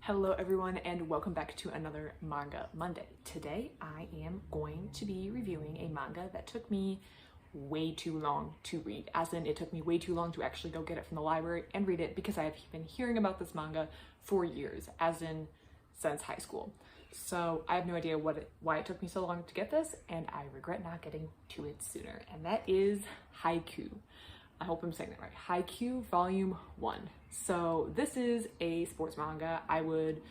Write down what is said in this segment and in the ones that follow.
Hello everyone and welcome back to another Manga Monday. Today I am going to be reviewing a manga that took me way too long to read. As in, it took me way too long to actually go get it from the library and read it because I have been hearing about this manga for years, as in since high school. So I have no idea why it took me so long to get this, and I regret not getting to it sooner. And that is Haikyu. I hope I'm saying that right. Haikyu Vol.1. So this is a sports manga. I would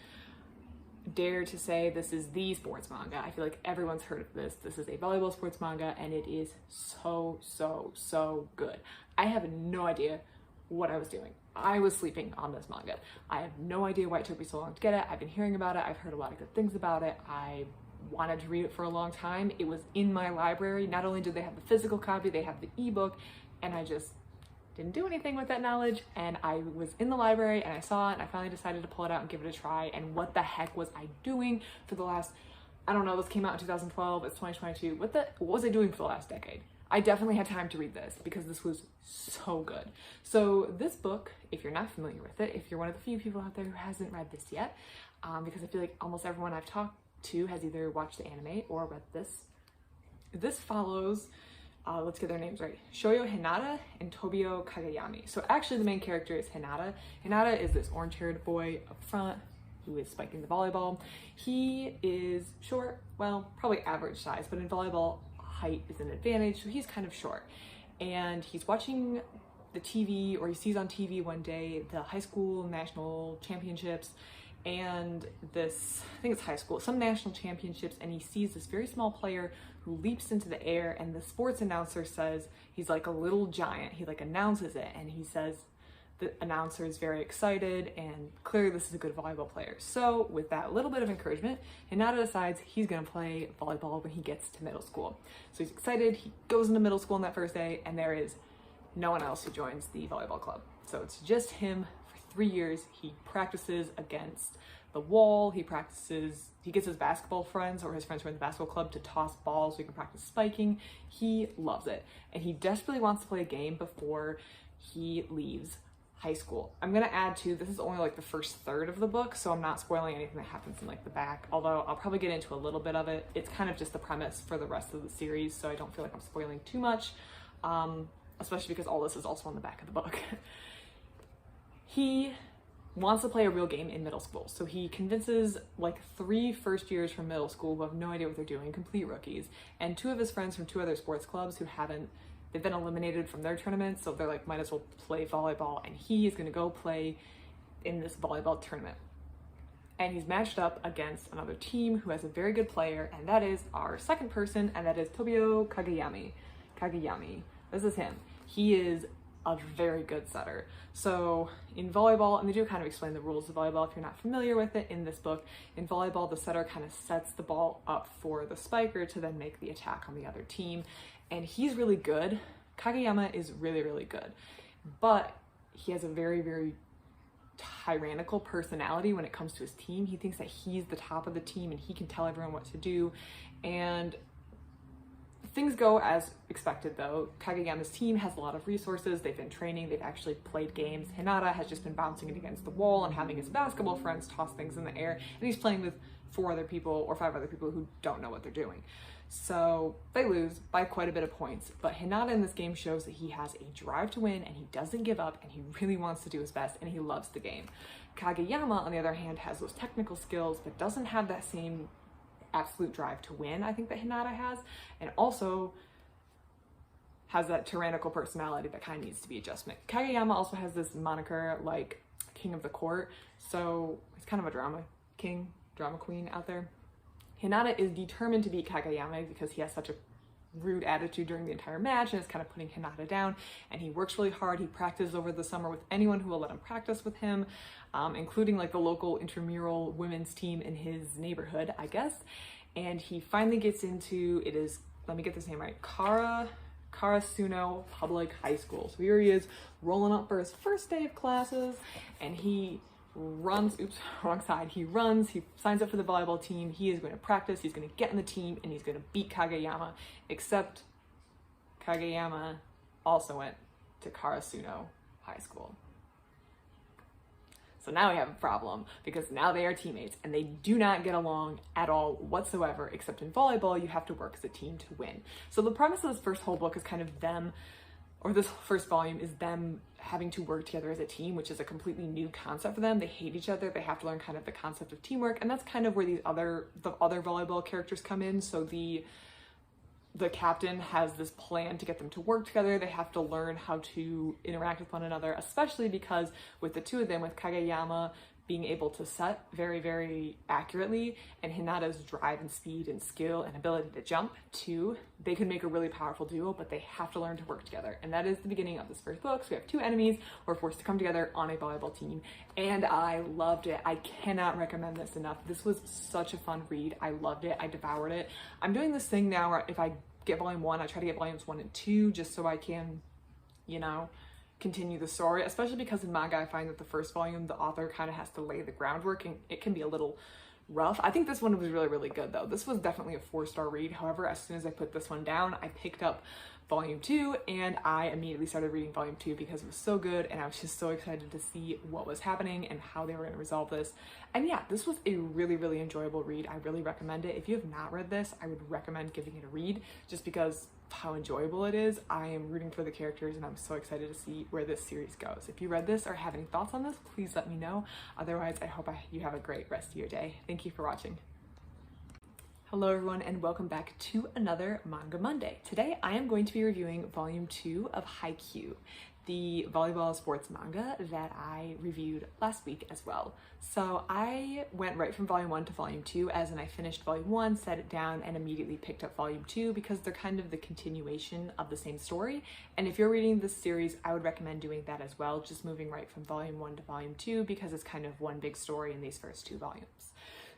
dare to say this is the sports manga. I feel like everyone's heard of this. This is a volleyball sports manga and it is so good. I have no idea what I was doing. I was sleeping on this manga. I have no idea why it took me so long to get it. I've been hearing about it. I've heard a lot of good things about it. I wanted to read it for a long time. It was in my library. Not only did they have the physical copy, they have the ebook, and I just didn't do anything with that knowledge. And I was in the library and I saw it and I finally decided to pull it out and give it a try. And what the heck was I doing for the last, I don't know, this came out in 2012, it's 2022. What was I doing for the last decade? I definitely had time to read this because this was so good. So this book, if you're not familiar with it, if you're one of the few people out there who hasn't read this yet, because I feel like almost everyone I've talked to has either watched the anime or read this. This follows, let's get their names right, Shoyo Hinata and Tobio Kageyami. So actually the main character is Hinata. Hinata is this orange-haired boy up front who is spiking the volleyball. He is short, well, probably average size, but in volleyball, height is an advantage, so he's kind of short. And he's watching the TV, or he sees on TV one day, the high school national championships, and this, I think it's high school, some national championships, and he sees this very small player who leaps into the air, and the sports announcer says he's like a little giant. He like announces it, and he says the announcer is very excited, and clearly this is a good volleyball player. So with that little bit of encouragement, Hinata decides he's gonna play volleyball when he gets to middle school. So he's excited, he goes into middle school on that first day, and there is no one else who joins the volleyball club. So it's just him for 3 years. He practices against the wall, he gets his basketball friends or his friends from the basketball club to toss balls so he can practice spiking. He loves it, and he desperately wants to play a game before he leaves high school. I'm gonna add too, this is only like the first third of the book, so I'm not spoiling anything that happens in like the back, although I'll probably get into a little bit of it. It's kind of just the premise for the rest of the series, so I don't feel like I'm spoiling too much, especially because all this is also on the back of the book. He wants to play a real game in middle school, so he convinces like 3 first years from middle school who have no idea what they're doing, complete rookies, and 2 of his friends from 2 other sports clubs who they've been eliminated from their tournaments, so they're like, might as well play volleyball, and he is gonna go play in this volleyball tournament. And he's matched up against another team who has a very good player, and that is our second person, and that is Tobio Kageyami. This is him. He is a very good setter. So in volleyball, and they do kind of explain the rules of volleyball if you're not familiar with it in this book, in volleyball, the setter kind of sets the ball up for the spiker to then make the attack on the other team. And he's really good. Kageyama is really good, but he has a very tyrannical personality when it comes to his team. He thinks that he's the top of the team and he can tell everyone what to do, and things go as expected though. Kageyama's team has a lot of resources, they've been training, they've actually played games. Hinata has just been bouncing it against the wall and having his basketball friends toss things in the air, and he's playing with 4 other people or 5 other people who don't know what they're doing. So they lose by quite a bit of points, but Hinata in this game shows that he has a drive to win and he doesn't give up and he really wants to do his best and he loves the game. Kageyama, on the other hand, has those technical skills but doesn't have that same absolute drive to win I think that Hinata has, and also has that tyrannical personality that kind of needs to be adjustment. Kageyama also has this moniker like King of the Court, so he's kind of a drama queen out there. Hinata is determined to beat Kageyama because he has such a rude attitude during the entire match and is kind of putting Hinata down, and he works really hard. He practices over the summer with anyone who will let him practice with him, including like the local intramural women's team in his neighborhood, I guess. And he finally gets into, it is, let me get this name right, Karasuno Public High School. So here he is rolling up for his first day of classes, and he runs, oops, wrong side. He runs, he signs up for the volleyball team. He is going to practice, he's going to get in the team, and he's going to beat Kageyama, except Kageyama also went to Karasuno High School. So So now we have a problem because now they are teammates and they do not get along at all whatsoever, except in volleyball, you have to work as a team to win. So the premise of this first whole book is kind of them, or this first volume is them having to work together as a team, which is a completely new concept for them. They hate each other. They have to learn kind of the concept of teamwork. And that's kind of where the other volleyball characters come in. So the captain has this plan to get them to work together. They have to learn how to interact with one another, especially because with the two of them, with Kageyama being able to set very, very accurately, and Hinata's drive and speed and skill and ability to jump too, they could make a really powerful duo, but they have to learn to work together. And that is the beginning of this first book. So we have two enemies who are forced to come together on a volleyball team, and I loved it. I cannot recommend this enough. This was such a fun read. I loved it. I devoured it. I'm doing this thing now where if I get volume 1, I try to get volumes 1 and 2 just so I can, you know, continue the story, especially because in manga I find that the first volume the author kind of has to lay the groundwork and it can be a little rough. I think this one was really, really good though. This was definitely a 4-star read. However, as soon as I put this one down, I picked up volume 2 and I immediately started reading volume 2 because it was so good and I was just so excited to see what was happening and how they were going to resolve this. And yeah, this was a really, really enjoyable read. I really recommend it. If you have not read this, I would recommend giving it a read just because how enjoyable it is. I am rooting for the characters and I'm so excited to see where this series goes. If you read this or have any thoughts on this, please let me know. Otherwise, I hope you have a great rest of your day. Thank you for watching. Hello everyone and welcome back to another Manga Monday. Today I am going to be reviewing volume 2 of Haikyu, the volleyball sports manga that I reviewed last week as well. So I went right from volume 1 to volume 2, as in I finished volume 1, set it down, and immediately picked up volume 2 because they're kind of the continuation of the same story. And if you're reading this series, I would recommend doing that as well, just moving right from volume 1 to volume 2 because it's kind of one big story in these first 2 volumes.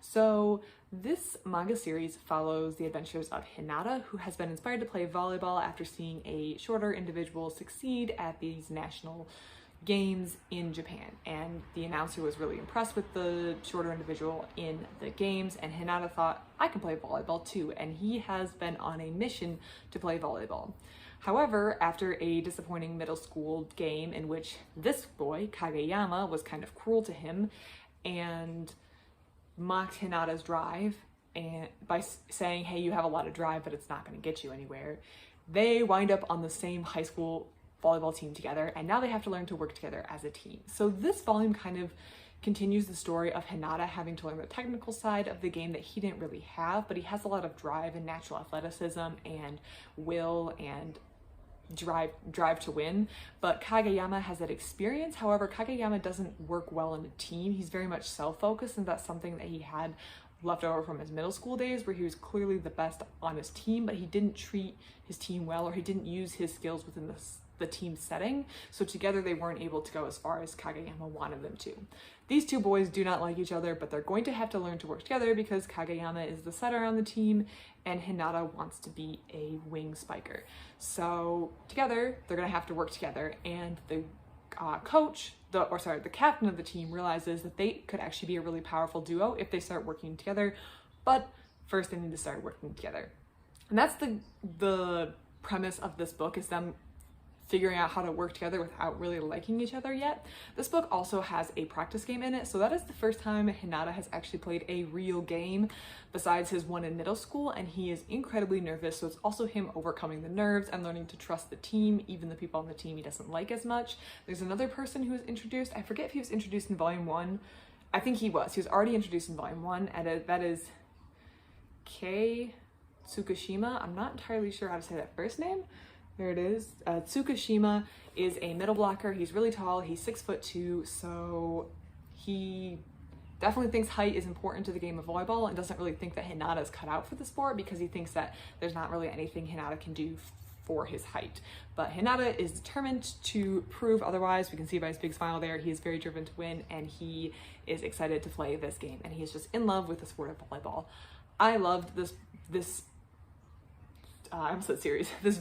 So this manga series follows the adventures of Hinata, who has been inspired to play volleyball after seeing a shorter individual succeed at these national games in Japan. And the announcer was really impressed with the shorter individual in the games, and Hinata thought, I can play volleyball too, and he has been on a mission to play volleyball. However, after a disappointing middle school game in which this boy, Kageyama, was kind of cruel to him and mocked Hinata's drive and by saying, hey, you have a lot of drive, but it's not going to get you anywhere, they wind up on the same high school volleyball team together, and now they have to learn to work together as a team. So this volume kind of continues the story of Hinata having to learn the technical side of the game that he didn't really have, but he has a lot of drive and natural athleticism and will and drive to win. But Kageyama has that experience. However, Kageyama doesn't work well in a team. He's very much self-focused, and that's something that he had left over from his middle school days, where he was clearly the best on his team, but he didn't treat his team well, or he didn't use his skills within the team setting. So together they weren't able to go as far as Kageyama wanted them to. These two boys do not like each other, but they're going to have to learn to work together because Kageyama is the setter on the team and Hinata wants to be a wing spiker. So together they're going to have to work together, and the the captain of the team realizes that they could actually be a really powerful duo if they start working together, but first they need to start working together. And that's the premise of this book, is them figuring out how to work together without really liking each other yet. This book also has a practice game in it, so that is the first time Hinata has actually played a real game besides his one in middle school, and he is incredibly nervous, so it's also him overcoming the nerves and learning to trust the team, even the people on the team he doesn't like as much. There's another person who was introduced. I forget if he was introduced in volume 1. I think he was. He was already introduced in volume 1, and that is Kei Tsukushima. I'm not entirely sure how to say that first name. There it is. Tsukushima is a middle blocker. He's really tall. He's 6'2", so he definitely thinks height is important to the game of volleyball and doesn't really think that Hinata is cut out for the sport because he thinks that there's not really anything Hinata can do for his height. But Hinata is determined to prove otherwise. We can see by his big smile there, he is very driven to win, and he is excited to play this game, and he is just in love with the sport of volleyball. I loved this this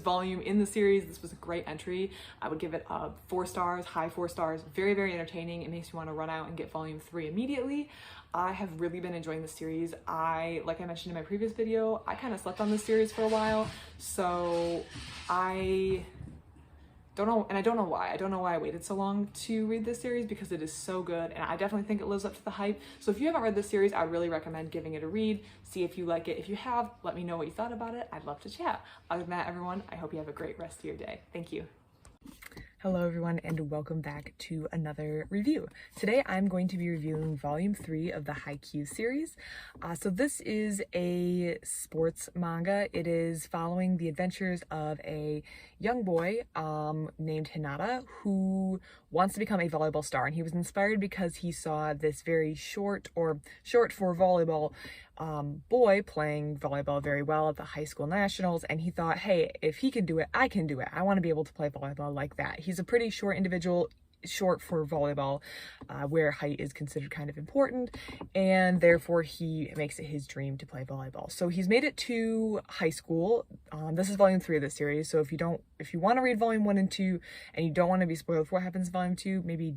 volume in the series. This was a great entry. I would give it 4 stars, high 4 stars. Very, very entertaining. It makes me want to run out and get volume 3 immediately. I have really been enjoying the series. Like I mentioned in my previous video, I kind of slept on this series for a while, so I don't know, and I don't know why. I don't know why I waited so long to read this series, because it is so good, and I definitely think it lives up to the hype. So if you haven't read this series, I really recommend giving it a read. See if you like it. If you have, let me know what you thought about it. I'd love to chat. Other than that, everyone, I hope you have a great rest of your day. Thank you. Hello everyone, and welcome back to another review. Today I'm going to be reviewing volume 3 of the Haikyu series. So this is a sports manga. It is following the adventures of a young boy named Hinata, who wants to become a volleyball star, and he was inspired because he saw this very short for volleyball boy playing volleyball very well at the high school nationals, and he thought, hey, if he can do it, I can do it. I want to be able to play volleyball like that. He's a pretty short individual, short for volleyball, where height is considered kind of important, and therefore he makes it his dream to play volleyball. So he's made it to high school. This is volume 3 of this series, so if you want to read volume 1 and 2 and you don't want to be spoiled for what happens in volume 2, maybe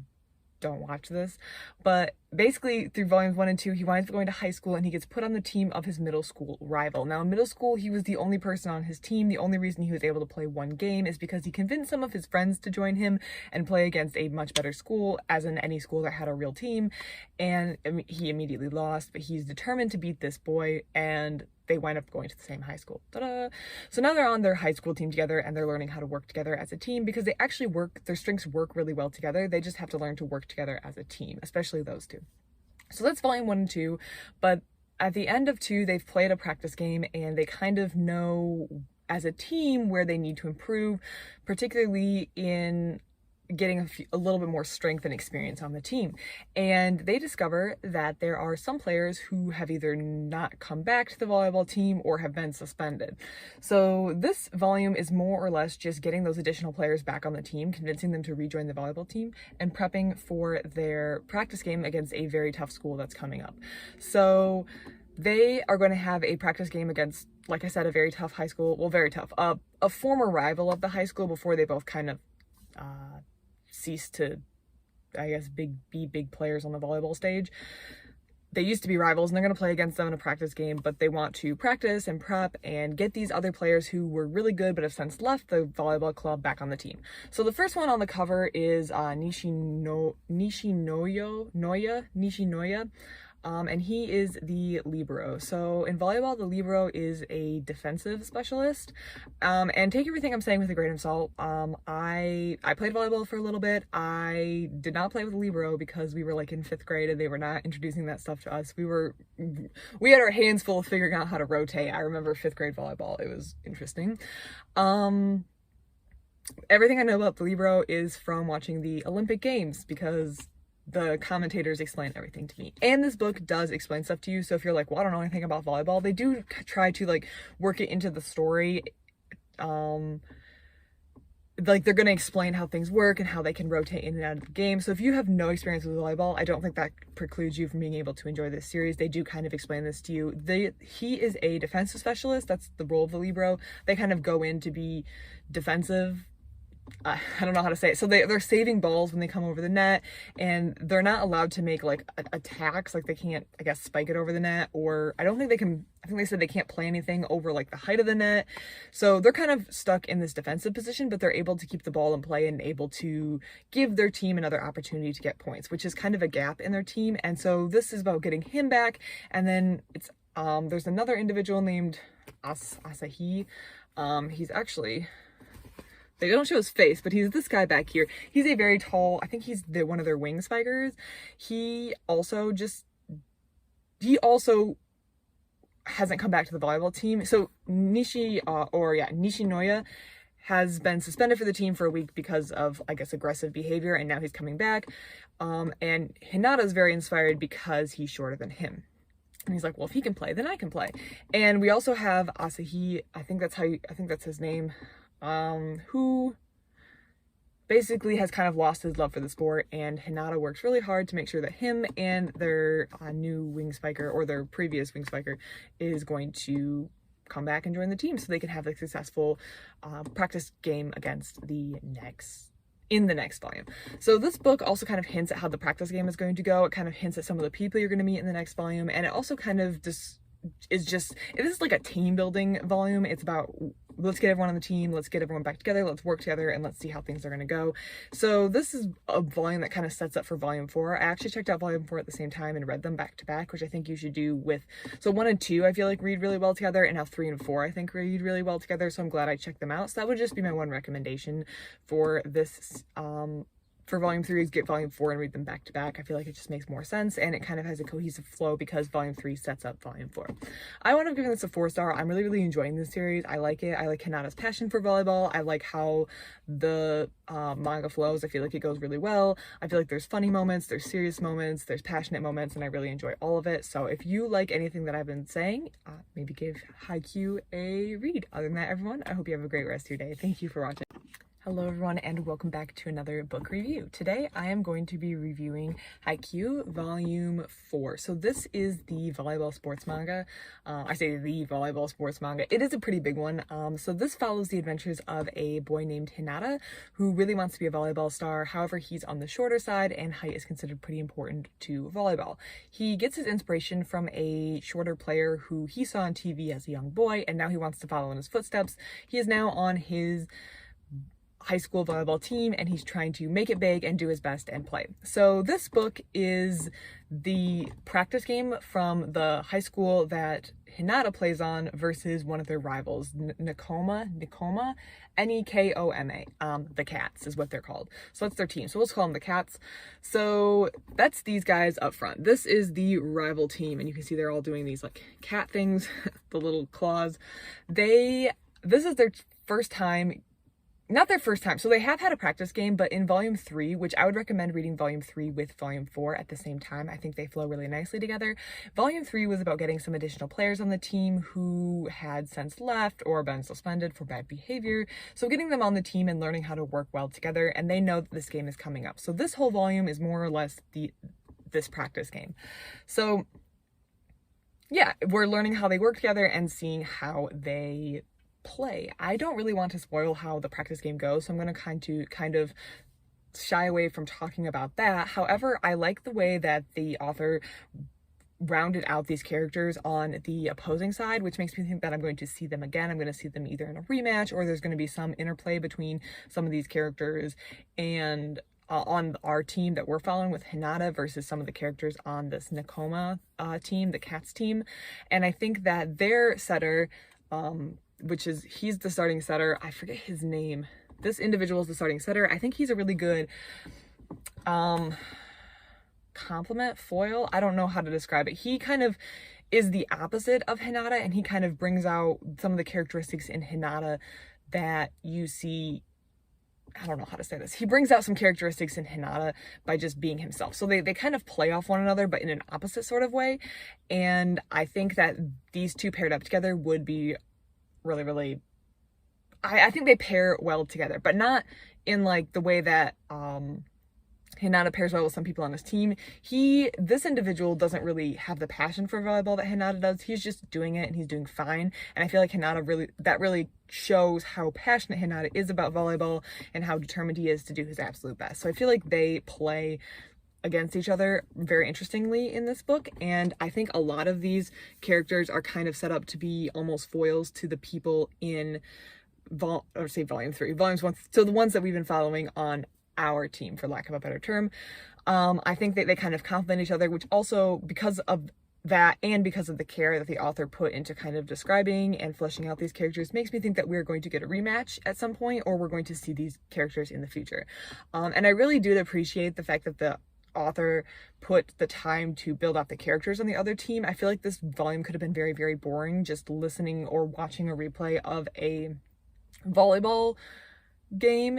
don't watch this. But basically through volumes 1 and 2, he winds up going to high school, and he gets put on the team of his middle school rival. Now in middle school, he was the only person on his team. The only reason he was able to play one game is because he convinced some of his friends to join him and play against a much better school, as in any school that had a real team, and he immediately lost. But he's determined to beat this boy, and they wind up going to the same high school. Ta-da! So now they're on their high school team together, and they're learning how to work together as a team, because they actually their strengths work really well together. They just have to learn to work together as a team, especially those two. So that's volume 1 and 2, but at the end of 2, they've played a practice game, and they kind of know as a team where they need to improve, particularly in getting a little bit more strength and experience on the team. And they discover that there are some players who have either not come back to the volleyball team or have been suspended. So this volume is more or less just getting those additional players back on the team, convincing them to rejoin the volleyball team, and prepping for their practice game against a very tough school that's coming up. So they are going to have a practice game against, like I said, a very tough high school. Well, very tough. A former rival of the high school before they both kind of cease to, I guess, be big players on the volleyball stage. They used to be rivals, and they're going to play against them in a practice game, but they want to practice and prep and get these other players who were really good but have since left the volleyball club back on the team. So the first one on the cover is Nishinoya, and he is the libero. So in volleyball, the libero is a defensive specialist. And take everything I'm saying with a grain of salt. I played volleyball for a little bit. I did not play with libero because we were like in 5th grade and they were not introducing that stuff to us. We had our hands full of figuring out how to rotate. I remember 5th grade volleyball. It was interesting. Everything I know about the libero is from watching the Olympic Games, because the commentators explain everything to me. And this book does explain stuff to you, so if you're like, well, I don't know anything about volleyball, they do try to like work it into the story. Like they're going to explain how things work and how they can rotate in and out of the game. So if you have no experience with volleyball, I don't think that precludes you from being able to enjoy this series. They do kind of explain this to you. He is a defensive specialist. That's the role of the libero. They kind of go in to be defensive. I don't know how to say it. So they're saving balls when they come over the net, and they're not allowed to make like attacks. Like they can't, I guess, spike it over the net, or I don't think they can. I think they said they can't play anything over like the height of the net. So they're kind of stuck in this defensive position, but they're able to keep the ball in play and able to give their team another opportunity to get points, which is kind of a gap in their team. And so this is about getting him back. And then it's there's another individual named Asahi. He's actually, they don't show his face, but he's this guy back here. He's a very tall, I think he's one of their wing spikers. He also hasn't come back to the volleyball team. So Nishinoya has been suspended for the team for a week because of, I guess, aggressive behavior, and now he's coming back. And Hinata is very inspired because he's shorter than him. And he's like, well, if he can play, then I can play. And we also have Asahi, I think that's his name, who basically has kind of lost his love for the sport, and Hinata works really hard to make sure that him and their new wing spiker, or their previous wing spiker, is going to come back and join the team so they can have a successful practice game against in the next volume. So this book also kind of hints at how the practice game is going to go. It kind of hints at some of the people you're going to meet in the next volume, and it also kind of just it is like a team building volume. It's about let's get everyone on the team, let's get everyone back together, let's work together, and let's see how things are going to go. So this is a volume that kind of sets up for volume 4. I actually checked out volume 4 at the same time and read them back to back, which I think you should do with, so 1 and 2 I feel like read really well together, and now 3 and 4 I think read really well together, so I'm glad I checked them out. So that would just be my one recommendation for this for volume 3 is get volume 4 and read them back to back. I feel like it just makes more sense, and it kind of has a cohesive flow because volume 3 sets up volume 4. I wound up giving this a 4-star. I'm really enjoying this series. I like it. I like Hinata's passion for volleyball. I like how the manga flows. I feel like it goes really well. I feel like there's funny moments, there's serious moments, there's passionate moments, and I really enjoy all of it. So if you like anything that I've been saying, maybe give Haikyu a read. Other than that, everyone, I hope you have a great rest of your day. Thank you for watching. Hello everyone, and welcome back to another book review. Today I am going to be reviewing Haikyu Volume 4. So this is the volleyball sports manga. I say the volleyball sports manga. It is a pretty big one. So this follows the adventures of a boy named Hinata who really wants to be a volleyball star. However, he's on the shorter side and height is considered pretty important to volleyball. He gets his inspiration from a shorter player who he saw on TV as a young boy, and now he wants to follow in his footsteps. He is now on his high school volleyball team, and he's trying to make it big and do his best and play. So this book is the practice game from the high school that Hinata plays on versus one of their rivals, Nekoma, Nekoma, the Cats is what they're called. So that's their team. So let's call them the Cats. So that's these guys up front. This is the rival team, and you can see they're all doing these like cat things, the little claws. This is their first time. Not their first time. So they have had a practice game, but in volume 3, which I would recommend reading volume 3 with volume 4 at the same time. I think they flow really nicely together. Volume 3 was about getting some additional players on the team who had since left or been suspended for bad behavior. So getting them on the team and learning how to work well together, and they know that this game is coming up. So this whole volume is more or less this practice game. So yeah, we're learning how they work together and seeing how they play. I don't really want to spoil how the practice game goes, so I'm going to kind of shy away from talking about that. However, I like the way that the author rounded out these characters on the opposing side, which makes me think that I'm going to see them again. I'm going to see them either in a rematch, or there's going to be some interplay between some of these characters and on our team that we're following with Hinata versus some of the characters on this Nekoma team, the Cats team. And I think that their setter, he's the starting setter. I forget his name. This individual is the starting setter. I think he's a really good complement foil. I don't know how to describe it. He kind of is the opposite of Hinata, and he kind of brings out some of the characteristics in Hinata that you see. I don't know how to say this. He brings out some characteristics in Hinata by just being himself. So they kind of play off one another, but in an opposite sort of way. And I think that these two paired up together would be really, I think they pair well together, but not in like the way that Hinata pairs well with some people on his team. This individual doesn't really have the passion for volleyball that Hinata does. He's just doing it and he's doing fine. And I feel like Hinata really shows how passionate Hinata is about volleyball and how determined he is to do his absolute best. So I feel like they play against each other very interestingly in this book, and I think a lot of these characters are kind of set up to be almost foils to the people in volume 3, volumes 1, so the ones that we've been following on our team, for lack of a better term. I think that they kind of complement each other, which also, because of that and because of the care that the author put into kind of describing and fleshing out these characters, makes me think that we're going to get a rematch at some point, or we're going to see these characters in the future. And I really do appreciate the fact that the author put the time to build out the characters on the other team. I feel like this volume could have been very boring just listening or watching a replay of a volleyball game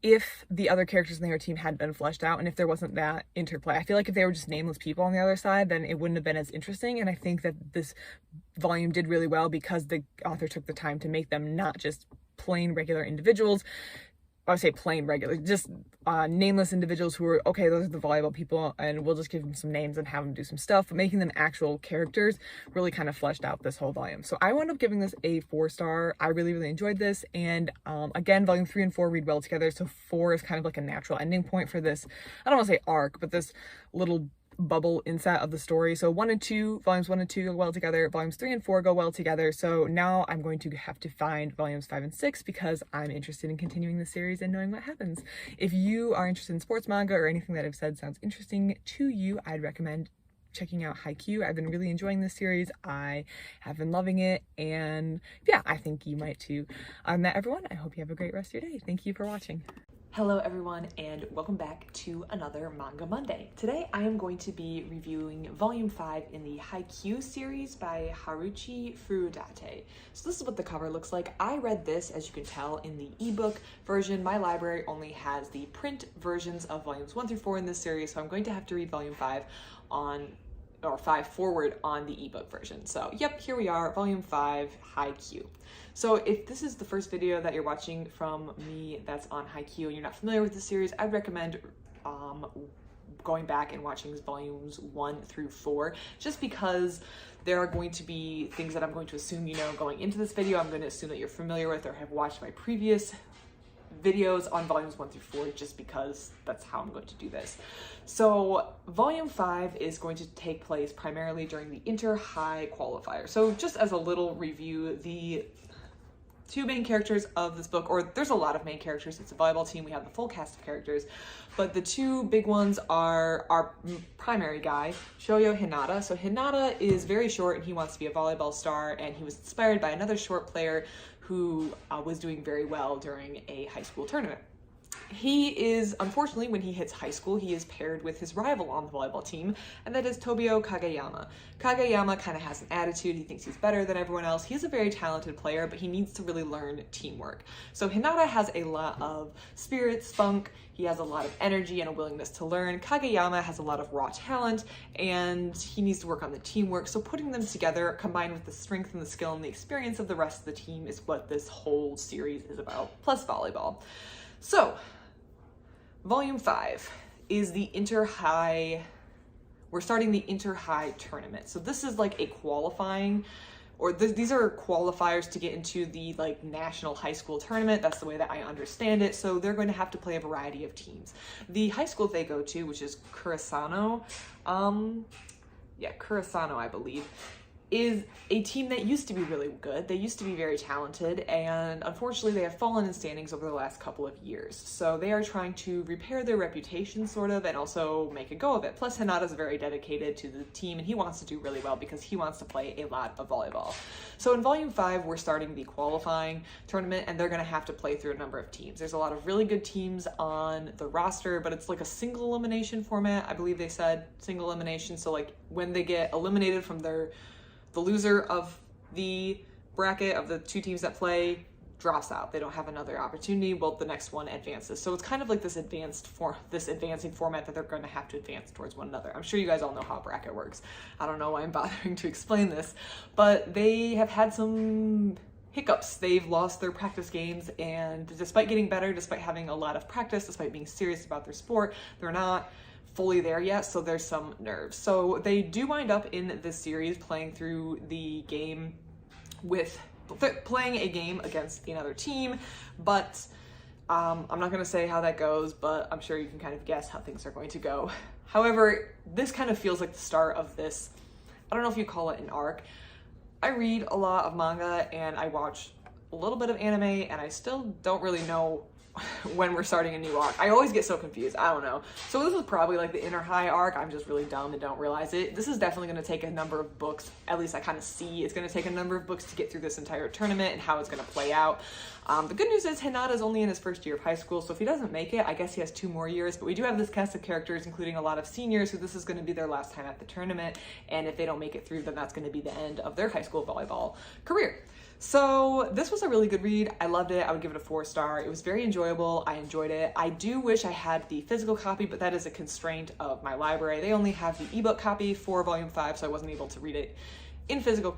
if the other characters in their team had been fleshed out and if there wasn't that interplay. I feel like if they were just nameless people on the other side, then it wouldn't have been as interesting. And I think that this volume did really well because the author took the time to make them not just plain regular individuals. I would say plain regular, just nameless individuals who are, okay, those are the volleyball people, and we'll just give them some names and have them do some stuff, but making them actual characters really kind of fleshed out this whole volume. So I wound up giving this a 4-star. I really enjoyed this, and again, volume 3 and 4 read well together, so 4 is kind of like a natural ending point for this, I don't want to say arc, but this little bubble inset of the story. So volumes 1 and 2 go well together, volumes 3 and 4 go well together. So now I'm going to have to find volumes 5 and 6 because I'm interested in continuing the series and knowing what happens. If you are interested in sports manga or anything that I've said sounds interesting to you, I'd recommend checking out Haikyu. I've been really enjoying this series. I have been loving it, and yeah, I think you might too. On that, everyone, I hope you have a great rest of your day. Thank you for watching. Hello everyone, and welcome back to another Manga Monday. Today I am going to be reviewing Volume 5 in the Haikyu series by Haruichi Furudate. So this is what the cover looks like. I read this, as you can tell, in the ebook version. My library only has the print versions of Volumes 1 through 4 in this series, so I'm going to have to read Volume 5 or 5 forward on the ebook version. So yep, here we are, Volume 5, Haikyu. So if this is the first video that you're watching from me that's on Haikyu and you're not familiar with the series, I'd recommend going back and watching volumes 1 through 4, just because there are going to be things that I'm going to assume you know going into this video. I'm going to assume that you're familiar with or have watched my previous videos on volumes 1 through 4, just because that's how I'm going to do this. So volume 5 is going to take place primarily during the inter-high qualifier. So just as a little review, the two main characters of this book, or there's a lot of main characters, it's a volleyball team, we have the full cast of characters, but the two big ones are our primary guy, Shoyo Hinata. So Hinata is very short and he wants to be a volleyball star, and he was inspired by another short player who was doing very well during a high school tournament. He is, unfortunately, when he hits high school, he is paired with his rival on the volleyball team, and that is Tobio Kageyama. Kageyama kind of has an attitude, he thinks he's better than everyone else. He's a very talented player, but he needs to really learn teamwork. So Hinata has a lot of spirit, spunk, he has a lot of energy and a willingness to learn. Kageyama has a lot of raw talent, and he needs to work on the teamwork. So putting them together, combined with the strength and the skill and the experience of the rest of the team, is what this whole series is about, plus volleyball. So, Volume 5 is the inter-high, we're starting the inter-high tournament. So this is like a qualifying, or these are qualifiers to get into the like national high school tournament. That's the way that I understand it. So they're going to have to play a variety of teams. The high school they go to, which is Kurasano, Kurasano, I believe, is a team that used to be really good. They used to be very talented, and unfortunately they have fallen in standings over the last couple of years. So they are trying to repair their reputation, sort of, and also make a go of it. Plus Hinata's very dedicated to the team, and he wants to do really well because he wants to play a lot of volleyball. So in Volume 5, we're starting the qualifying tournament, and they're gonna have to play through a number of teams. There's a lot of really good teams on the roster, but it's like a single elimination format. I believe they said single elimination, so like when they get eliminated from the loser of the bracket of the two teams that play drops out. They don't have another opportunity. Well, the next one advances. So it's kind of like this advancing format that they're going to have to advance towards one another. I'm sure you guys all know how a bracket works. I don't know why I'm bothering to explain this, but they have had some hiccups. They've lost their practice games, and despite getting better, despite having a lot of practice, despite being serious about their sport, they're not fully there yet, so there's some nerves. So they do wind up in this series playing through the game playing a game against another team, but I'm not going to say how that goes, but I'm sure you can kind of guess how things are going to go. However, this kind of feels like the start of this, I don't know if you call it an arc. I read a lot of manga and I watch a little bit of anime, and I still don't really know when we're starting a new arc. I always get so confused. I don't know. So this is probably like the inner high arc. I'm just really dumb and don't realize it. This is definitely going to take a number of books. At least I kind of see it's going to take a number of books to get through this entire tournament and how it's going to play out. The good news is Hinata's only in his first year of high school, so if he doesn't make it, I guess he has 2 more years, but we do have this cast of characters, including a lot of seniors, who this is going to be their last time at the tournament, and if they don't make it through, then that's going to be the end of their high school volleyball career. So this was a really good read. I loved it. I would give it a 4-star. It was very enjoyable. I enjoyed it. I do wish I had the physical copy, but that is a constraint of my library. They only have the ebook copy for Volume 5, so I wasn't able to read it in physical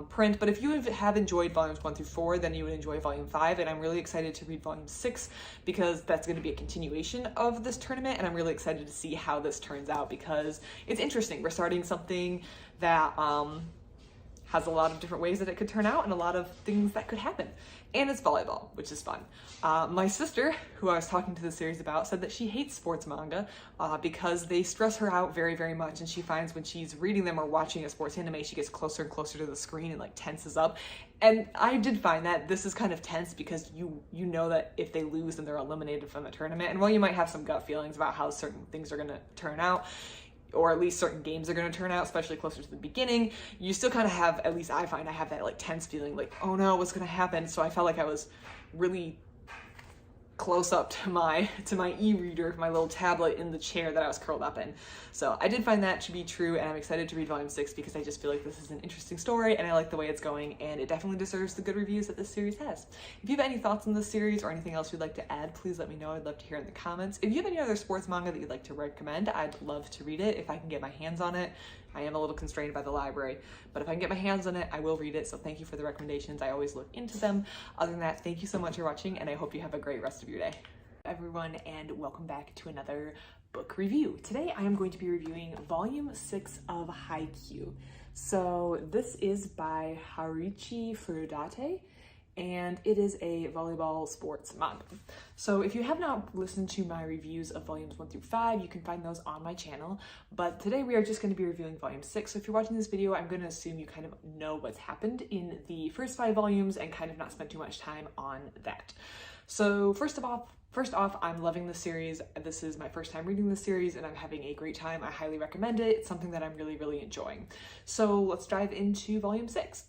print. But if you have enjoyed Volumes 1 through 4, then you would enjoy Volume 5, and I'm really excited to read Volume 6 because that's going to be a continuation of this tournament, and I'm really excited to see how this turns out because it's interesting. We're starting something that has a lot of different ways that it could turn out and a lot of things that could happen. And it's volleyball, which is fun. My sister, who I was talking to the series about, said that she hates sports manga because they stress her out very, very much, and she finds when she's reading them or watching a sports anime, she gets closer and closer to the screen and like tenses up. And I did find that this is kind of tense because you know that if they lose, then they're eliminated from the tournament. And while you might have some gut feelings about how certain things are going to turn out, or at least certain games are going to turn out, especially closer to the beginning, you still kind of have, at least I find I have that like tense feeling like, oh no, what's going to happen? So I felt like I was really close up to my e-reader, my little tablet in the chair that I was curled up in. So I did find that to be true, and I'm excited to read volume 6 because I just feel like this is an interesting story and I like the way it's going, and it definitely deserves the good reviews that this series has. If you have any thoughts on this series or anything else you'd like to add, please let me know. I'd love to hear in the comments. If you have any other sports manga that you'd like to recommend, I'd love to read it if I can get my hands on it. I am a little constrained by the library, but if I can get my hands on it, I will read it. So thank you for the recommendations. I always look into them. Other than that, thank you so much for watching, and I hope you have a great rest of your day. Everyone, and welcome back to another book review. Today I am going to be reviewing volume 6 of Haikyu. So this is by Haruichi Furudate, and it is a volleyball sports manga. So if you have not listened to my reviews of volumes 1 through 5, you can find those on my channel, but today we are just going to be reviewing volume 6. So if you're watching this video, I'm going to assume you kind of know what's happened in the first 5 volumes and kind of not spend too much time on that. So first off, I'm loving the series. This is my first time reading the series and I'm having a great time. I highly recommend it. It's something that I'm really, really enjoying. So let's dive into volume 6.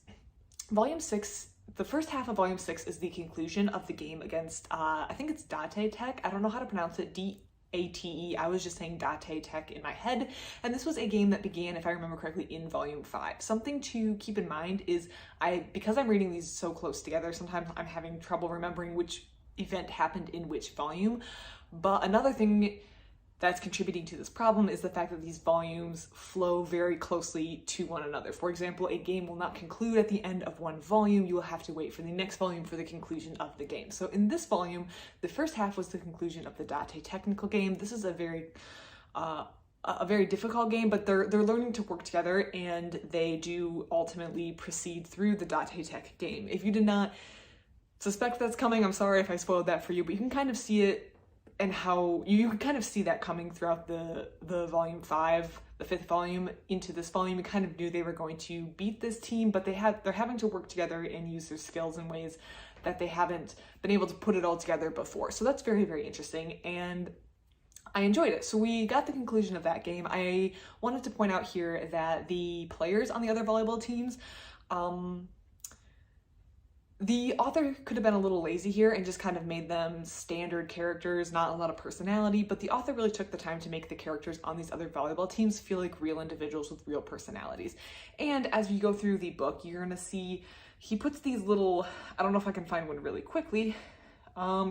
Volume 6, the first half of volume 6 is the conclusion of the game against, I think it's Date Tech. I don't know how to pronounce it, D-A-T-E. I was just saying Date Tech in my head. And this was a game that began, if I remember correctly, in volume 5. Something to keep in mind is because I'm reading these so close together, sometimes I'm having trouble remembering which event happened in which volume. But another thing that's contributing to this problem is the fact that these volumes flow very closely to one another. For example, a game will not conclude at the end of one volume. You will have to wait for the next volume for the conclusion of the game. So in this volume, the first half was the conclusion of the Date technical game. This is a very difficult game, but they're learning to work together, and they do ultimately proceed through the Date Tech game. If you did not suspect that's coming, I'm sorry if I spoiled that for you, but you can kind of see it, and how you can kind of see that coming throughout the volume 5, the 5th volume into this volume. You kind of knew they were going to beat this team, but they're having to work together and use their skills in ways that they haven't been able to put it all together before. So that's very, very interesting, and I enjoyed it. So we got the conclusion of that game. I wanted to point out here that the players on the other volleyball teams, the author could have been a little lazy here and just kind of made them standard characters, not a lot of personality, but the author really took the time to make the characters on these other volleyball teams feel like real individuals with real personalities. And as we go through the book, you're gonna see he puts these little, I don't know if I can find one really quickly,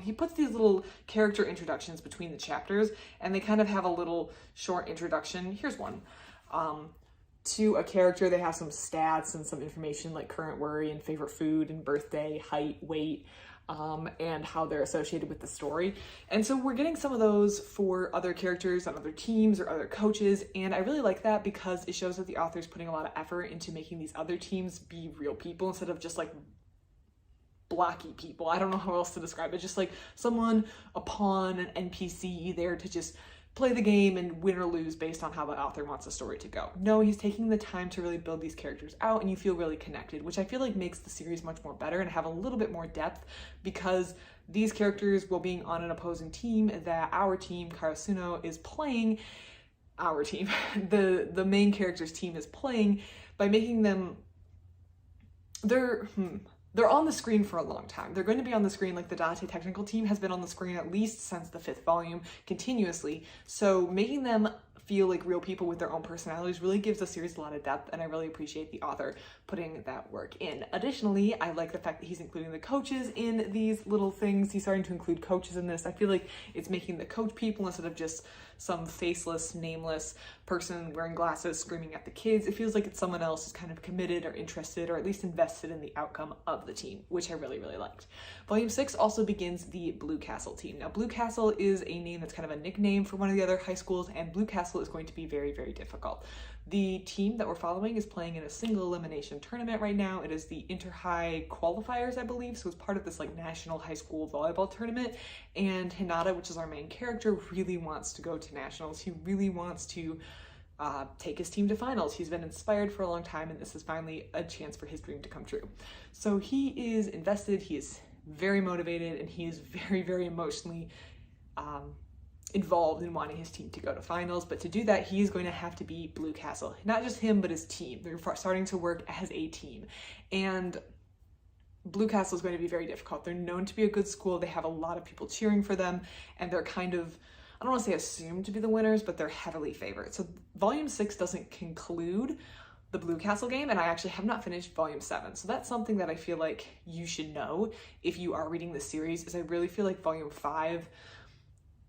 he puts these little character introductions between the chapters, and they kind of have a little short introduction. Here's one. To a character, they have some stats and some information like current worry and favorite food and birthday, height, weight, and how they're associated with the story. And so we're getting some of those for other characters on other teams or other coaches, and I really like that because it shows that the author's putting a lot of effort into making these other teams be real people instead of just like blocky people. I don't know how else to describe it. Just like someone, a pawn, an NPC there to just play the game and win or lose based on how the author wants the story to go. No, he's taking the time to really build these characters out, and you feel really connected, which I feel like makes the series much more better and have a little bit more depth, because these characters, while being on an opposing team that our team, Karasuno, is playing, our team, the main character's team is playing, by making them, they're on the screen for a long time. They're going to be on the screen, like the Date technical team has been on the screen at least since the 5th volume, continuously. So making them feel like real people with their own personalities really gives the series a lot of depth, and I really appreciate the author putting that work in. Additionally, I like the fact that he's including the coaches in these little things. He's starting to include coaches in this. I feel like it's making the coach people instead of just some faceless, nameless person wearing glasses screaming at the kids. It feels like it's someone else who's kind of committed or interested or at least invested in the outcome of the team, which I really, really liked. Volume 6 also begins the Blue Castle team. Now, Blue Castle is a name that's kind of a nickname for one of the other high schools, and Blue Castle is going to be very, very difficult. The team that we're following is playing in a single elimination tournament right now. It is the inter-high qualifiers, I believe, so it's part of this like national high school volleyball tournament, and Hinata, which is our main character, really wants to go to nationals. He really wants to take his team to finals. He's been inspired for a long time, and this is finally a chance for his dream to come true. So he is invested, he is very motivated, and he is very, very emotionally involved in wanting his team to go to finals. But to do that, he is going to have to beat Blue Castle. Not just him, but his team. They're starting to work as a team. And Blue Castle is going to be very difficult. They're known to be a good school. They have a lot of people cheering for them, and they're kind of, I don't want to say assumed to be the winners, but they're heavily favored. So Volume 6 doesn't conclude the Blue Castle game, and I actually have not finished Volume 7. So that's something that I feel like you should know if you are reading this series, is I really feel like Volume 5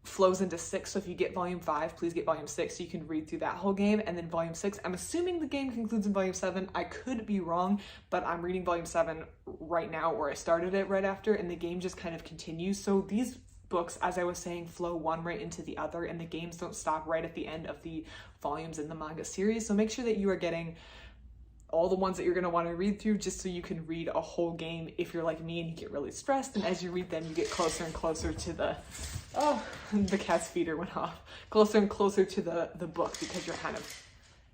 flows into 6. So if you get Volume 5, please get Volume 6 so you can read through that whole game. And then Volume 6, I'm assuming the game concludes in Volume 7. I could be wrong, but I'm reading Volume 7 right now, where I started it right after, and the game just kind of continues. So these books, as I was saying, flow one right into the other, and the games don't stop right at the end of the volumes in the manga series. So make sure that you are getting all the ones that you're going to want to read through, just so you can read a whole game if you're like me and you get really stressed, and as you read them you get closer and closer to the the cat's feeder went off, closer and closer to the book, because you're kind of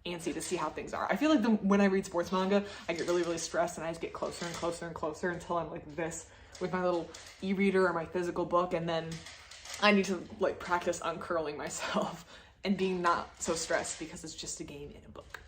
antsy to see how things are. I feel like when I read sports manga, I get really, really stressed, and I just get closer and closer and closer until I'm like this with my little e-reader or my physical book, and then I need to like practice uncurling myself and being not so stressed, because it's just a game in a book.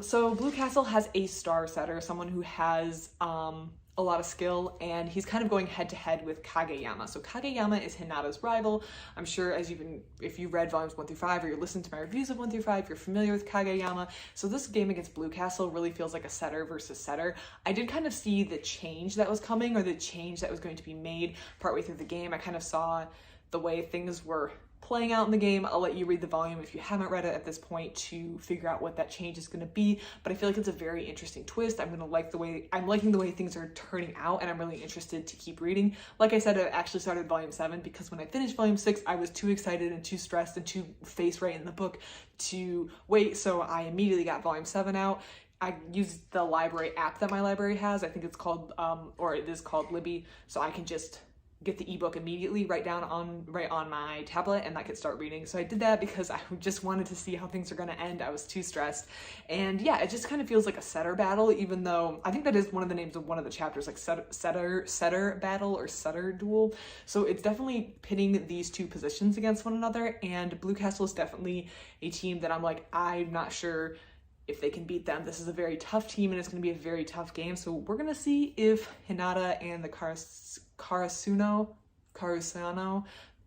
So Blue Castle has a star setter, someone who has a lot of skill, and he's kind of going head to head with Kageyama. So Kageyama is Hinata's rival. I'm sure if you read volumes 1 through 5, or you're listening to my reviews of 1 through 5, you're familiar with Kageyama. So this game against Blue Castle really feels like a setter versus setter. I did kind of see the change that was coming, or the change that was going to be made partway through the game. I kind of saw the way things were playing out in the game. I'll let you read the volume if you haven't read it at this point to figure out what that change is going to be, but I feel like it's a very interesting twist. I'm liking the way things are turning out, and I'm really interested to keep reading. Like I said, I actually started Volume 7 because when I finished Volume 6, I was too excited and too stressed and too face right in the book to wait, so I immediately got Volume 7 out. I used the library app that my library has. I think it's called, or it is called Libby, so I can just get the ebook immediately right on my tablet, and I could start reading. So I did that because I just wanted to see how things are going to end. I was too stressed, and yeah, it just kind of feels like a setter battle, even though I think that is one of the names of one of the chapters, like setter battle or setter duel. So it's definitely pitting these two positions against one another, and Blue Castle is definitely a team that I'm like, I'm not sure if they can beat them. This is a very tough team, and it's going to be a very tough game. So we're going to see if Hinata and the Karasuno,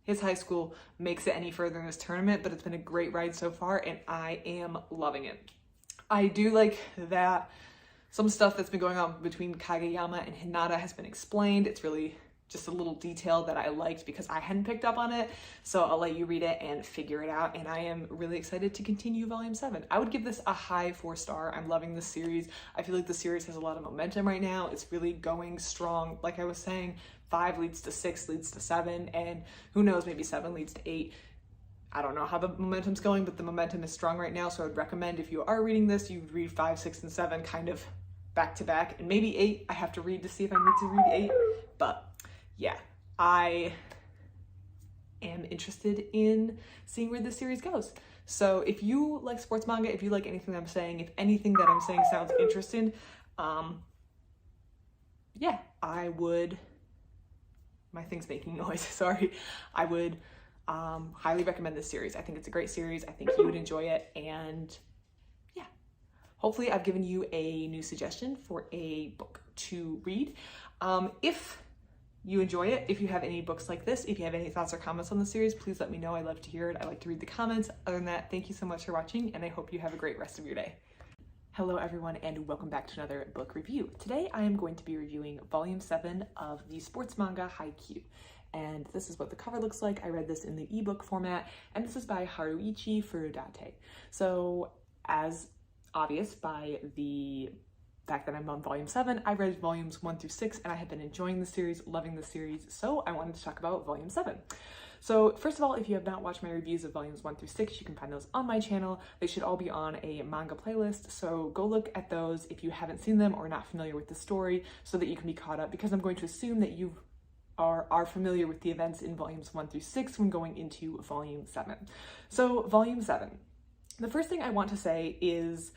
his high school, makes it any further in this tournament, but it's been a great ride so far, and I am loving it. I do like that some stuff that's been going on between Kageyama and Hinata has been explained. It's really just a little detail that I liked because I hadn't picked up on it, so I'll let you read it and figure it out, and I am really excited to continue Volume 7. I would give this a high 4-star. I'm loving this series. I feel like the series has a lot of momentum right now. It's really going strong. Like I was saying, 5 leads to 6, leads to 7, and who knows, maybe 7 leads to 8. I don't know how the momentum's going, but the momentum is strong right now, so I would recommend if you are reading this, you read 5, 6, and 7 kind of back to back, and maybe 8. I have to read to see if I need to read 8, but yeah, I am interested in seeing where this series goes. So if you like sports manga, if you like anything that I'm saying, if anything that I'm saying sounds interesting, yeah, I would, my thing's making noise, sorry. I would highly recommend this series. I think it's a great series. I think you would enjoy it, and yeah, hopefully I've given you a new suggestion for a book to read. If you enjoy it, if you have any books like this, if you have any thoughts or comments on the series, please let me know. I love to hear it. I like to read the comments. Other than that, thank you so much for watching, and I hope you have a great rest of your day. Hello everyone, and welcome back to another book review. Today I am going to be reviewing Volume 7 of the sports manga Haikyu. And this is what the cover looks like. I read this in the ebook format, and this is by Haruichi Furudate. So, as obvious by the fact that I'm on volume 7. I read volumes 1 through 6 and I have been enjoying the series, loving the series, so I wanted to talk about volume 7. So first of all, if you have not watched my reviews of volumes 1 through 6, you can find those on my channel. They should all be on a manga playlist, so go look at those if you haven't seen them or not familiar with the story so that you can be caught up, because I'm going to assume that you are familiar with the events in volumes 1 through 6 when going into volume 7. So volume 7. The first thing I want to say is,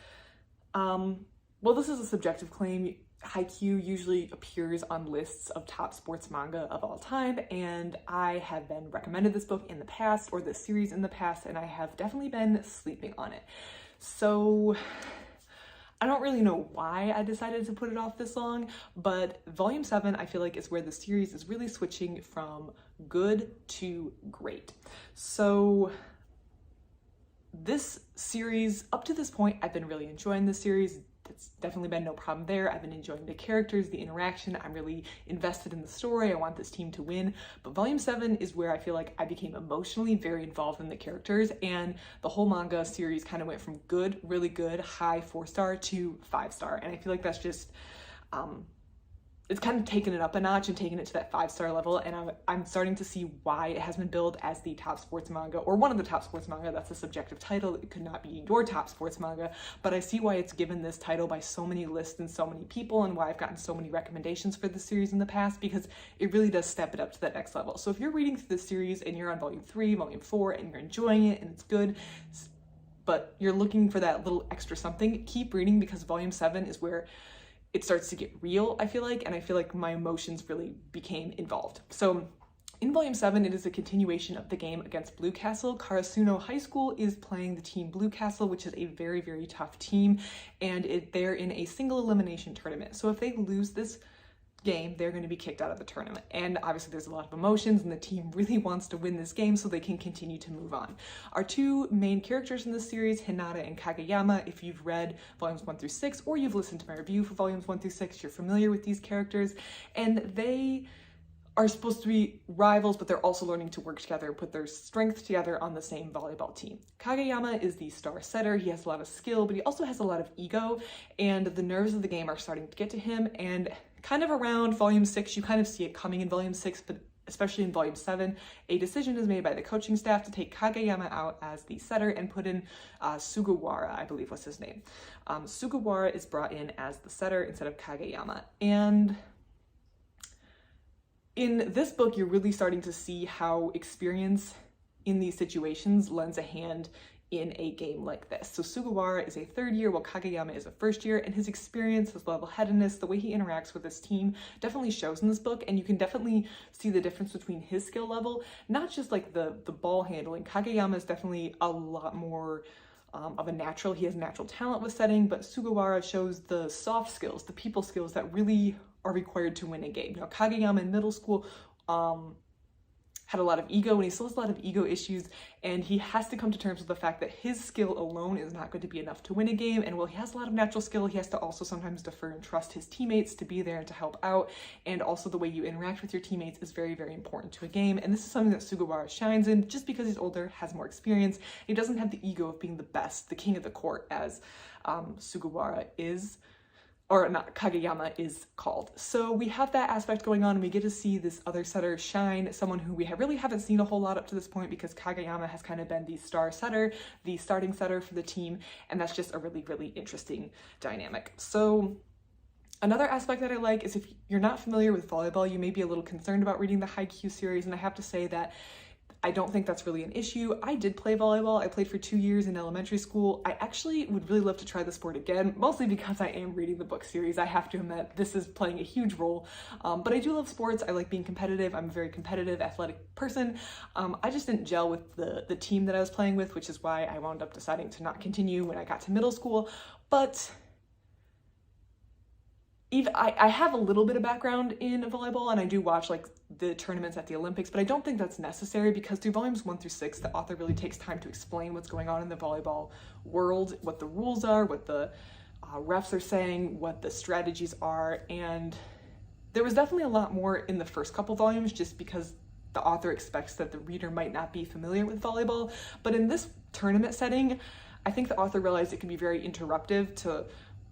well, this is a subjective claim. Haikyu usually appears on lists of top sports manga of all time, and I have been recommended this book in the past, or this series in the past, and I have definitely been sleeping on it. So I don't really know why I decided to put it off this long, but volume 7 I feel like is where the series is really switching from good to great. So this series, up to this point, I've been really enjoying this series. It's definitely been no problem there. I've been enjoying the characters, the interaction. I'm really invested in the story. I want this team to win. But volume 7 is where I feel like I became emotionally very involved in the characters, and the whole manga series kind of went from good, really good, high 4-star to 5-star. And I feel like that's just, it's kind of taken it up a notch and taken it to that 5-star level, and I'm starting to see why it has been billed as the top sports manga, or one of the top sports manga. That's a subjective title. It could not be your top sports manga, but I see why it's given this title by so many lists and so many people, and why I've gotten so many recommendations for the series in the past, because it really does step it up to that next level. So if you're reading through this series and you're on volume 3, volume 4, and you're enjoying it and it's good, but you're looking for that little extra something, keep reading, because volume 7 is where it starts to get real, I feel like, and I feel like my emotions really became involved. So in volume 7, it is a continuation of the game against Blue Castle. Karasuno High School is playing the team Blue Castle, which is a very, very tough team, and they're in a single elimination tournament. So if they lose this game, they're going to be kicked out of the tournament. And obviously there's a lot of emotions, and the team really wants to win this game so they can continue to move on. Our two main characters in this series, Hinata and Kageyama, if you've read volumes 1 through 6, or you've listened to my review for volumes 1 through 6, you're familiar with these characters, and they are supposed to be rivals, but they're also learning to work together and put their strength together on the same volleyball team. Kageyama is the star setter. He has a lot of skill, but he also has a lot of ego, and the nerves of the game are starting to get to him, and kind of around volume 6, you kind of see it coming in volume 6, but especially in volume 7, a decision is made by the coaching staff to take Kageyama out as the setter and put in Sugawara, I believe was his name. Sugawara is brought in as the setter instead of Kageyama, and in this book, you're really starting to see how experience in these situations lends a hand in a game like this. So Sugawara is a 3rd year while Kageyama is a 1st year, and his experience, his level-headedness, the way he interacts with his team definitely shows in this book, and you can definitely see the difference between his skill level, not just like the ball handling. Kageyama is definitely a lot more of a natural. He has natural talent with setting, but Sugawara shows the soft skills, the people skills that really are required to win a game. Now, Kageyama in middle school had a lot of ego, and he still has a lot of ego issues, and he has to come to terms with the fact that his skill alone is not going to be enough to win a game. And while he has a lot of natural skill, he has to also sometimes defer and trust his teammates to be there and to help out, and also the way you interact with your teammates is very, very important to a game. And this is something that Sugawara shines in, just because he's older, has more experience. He doesn't have the ego of being the best, the king of the court, as Sugawara is, or not, Kageyama is called. So we have that aspect going on, and we get to see this other setter shine, someone who we really haven't seen a whole lot up to this point, because Kageyama has kind of been the star setter, the starting setter for the team, and that's just a really, really interesting dynamic. So another aspect that I like is, if you're not familiar with volleyball, you may be a little concerned about reading the Haikyu series, and I have to say that I don't think that's really an issue. I did play volleyball. I played for 2 years in elementary school. I actually would really love to try the sport again, mostly because I am reading the book series. I have to admit, this is playing a huge role, but I do love sports. I like being competitive. I'm a very competitive, athletic person. I just didn't gel with the team that I was playing with, which is why I wound up deciding to not continue when I got to middle school. But I have a little bit of background in volleyball, and I do watch like the tournaments at the Olympics, but I don't think that's necessary, because through volumes 1 through 6, the author really takes time to explain what's going on in the volleyball world, what the rules are, what the refs are saying, what the strategies are, and there was definitely a lot more in the first couple volumes, just because the author expects that the reader might not be familiar with volleyball. But in this tournament setting, I think the author realized it can be very interruptive to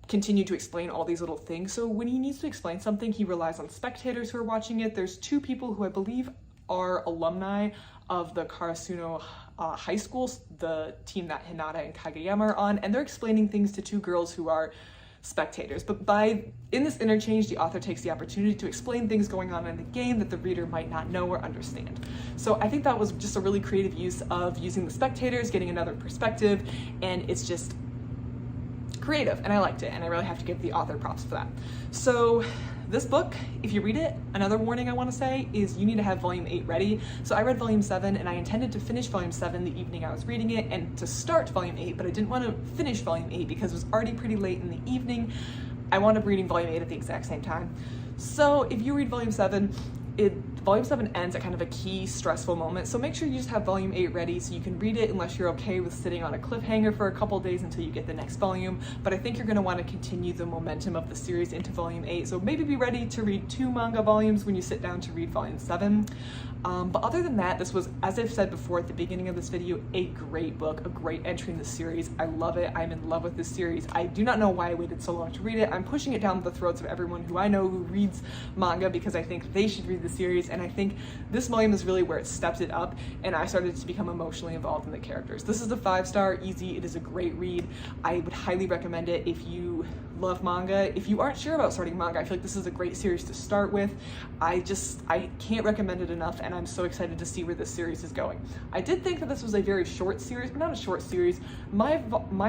continue to explain all these little things. So when he needs to explain something, he relies on spectators who are watching it. There's two people who I believe are alumni of the Karasuno High School, the team that Hinata and Kageyama are on, and they're explaining things to two girls who are spectators. But in this interchange, the author takes the opportunity to explain things going on in the game that the reader might not know or understand. So I think that was just a really creative use of using the spectators, getting another perspective, and it's just creative, and I liked it, and I really have to give the author props for that. So this book, if you read it, another warning I want to say is you need to have volume 8 ready. So I read volume 7, and I intended to finish volume 7 the evening I was reading it and to start volume 8, but I didn't want to finish volume 8 because it was already pretty late in the evening. I wound up reading volume 8 at the exact same time. So if you read volume 7, volume 7 ends at kind of a key stressful moment, so make sure you just have volume 8 ready so you can read it unless you're okay with sitting on a cliffhanger for a couple days until you get the next volume. But I think you're going to want to continue the momentum of the series into volume 8, so maybe be ready to read 2 manga volumes when you sit down to read volume 7. But other than that, this was, as I've said before at the beginning of this video, a great book, a great entry in the series. I love it. I'm in love with this series. I do not know why I waited so long to read it. I'm pushing it down the throats of everyone who I know who reads manga because I think they should read the series, and I think this volume is really where it stepped it up and I started to become emotionally involved in the characters. This is a 5-star, easy. It is a great read. I would highly recommend it if you love manga. If you aren't sure about starting manga, I feel like this is a great series to start with. I can't recommend it enough, and I'm so excited to see where this series is going. I did think that this was a very short series, but not a short series. My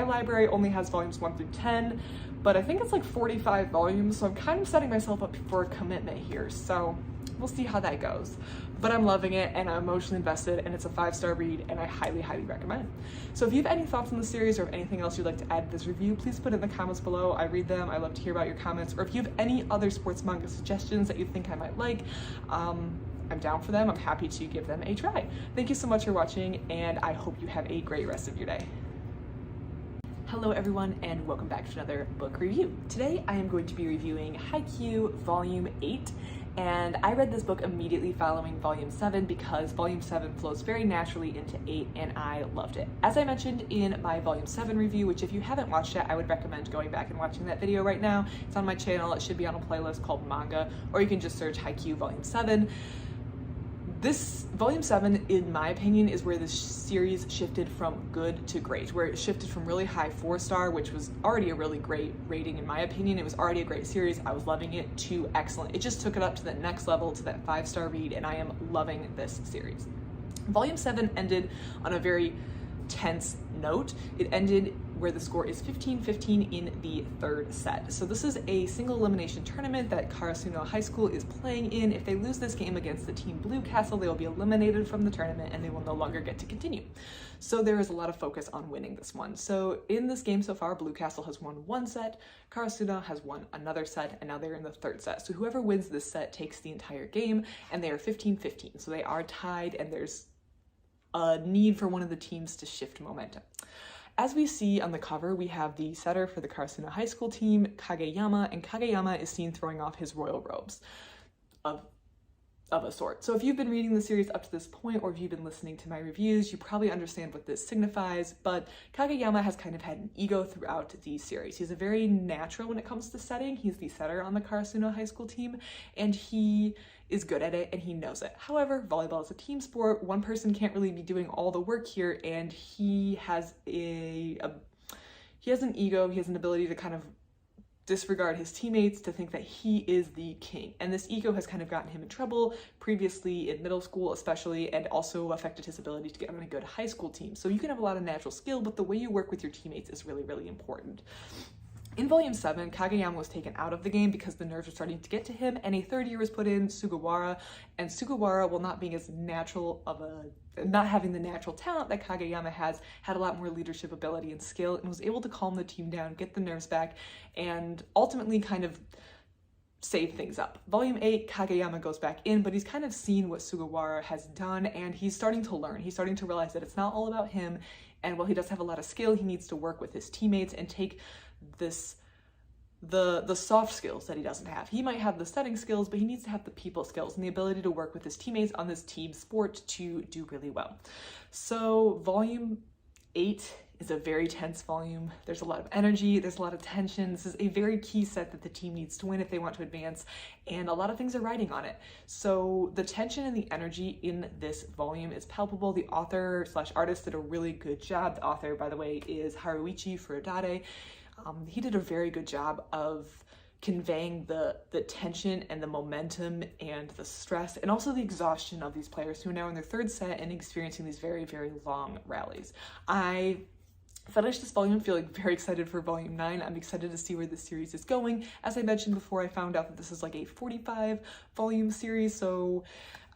library only has volumes 1 through 10, but I think it's like 45 volumes, so I'm kind of setting myself up for a commitment here, so we'll see how that goes. But I'm loving it, and I'm emotionally invested, and it's a 5-star read, and I highly, highly recommend it. So if you have any thoughts on the series or anything else you'd like to add to this review, please put it in the comments below. I read them. I love to hear about your comments. Or if you have any other sports manga suggestions that you think I might like, I'm down for them. I'm happy to give them a try. Thank you so much for watching, and I hope you have a great rest of your day. Hello everyone, and welcome back to another book review. Today I am going to be reviewing Haikyu Volume 8, and I read this book immediately following Volume 7 because Volume 7 flows very naturally into 8, and I loved it. As I mentioned in my Volume 7 review, which if you haven't watched it, I would recommend going back and watching that video right now. It's on my channel. It should be on a playlist called Manga, or you can just search Haikyu Volume 7. This Volume 7, in my opinion, is where this series shifted from good to great, where it shifted from really high 4-star, which was already a really great rating in my opinion. It was already a great series. I was loving it, to excellent. It just took it up to the next level, to that 5-star read, and I am loving this series. Volume 7 ended on a very tense note. It ended where the score is 15-15 in the 3rd set. So this is a single elimination tournament that Karasuno High School is playing in. If they lose this game against the team Blue Castle, they will be eliminated from the tournament and they will no longer get to continue. So there is a lot of focus on winning this one. So in this game so far, Blue Castle has won 1 set, Karasuno has won another set, and now they're in the 3rd set. So whoever wins this set takes the entire game, and they are 15-15. So they are tied, and there's a need for one of the teams to shift momentum. As we see on the cover, we have the setter for the Karasuno High School team, Kageyama, and Kageyama is seen throwing off his royal robes of a sort. So if you've been reading the series up to this point, or if you've been listening to my reviews, you probably understand what this signifies, but Kageyama has kind of had an ego throughout the series. He's a very natural when it comes to setting. He's the setter on the Karasuno High School team, and he is good at it, and he knows it. However, volleyball is a team sport. One person can't really be doing all the work here, and he has an ego. He has an ability to kind of disregard his teammates, to think that he is the king. And this ego has kind of gotten him in trouble previously in middle school especially, and also affected his ability to get on a good high school team. So you can have a lot of natural skill, but the way you work with your teammates is really, really important. In Volume 7, Kageyama was taken out of the game because the nerves were starting to get to him, and a 3rd year was put in, Sugawara, and Sugawara, while not being as natural not having the natural talent that Kageyama has, had a lot more leadership ability and skill, and was able to calm the team down, get the nerves back, and ultimately kind of save things up. Volume 8, Kageyama goes back in, but he's kind of seen what Sugawara has done, and he's starting to learn. He's starting to realize that it's not all about him, and while he does have a lot of skill, he needs to work with his teammates and take the soft skills that he doesn't have. He might have the setting skills, but he needs to have the people skills and the ability to work with his teammates on this team sport to do really well. So Volume 8 is a very tense volume. There's a lot of energy, there's a lot of tension. This is a very key set that the team needs to win if they want to advance, and a lot of things are riding on it. So the tension and the energy in this volume is palpable. The author slash artist did a really good job. The author, by the way, is Haruichi Furudate. He did a very good job of conveying the tension and the momentum and the stress and also the exhaustion of these players who are now in their third set and experiencing these very, very long rallies. I finished this volume feeling very excited for volume 9. I'm excited to see where this series is going. As I mentioned before, I found out that this is like a 45 volume series, so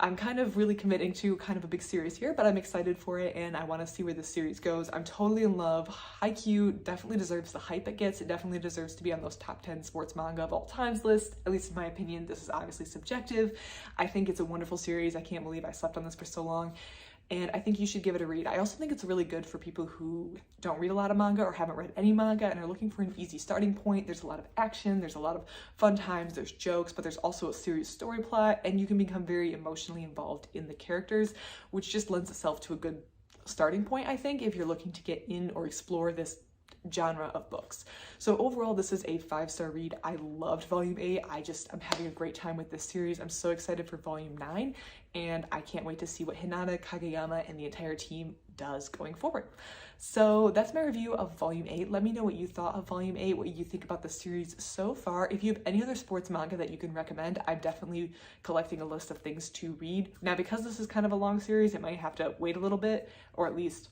I'm kind of really committing to kind of a big series here, but I'm excited for it and I want to see where this series goes. I'm totally in love. Haikyu definitely deserves the hype it gets. It definitely deserves to be on those top 10 sports manga of all times list, at least in my opinion. This is obviously subjective. I think it's a wonderful series. I can't believe I slept on this for so long. And I think you should give it a read. I also think it's really good for people who don't read a lot of manga or haven't read any manga and are looking for an easy starting point. There's a lot of action, there's a lot of fun times, there's jokes, but there's also a serious story plot, and you can become very emotionally involved in the characters, which just lends itself to a good starting point, I think, if you're looking to get in or explore this genre of books. So overall, this is a 5-star read. I loved volume 8. I'm having a great time with this series. I'm so excited for volume 9, and I can't wait to see what Hinata, Kageyama, and the entire team does going forward. So that's my review of volume 8. Let me know what you thought of volume 8, what you think about the series so far. If you have any other sports manga that you can recommend, I'm definitely collecting a list of things to read. Now, because this is kind of a long series, it might have to wait a little bit, or at least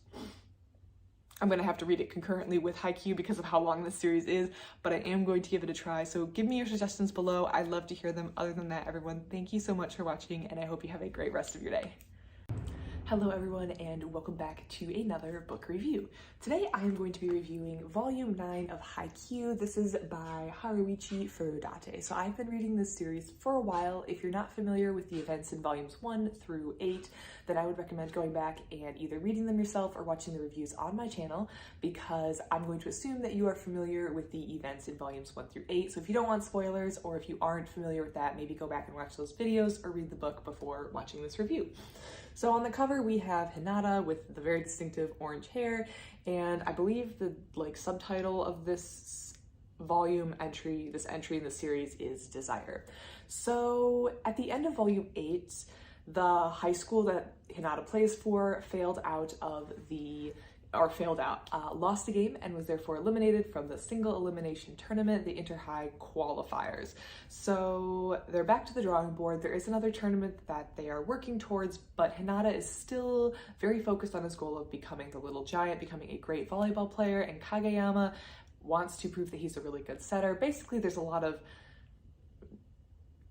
I'm going to have to read it concurrently with Haikyu because of how long this series is, but I am going to give it a try. So give me your suggestions below. I'd love to hear them. Other than that, everyone, thank you so much for watching, and I hope you have a great rest of your day. Hello everyone, and welcome back to another book review. Today I am going to be reviewing volume 9 of Haikyu. This is by Haruichi Furudate. So I've been reading this series for a while. If you're not familiar with the events in volumes 1 through 8, then I would recommend going back and either reading them yourself or watching the reviews on my channel, because I'm going to assume that you are familiar with the events in volumes 1 through 8. So if you don't want spoilers, or if you aren't familiar with that, maybe go back and watch those videos or read the book before watching this review. So on the cover we have Hinata with the very distinctive orange hair, and I believe the subtitle of this entry in the series is Desire. So at the end of volume 8, the high school that Hinata plays for lost the game and was therefore eliminated from the single elimination tournament, the Inter-High qualifiers. So they're back to the drawing board. There is another tournament that they are working towards, but Hinata is still very focused on his goal of becoming the little giant, becoming a great volleyball player, and Kageyama wants to prove that he's a really good setter. Basically, there's a lot of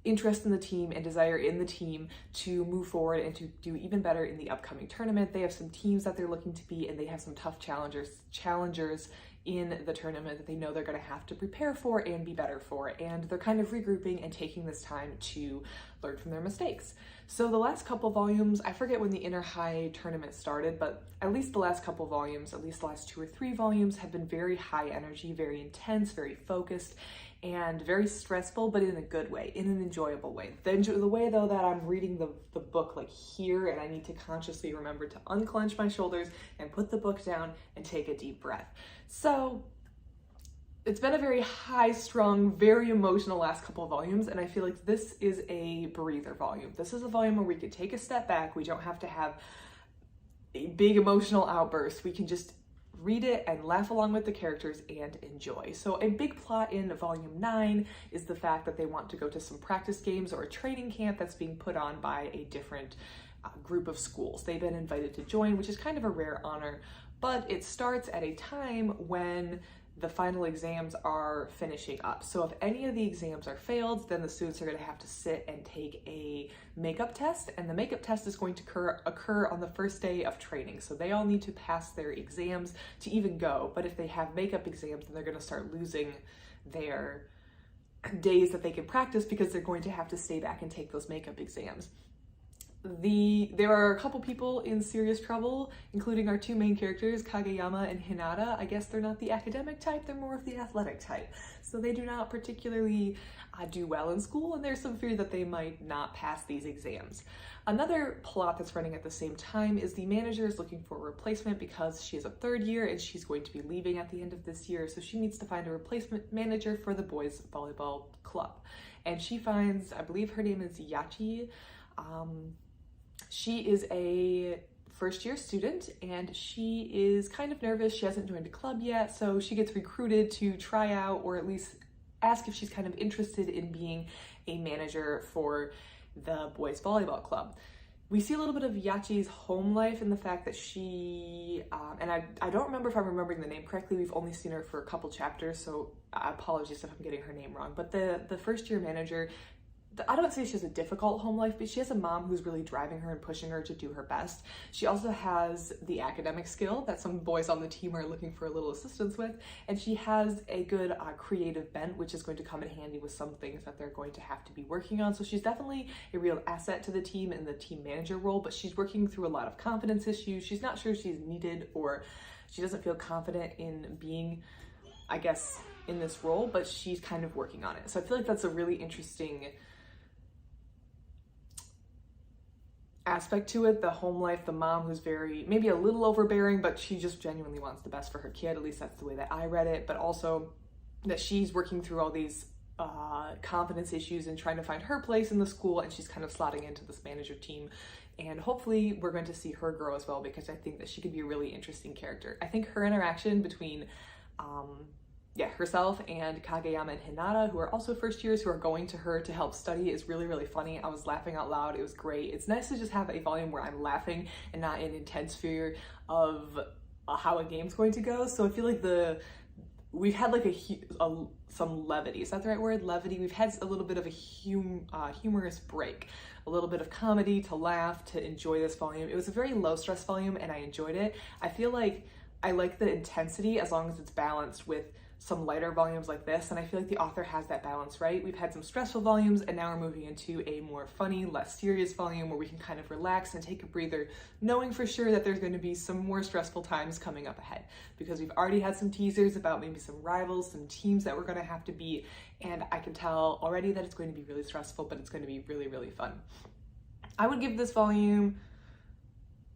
interest in the team and desire in the team to move forward and to do even better in the upcoming tournament. They have some teams that they're looking to beat, and they have some tough challengers in the tournament that they know they're going to have to prepare for and be better for, and they're kind of regrouping and taking this time to learn from their mistakes. So the last couple volumes, I forget when the Inter-High tournament started, but at least the last couple volumes, at least the last 2 or 3 volumes, have been very high energy, very intense, very focused, and very stressful, but in a good way, in an enjoyable way. The way though that I'm reading the book here, and I need to consciously remember to unclench my shoulders and put the book down and take a deep breath. So it's been a very high-strung, very emotional last couple of volumes, and I feel like this is a breather volume. This is a volume where we could take a step back. We don't have to have a big emotional outburst. We can just read it and laugh along with the characters and enjoy. So a big plot in volume 9 is the fact that they want to go to some practice games or a training camp that's being put on by a different group of schools. They've been invited to join, which is kind of a rare honor, but it starts at a time when the final exams are finishing up. So if any of the exams are failed, then the students are going to have to sit and take a makeup test, and the makeup test is going to occur on the first day of training. So they all need to pass their exams to even go, but if they have makeup exams, then they're going to start losing their days that they can practice because they're going to have to stay back and take those makeup exams. there are a couple people in serious trouble, including our two main characters, Kageyama and Hinata. I guess they're not the academic type, they're more of the athletic type. So they do not particularly do well in school, and there's some fear that they might not pass these exams. Another plot that's running at the same time is the manager is looking for a replacement because she is a third year and she's going to be leaving at the end of this year. So she needs to find a replacement manager for the boys volleyball club. And she finds, I believe her name is Yachi. She is a first year student and she is kind of nervous. She hasn't joined a club yet, so she gets recruited to try out or at least ask if she's kind of interested in being a manager for the boys volleyball club. We see a little bit of Yachi's home life in the fact that she, and I don't remember if I'm remembering the name correctly, we've only seen her for a couple chapters, so apologies if I'm getting her name wrong, but the first year manager, I don't say she has a difficult home life, but she has a mom who's really driving her and pushing her to do her best. She also has the academic skill that some boys on the team are looking for a little assistance with, and she has a good creative bent, which is going to come in handy with some things that they're going to have to be working on. So she's definitely a real asset to the team in the team manager role, but she's working through a lot of confidence issues. She's not sure she's needed, or she doesn't feel confident in being, I guess, in this role, but she's kind of working on it. So I feel like that's a really interesting aspect to it, the home life, the mom who's very, maybe a little overbearing, but she just genuinely wants the best for her kid. At least that's the way that I read it, but also that she's working through all these confidence issues and trying to find her place in the school, and she's kind of slotting into this manager team. And hopefully we're going to see her grow as well, because I think that she could be a really interesting character. I think her interaction between herself and Kageyama and Hinata, who are also first years, who are going to her to help study, is really, really funny. I was laughing out loud. It was great. It's nice to just have a volume where I'm laughing and not in intense fear of how a game's going to go. So I feel like we've had like some levity. Is that the right word? Levity. We've had a little bit of a humorous break, a little bit of comedy to laugh, to enjoy this volume. It was a very low stress volume and I enjoyed it. I feel like I like the intensity as long as it's balanced with some lighter volumes like this, and I feel like the author has that balance right. We've had some stressful volumes and now we're moving into a more funny, less serious volume where we can kind of relax and take a breather, knowing for sure that there's going to be some more stressful times coming up ahead, because we've already had some teasers about maybe some rivals, some teams that we're going to have to beat, and I can tell already that it's going to be really stressful, but it's going to be really, really fun. I would give this volume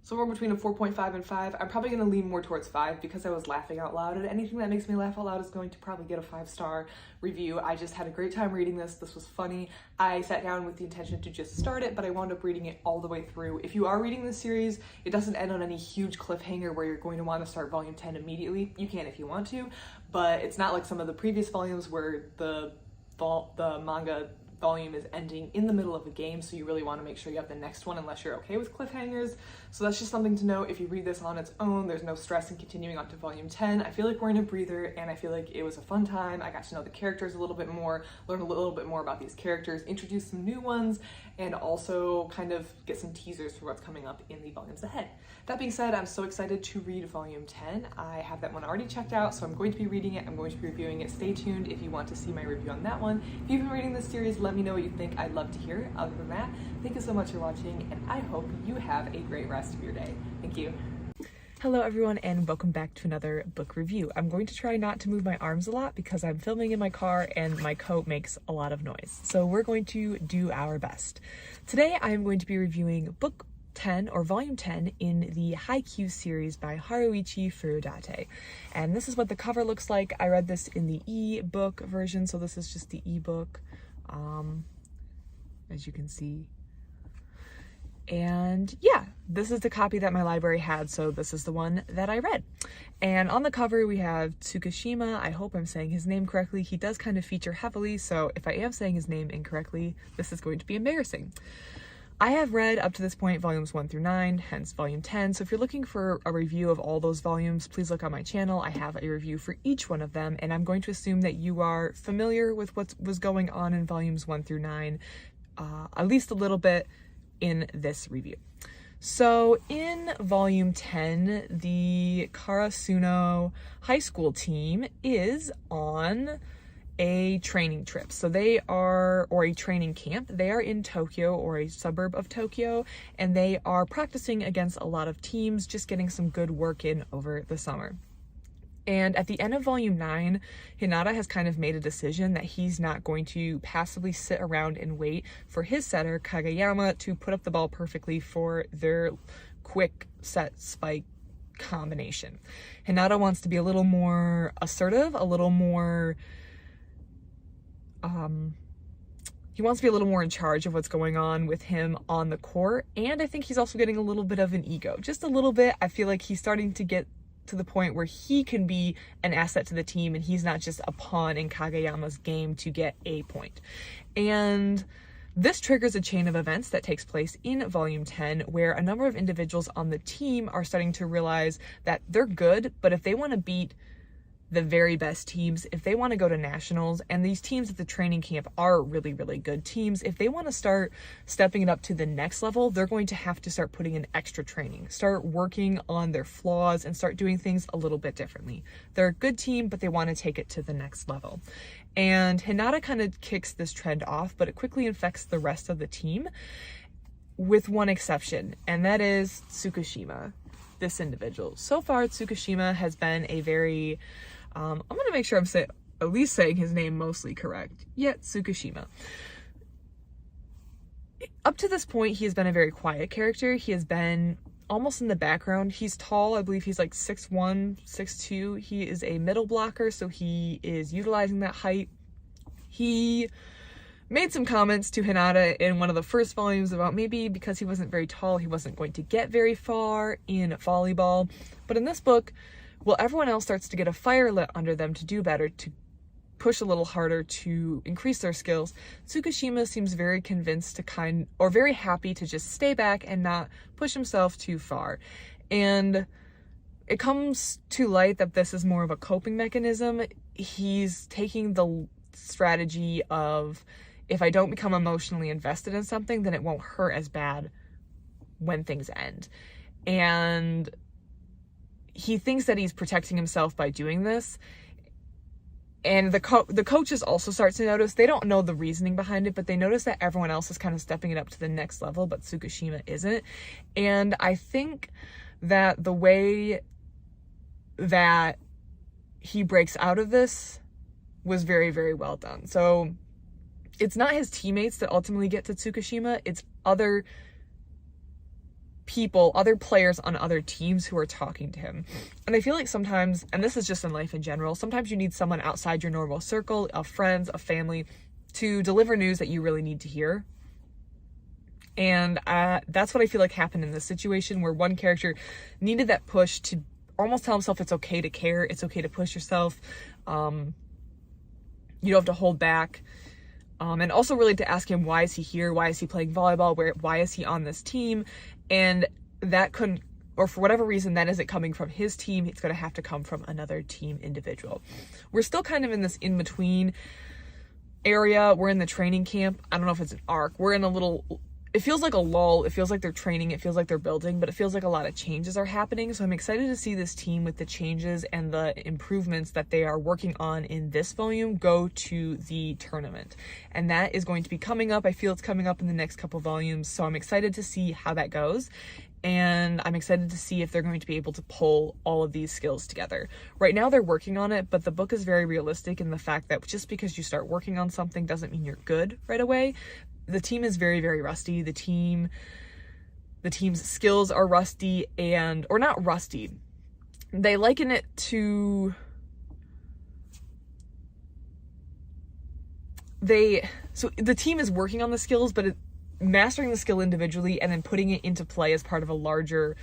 somewhere between a 4.5 and 5. I'm probably going to lean more towards 5 because I was laughing out loud, and anything that makes me laugh out loud is going to probably get a 5-star review. I just had a great time reading this. This was funny. I sat down with the intention to just start it, but I wound up reading it all the way through. If you are reading this series, it doesn't end on any huge cliffhanger where you're going to want to start volume 10 immediately. You can if you want to, but it's not like some of the previous volumes where the manga volume is ending in the middle of a game, so you really want to make sure you have the next one unless you're okay with cliffhangers. So that's just something to know. If you read this on its own, there's no stress in continuing on to volume 10. I feel like we're in a breather, and I feel like it was a fun time. I got to know the characters a little bit more, learn a little bit more about these characters, introduce some new ones, and also kind of get some teasers for what's coming up in the volumes ahead. That being said, I'm so excited to read volume 10. I have that one already checked out, so I'm going to be reading it. I'm going to be reviewing it. Stay tuned if you want to see my review on that one. If you've been reading this series, let me know what you think. I'd love to hear it. Other than that, thank you so much for watching, and I hope you have a great rest of your day. Thank you. Hello everyone, and welcome back to another book review. I'm going to try not to move my arms a lot because I'm filming in my car and my coat makes a lot of noise. So we're going to do our best. Today I am going to be reviewing book 10 or volume 10 in the Haikyu series by Haruichi Furudate. And this is what the cover looks like. I read this in the e-book version, so this is just the e-book, as you can see. And yeah, this is the copy that my library had, so this is the one that I read. And on the cover we have Tsukishima. I hope I'm saying his name correctly. He does kind of feature heavily, so if I am saying his name incorrectly, this is going to be embarrassing. I have read up to this point volumes 1 through 9, hence volume 10, so if you're looking for a review of all those volumes, please look on my channel. I have a review for each one of them, and I'm going to assume that you are familiar with what was going on in volumes 1 through 9, at least a little bit, in this review. So in volume 10, the Karasuno high school team is on a training trip. So they are, or a training camp. They are in Tokyo, or a suburb of Tokyo, and they are practicing against a lot of teams, just getting some good work in over the summer. And at the end of volume 9, Hinata has kind of made a decision that he's not going to passively sit around and wait for his setter, Kageyama, to put up the ball perfectly for their quick set spike combination. Hinata wants to be a little more assertive, a little more, he wants to be a little more in charge of what's going on with him on the court. And I think he's also getting a little bit of an ego, just a little bit. I feel like he's starting to get to the point where he can be an asset to the team and he's not just a pawn in Kageyama's game to get a point. And this triggers a chain of events that takes place in volume 10, where a number of individuals on the team are starting to realize that they're good, but if they want to beat the very best teams, if they want to go to nationals, and these teams at the training camp are really, really good teams, if they want to start stepping it up to the next level, they're going to have to start putting in extra training, start working on their flaws, and start doing things a little bit differently. They're a good team, but they want to take it to the next level. And Hinata kind of kicks this trend off, but it quickly infects the rest of the team, with one exception, and that is Tsukushima, this individual. So far, Tsukushima has been a very, I'm going to make sure I'm at least saying his name mostly correct. Yeah, Tsukushima. Up to this point, he has been a very quiet character. He has been almost in the background. He's tall. I believe he's like 6'1", 6'2". He is a middle blocker, so he is utilizing that height. He made some comments to Hinata in one of the first volumes about maybe because he wasn't very tall, he wasn't going to get very far in volleyball. But in this book, well, everyone else starts to get a fire lit under them to do better, to push a little harder, to increase their skills. Tsukushima seems very convinced to very happy to just stay back and not push himself too far. And it comes to light that this is more of a coping mechanism. He's taking the strategy of, if I don't become emotionally invested in something, then it won't hurt as bad when things end. And he thinks that he's protecting himself by doing this. And the coaches also start to notice, they don't know the reasoning behind it, but they notice that everyone else is kind of stepping it up to the next level, but Tsukushima isn't. And I think that the way that he breaks out of this was very, very well done. So it's not his teammates that ultimately get to Tsukushima, it's other people, other players on other teams who are talking to him. And I feel like sometimes, and this is just in life in general, sometimes you need someone outside your normal circle of friends, of family, to deliver news that you really need to hear. And that's what I feel like happened in this situation, where one character needed that push to almost tell himself it's okay to care, it's okay to push yourself, you don't have to hold back. And also really to ask him, why is he here? Why is he playing volleyball? Why is he on this team? And that couldn't, or for whatever reason, that isn't coming from his team. It's going to have to come from another team individual. We're still kind of in this in-between area. We're in the training camp. I don't know if it's an arc. We're in a little, it feels like a lull. It feels like they're training. It feels like they're building, but it feels like a lot of changes are happening. So I'm excited to see this team, with the changes and the improvements that they are working on in this volume, go to the tournament. And that is going to be coming up. I feel it's coming up in the next couple volumes. So I'm excited to see how that goes. And I'm excited to see if they're going to be able to pull all of these skills together. Right now they're working on it, but the book is very realistic in the fact that just because you start working on something doesn't mean you're good right away. The team is very, very rusty. The team's skills are rusty, or not rusty. They liken it to, so the team is working on the skills, but mastering the skill individually and then putting it into play as part of a larger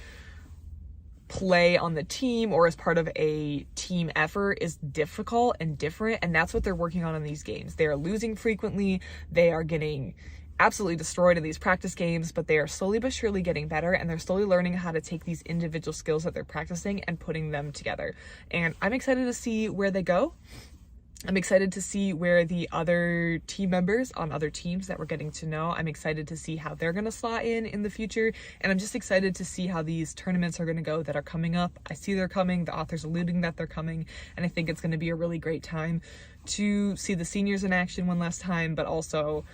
play on the team or as part of a team effort is difficult and different, and that's what they're working on in these games. They are losing frequently, they are getting absolutely destroyed in these practice games, but they are slowly but surely getting better, and they're slowly learning how to take these individual skills that they're practicing and putting them together. And I'm excited to see where they go. I'm excited to see where the other team members on other teams that we're getting to know, I'm excited to see how they're going to slot in the future. And I'm just excited to see how these tournaments are going to go that are coming up. I see they're coming. The author's alluding that they're coming. And I think it's going to be a really great time to see the seniors in action one last time, but also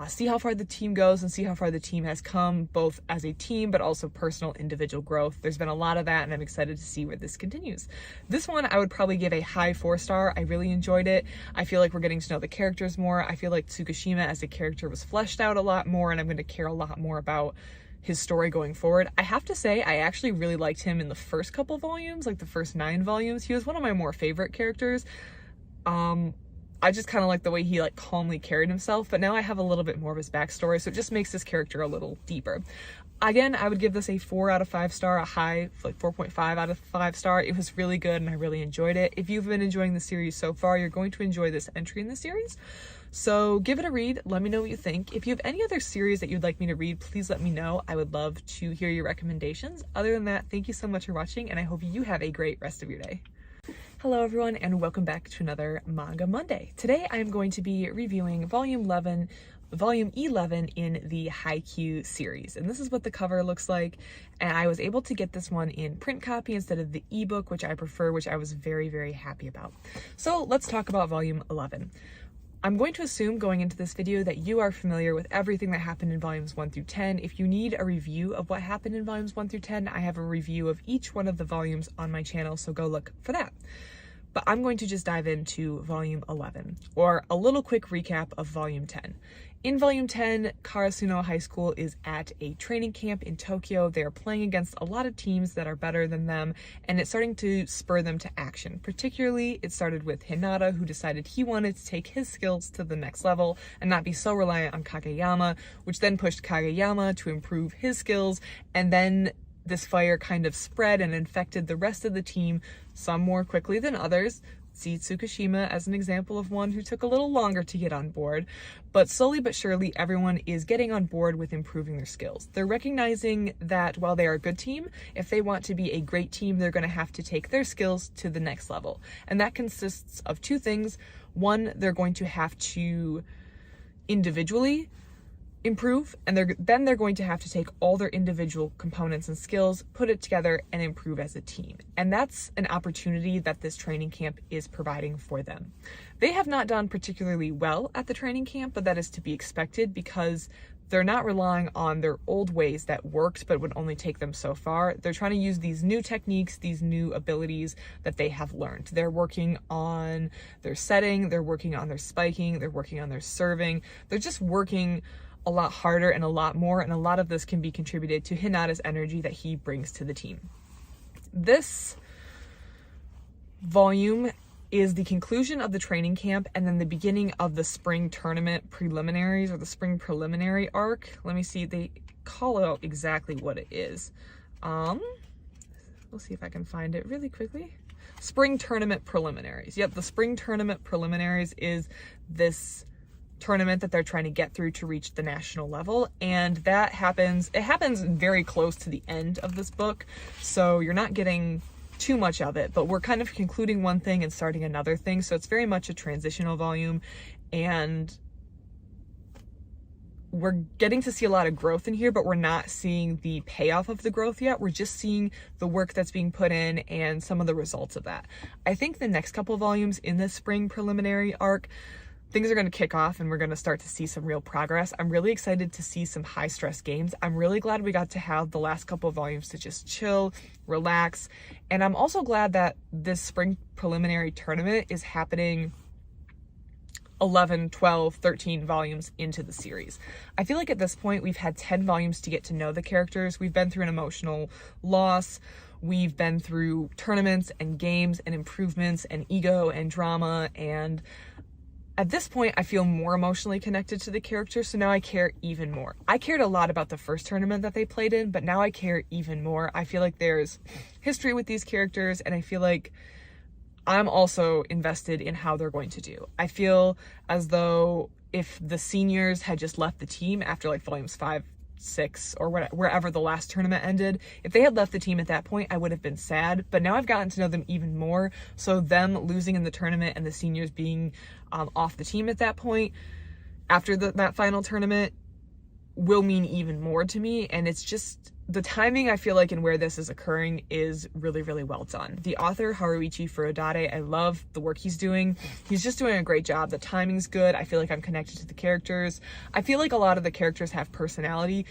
see how far the team goes and see how far the team has come, both as a team, but also personal individual growth. There's been a lot of that, and I'm excited to see where this continues. This one, I would probably give a high 4-star. I really enjoyed it. I feel like we're getting to know the characters more. I feel like Tsukushima as a character was fleshed out a lot more, and I'm going to care a lot more about his story going forward. I have to say, I actually really liked him in the first couple volumes, like the first 9 volumes. He was one of my more favorite characters. I just kind of like the way he like calmly carried himself, but now I have a little bit more of his backstory, so it just makes this character a little deeper. Again, I would give this a 4 out of 5 star, a high like 4.5 out of 5 star. It was really good and I really enjoyed it. If you've been enjoying the series so far, you're going to enjoy this entry in the series. So give it a read. Let me know what you think. If you have any other series that you'd like me to read, please let me know. I would love to hear your recommendations. Other than that, thank you so much for watching, and I hope you have a great rest of your day. Hello everyone, and welcome back to another Manga Monday. Today I am going to be reviewing Volume 11 in the Haikyu series, and this is what the cover looks like. And I was able to get this one in print copy instead of the ebook, which I prefer, which I was very, very happy about. So let's talk about Volume 11. I'm going to assume going into this video that you are familiar with everything that happened in volumes 1 through 10. If you need a review of what happened in volumes 1 through 10, I have a review of each one of the volumes on my channel, so go look for that. But I'm going to just dive into volume 11, or a little quick recap of volume 10. In volume 10, Karasuno High School is at a training camp in Tokyo. They are playing against a lot of teams that are better than them, and it's starting to spur them to action. Particularly, it started with Hinata, who decided he wanted to take his skills to the next level and not be so reliant on Kageyama, which then pushed Kageyama to improve his skills, and then this fire kind of spread and infected the rest of the team, some more quickly than others. See Tsukushima as an example of one who took a little longer to get on board, but slowly but surely everyone is getting on board with improving their skills. They're recognizing that while they are a good team, if they want to be a great team, they're going to have to take their skills to the next level. And that consists of 2 things. One, they're going to have to individually improve, and then they're going to have to take all their individual components and skills, put it together, and improve as a team. And that's an opportunity that this training camp is providing for them. They have not done particularly well at the training camp, but that is to be expected because they're not relying on their old ways that worked but would only take them so far. They're trying to use these new techniques, these new abilities that they have learned. They're working on their setting, they're working on their spiking, they're working on their serving. They're just working a lot harder and a lot more, and a lot of this can be contributed to Hinata's energy that he brings to the team. This volume is the conclusion of the training camp and then the beginning of the spring tournament preliminaries, or the spring preliminary arc. Let me see, they call out exactly what it is. We'll see if I can find it really quickly. Spring tournament preliminaries. Yep, the spring tournament preliminaries is this tournament that they're trying to get through to reach the national level, and it happens very close to the end of this book, so you're not getting too much of it, but we're kind of concluding one thing and starting another thing, so it's very much a transitional volume, and we're getting to see a lot of growth in here, but we're not seeing the payoff of the growth yet. We're just seeing the work that's being put in and some of the results of that. I think the next couple volumes in this spring preliminary arc, things are going to kick off and we're going to start to see some real progress. I'm really excited to see some high stress games. I'm really glad we got to have the last couple of volumes to just chill, relax. And I'm also glad that this spring preliminary tournament is happening 11, 12, 13 volumes into the series. I feel like at this point we've had 10 volumes to get to know the characters. We've been through an emotional loss. We've been through tournaments and games and improvements and ego and drama, and at this point, I feel more emotionally connected to the character, so now I care even more. I cared a lot about the first tournament that they played in, but now I care even more. I feel like there's history with these characters, and I feel like I'm also invested in how they're going to do. I feel as though if the seniors had just left the team after like volumes 5, 6, or wherever the last tournament ended, if they had left the team at that point, I would have been sad, but now I've gotten to know them even more, so them losing in the tournament and the seniors being off the team at that point after that final tournament will mean even more to me, and it's just the timing, I feel like, and where this is occurring is really, really well done. The author, Haruichi Furudate, I love the work he's doing. He's just doing a great job. The timing's good. I feel like I'm connected to the characters. I feel like a lot of the characters have personality.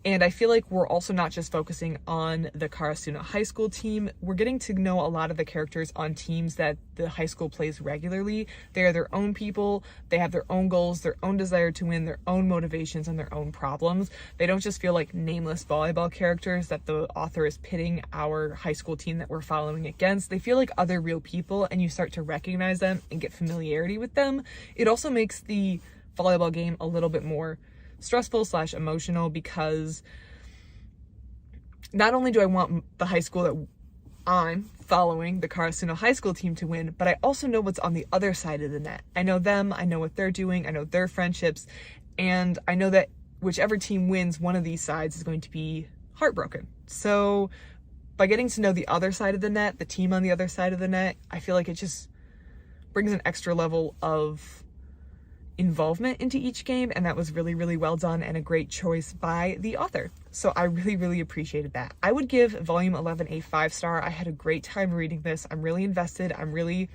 And I feel like we're also not just focusing on the Karasuno High School team. We're getting to know a lot of the characters on teams that the high school plays regularly. They are their own people. They have their own goals, their own desire to win, their own motivations, and their own problems. They don't just feel like nameless volleyball characters that the author is pitting our high school team that we're following against. They feel like other real people, and you start to recognize them and get familiarity with them. It also makes the volleyball game a little bit more stressful / emotional, because not only do I want the high school that I'm following, the Karasuno High School team, to win, but I also know what's on the other side of the net. I know them, I know what they're doing, I know their friendships, and I know that whichever team wins, one of these sides is going to be heartbroken. So by getting to know the other side of the net, the team on the other side of the net, I feel like it just brings an extra level of involvement into each game, and that was really, really well done and a great choice by the author. So I really, really appreciated that. I would give volume 11 a 5-star. I had a great time reading this. I'm really invested. I'm really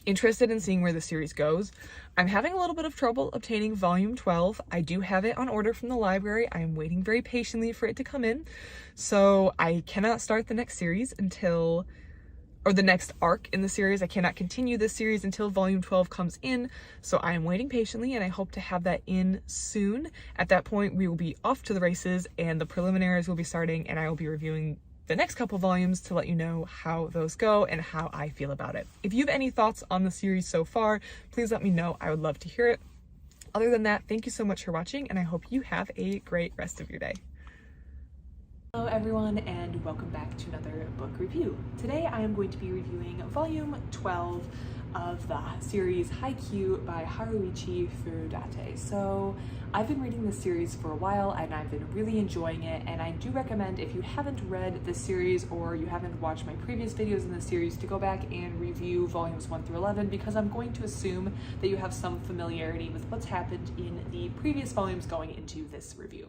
interested in seeing where the series goes. I'm having a little bit of trouble obtaining volume 12. I do have it on order from the library. I am waiting very patiently for it to come in. So I cannot start the next series until, or the next arc in the series. I cannot continue this series until volume 12 comes in. So I am waiting patiently, and I hope to have that in soon. At that point, we will be off to the races and the preliminaries will be starting, and I will be reviewing the next couple volumes to let you know how those go and how I feel about it. If you have any thoughts on the series so far, please let me know. I would love to hear it. Other than that, thank you so much for watching, and I hope you have a great rest of your day. Hello everyone, and welcome back to another book review. Today I am going to be reviewing volume 12 of the series Haikyu by Haruichi Furudate. So I've been reading this series for a while and I've been really enjoying it, and I do recommend, if you haven't read this series or you haven't watched my previous videos in this series, to go back and review volumes 1 through 11, because I'm going to assume that you have some familiarity with what's happened in the previous volumes going into this review.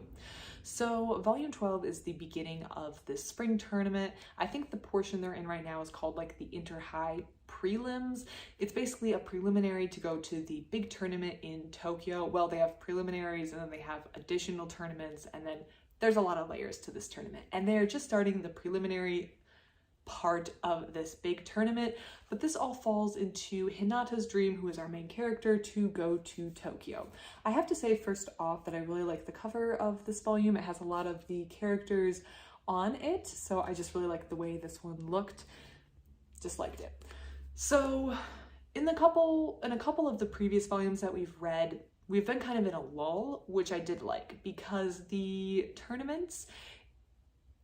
So volume 12 is the beginning of the spring tournament. I think the portion they're in right now is called like the inter-high prelims. It's basically a preliminary to go to the big tournament in Tokyo. Well, they have preliminaries and then they have additional tournaments, and then there's a lot of layers to this tournament. And they're just starting the preliminary part of this big tournament, but this all falls into Hinata's dream, who is our main character, to go to Tokyo. I have to say first off that I really like the cover of this volume. It has a lot of the characters on it, so I just really like the way this one looked. Just liked it. So in a couple of the previous volumes that we've read, we've been kind of in a lull, which I did like, because the tournaments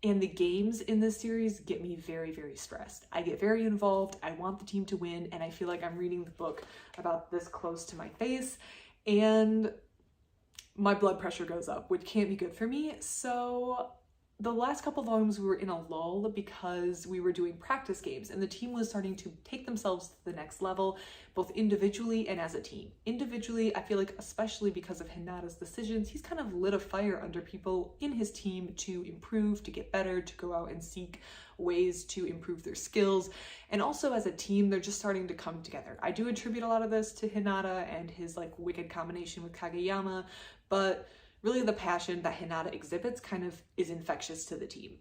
and the games in this series get me very, very stressed. I get very involved, I want the team to win, and I feel like I'm reading the book about this close to my face, and my blood pressure goes up, which can't be good for me. So the last couple volumes we were in a lull because we were doing practice games, and the team was starting to take themselves to the next level, both individually and as a team. Individually, I feel like, especially because of Hinata's decisions, he's kind of lit a fire under people in his team to improve, to get better, to go out and seek ways to improve their skills. And also as a team, they're just starting to come together. I do attribute a lot of this to Hinata and his like wicked combination with Kageyama, but really the passion that Hinata exhibits kind of is infectious to the team.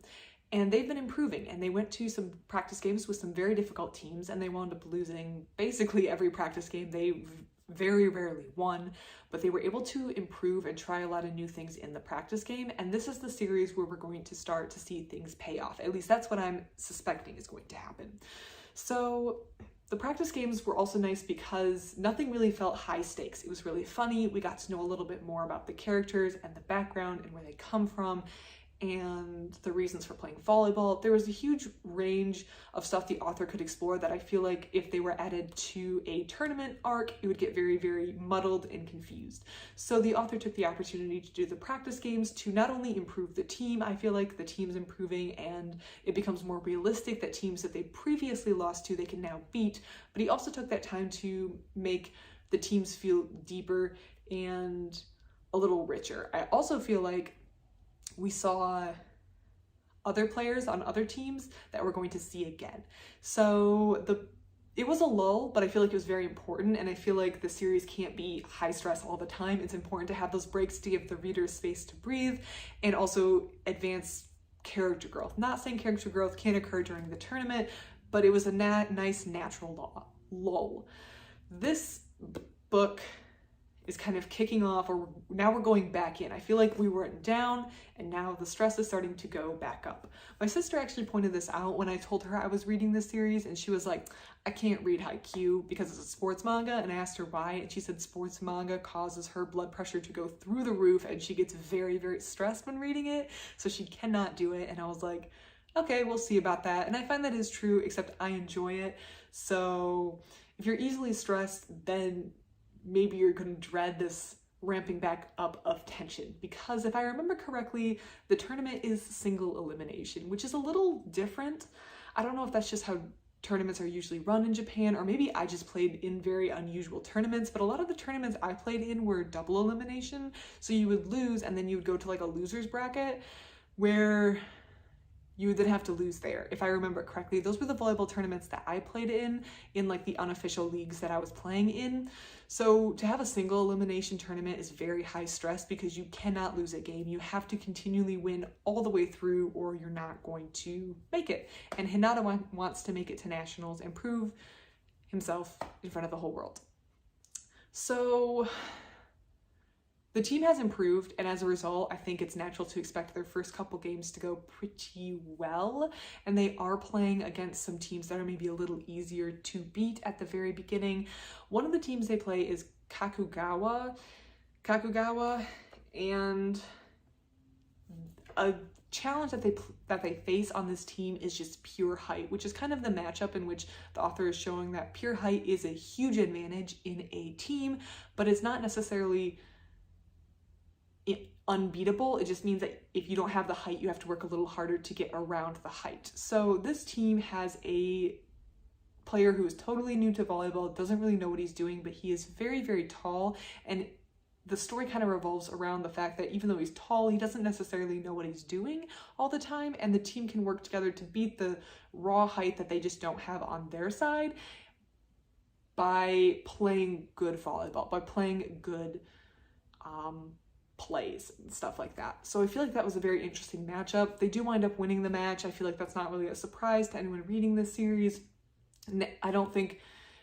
And they've been improving, and they went to some practice games with some very difficult teams, and they wound up losing basically every practice game. They very rarely won, but they were able to improve and try a lot of new things in the practice game. And this is the series where we're going to start to see things pay off. At least that's what I'm suspecting is going to happen. So the practice games were also nice because nothing really felt high stakes. It was really funny. We got to know a little bit more about the characters and the background and where they come from and the reasons for playing volleyball. There was a huge range of stuff the author could explore that I feel like if they were added to a tournament arc, it would get very, very muddled and confused. So the author took the opportunity to do the practice games to not only improve the team, I feel like the team's improving and it becomes more realistic that teams that they previously lost to, they can now beat, but he also took that time to make the teams feel deeper and a little richer. I also feel like we saw other players on other teams that we're going to see again. So it was a lull, but I feel like it was very important, and I feel like the series can't be high stress all the time. It's important to have those breaks to give the readers space to breathe and also advance character growth. Not saying character growth can't occur during the tournament, but it was a nice natural lull. This book is kind of kicking off, or now we're going back in. I feel like we went down and now the stress is starting to go back up. My sister actually pointed this out when I told her I was reading this series, and she was like, I can't read Haikyu because it's a sports manga, and I asked her why, and she said sports manga causes her blood pressure to go through the roof and she gets very, very stressed when reading it, so she cannot do it. And I was like, okay, we'll see about that. And I find that is true, except I enjoy it. So if you're easily stressed, then maybe you're going to dread this ramping back up of tension, because if I remember correctly, the tournament is single elimination, which is a little different. I don't know if that's just how tournaments are usually run in Japan, or maybe I just played in very unusual tournaments, but a lot of the tournaments I played in were double elimination. So you would lose and then you would go to like a loser's bracket where you would then have to lose there. If I remember correctly, those were the volleyball tournaments that I played in like the unofficial leagues that I was playing in. So to have a single elimination tournament is very high stress because you cannot lose a game. You have to continually win all the way through or you're not going to make it. And Hinata wants to make it to nationals and prove himself in front of the whole world. So the team has improved, and as a result, I think it's natural to expect their first couple games to go pretty well, and they are playing against some teams that are maybe a little easier to beat at the very beginning. One of the teams they play is Kakugawa, and a challenge that they face on this team is just pure height, which is kind of the matchup in which the author is showing that pure height is a huge advantage in a team, but it's not necessarily unbeatable. It just means that if you don't have the height, you have to work a little harder to get around the height. So this team has a player who is totally new to volleyball, doesn't really know what he's doing, but he is very, very tall, and the story kind of revolves around the fact that even though he's tall, he doesn't necessarily know what he's doing all the time, and the team can work together to beat the raw height that they just don't have on their side by playing good volleyball, by playing good plays and stuff like that. So I feel like that was a very interesting matchup. They do wind up winning the match. I feel like that's not really a surprise to anyone reading this series. I think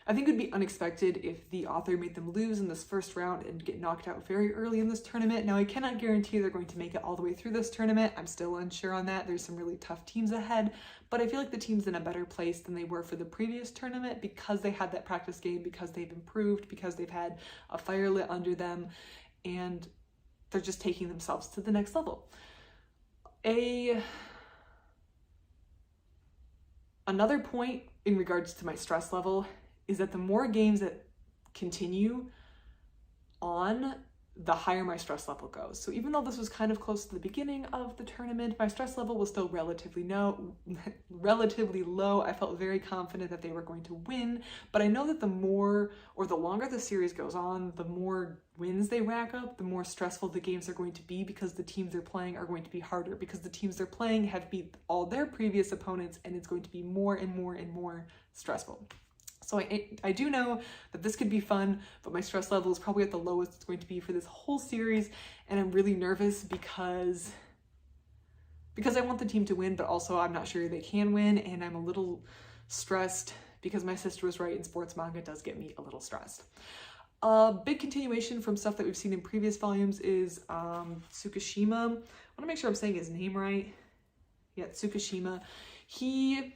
it would be unexpected if the author made them lose in this first round and get knocked out very early in this tournament. Now, I cannot guarantee they're going to make it all the way through this tournament. I'm still unsure on that. There's some really tough teams ahead, but I feel like the team's in a better place than they were for the previous tournament because they had that practice game, because they've improved, because they've had a fire lit under them, and they're just taking themselves to the next level. Another point in regards to my stress level is that the more games that continue on, the higher my stress level goes. So even though this was kind of close to the beginning of the tournament, my stress level was still relatively low. I felt very confident that they were going to win, but I know that the more or the longer the series goes on, the more wins they rack up, the more stressful the games are going to be, because the teams they're playing are going to be harder, because the teams they're playing have beat all their previous opponents, and it's going to be more and more and more stressful. So I do know that this could be fun, but my stress level is probably at the lowest it's going to be for this whole series, and I'm really nervous because I want the team to win, but also I'm not sure they can win, and I'm a little stressed because my sister was right, and sports manga does get me a little stressed. A big continuation from stuff that we've seen in previous volumes is Tsukishima. I want to make sure I'm saying his name right. Yeah, Tsukishima. He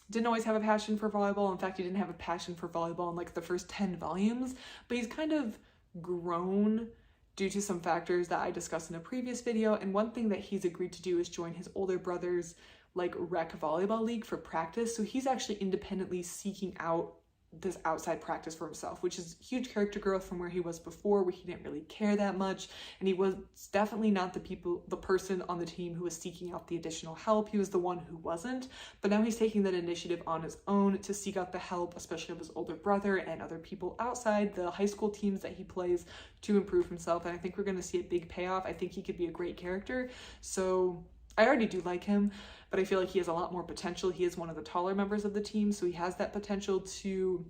didn't always have a passion for volleyball. In fact, he didn't have a passion for volleyball in like the first 10 volumes, but he's kind of grown due to some factors that I discussed in a previous video. And one thing that he's agreed to do is join his older brother's like rec volleyball league for practice. So he's actually independently seeking out this outside practice for himself, which is huge character growth from where he was before, where he didn't really care that much, and he was definitely not the person on the team who was seeking out the additional help. He was the one who wasn't, but now he's taking that initiative on his own to seek out the help, especially of his older brother and other people outside the high school teams that he plays, to improve himself. And I think we're going to see a big payoff. I think he could be a great character, so I already do like him, but I feel like he has a lot more potential. He is one of the taller members of the team, so he has that potential to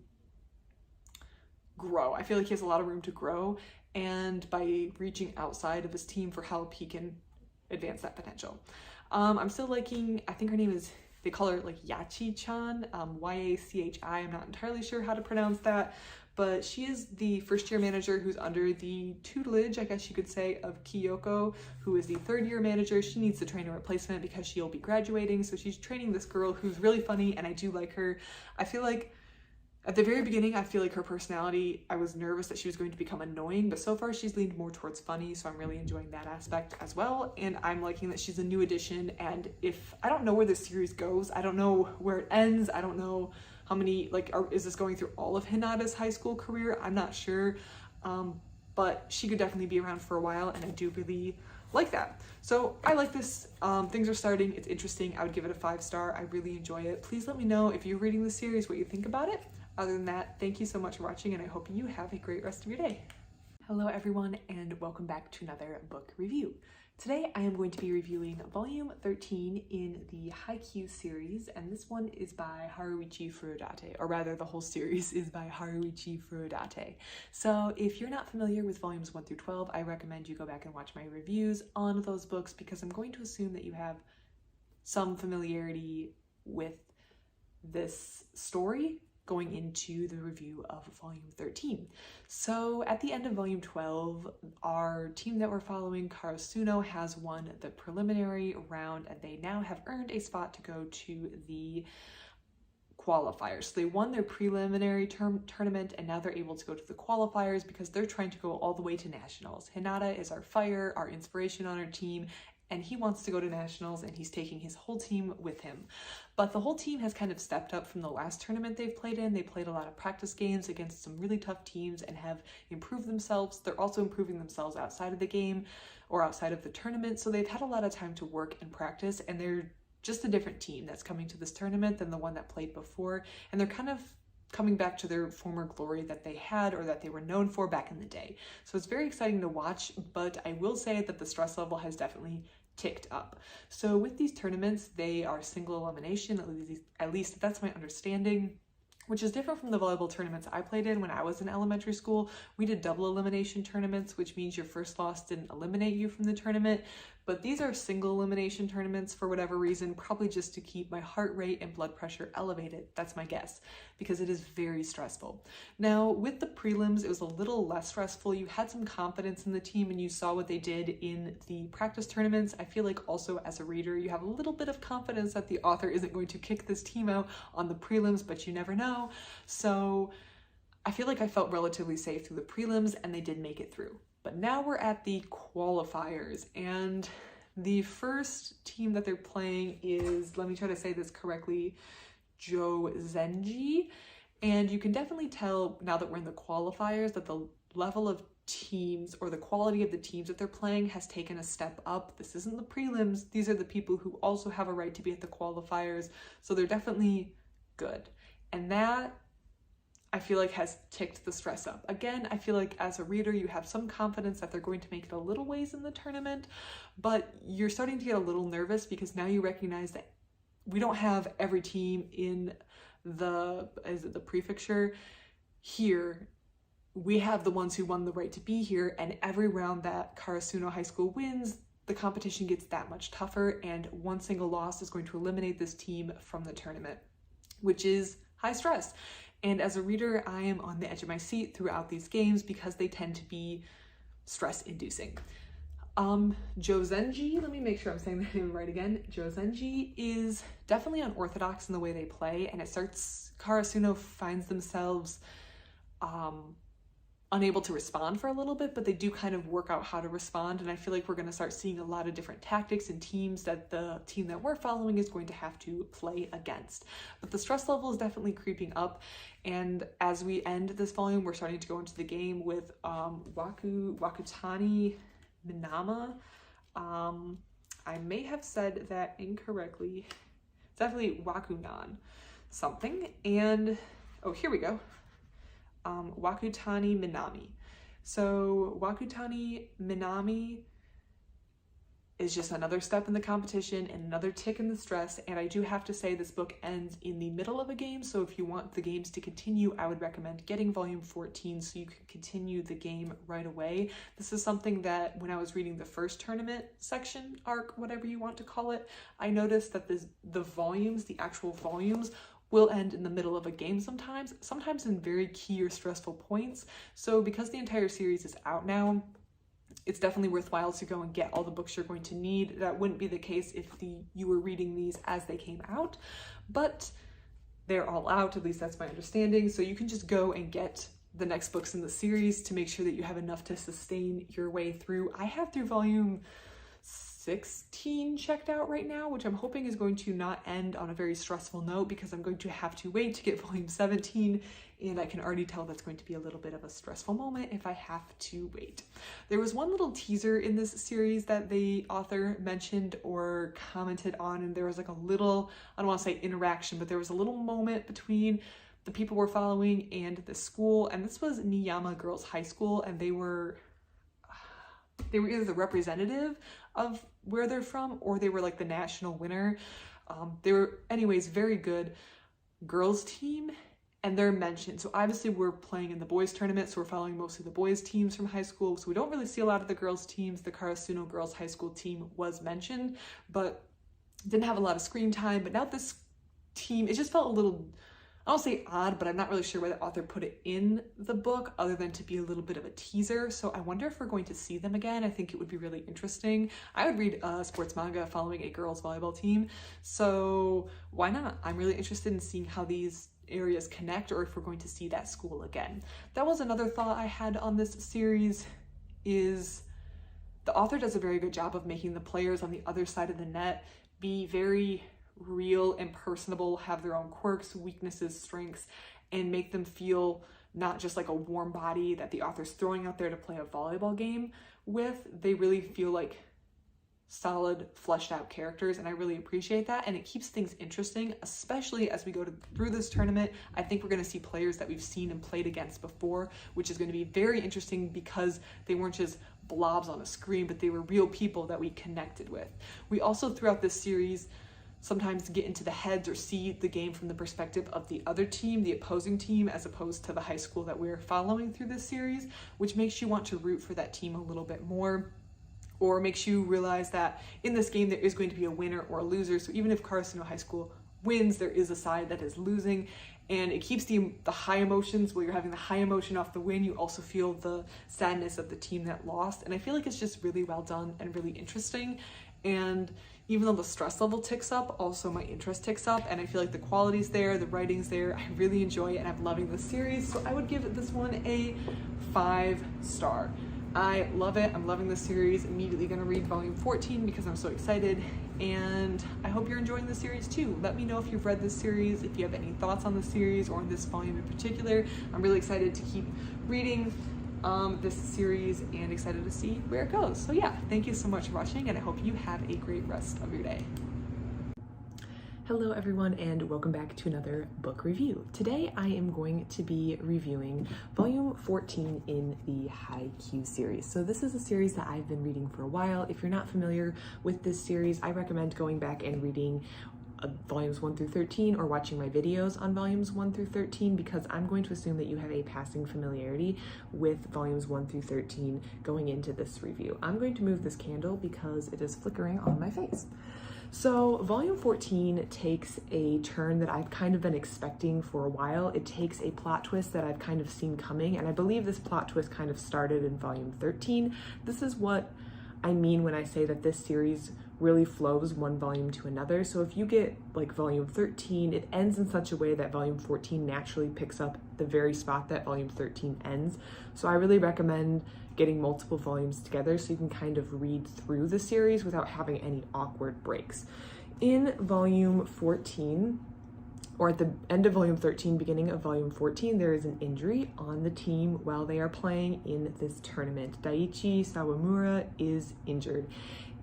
grow. I feel like he has a lot of room to grow, and by reaching outside of his team for help, he can advance that potential. I'm still liking, I think her name is, they call her like Yachi-chan, Y-A-C-H-I, I'm not entirely sure how to pronounce that, but she is the first-year manager who's under the tutelage, I guess you could say, of Kyoko, who is the third-year manager. She needs to train a replacement because she'll be graduating, so she's training this girl who's really funny, and I do like her. I feel like at the very beginning, I feel like her personality, I was nervous that she was going to become annoying, but so far she's leaned more towards funny, so I'm really enjoying that aspect as well, and I'm liking that she's a new addition. And I don't know where this series goes, I don't know where it ends, I don't know how many, is this going through all of Hinata's high school career? I'm not sure, but she could definitely be around for a while, and I do really like that. So I like this. Things are starting, it's interesting. I would give it a 5-star. I really enjoy it. Please let me know if you're reading the series what you think about it. Other than that, thank you so much for watching, and I hope you have a great rest of your day. Hello everyone, and welcome back to another book review. Today I am going to be reviewing volume 13 in the Haikyu series, and this one is by Haruichi Furudate, or rather the whole series is by Haruichi Furudate. So if you're not familiar with volumes 1 through 12, I recommend you go back and watch my reviews on those books, because I'm going to assume that you have some familiarity with this story going into the review of volume 13. So at the end of volume 12, our team that we're following, Karasuno, has won the preliminary round, and they now have earned a spot to go to the qualifiers. So they won their preliminary tournament, and now they're able to go to the qualifiers because they're trying to go all the way to nationals. Hinata is our fire, our inspiration on our team, and he wants to go to nationals, and he's taking his whole team with him. But the whole team has kind of stepped up from the last tournament they've played in. They played a lot of practice games against some really tough teams and have improved themselves. They're also improving themselves outside of the game or outside of the tournament, so they've had a lot of time to work and practice, and they're just a different team that's coming to this tournament than the one that played before, and they're kind of coming back to their former glory that they had, or that they were known for back in the day. So it's very exciting to watch, but I will say that the stress level has definitely ticked up. So with these tournaments, they are single elimination, at least that's my understanding, which is different from the volleyball tournaments I played in when I was in elementary school. We did double elimination tournaments, which means your first loss didn't eliminate you from the tournament, but these are single elimination tournaments for whatever reason, probably just to keep my heart rate and blood pressure elevated. That's my guess, because it is very stressful. Now, with the prelims, it was a little less stressful. You had some confidence in the team, and you saw what they did in the practice tournaments. I feel like also as a reader, you have a little bit of confidence that the author isn't going to kick this team out on the prelims, but you never know. So I feel like I felt relatively safe through the prelims, and they did make it through. But now we're at the qualifiers, and the first team that they're playing is, let me try to say this correctly, Jozenji. And you can definitely tell now that we're in the qualifiers that the level of teams, or the quality of the teams that they're playing, has taken a step up. This isn't the prelims. These are the people who also have a right to be at the qualifiers. So they're definitely good. And that, I feel like, has ticked the stress up. Again, I feel like as a reader, you have some confidence that they're going to make it a little ways in the tournament, but you're starting to get a little nervous because now you recognize that we don't have every team in the prefecture here. We have the ones who won the right to be here, and every round that Karasuno High School wins, the competition gets that much tougher, and one single loss is going to eliminate this team from the tournament, which is high stress. And as a reader, I am on the edge of my seat throughout these games because they tend to be stress-inducing. Jozenji, let me make sure I'm saying the name right again. Jozenji is definitely unorthodox in the way they play, and Karasuno finds themselves unable to respond for a little bit, but they do kind of work out how to respond. And I feel like we're going to start seeing a lot of different tactics and teams that the team that we're following is going to have to play against. But the stress level is definitely creeping up. And as we end this volume, we're starting to go into the game with Wakutani Minama. I may have said that incorrectly. It's definitely Wakunan something. And, oh, here we go. Wakutani Minami. So Wakutani Minami is just another step in the competition and another tick in the stress. And I do have to say this book ends in the middle of a game. So if you want the games to continue, I would recommend getting volume 14 so you can continue the game right away. This is something that when I was reading the first tournament section, arc, whatever you want to call it, I noticed that the volumes, the actual volumes, will end in the middle of a game sometimes in very key or stressful points. So because the entire series is out now, it's definitely worthwhile to go and get all the books you're going to need. That wouldn't be the case if you were reading these as they came out, but they're all out, at least that's my understanding. So you can just go and get the next books in the series to make sure that you have enough to sustain your way through. I have through volume 16 checked out right now, which I'm hoping is going to not end on a very stressful note because I'm going to have to wait to get volume 17, and I can already tell that's going to be a little bit of a stressful moment if I have to wait. There was one little teaser in this series that the author mentioned or commented on, and there was like a little, I don't want to say interaction, but there was a little moment between the people we're following and the school, and this was Niyama Girls High School, and they were either the representative of where they're from or they were like the national winner. They were anyways very good girls team, and they're mentioned. So obviously we're playing in the boys tournament, so we're following mostly the boys teams from high school, so we don't really see a lot of the girls teams. The Karasuno Girls High School team was mentioned but didn't have a lot of screen time. But now this team, it just felt a little, I don't say odd, but I'm not really sure why the author put it in the book other than to be a little bit of a teaser. So I wonder if we're going to see them again. I think it would be really interesting. I would read a sports manga following a girls volleyball team, so why not? I'm really interested in seeing how these areas connect or if we're going to see that school again. That was another thought I had on this series, is the author does a very good job of making the players on the other side of the net be very real and personable, have their own quirks, weaknesses, strengths, and make them feel not just like a warm body that the author's throwing out there to play a volleyball game with. They really feel like solid, fleshed out characters, and I really appreciate that, and it keeps things interesting, especially as we go through this tournament. I think we're going to see players that we've seen and played against before, which is going to be very interesting because they weren't just blobs on a screen, but they were real people that we connected with. We also, throughout this series, sometimes get into the heads or see the game from the perspective of the other team, the opposing team, as opposed to the high school that we're following through this series, which makes you want to root for that team a little bit more, or makes you realize that in this game there is going to be a winner or a loser. So even if Karasuno High School wins, there is a side that is losing, and it keeps the high emotions. While you're having the high emotion off the win, you also feel the sadness of the team that lost, and I feel like it's just really well done and really interesting. And even though the stress level ticks up, also my interest ticks up, and I feel like the quality's there, the writing's there. I really enjoy it, and I'm loving this series, so I would give this one a 5-star. I love it. I'm loving this series. Immediately gonna read volume 14 because I'm so excited, and I hope you're enjoying the series too. Let me know if you've read this series, if you have any thoughts on the series or on this volume in particular. I'm really excited to keep reading this series and excited to see where it goes. So yeah, thank you so much for watching, and I hope you have a great rest of your day. Hello everyone, and welcome back to another book review. Today I am going to be reviewing volume 14 in the Haikyu series. So this is a series that I've been reading for a while. If you're not familiar with this series, I recommend going back and reading volumes 1 through 13 or watching my videos on volumes 1 through 13, because I'm going to assume that you have a passing familiarity with volumes 1 through 13 going into this review. I'm going to move this candle because it is flickering on my face. So volume 14 takes a turn that I've kind of been expecting for a while. It takes a plot twist that I've kind of seen coming, and I believe this plot twist kind of started in volume 13. This is what I mean when I say that this series really flows one volume to another. So if you get like volume 13, it ends in such a way that volume 14 naturally picks up the very spot that volume 13 ends. So I really recommend getting multiple volumes together so you can kind of read through the series without having any awkward breaks. In volume 14, or at the end of volume 13, beginning of volume 14, there is an injury on the team while they are playing in this tournament. Daiichi Sawamura is injured.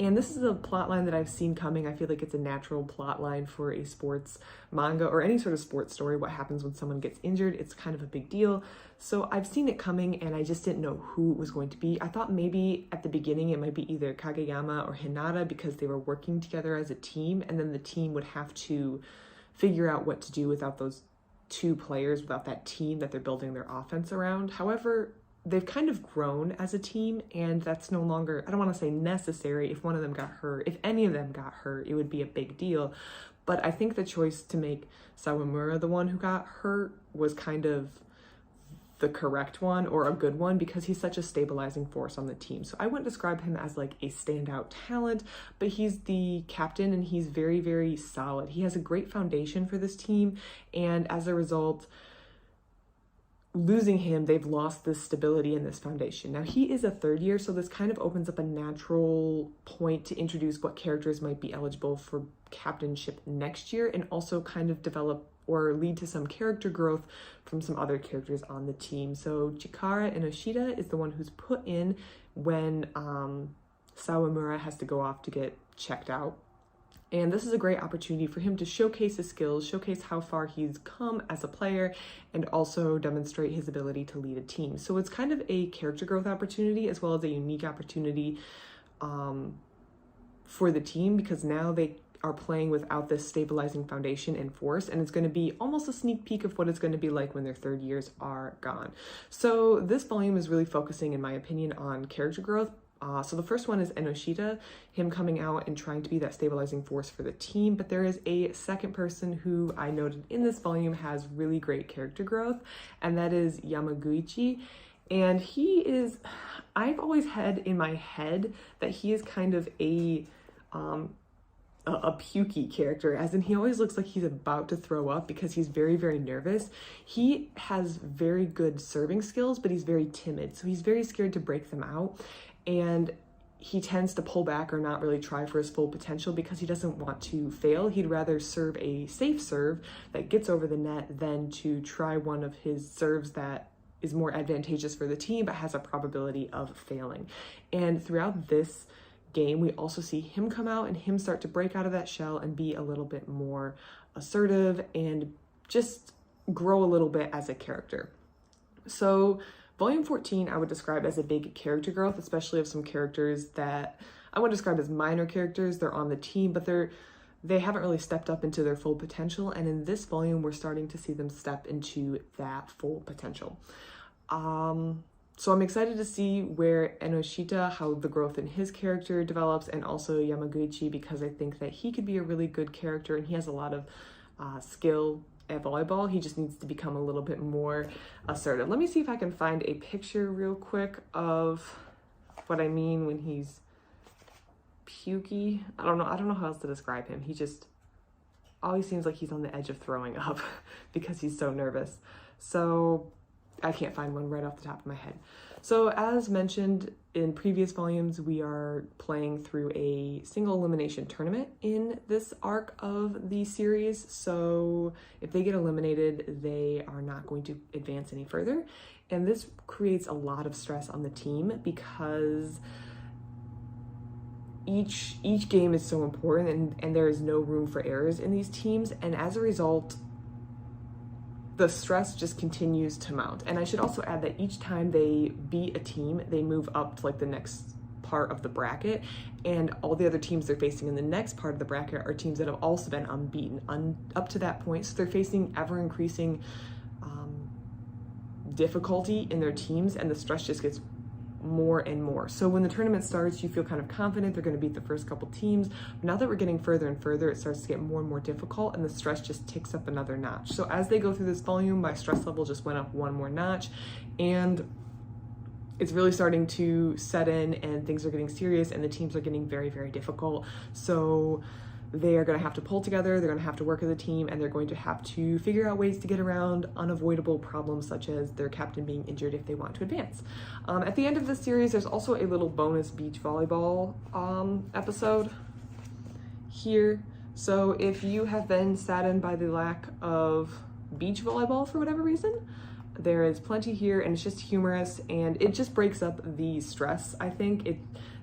And this is a plot line that I've seen coming. I feel like it's a natural plot line for a sports manga or any sort of sports story. What happens when someone gets injured? It's kind of a big deal. So I've seen it coming and I just didn't know who it was going to be. I thought maybe at the beginning it might be either Kageyama or Hinata because they were working together as a team, and then the team would have to figure out what to do without those two players, without that team that they're building their offense around. However, they've kind of grown as a team, and that's no longer, I don't want to say necessary. If one of them got hurt, if any of them got hurt, it would be a big deal. But I think the choice to make Sawamura the one who got hurt was kind of the correct one, or a good one, because he's such a stabilizing force on the team. So I wouldn't describe him as like a standout talent, but he's the captain and he's very, very solid. He has a great foundation for this team, and as a result, losing him, they've lost this stability and this foundation. Now he is a third year, so this kind of opens up a natural point to introduce what characters might be eligible for captainship next year, and also kind of develop or lead to some character growth from some other characters on the team. So Chikara Inoshita is the one who's put in when Sawamura has to go off to get checked out. And this is a great opportunity for him to showcase his skills, showcase how far he's come as a player, and also demonstrate his ability to lead a team. So it's kind of a character growth opportunity as well as a unique opportunity for the team, because now they are playing without this stabilizing foundation and force, and it's going to be almost a sneak peek of what it's going to be like when their third years are gone. So this volume is really focusing, in my opinion, on character growth. So the first one is Enoshita, him coming out and trying to be that stabilizing force for the team, but there is a second person who I noted in this volume has really great character growth, and that is Yamaguchi. And he is, I've always had in my head that he is kind of a pukey character, as in he always looks like he's about to throw up because he's very, very nervous. He has very good serving skills, but he's very timid, so he's very scared to break them out, and he tends to pull back or not really try for his full potential because he doesn't want to fail. He'd rather serve a safe serve that gets over the net than to try one of his serves that is more advantageous for the team but has a probability of failing. And throughout this game, we also see him come out and him start to break out of that shell and be a little bit more assertive and just grow a little bit as a character. So volume 14 I would describe as a big character growth, especially of some characters that I would describe as minor characters. They're on the team, but they haven't really stepped up into their full potential, and in this volume we're starting to see them step into that full potential. So I'm excited to see where Enoshita, how the growth in his character develops, and also Yamaguchi, because I think that he could be a really good character and he has a lot of skill at volleyball. He just needs to become a little bit more assertive. Let me see if I can find a picture real quick of what I mean when he's pukey. I don't know how else to describe him. He just always seems like he's on the edge of throwing up because he's so nervous. So I can't find one right off the top of my head. So as mentioned in previous volumes, we are playing through a single elimination tournament in this arc of the series. So if they get eliminated, they are not going to advance any further. And this creates a lot of stress on the team because each game is so important, and there is no room for errors in these teams. And as a result, the stress just continues to mount. And I should also add that each time they beat a team, they move up to like the next part of the bracket, and all the other teams they're facing in the next part of the bracket are teams that have also been unbeaten up to that point. So they're facing ever increasing difficulty in their teams, and the stress just gets more and more. So when the tournament starts, you feel kind of confident they're going to beat the first couple teams. Now that we're getting further and further, it starts to get more and more difficult, and the stress just ticks up another notch. So as they go through this volume, my stress level just went up one more notch, and it's really starting to set in and things are getting serious and the teams are getting very, very difficult. So they are going to have to pull together, they're going to have to work as a team, and they're going to have to figure out ways to get around unavoidable problems such as their captain being injured if they want to advance. At the end of this series, there's also a little bonus beach volleyball episode here. So if you have been saddened by the lack of beach volleyball for whatever reason, there is plenty here, and it's just humorous and it just breaks up the stress. I think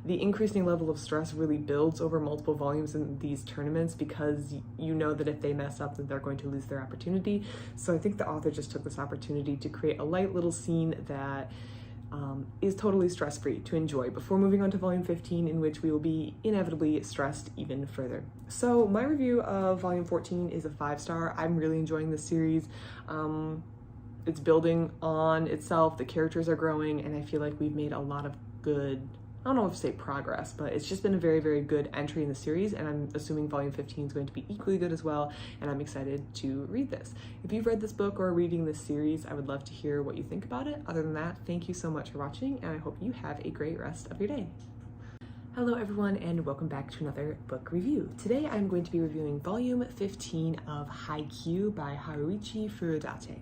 the increasing level of stress really builds over multiple volumes in these tournaments because you know that if they mess up, then they're going to lose their opportunity. So I think the author just took this opportunity to create a light little scene that is totally stress-free to enjoy before moving on to volume 15, in which we will be inevitably stressed even further. So my review of volume 14 is a 5-star. I'm really enjoying this series. It's building on itself, the characters are growing, and I feel like we've made a lot of good, I don't know if to say progress, but it's just been a very, very good entry in the series, and I'm assuming volume 15 is going to be equally good as well, and I'm excited to read this. If you've read this book or are reading this series, I would love to hear what you think about it. Other than that, thank you so much for watching, and I hope you have a great rest of your day. Hello everyone, and welcome back to another book review. Today I'm going to be reviewing volume 15 of Haikyu by Haruichi Furudate.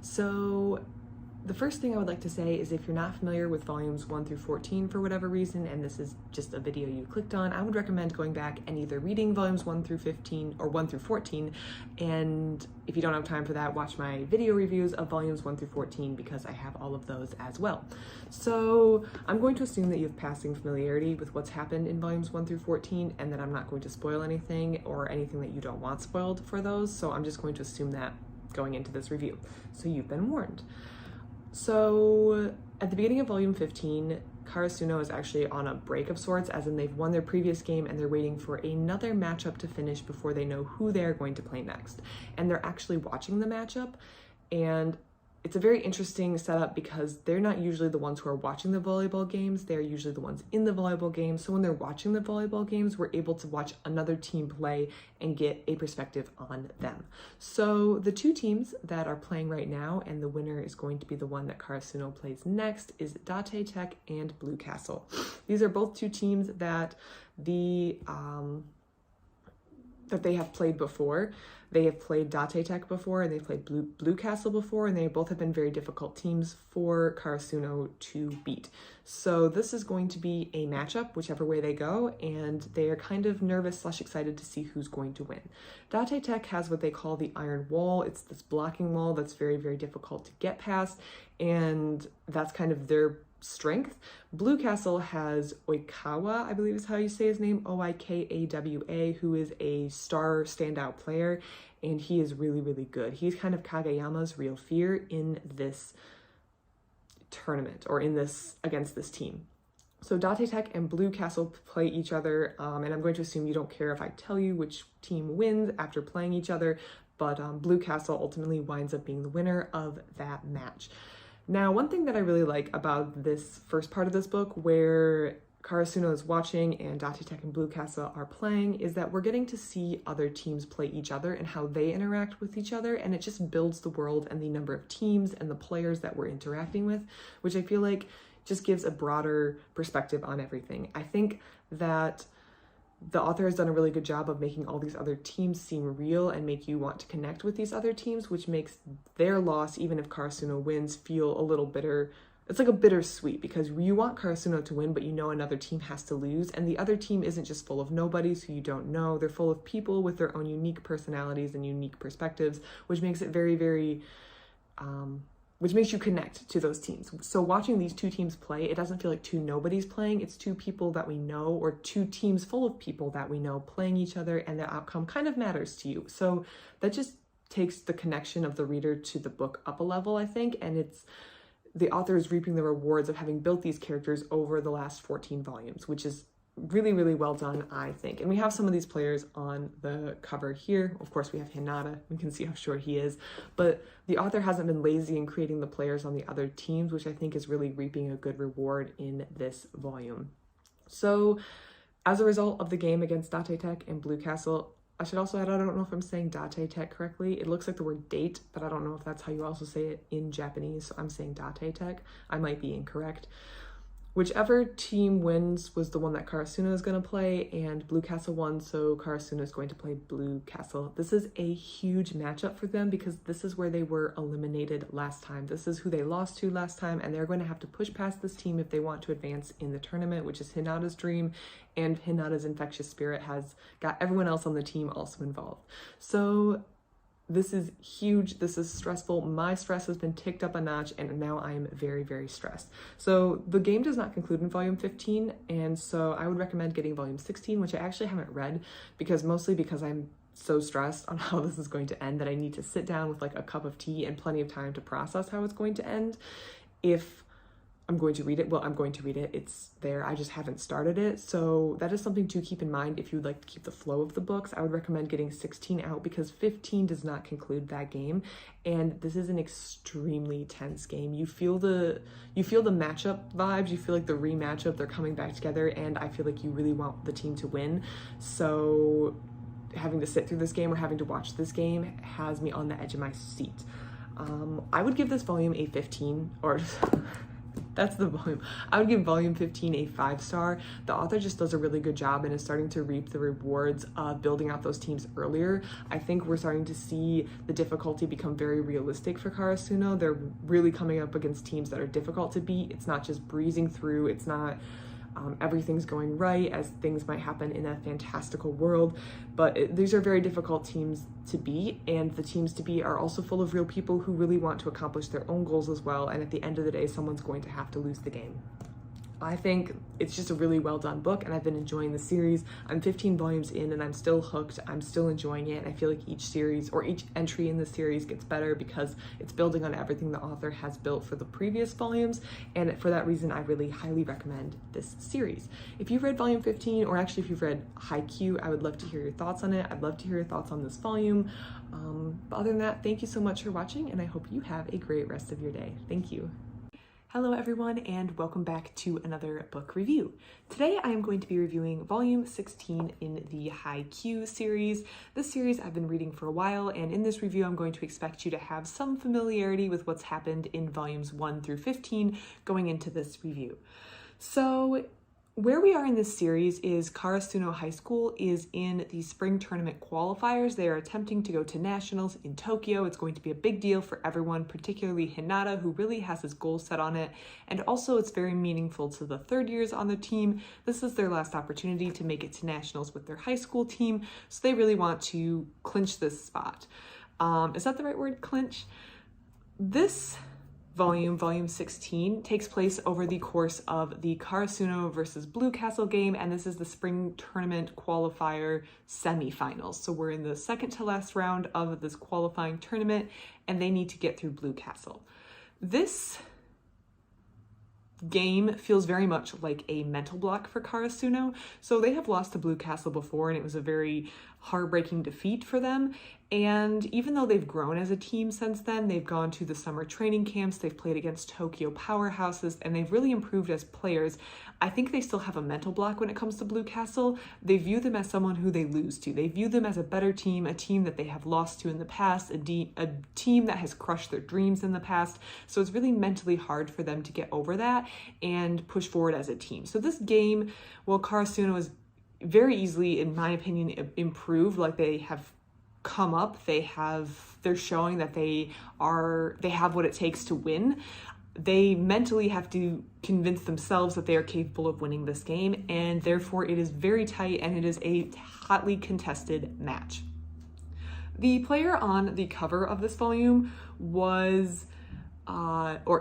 So the first thing I would like to say is if you're not familiar with volumes 1 through 14 for whatever reason, and this is just a video you clicked on, I would recommend going back and either reading volumes 1 through 15 or 1 through 14, and if you don't have time for that, watch my video reviews of volumes 1 through 14 because I have all of those as well. So I'm going to assume that you have passing familiarity with what's happened in volumes 1 through 14 and that I'm not going to spoil anything or anything that you don't want spoiled for those, so I'm just going to assume that going into this review. So you've been warned. So at the beginning of volume 15, Karasuno is actually on a break of sorts, as in they've won their previous game and they're waiting for another matchup to finish before they know who they're going to play next. And they're actually watching the matchup, and it's a very interesting setup because they're not usually the ones who are watching the volleyball games, they're usually the ones in the volleyball games. So when they're watching the volleyball games, we're able to watch another team play and get a perspective on them. So the two teams that are playing right now, and the winner is going to be the one that Karasuno plays next, is Date Tech and Blue Castle. These are both two teams that they have played before. They have played Date Tech before, and they've played Blue Castle before, and they both have been very difficult teams for Karasuno to beat. So this is going to be a matchup, whichever way they go, and they are kind of nervous / excited to see who's going to win. Date Tech has what they call the Iron Wall. It's this blocking wall that's very, very difficult to get past, and that's kind of their strength. Blue Castle has Oikawa, I believe is how you say his name, Oikawa, who is a star standout player, and he is really, really good. He's kind of Kageyama's real fear in this tournament, or in this, against this team. So Date Tech and Blue Castle play each other, and I'm going to assume you don't care if I tell you which team wins after playing each other, but Blue Castle ultimately winds up being the winner of that match. Now, one thing that I really like about this first part of this book, where Karasuno is watching and Date Tech and Blue Castle are playing, is that we're getting to see other teams play each other and how they interact with each other, and it just builds the world and the number of teams and the players that we're interacting with, which I feel like just gives a broader perspective on everything. I think that the author has done a really good job of making all these other teams seem real and make you want to connect with these other teams, which makes their loss, even if Karasuno wins, feel a little bitter. It's like a bittersweet, because you want Karasuno to win, but you know another team has to lose, and the other team isn't just full of nobodies who you don't know. They're full of people with their own unique personalities and unique perspectives, which makes it very, very which makes you connect to those teams. So watching these two teams play, it doesn't feel like two nobodies playing. It's two people that we know, or two teams full of people that we know playing each other, and the outcome kind of matters to you. So that just takes the connection of the reader to the book up a level, I think, and it's the author is reaping the rewards of having built these characters over the last 14 volumes, which is really, really well done, I think. And we have some of these players on the cover here. Of course, we have Hinata. We can see how short he is. But the author hasn't been lazy in creating the players on the other teams, which I think is really reaping a good reward in this volume. So as a result of the game against Date Tech and Blue Castle, I should also add, I don't know if I'm saying Date Tech correctly. It looks like the word date, but I don't know if that's how you also say it in Japanese, so I'm saying Date Tech. I might be incorrect. Whichever team wins was the one that Karasuno is going to play, and Blue Castle won, so Karasuno is going to play Blue Castle. This is a huge matchup for them because this is where they were eliminated last time. This is who they lost to last time, and they're going to have to push past this team if they want to advance in the tournament, which is Hinata's dream, and Hinata's infectious spirit has got everyone else on the team also involved. So this is huge. This is stressful. My stress has been ticked up a notch, and now I am very, very stressed. So the game does not conclude in volume 15, and so I would recommend getting volume 16, which I actually haven't read mostly because I'm so stressed on how this is going to end that I need to sit down with like a cup of tea and plenty of time to process how it's going to end. If I'm going to read it, well, I'm going to read it. It's there. I just haven't started it. So that is something to keep in mind if you'd like to keep the flow of the books. I would recommend getting 16 out because 15 does not conclude that game. And this is an extremely tense game. You feel the matchup vibes. You feel like the rematchup, they're coming back together, and I feel like you really want the team to win. So having to sit through this game or having to watch this game has me on the edge of my seat. I would give this volume a 15, or that's the volume. I would give volume 15 a 5-star. The author just does a really good job and is starting to reap the rewards of building out those teams earlier. I think we're starting to see the difficulty become very realistic for Karasuno. They're really coming up against teams that are difficult to beat. It's not just breezing through. It's not everything's going right as things might happen in a fantastical world, but these are very difficult teams to beat, and the teams to beat are also full of real people who really want to accomplish their own goals as well, and at the end of the day someone's going to have to lose the game. I think it's just a really well done book, and I've been enjoying the series. I'm 15 volumes in and I'm still hooked. I'm still enjoying it. And I feel like each series or each entry in the series gets better because it's building on everything the author has built for the previous volumes. And for that reason, I really highly recommend this series. If you've read volume 15, or actually if you've read Haikyu, I would love to hear your thoughts on it. I'd love to hear your thoughts on this volume. But other than that, thank you so much for watching, and I hope you have a great rest of your day. Thank you. Hello everyone, and welcome back to another book review. Today I am going to be reviewing volume 16 in the Haikyu series. This series I've been reading for a while, and in this review I'm going to expect you to have some familiarity with what's happened in volumes 1 through 15 going into this review. So where we are in this series is Karasuno High School is in the spring tournament qualifiers. They are attempting to go to nationals in Tokyo. It's going to be a big deal for everyone, particularly Hinata, who really has his goals set on it. And also it's very meaningful to the third years on the team. This is their last opportunity to make it to nationals with their high school team. So they really want to clinch this spot. Is that the right word, clinch? This volume 16, takes place over the course of the Karasuno versus Blue Castle game, and this is the spring tournament qualifier semifinals. So we're in the second to last round of this qualifying tournament, and they need to get through Blue Castle. This game feels very much like a mental block for Karasuno. So they have lost to Blue Castle before, and it was a very heartbreaking defeat for them. And even though they've grown as a team since then, they've gone to the summer training camps, they've played against Tokyo powerhouses, and they've really improved as players. I think they still have a mental block when it comes to Blue Castle. They view them as someone who they lose to. They view them as a better team, a team that they have lost to in the past, a team that has crushed their dreams in the past. So it's really mentally hard for them to get over that and push forward as a team. So this game, well, Karasuno is very easily, in my opinion, improved. Like, they have come up, they're showing that they have what it takes to win. They mentally have to convince themselves that they are capable of winning this game, and therefore it is very tight and it is a hotly contested match. The player on the cover of this volume was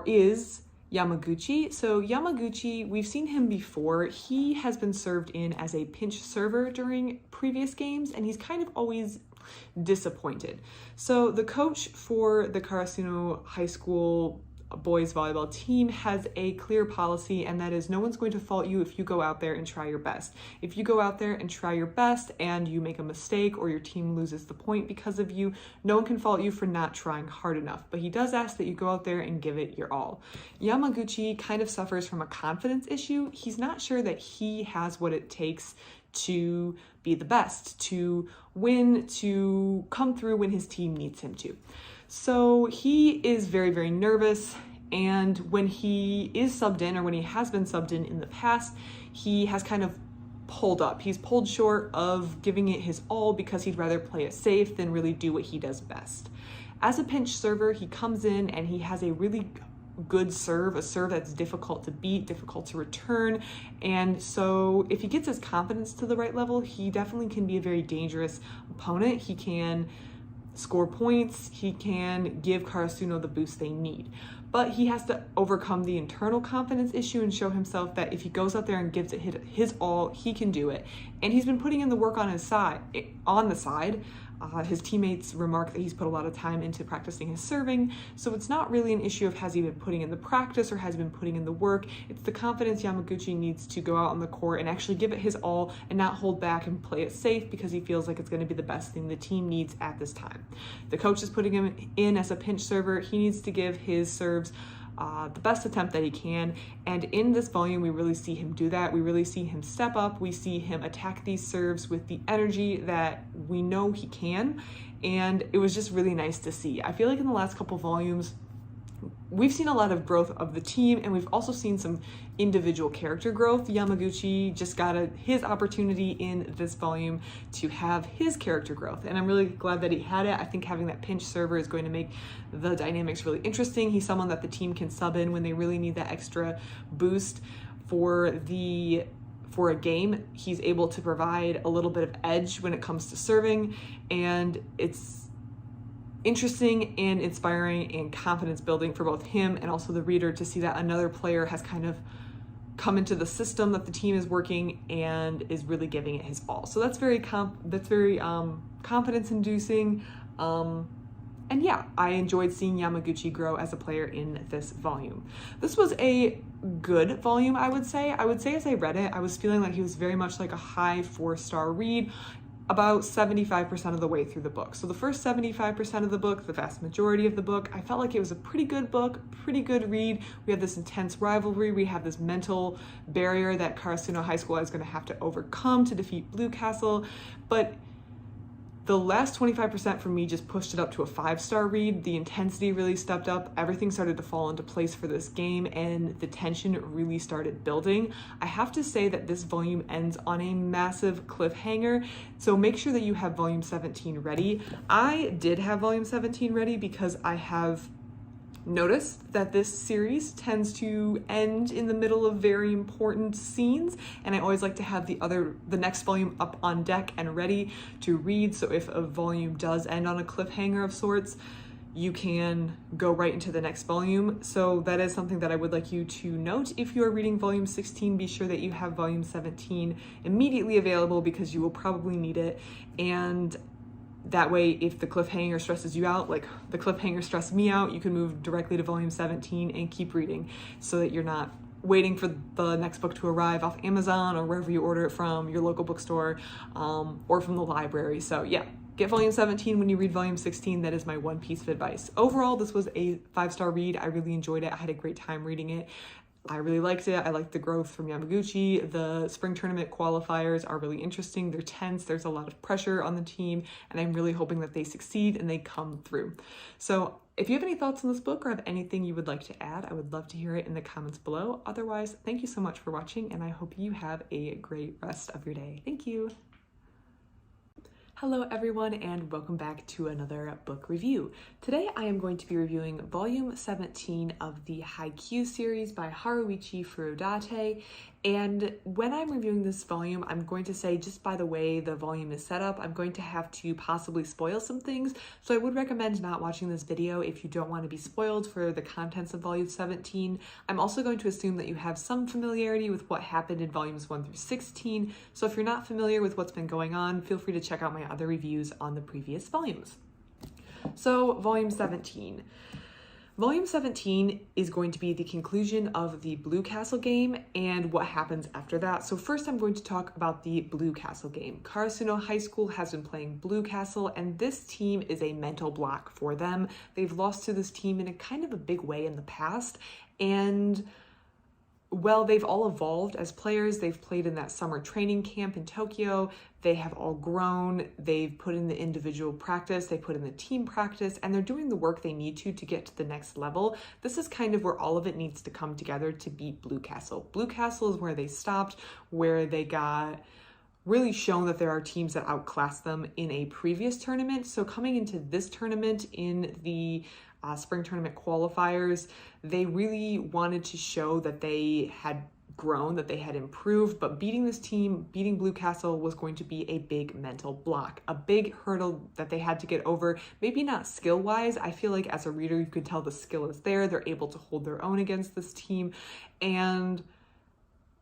is Yamaguchi. So Yamaguchi, we've seen him before. He has been served in as a pinch server during previous games, and he's kind of always disappointed. So the coach for the Karasuno High School boys volleyball team has a clear policy, and that is no one's going to fault you if you go out there and try your best. If you go out there and try your best and you make a mistake or your team loses the point because of you, no one can fault you for not trying hard enough. But he does ask that you go out there and give it your all. Yamaguchi kind of suffers from a confidence issue. He's not sure that he has what it takes to be the best, to win, to come through when his team needs him to. So he is very, very nervous, and when he is subbed in, or when he has been subbed in the past, he has kind of pulled up. He's pulled short of giving it his all because he'd rather play it safe than really do what he does best. As a pinch server, he comes in and he has a really good serve, a serve that's difficult to beat, difficult to return. And so if he gets his confidence to the right level, he definitely can be a very dangerous opponent. He can score points, he can give Karasuno the boost they need. But he has to overcome the internal confidence issue and show himself that if he goes out there and gives it his all, he can do it. And he's been putting in the work on the side. His teammates remark that he's put a lot of time into practicing his serving, so it's not really an issue of has he been putting in the practice or has he been putting in the work. It's the confidence Yamaguchi needs to go out on the court and actually give it his all and not hold back and play it safe because he feels like it's going to be the best thing the team needs at this time. The coach is putting him in as a pinch server. He needs to give his serves the best attempt that he can, and in this volume we really see him do that. We really see him step up. We see him attack these serves with the energy that we know he can, and it was just really nice to see. I feel like in the last couple volumes we've seen a lot of growth of the team, and we've also seen some individual character growth. Yamaguchi just got his opportunity in this volume to have his character growth, and I'm really glad that he had it. I think having that pinch server is going to make the dynamics really interesting. He's someone that the team can sub in when they really need that extra boost for a game. He's able to provide a little bit of edge when it comes to serving, and it's interesting and inspiring and confidence building for both him and also the reader to see that another player has kind of come into the system that the team is working and is really giving it his all. So that's very confidence inducing. And yeah, I enjoyed seeing Yamaguchi grow as a player in this volume. This was a good volume, I would say. As I read it, I was feeling like he was very much like a high 4-star read, about 75% of the way through the book. So the first 75% of the book, the vast majority of the book, I felt like it was a pretty good book, pretty good read. We have this intense rivalry. We have this mental barrier that Karasuno High School is going to have to overcome to defeat Blue Castle. But the last 25% for me just pushed it up to a 5-star read. The intensity really stepped up. Everything started to fall into place for this game, and the tension really started building. I have to say that this volume ends on a massive cliffhanger, so make sure that you have volume 17 ready. I did have volume 17 ready because I have noticed that this series tends to end in the middle of very important scenes, and I always like to have the next volume up on deck and ready to read, so if a volume does end on a cliffhanger of sorts, you can go right into the next volume. So that is something that I would like you to note. If you are reading volume 16, be sure that you have volume 17 immediately available because you will probably need it. And that way, if the cliffhanger stresses you out, like the cliffhanger stressed me out, you can move directly to volume 17 and keep reading so that you're not waiting for the next book to arrive off Amazon or wherever you order it from, your local bookstore, or from the library. So yeah, get volume 17 when you read volume 16. That is my one piece of advice. Overall, this was a 5-star read. I really enjoyed it. I had a great time reading it. I really liked it. I liked the growth from Yamaguchi. The spring tournament qualifiers are really interesting. They're tense. There's a lot of pressure on the team, and I'm really hoping that they succeed and they come through. So if you have any thoughts on this book or have anything you would like to add, I would love to hear it in the comments below. Otherwise, thank you so much for watching, and I hope you have a great rest of your day. Thank you. Hello everyone, and welcome back to another book review. Today I am going to be reviewing volume 17 of the Haikyu series by Haruichi Furudate. And when I'm reviewing this volume, I'm going to say, just by the way the volume is set up, I'm going to have to possibly spoil some things. So I would recommend not watching this video if you don't want to be spoiled for the contents of volume 17. I'm also going to assume that you have some familiarity with what happened in volumes 1 through 16. So if you're not familiar with what's been going on, feel free to check out my other reviews on the previous volumes. So volume 17. Volume 17 is going to be the conclusion of the Blue Castle game and what happens after that. So first I'm going to talk about the Blue Castle game. Karasuno High School has been playing Blue Castle, and this team is a mental block for them. They've lost to this team in a kind of a big way in the past, and well, they've all evolved as players. They've played in that summer training camp in Tokyo. They have all grown. They've put in the individual practice. They put in the team practice, and they're doing the work they need to get to the next level. This is kind of where all of it needs to come together to beat Blue Castle. Blue Castle is where they stopped, where they got really shown that there are teams that outclass them in a previous tournament. So coming into this tournament in the spring tournament qualifiers, they really wanted to show that they had grown, that they had improved, but beating this team, beating Blue Castle, was going to be a big mental block, a big hurdle that they had to get over. Maybe not skill-wise. I feel like as a reader, you could tell the skill is there. They're able to hold their own against this team, and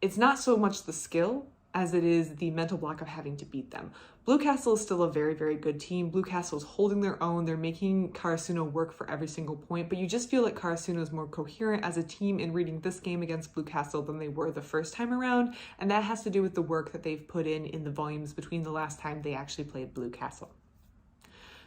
it's not so much the skill as it is the mental block of having to beat them. Blue Castle is still a very, very good team. Blue Castle is holding their own. They're making Karasuno work for every single point, but you just feel like Karasuno is more coherent as a team in reading this game against Blue Castle than they were the first time around, and that has to do with the work that they've put in the volumes between the last time they actually played Blue Castle.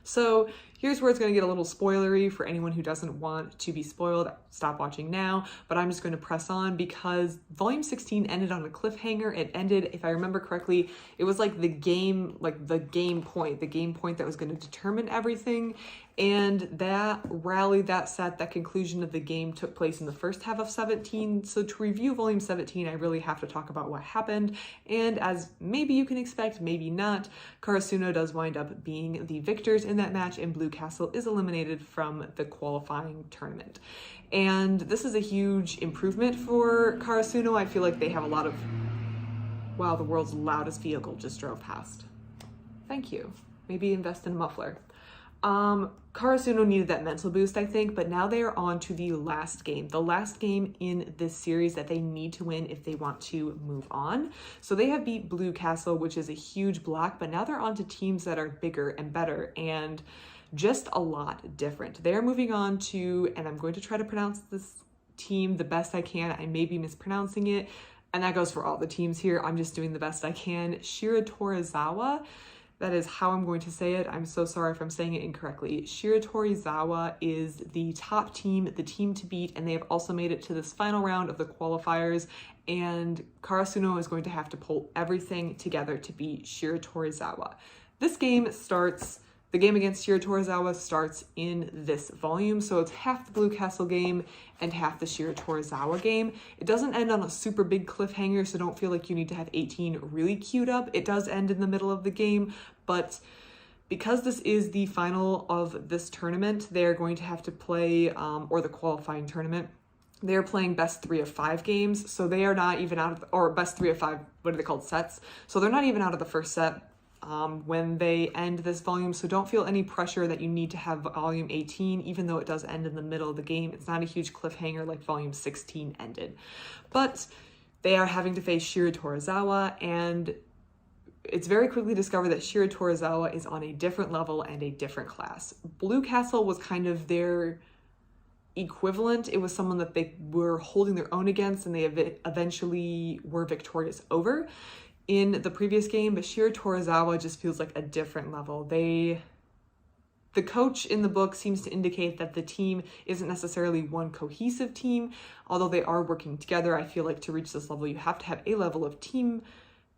So here's where it's going to get a little spoilery for anyone who doesn't want to be spoiled. Stop watching now, but I'm just going to press on because Volume 16 ended on a cliffhanger. It ended, if I remember correctly, it was like the game point that was going to determine everything. And that rally, that set, that conclusion of the game took place in the first half of 17. So to review Volume 17, I really have to talk about what happened. And as maybe you can expect, maybe not, Karasuno does wind up being the victors in that match, and Blue Castle is eliminated from the qualifying tournament. And this is a huge improvement for Karasuno. I feel like they have a lot of... Wow, the world's loudest vehicle just drove past. Thank you. Maybe invest in a muffler. Karasuno needed that mental boost, I think, but now they are on to the last game in this series that they need to win if they want to move on. So they have beat Blue Castle, which is a huge block, but now they're on to teams that are bigger and better and just a lot different. They're moving on to, and I'm going to try to pronounce this team the best I can. I may be mispronouncing it, and that goes for all the teams here. I'm just doing the best I can. Shiratorizawa. That is how I'm going to say it. I'm so sorry if I'm saying it incorrectly. Shiratorizawa is the top team, the team to beat, and they have also made it to this final round of the qualifiers, and Karasuno is going to have to pull everything together to beat Shiratorizawa. This game starts, the game against Shiratorizawa starts in this volume, so it's half the Blue Castle game and half the Shiratorizawa game. It doesn't end on a super big cliffhanger, so don't feel like you need to have 18 really queued up. It does end in the middle of the game, but because this is the final of this tournament, they're going to have to play, or the qualifying tournament, they're playing best 3 of 5 games, so they are not even out of, or best 3 of 5, what are they called, sets? So they're not even out of the first set when they end this volume, so don't feel any pressure that you need to have volume 18, even though it does end in the middle of the game. It's not a huge cliffhanger like volume 16 ended. But they are having to face Shiratorizawa, and it's very quickly discovered that Shiratorizawa is on a different level and a different class. Blue Castle was kind of their equivalent. It was someone that they were holding their own against, and they eventually were victorious over in the previous game, but Shiratorizawa just feels like a different level. The coach in the book seems to indicate that the team isn't necessarily one cohesive team, although they are working together. I feel like to reach this level, you have to have a level of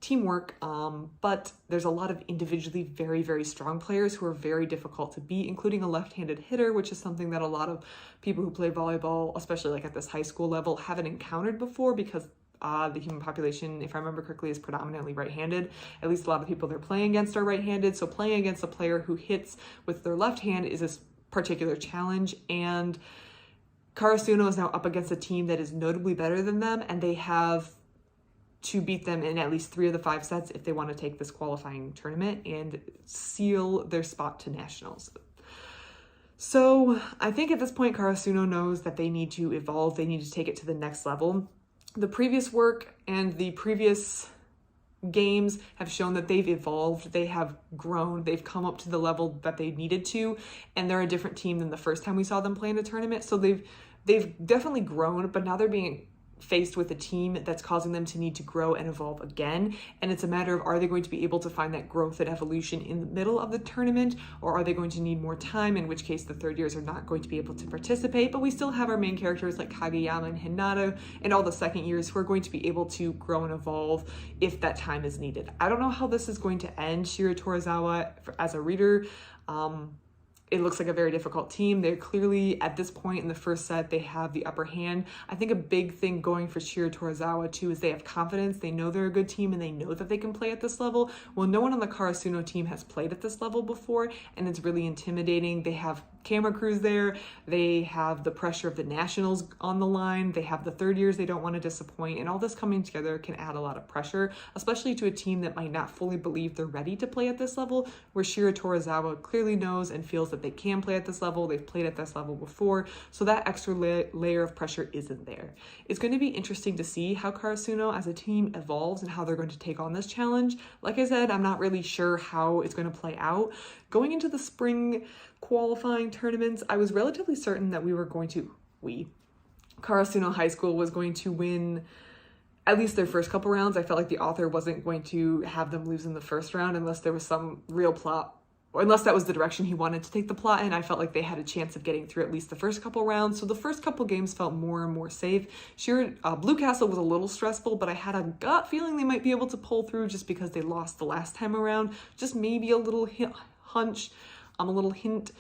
teamwork, but there's a lot of individually very, very strong players who are very difficult to beat, including a left-handed hitter, which is something that a lot of people who play volleyball, especially like at this high school level, haven't encountered before because the human population, if I remember correctly, is predominantly right-handed. At least a lot of the people they're playing against are right-handed, so playing against a player who hits with their left hand is a particular challenge, and Karasuno is now up against a team that is notably better than them, and they have to beat them in at least 3 of the 5 sets if they want to take this qualifying tournament and seal their spot to nationals. So I think at this point, Karasuno knows that they need to evolve, they need to take it to the next level. The previous work and the previous games have shown that they've evolved, they have grown, they've come up to the level that they needed to, and they're a different team than the first time we saw them play in a tournament. So they've definitely grown, but now they're being faced with a team that's causing them to need to grow and evolve again. And it's a matter of, are they going to be able to find that growth and evolution in the middle of the tournament, or are they going to need more time, in which case the third years are not going to be able to participate. But we still have our main characters like Kageyama and Hinata and all the second years who are going to be able to grow and evolve if that time is needed. I don't know how this is going to end. Shiro Torizawa, as a reader, it looks like a very difficult team. They're clearly, at this point in the first set, they have the upper hand. I think a big thing going for Shiro Torizawa too is they have confidence. They know they're a good team and they know that they can play at this level. Well, no one on the Karasuno team has played at this level before, and it's really intimidating. They have camera crews there. They have the pressure of the nationals on the line. They have the third years they don't want to disappoint, and all this coming together can add a lot of pressure, especially to a team that might not fully believe they're ready to play at this level, where Shiro Torizawa clearly knows and feels that they can play at this level. They've played at this level before, so that extra layer of pressure isn't there. It's going to be interesting to see how Karasuno as a team evolves and how they're going to take on this challenge. Like I said, I'm not really sure how it's going to play out. Going into the spring qualifying tournaments, I was relatively certain that Karasuno High School was going to win at least their first couple rounds. I felt like the author wasn't going to have them lose in the first round unless there was some real plot, or unless that was the direction he wanted to take the plot in. I felt like they had a chance of getting through at least the first couple rounds. So the first couple games felt more and more safe. Sure, Blue Castle was a little stressful, but I had a gut feeling they might be able to pull through just because they lost the last time around. Just maybe a little hunch, a little hint.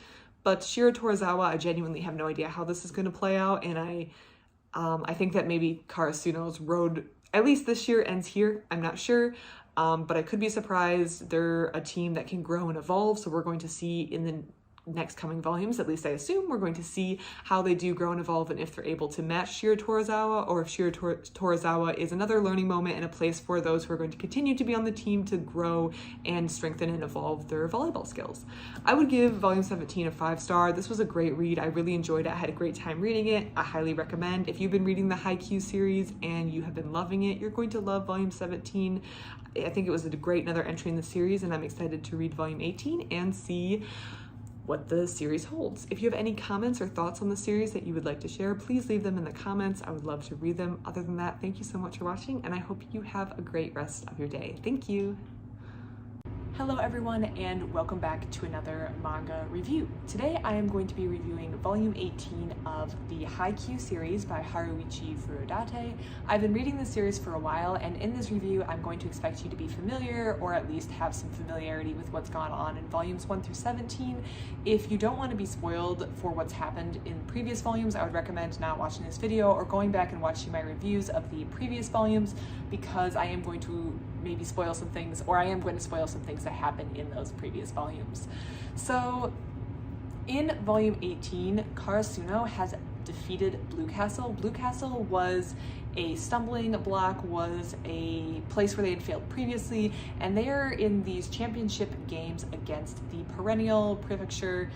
But Shiro Torizawa, I genuinely have no idea how this is going to play out. And I think that maybe Karasuno's road, at least this year, ends here. I'm not sure. But I could be surprised. They're a team that can grow and evolve, so we're going to see in the next coming volumes, at least I assume, we're going to see how they do grow and evolve and if they're able to match Shiro Torizawa, or if Shiro Torizawa is another learning moment and a place for those who are going to continue to be on the team to grow and strengthen and evolve their volleyball skills. I would give volume 17 a 5-star. This was a great read. I really enjoyed it. I had a great time reading it. I highly recommend. If you've been reading the Haikyu series and you have been loving it, you're going to love volume 17. I think it was another entry in the series, and I'm excited to read volume 18 and see what the series holds. If you have any comments or thoughts on the series that you would like to share, please leave them in the comments. I would love to read them. Other than that, thank you so much for watching, and I hope you have a great rest of your day. Thank you. Hello everyone, and welcome back to another manga review. Today I am going to be reviewing volume 18 of the Haikyu series by Haruichi Furudate. I've been reading this series for a while, and in this review I'm going to expect you to be familiar, or at least have some familiarity with what's gone on in volumes 1 through 17. If you don't want to be spoiled for what's happened in previous volumes, I would recommend not watching this video or going back and watching my reviews of the previous volumes, because I am going to maybe spoil some things, or I am going to spoil some things that happened in those previous volumes. So in volume 18, Karasuno has defeated Blue Castle. Blue Castle was a stumbling block, was a place where they had failed previously, and they are in these championship games against the perennial prefecture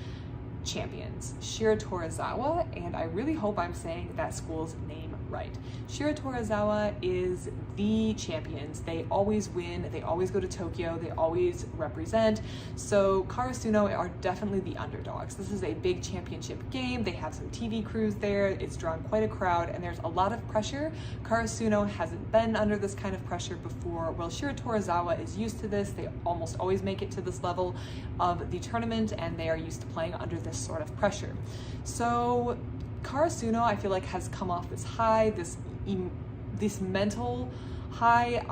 champions, Shiro Torizawa, and I really hope I'm saying that school's name right. Shiro Torizawa is the champions. They always win, they always go to Tokyo, they always represent, so Karasuno are definitely the underdogs. This is a big championship game, they have some TV crews there, it's drawn quite a crowd, and there's a lot of pressure. Karasuno hasn't been under this kind of pressure before. Well, Shiro Torizawa is used to this. They almost always make it to this level of the tournament, and they are used to playing under this sort of pressure. So Karasuno, I feel like, has come off this high, this mental high.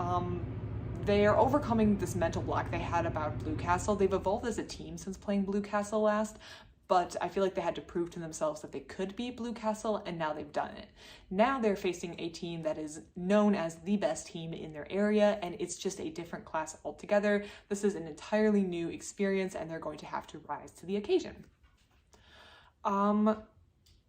They are overcoming this mental block they had about Blue Castle. They've evolved as a team since playing Blue Castle last, but I feel like they had to prove to themselves that they could beat Blue Castle, and now they've done it. Now they're facing a team that is known as the best team in their area, and it's just a different class altogether. This is an entirely new experience, and they're going to have to rise to the occasion.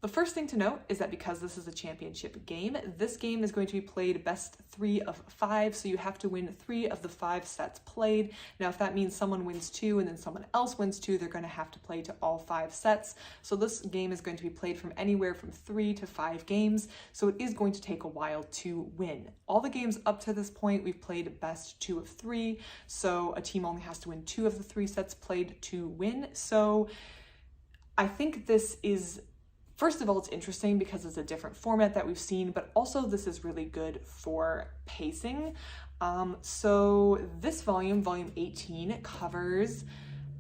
The first thing to note is that because this is a championship game, this game is going to be played best 3 of 5, so you have to win 3 of the 5 sets played. Now, if that means someone wins 2 and then someone else wins 2, they're going to have to play to all 5 sets. So this game is going to be played from anywhere from 3 to 5 games, so it is going to take a while to win. All the games up to this point, we've played best 2 of 3, so a team only has to win 2 of the 3 sets played to win. So I think this is, first of all, it's interesting because it's a different format that we've seen, but also this is really good for pacing. So this volume, volume 18, covers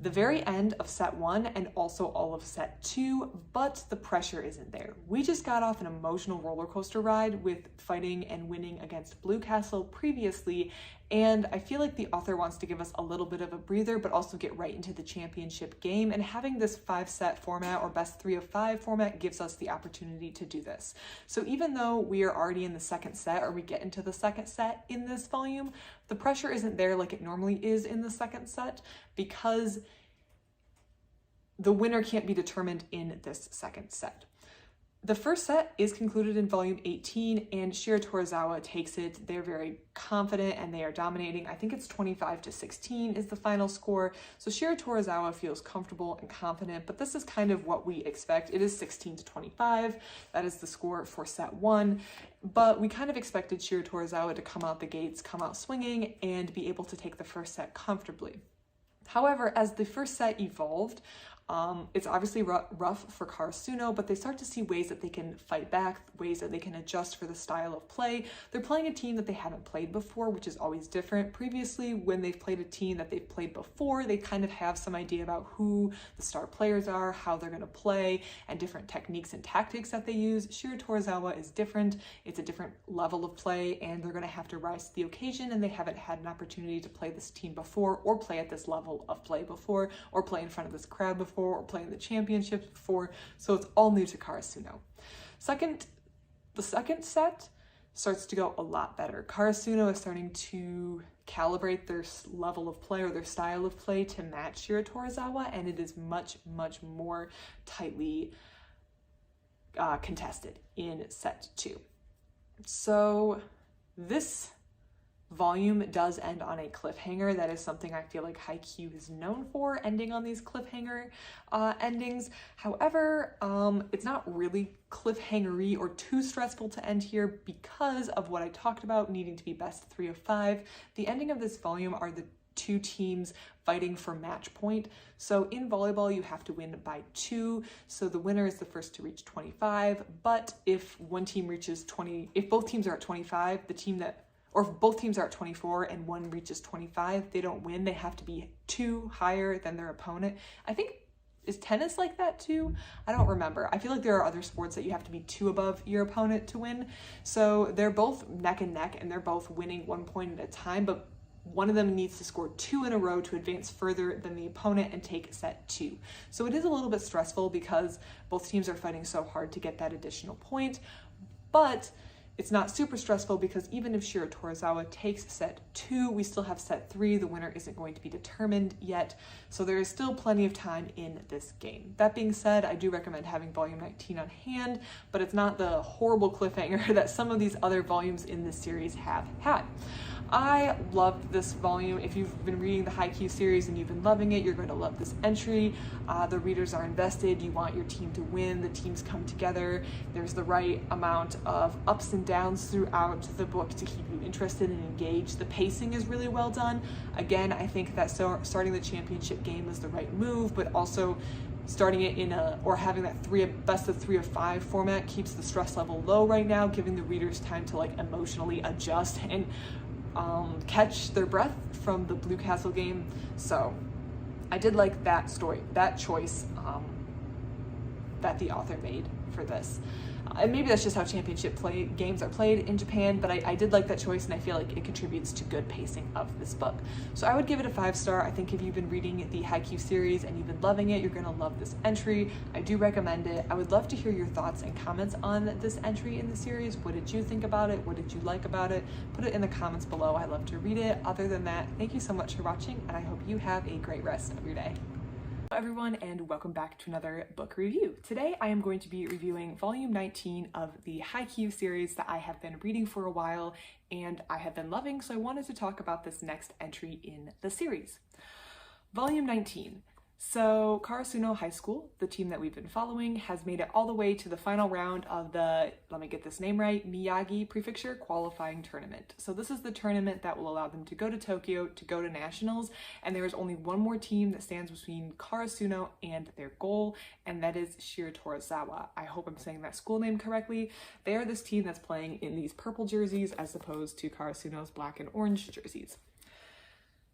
the very end of set 1 and also all of set 2, but the pressure isn't there. We just got off an emotional roller coaster ride with fighting and winning against Blue Castle previously, and I feel like the author wants to give us a little bit of a breather, but also get right into the championship game, and having this 5-set format or best 3 of 5 format gives us the opportunity to do this. So even though we are already in the second set, or we get into the second set in this volume, the pressure isn't there like it normally is in the second set, because the winner can't be determined in this second set. The first set is concluded in volume 18, and Shira Torizawa takes it. They're very confident and they are dominating. I think it's 25-16 is the final score. So Shira Torizawa feels comfortable and confident, but this is kind of what we expect. It is 16-25. That is the score for set 1. But we kind of expected Shira Torizawa to come out the gates, come out swinging, and be able to take the first set comfortably. However, as the first set evolved, it's obviously rough for Karasuno, but they start to see ways that they can fight back, ways that they can adjust for the style of play. They're playing a team that they haven't played before, which is always different. Previously, when they've played a team that they've played before, they kind of have some idea about who the star players are, how they're going to play, and different techniques and tactics that they use. Shira Torizawa is different. It's a different level of play, and they're going to have to rise to the occasion, and they haven't had an opportunity to play this team before, or play at this level of play before, or play in front of this crowd before, or playing the championships before, so it's all new to Karasuno. The second set starts to go a lot better. Karasuno is starting to calibrate their level of play or their style of play to match Shira Torizawa, and it is much, much more tightly contested in set 2. So this volume does end on a cliffhanger. That is something I feel like Haikyu is known for, ending on these cliffhanger endings. However, it's not really cliffhangery or too stressful to end here because of what I talked about, needing to be best 3 of 5. The ending of this volume are the 2 teams fighting for match point. So in volleyball, you have to win by 2. So the winner is the first to reach 25. But if one team reaches 20, if both teams are at 25, or if both teams are at 24 and one reaches 25, they don't win. They have to be 2 higher than their opponent. I think, is tennis like that too? I don't remember. I feel like there are other sports that you have to be 2 above your opponent to win. So they're both neck and neck, and they're both winning 1 point at a time, but one of them needs to score 2 in a row to advance further than the opponent and take set 2. So it is a little bit stressful because both teams are fighting so hard to get that additional point, but it's not super stressful because even if Shira Torizawa takes set 2, we still have set 3. The winner isn't going to be determined yet, so there is still plenty of time in this game. That being said, I do recommend having volume 19 on hand, but it's not the horrible cliffhanger that some of these other volumes in this series have had. I loved this volume. If you've been reading the Haikyu series and you've been loving it, you're going to love this entry. The readers are invested. You want your team to win. The teams come together. There's the right amount of ups and downs throughout the book to keep you interested and engaged. The pacing is really well done. Again, I think that starting the championship game was the right move, but also starting it in having that best of 3 of 5 format keeps the stress level low right now, giving the readers time to emotionally adjust and catch their breath from the Blue Castle game. So I did like that choice that the author made for this. And maybe that's just how championship games are played in Japan, but I did like that choice, and I feel like it contributes to good pacing of this book. So I would give it a 5-star. I think if you've been reading the Haikyu series and you've been loving it, you're going to love this entry. I do recommend it. I would love to hear your thoughts and comments on this entry in the series. What did you think about it? What did you like about it? Put it in the comments below. I love to read it. Other than that, thank you so much for watching, and I hope you have a great rest of your day. Hello everyone, and welcome back to another book review. Today I am going to be reviewing volume 19 of the Haikyu series that I have been reading for a while and I have been loving, so I wanted to talk about this next entry in the series. Volume 19. So Karasuno High School, the team that we've been following, has made it all the way to the final round of the, let me get this name right, Miyagi Prefecture Qualifying Tournament. So this is the tournament that will allow them to go to Tokyo, to go to nationals, and there is only one more team that stands between Karasuno and their goal, and that is Shiratorizawa. I hope I'm saying that school name correctly. They are this team that's playing in these purple jerseys as opposed to Karasuno's black and orange jerseys.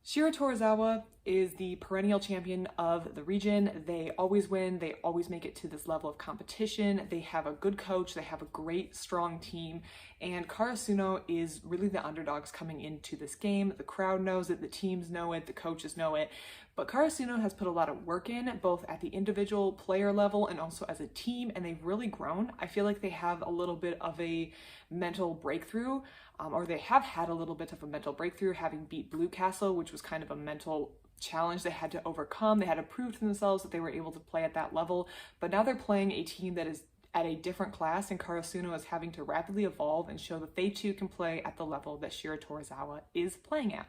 Shiratorizawa is the perennial champion of the region. They always win. They always make it to this level of competition. They have a good coach. They have a great, strong team. And Karasuno is really the underdogs coming into this game. The crowd knows it. The teams know it. The coaches know it. But Karasuno has put a lot of work in, both at the individual player level and also as a team, and they've really grown. I feel like they have a little bit of a mental breakthrough, or they have had a little bit of a mental breakthrough having beat Blue Castle, which was kind of a mental challenge they had to overcome. They had to prove to themselves that they were able to play at that level, but now they're playing a team that is at a different class, and Karasuno is having to rapidly evolve and show that they too can play at the level that Shiratorizawa is playing at.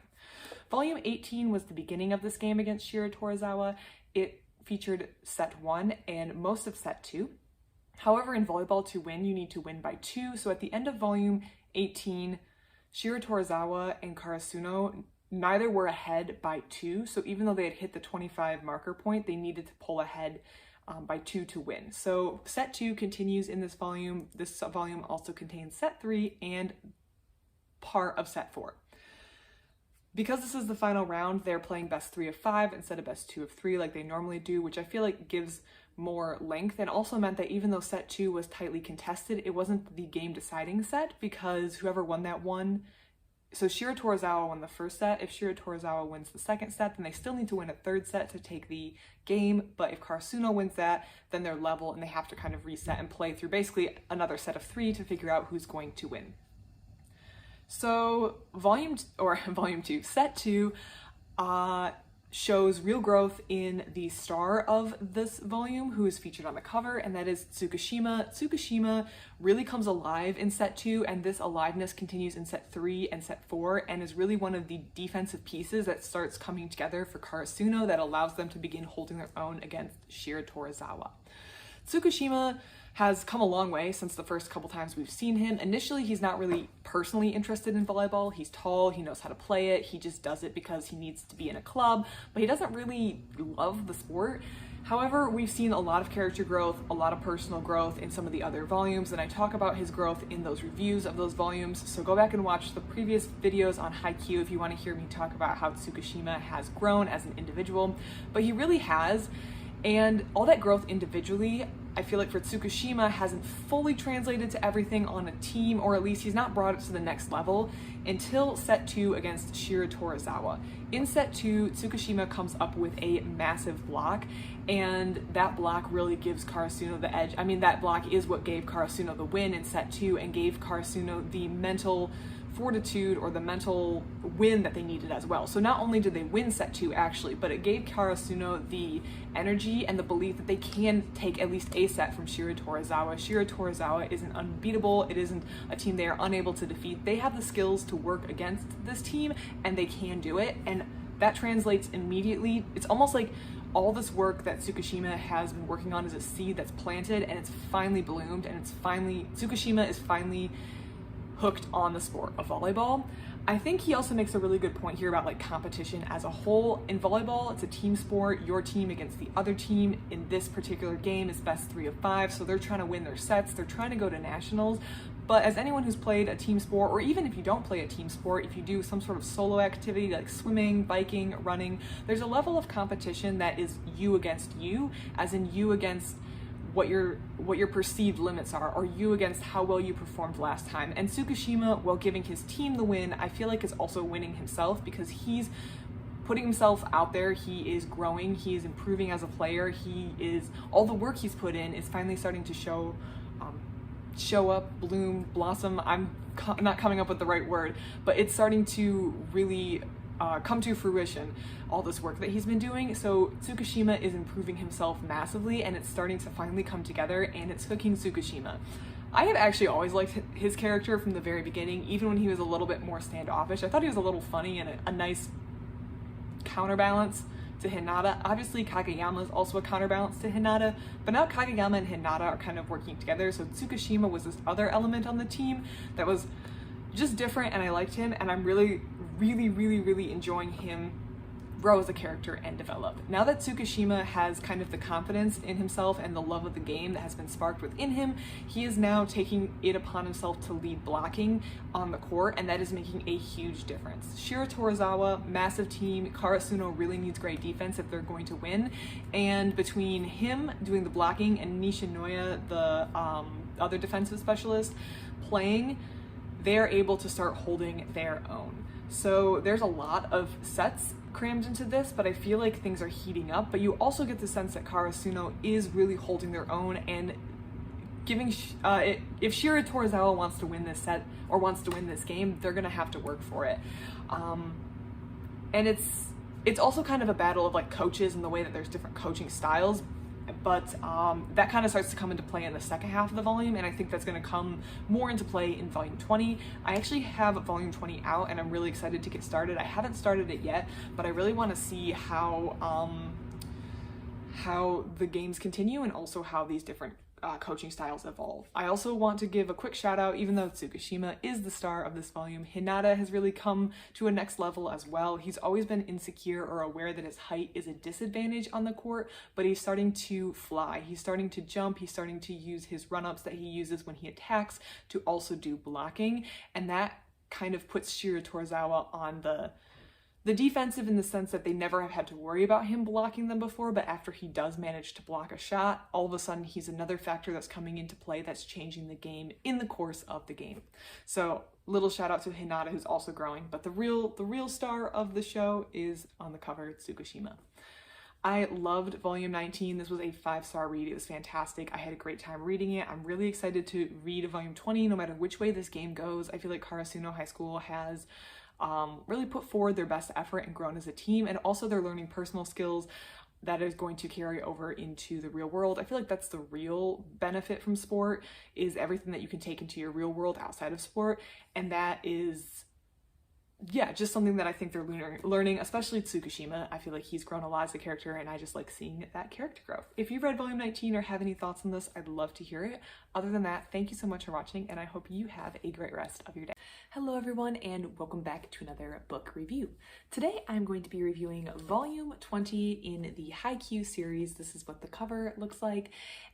Volume 18 was the beginning of this game against Shiratorizawa. It featured set 1 and most of set 2. However, in volleyball, to win, you need to win by 2. So at the end of volume 18, Shiratorizawa and Karasuno neither were ahead by 2. So even though they had hit the 25 marker point, they needed to pull ahead by 2 to win. So set 2 continues in this volume. This volume also contains set 3 and part of set 4. Because this is the final round, they're playing best 3 of 5 instead of best 2 of 3 like they normally do, which I feel like gives more length, and also meant that even though set 2 was tightly contested, it wasn't the game deciding set because whoever won that won. So Shiratorizawa won the first set. If Shiratorizawa wins the second set, then they still need to win a third set to take the game, but if Karasuno wins that, then they're level and they have to kind of reset and play through basically another set of 3 to figure out who's going to win. So volume 2, set 2, shows real growth in the star of this volume, who is featured on the cover, and that is Tsukushima. Tsukushima really comes alive in set 2, and this aliveness continues in set 3 and set 4, and is really one of the defensive pieces that starts coming together for Karasuno that allows them to begin holding their own against Shiratorizawa. Tsukushima has come a long way since the first couple times we've seen him. Initially, he's not really personally interested in volleyball. He's tall, he knows how to play it, he just does it because he needs to be in a club, but he doesn't really love the sport. However, we've seen a lot of character growth, a lot of personal growth in some of the other volumes, and I talk about his growth in those reviews of those volumes, so go back and watch the previous videos on Haikyu if you want to hear me talk about how Tsukushima has grown as an individual, but he really has. And all that growth individually, I feel like for Tsukushima, hasn't fully translated to everything on a team, or at least he's not brought it to the next level until set 2 against Shiratorizawa. In set 2, Tsukushima comes up with a massive block, and that block really gives Karasuno the edge. I mean, that block is what gave Karasuno the win in set 2 and gave Karasuno the mental fortitude or the mental win that they needed as well. So not only did they win set 2 actually, but it gave Karasuno the energy and the belief that they can take at least a set from Shiratorizawa. Shiratorizawa isn't unbeatable. It isn't a team they are unable to defeat. They have the skills to work against this team and they can do it, and that translates immediately. It's almost like all this work that Tsukushima has been working on is a seed that's planted and it's finally bloomed, and Tsukushima is finally hooked on the sport of volleyball. I think he also makes a really good point here about like competition as a whole. In volleyball, it's a team sport, your team against the other team. In this particular game, it's best 3 of 5, so they're trying to win their sets, they're trying to go to nationals. But as anyone who's played a team sport, or even if you don't play a team sport, if you do some sort of solo activity like swimming, biking, running, there's a level of competition that is you against you, as in you against what your perceived limits are, or you against how well you performed last time. And Tsukushima, while giving his team the win, I feel like is also winning himself, because he's putting himself out there, he is growing, he is improving as a player, all the work he's put in is finally starting to show up, bloom, blossom. I'm not coming up with the right word, but it's starting to really come to fruition, all this work that he's been doing. So Tsukishima is improving himself massively, and it's starting to finally come together, and it's hooking Tsukishima. I have actually always liked his character from the very beginning, even when he was a little bit more standoffish. I thought he was a little funny and a nice counterbalance to Hinata. Obviously Kageyama is also a counterbalance to Hinata, but now Kageyama and Hinata are kind of working together, so Tsukishima was this other element on the team that was just different, and I liked him, and I'm really enjoying him grow as a character and develop. Now that Tsukishima has kind of the confidence in himself and the love of the game that has been sparked within him, he is now taking it upon himself to lead blocking on the court, and that is making a huge difference. Shira Torizawa, massive team. Karasuno really needs great defense if they're going to win, and between him doing the blocking and Nishinoya, the other defensive specialist, playing, they're able to start holding their own. So there's a lot of sets crammed into this, but I feel like things are heating up. But you also get the sense that Karasuno is really holding their own and giving, if Shira Torizawa wants to win this set or wants to win this game, they're gonna have to work for it. And it's also kind of a battle of like coaches and the way that there's different coaching styles, but that kind of starts to come into play in the second half of the volume, and I think that's going to come more into play in volume 20. I actually have volume 20 out, and I'm really excited to get started. I haven't started it yet, but I really want to see how the games continue, and also how these different coaching styles evolve. I also want to give a quick shout out, even though Tsukishima is the star of this volume, Hinata has really come to a next level as well. He's always been insecure or aware that his height is a disadvantage on the court, but he's starting to fly. He's starting to jump. He's starting to use his run-ups that he uses when he attacks to also do blocking, and that kind of puts Shira Torizawa on the defensive, in the sense that they never have had to worry about him blocking them before, but after he does manage to block a shot, all of a sudden he's another factor that's coming into play that's changing the game in the course of the game. So little shout out to Hinata, who's also growing, but the real star of the show is on the cover, Tsukishima. I loved volume 19. This was a 5-star read. It was fantastic. I had a great time reading it. I'm really excited to read volume 20 no matter which way this game goes. I feel like Karasuno High School has really put forward their best effort and grown as a team, and also they're learning personal skills that is going to carry over into the real world. I feel like that's the real benefit from sport, is everything that you can take into your real world outside of sport, and that is, yeah, just something that I think they're learning, especially Tsukishima. I feel like he's grown a lot as a character, and I just like seeing that character growth. If you've read volume 19 or have any thoughts on this, I'd love to hear it. Other than that, thank you so much for watching, and I hope you have a great rest of your day. Hello everyone, and welcome back to another book review. Today I'm going to be reviewing volume 20 in the Haikyu series. This is what the cover looks like,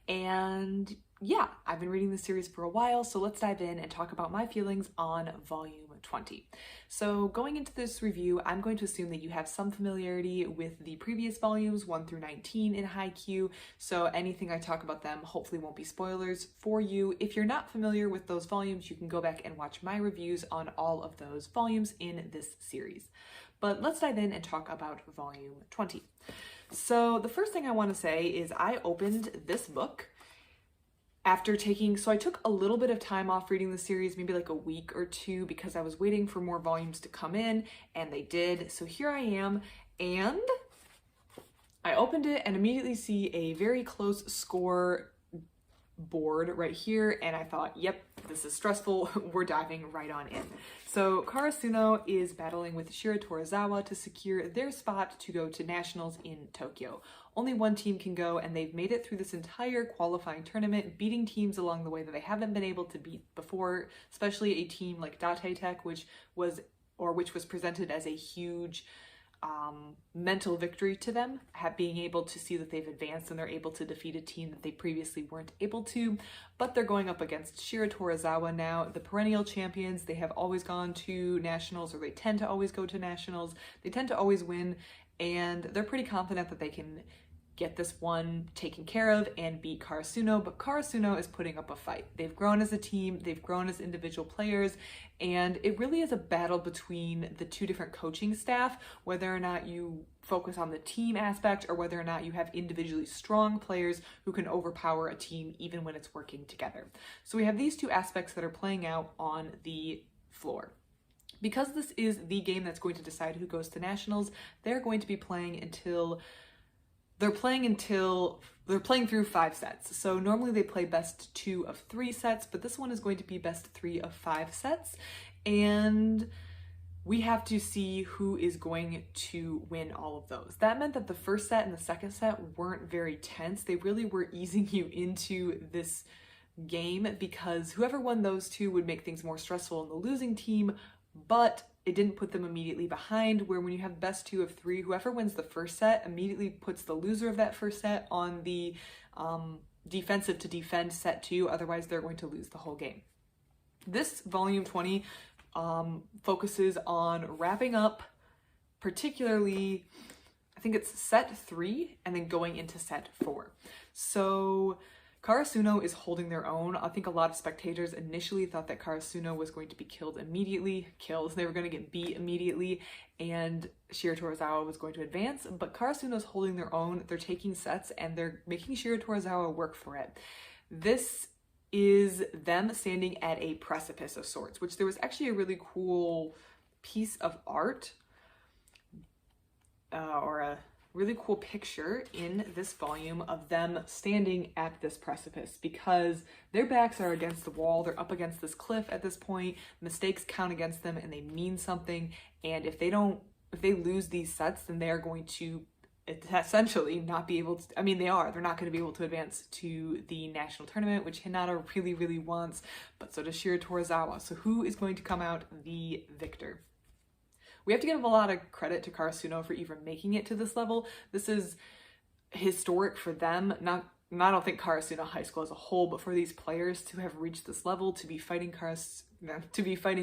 and yeah, I've been reading this series for a while, so let's dive in and talk about my feelings on volume 20. So going into this review, I'm going to assume that you have some familiarity with the previous volumes 1 through 19 in Haikyu, so anything I talk about them hopefully won't be spoilers for you. If you're not familiar with those volumes, you can go back and watch my reviews on all of those volumes in this series. But let's dive in and talk about volume 20. So the first thing I want to say is I opened this book after I took a little bit of time off reading the series, maybe like a week or two, because I was waiting for more volumes to come in, and they did. So here I am, and I opened it and immediately see a very close score board right here, and I thought, yep, this is stressful. We're diving right on in. So Karasuno is battling with Shira Torizawa to secure their spot to go to nationals in Tokyo. Only one team can go, and they've made it through this entire qualifying tournament, beating teams along the way that they haven't been able to beat before, especially a team like Date Tech, which was presented as a huge mental victory to them, being able to see that they've advanced and they're able to defeat a team that they previously weren't able to. But they're going up against Shira Torizawa now, the perennial champions. They have always gone to nationals, or they tend to always go to nationals. They tend to always win, and they're pretty confident that they can get this one taken care of and beat Karasuno, but Karasuno is putting up a fight. They've grown as a team, they've grown as individual players, and it really is a battle between the two different coaching staff, whether or not you focus on the team aspect or whether or not you have individually strong players who can overpower a team even when it's working together. So we have these two aspects that are playing out on the floor. Because this is the game that's going to decide who goes to nationals, they're going to be playing they're playing through 5 sets. So normally they play best 2 of 3 sets, but this one is going to be best 3 of 5 sets. And we have to see who is going to win all of those. That meant that the first set and the second set weren't very tense. They really were easing you into this game because whoever won those 2 would make things more stressful in the losing team, but it didn't put them immediately behind, where when you have best 2 of 3, whoever wins the first set immediately puts the loser of that first set on the defensive to defend set 2, otherwise they're going to lose the whole game. This volume 20 focuses on wrapping up particularly, I think it's set 3 and then going into set 4. So Karasuno is holding their own. I think a lot of spectators initially thought that Karasuno was going to be killed immediately. They were going to get beat immediately, and Shiro Torizawa was going to advance, but Karasuno's holding their own. They're taking sets, and they're making Shiro Torizawa work for it. This is them standing at a precipice of sorts, which there was actually a really cool piece of art, or a really cool picture in this volume of them standing at this precipice, because their backs are against the wall, they're up against this cliff at this point, mistakes count against them and they mean something, and if they lose these sets, then they're going to essentially not be able to, they're not going to be able to advance to the national tournament, which Hinata really, really wants, but so does Shiro Torizawa. So who is going to come out the victor? We have to give a lot of credit to Karasuno for even making it to this level. This is historic for them, not I don't think Karasuno High School as a whole, but for these players to have reached this level, to be fighting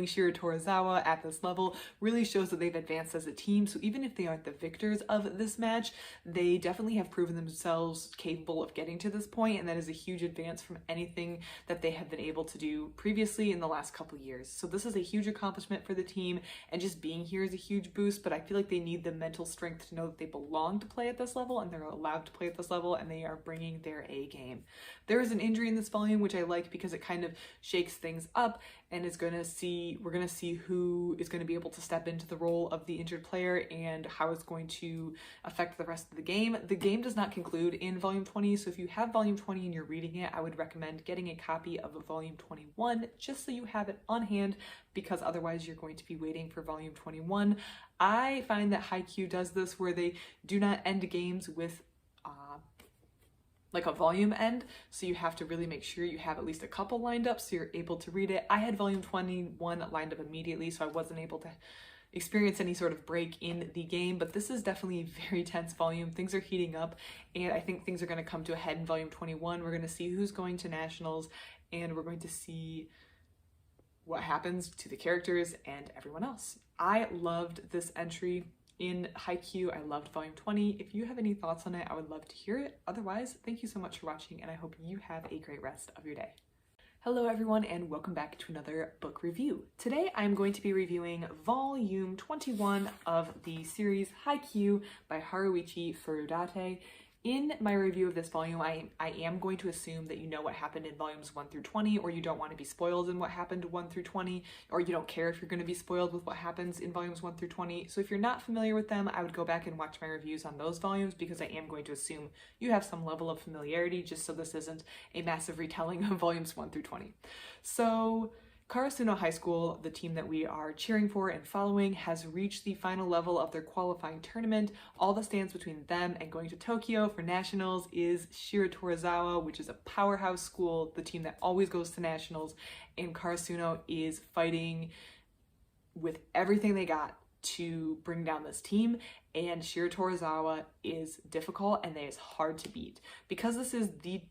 Shiro Torizawa at this level, really shows that they've advanced as a team. So even if they aren't the victors of this match, they definitely have proven themselves capable of getting to this point, and that is a huge advance from anything that they have been able to do previously in the last couple years. So this is a huge accomplishment for the team, and just being here is a huge boost, but I feel like they need the mental strength to know that they belong to play at this level, and they're allowed to play at this level, and they are bringing their A game. There is an injury in this volume, which I like because it kind of shakes things up, and we're gonna see who is going to be able to step into the role of the injured player and how it's going to affect the rest of the game. The game does not conclude in volume 20, so if you have volume 20 and you're reading it, I would recommend getting a copy of volume 21 just so you have it on hand, because otherwise you're going to be waiting for volume 21. I find that Haikyu does this where they do not end games with like a volume end, so you have to really make sure you have at least a couple lined up so you're able to read it. I had volume 21 lined up immediately, so I wasn't able to experience any sort of break in the game, but this is definitely a very tense volume. Things are heating up, and I think things are going to come to a head in volume 21. We're going to see who's going to nationals, and we're going to see what happens to the characters and everyone else. I loved this entry in Haikyu. I loved volume 20. If you have any thoughts on it, I would love to hear it. Otherwise, thank you so much for watching, and I hope you have a great rest of your day. Hello everyone, and welcome back to another book review. Today I'm going to be reviewing volume 21 of the series Haikyu by Haruichi Furudate. In my review of this volume, I am going to assume that you know what happened in volumes 1 through 20, or you don't want to be spoiled in what happened 1 through 20, or you don't care if you're going to be spoiled with what happens in volumes 1 through 20. So if you're not familiar with them, I would go back and watch my reviews on those volumes, because I am going to assume you have some level of familiarity, just so this isn't a massive retelling of volumes 1 through 20. So Karasuno High School, the team that we are cheering for and following, has reached the final level of their qualifying tournament. All that stands between them and going to Tokyo for nationals is Shiro Torizawa, which is a powerhouse school, the team that always goes to nationals, and Karasuno is fighting with everything they got to bring down this team, and Shiro Torizawa is difficult and they is hard to beat. Because this is the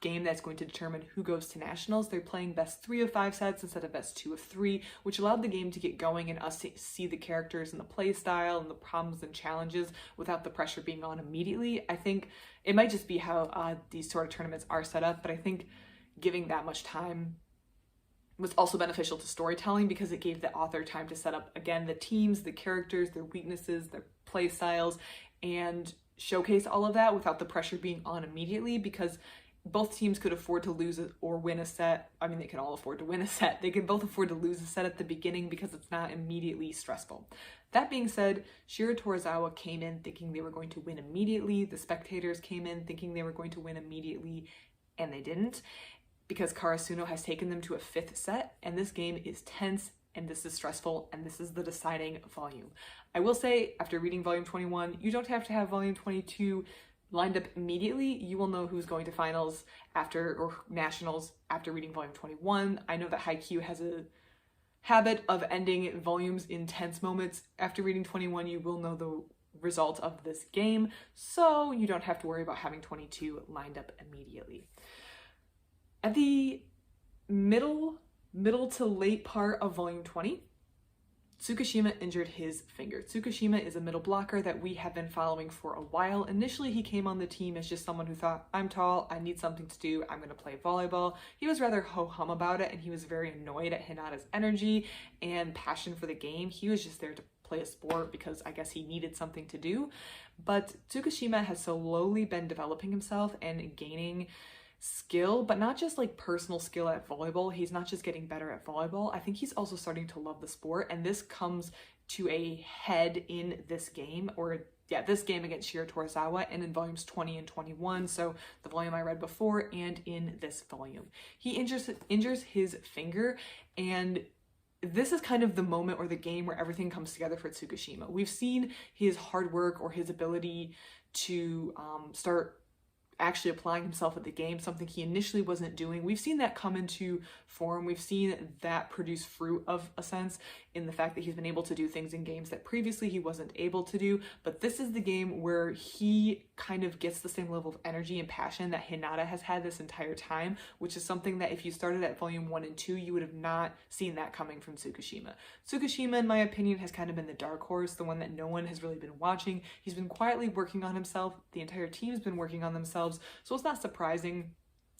game that's going to determine who goes to nationals, they're playing best 3 of 5 sets instead of best 2 of 3, which allowed the game to get going and us to see the characters and the play style and the problems and challenges without the pressure being on immediately. I think it might just be how these sort of tournaments are set up, but I think giving that much time was also beneficial to storytelling, because it gave the author time to set up, again, the teams, the characters, their weaknesses, their play styles, and showcase all of that without the pressure being on immediately. Because both teams could afford to lose or win a set. I mean, they can all afford to win a set. They can both afford to lose a set at the beginning because it's not immediately stressful. That being said, Shiro Torizawa came in thinking they were going to win immediately. The spectators came in thinking they were going to win immediately, and they didn't, because Karasuno has taken them to a 5th set, and this game is tense, and this is stressful, and this is the deciding volume. I will say, after reading volume 21, you don't have to have volume 22 lined up immediately. You will know who's going to finals or nationals after reading volume 21. I know that Haikyu has a habit of ending volumes in tense moments. After reading 21, you will know the result of this game, so you don't have to worry about having 22 lined up immediately. At the middle to late part of volume 20, Tsukishima injured his finger. Tsukishima is a middle blocker that we have been following for a while. Initially, he came on the team as just someone who thought, I'm tall, I need something to do, I'm going to play volleyball. He was rather ho-hum about it, and he was very annoyed at Hinata's energy and passion for the game. He was just there to play a sport because I guess he needed something to do. But Tsukishima has slowly been developing himself and gaining skill, but not just like personal skill at volleyball. He's not just getting better at volleyball. I think he's also starting to love the sport, and this comes to a head in this game, this game against Shiro Torizawa, and in volumes 20 and 21, so the volume I read before and in this volume. He injures his finger, and this is kind of the moment or the game where everything comes together for Tsukishima. We've seen his hard work or his ability to start actually applying himself at the game, something he initially wasn't doing. We've seen that come into form. We've seen that produce fruit of a sense in the fact that he's been able to do things in games that previously he wasn't able to do. But this is the game where he kind of gets the same level of energy and passion that Hinata has had this entire time, which is something that if you started at volume 1 and 2, you would have not seen that coming from Tsukishima. Tsukishima, in my opinion, has kind of been the dark horse, the one that no one has really been watching. He's been quietly working on himself. The entire team's been working on themselves, so it's not surprising.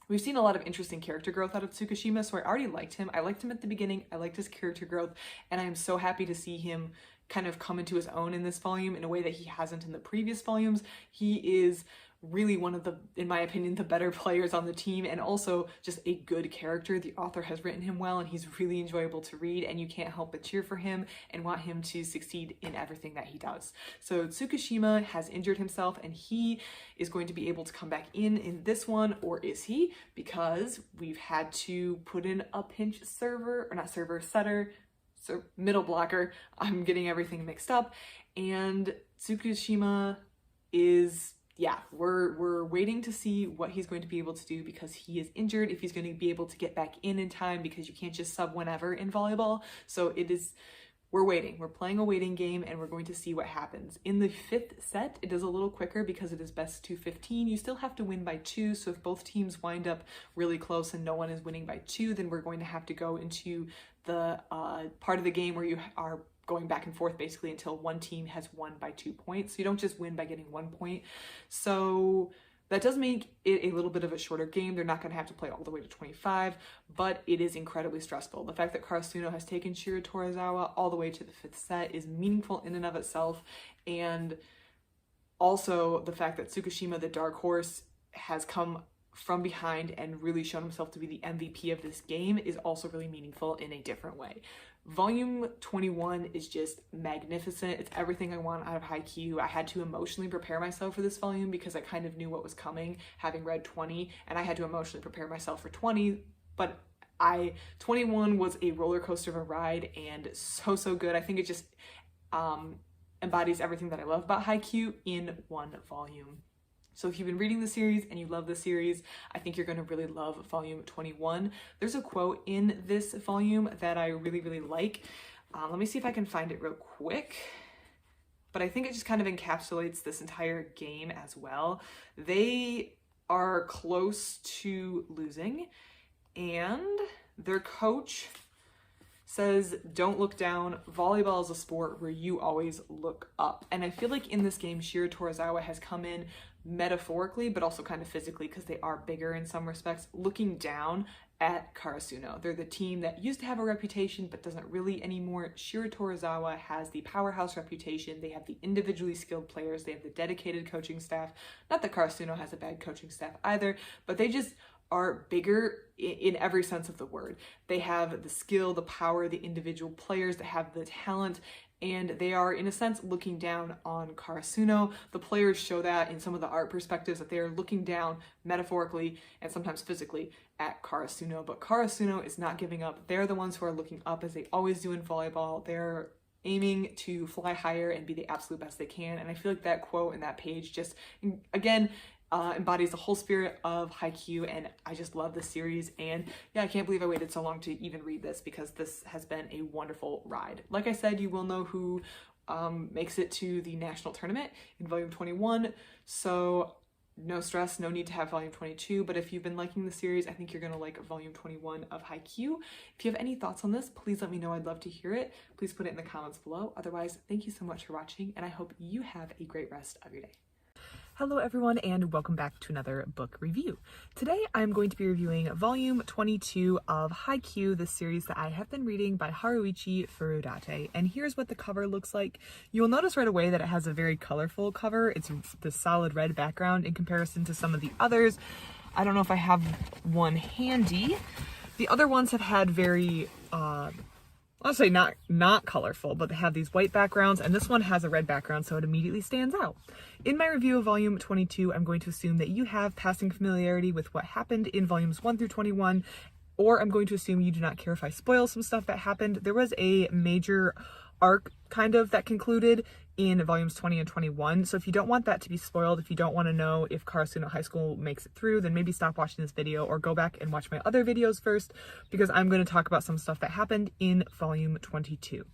We've seen a lot of interesting character growth out of Tsukishima, so I already liked him. I liked him at the beginning, I liked his character growth, and I am so happy to see him kind of come into his own in this volume in a way that he hasn't in the previous volumes. He is really one of the, in my opinion, the better players on the team, and also just a good character. The author has written him well, and he's really enjoyable to read, and you can't help but cheer for him and want him to succeed in everything that he does. So Tsukishima has injured himself, and he is going to be able to come back in this one, or is he? Because we've had to put in a pinch setter, so middle blocker. I'm getting everything mixed up, and Tsukishima is, we're waiting to see what he's going to be able to do because he is injured, if he's going to be able to get back in time, because you can't just sub whenever in volleyball. So we're waiting. We're playing a waiting game, and we're going to see what happens. In the 5th set, it is a little quicker because it is best 2-15. You still have to win by 2, so if both teams wind up really close and no one is winning by 2, then we're going to have to go into the part of the game where you are going back and forth basically until one team has won by 2 points. So you don't just win by getting 1 point. So that does make it a little bit of a shorter game. They're not going to have to play all the way to 25, but it is incredibly stressful. The fact that Karasuno has taken Shiro Torizawa all the way to the 5th set is meaningful in and of itself. And also the fact that Tsukishima, the dark horse, has come from behind and really shown himself to be the MVP of this game is also really meaningful in a different way. Volume 21 is just magnificent. It's everything I want out of Haikyu. I had to emotionally prepare myself for this volume because I kind of knew what was coming, having read 20, and I had to emotionally prepare myself for 20, but 21 was a roller coaster of a ride and so good. I think it just embodies everything that I love about Haikyu in one volume. So if you've been reading the series and you love the series, I think you're going to really love volume 21. There's a quote in this volume that I really like. Let me see if I can find it real quick. But I think it just kind of encapsulates this entire game as well. They are close to losing, and their coach says, don't look down. Volleyball is a sport where you always look up. And I feel like in this game, Shiro Torizawa has come in metaphorically, but also kind of physically, because they are bigger in some respects, looking down at Karasuno. They're the team that used to have a reputation but doesn't really anymore. Shiro Torizawa has the powerhouse reputation. They have the individually skilled players. They have the dedicated coaching staff. Not that Karasuno has a bad coaching staff either, but they just are bigger in every sense of the word. They have the skill, the power, the individual players that have the talent, and they are, in a sense, looking down on Karasuno. The players show that in some of the art perspectives, that they are looking down metaphorically and sometimes physically at Karasuno, but Karasuno is not giving up. They're the ones who are looking up, as they always do in volleyball. They're aiming to fly higher and be the absolute best they can, and I feel like that quote and that page just, again, embodies the whole spirit of Haikyu, and I just love this series. And yeah, I can't believe I waited so long to even read this, because this has been a wonderful ride. Like I said, you will know who makes it to the national tournament in volume 21, so no stress, no need to have volume 22, but if you've been liking the series, I think you're gonna like volume 21 of Haikyu. If you have any thoughts on this, please let me know. I'd love to hear it. Please put it in the comments below. Otherwise, thank you so much for watching, and I hope you have a great rest of your day. Hello everyone, and welcome back to another book review. Today I'm going to be reviewing volume 22 of Haikyu, the series that I have been reading by Haruichi Furudate. And here's what the cover looks like. You'll notice right away that it has a very colorful cover. It's the solid red background in comparison to some of the others. I don't know if I have one handy. The other ones have had very I'll say not colorful, but they have these white backgrounds, and this one has a red background, so it immediately stands out. In my review of volume 22, I'm going to assume that you have passing familiarity with what happened in volumes 1 through 21, or I'm going to assume you do not care if I spoil some stuff that happened. There was a major arc kind of that concluded in volumes 20 and 21, so if you don't want that to be spoiled, if you don't want to know if Karasuno High School makes it through, then maybe stop watching this video or go back and watch my other videos first, because I'm going to talk about some stuff that happened in volume 22.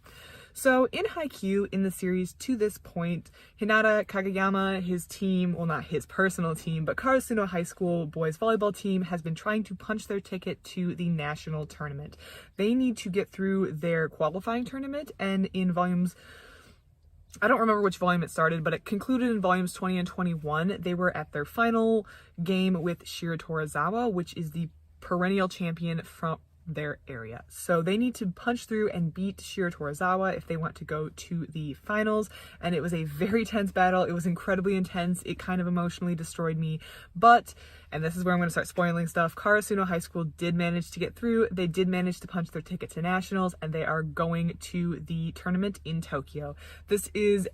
So in Haikyu, in the series to this point, Hinata Kageyama, his team, well, not his personal team, but Karasuno High School boys volleyball team has been trying to punch their ticket to the national tournament. They need to get through their qualifying tournament, and in volumes, I don't remember which volume it started, but it concluded in volumes 20 and 21. They were at their final game with Shiro Torizawa, which is the perennial champion from their area. So they need to punch through and beat Shiro Torizawa if they want to go to the finals. And it was a very tense battle. It was incredibly intense. It kind of emotionally destroyed me. But, and this is where I'm going to start spoiling stuff, Karasuno High School did manage to get through. They did manage to punch their ticket to nationals, and they are going to the tournament in Tokyo. This is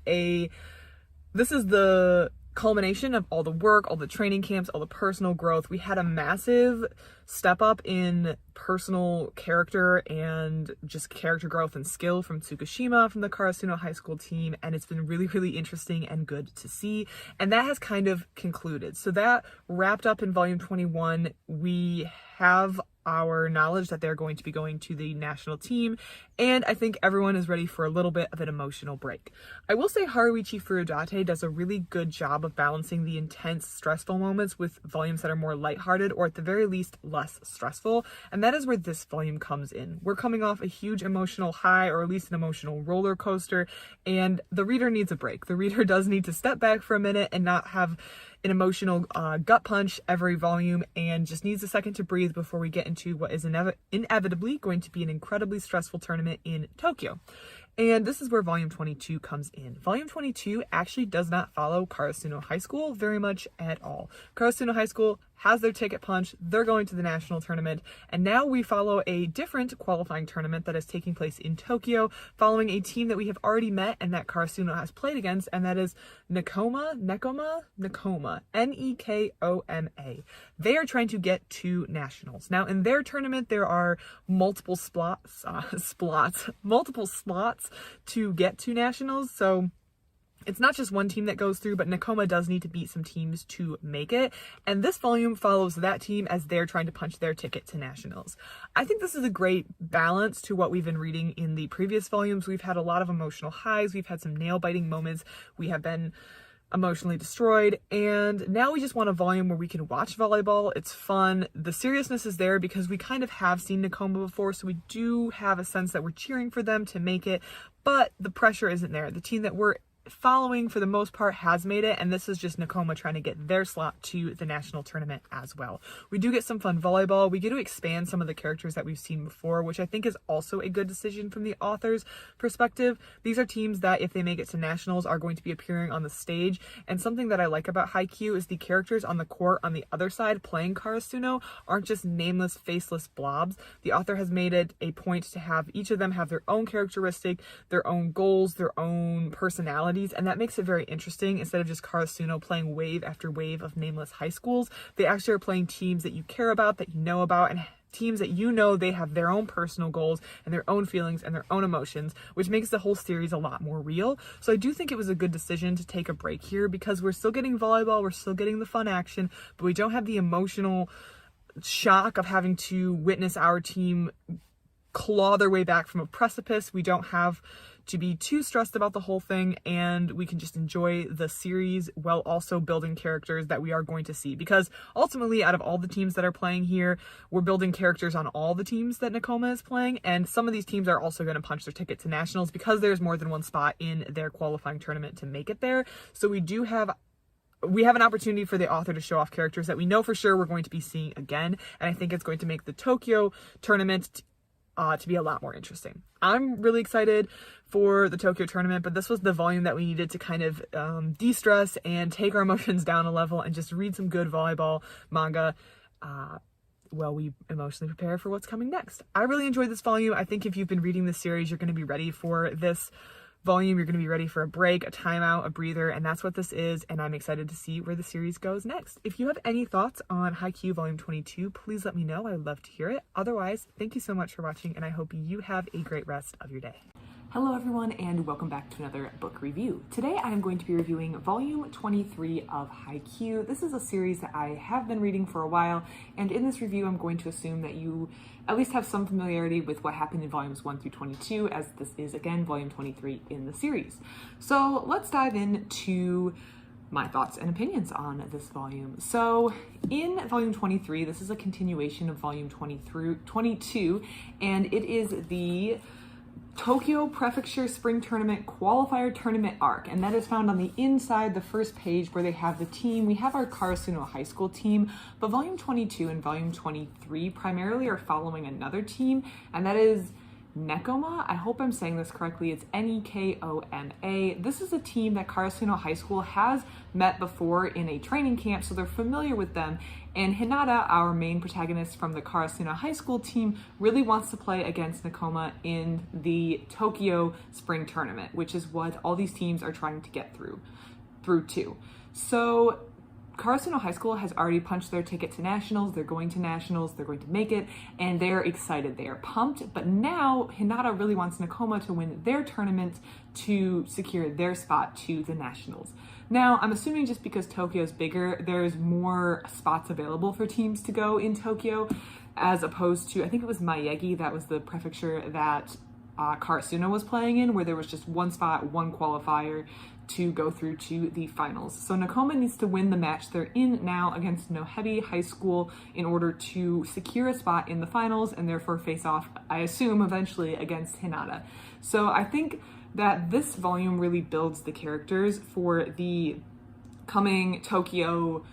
the culmination of all the work, all the training camps, all the personal growth. We had a massive step up in personal character and just character growth and skill from Tsukushima, from the Karasuno High School team, and it's been really, really interesting and good to see. And that has kind of concluded. So that wrapped up in volume 21. We have our knowledge that they're going to be going to the national team, and I think everyone is ready for a little bit of an emotional break. I will say Haruichi Furudate does a really good job of balancing the intense, stressful moments with volumes that are more lighthearted, or at the very least less stressful, and that is where this volume comes in. We're coming off a huge emotional high, or at least an emotional roller coaster, and the reader needs a break. The reader does need to step back for a minute and not have an emotional gut punch every volume, and just needs a second to breathe before we get into what is inevitably going to be an incredibly stressful tournament in Tokyo. And this is where volume 22 comes in. Volume 22 actually does not follow Karasuno High School very much at all. Karasuno High School has their ticket punched, they're going to the national tournament, and now we follow a different qualifying tournament that is taking place in Tokyo, following a team that we have already met and that Karasuno has played against, and that is Nekoma, Nekoma. They are trying to get to nationals. Now in their tournament, there are multiple slots to get to nationals, so it's not just one team that goes through, but Nekoma does need to beat some teams to make it. And this volume follows that team as they're trying to punch their ticket to nationals. I think this is a great balance to what we've been reading in the previous volumes. We've had a lot of emotional highs. We've had some nail-biting moments. We have been emotionally destroyed, and now we just want a volume where we can watch volleyball. It's fun. The seriousness is there because we kind of have seen Nekoma before, so we do have a sense that we're cheering for them to make it, but the pressure isn't there. The team that we're following for the most part has made it, and this is just Nakoma trying to get their slot to the national tournament as well. We do get some fun volleyball. We get to expand some of the characters that we've seen before, which I think is also a good decision from the author's perspective. These are teams that, if they make it to nationals, are going to be appearing on the stage, and something that I like about Haikyu is the characters on the court on the other side playing Karasuno aren't just nameless, faceless blobs. The author has made it a point to have each of them have their own characteristic, their own goals, their own personalities, and that makes it very interesting. Instead of just Karasuno playing wave after wave of nameless high schools, they actually are playing teams that you care about, that you know about, and teams that you know they have their own personal goals and their own feelings and their own emotions, which makes the whole series a lot more real. So I do think it was a good decision to take a break here, because we're still getting volleyball, we're still getting the fun action, but we don't have the emotional shock of having to witness our team claw their way back from a precipice. We don't have to be too stressed about the whole thing, and we can just enjoy the series while also building characters that we are going to see. Because ultimately, out of all the teams that are playing here, we're building characters on all the teams that Nakoma is playing, and some of these teams are also going to punch their ticket to nationals because there's more than one spot in their qualifying tournament to make it there. So we have an opportunity for the author to show off characters that we know for sure we're going to be seeing again, and I think it's going to make the Tokyo tournament to be a lot more interesting. I'm really excited for the Tokyo tournament, but this was the volume that we needed to kind of de-stress and take our emotions down a level and just read some good volleyball manga while we emotionally prepare for what's coming next. I really enjoyed this volume. I think if you've been reading this series, you're going to be ready for this volume. You're going to be ready for a break, a timeout, a breather, and that's what this is, and I'm excited to see where the series goes next. If you have any thoughts on Haikyu Volume 22, please let me know. I'd love to hear it. Otherwise, thank you so much for watching, and I hope you have a great rest of your day. Hello everyone, and welcome back to another book review. Today I am going to be reviewing volume 23 of Haikyu. This is a series that I have been reading for a while, and in this review I'm going to assume that you at least have some familiarity with what happened in volumes 1 through 22, as this is again volume 23 in the series. So let's dive into my thoughts and opinions on this volume. So in volume 23, this is a continuation of volume 20 through 22, and it is the Tokyo Prefecture Spring Tournament Qualifier Tournament arc, and that is found on the inside, the first page, where they have the team. We have our Karasuno High School team, but volume 22 and volume 23 primarily are following another team, and that is Nekoma. I hope I'm saying this correctly. It's Nekoma. This is a team that Karasuno High School has met before in a training camp, so they're familiar with them. And Hinata, our main protagonist from the Karasuno High School team, really wants to play against Nekoma in the Tokyo Spring Tournament, which is what all these teams are trying to get through to. So Karasuno High School has already punched their ticket to nationals. They're going to nationals, they're going to make it, and they're excited, they are pumped. But now Hinata really wants Nekoma to win their tournament to secure their spot to the nationals. Now, I'm assuming just because Tokyo's bigger, there's more spots available for teams to go in Tokyo, as opposed to, I think it was Maiyagi, that was the prefecture that Karasuno was playing in, where there was just one spot, one qualifier to go through to the finals. So Nekoma needs to win the match they're in now against Nohebi High School in order to secure a spot in the finals and therefore face off, I assume, eventually against Hinata. So I think that this volume really builds the characters for the coming Tokyo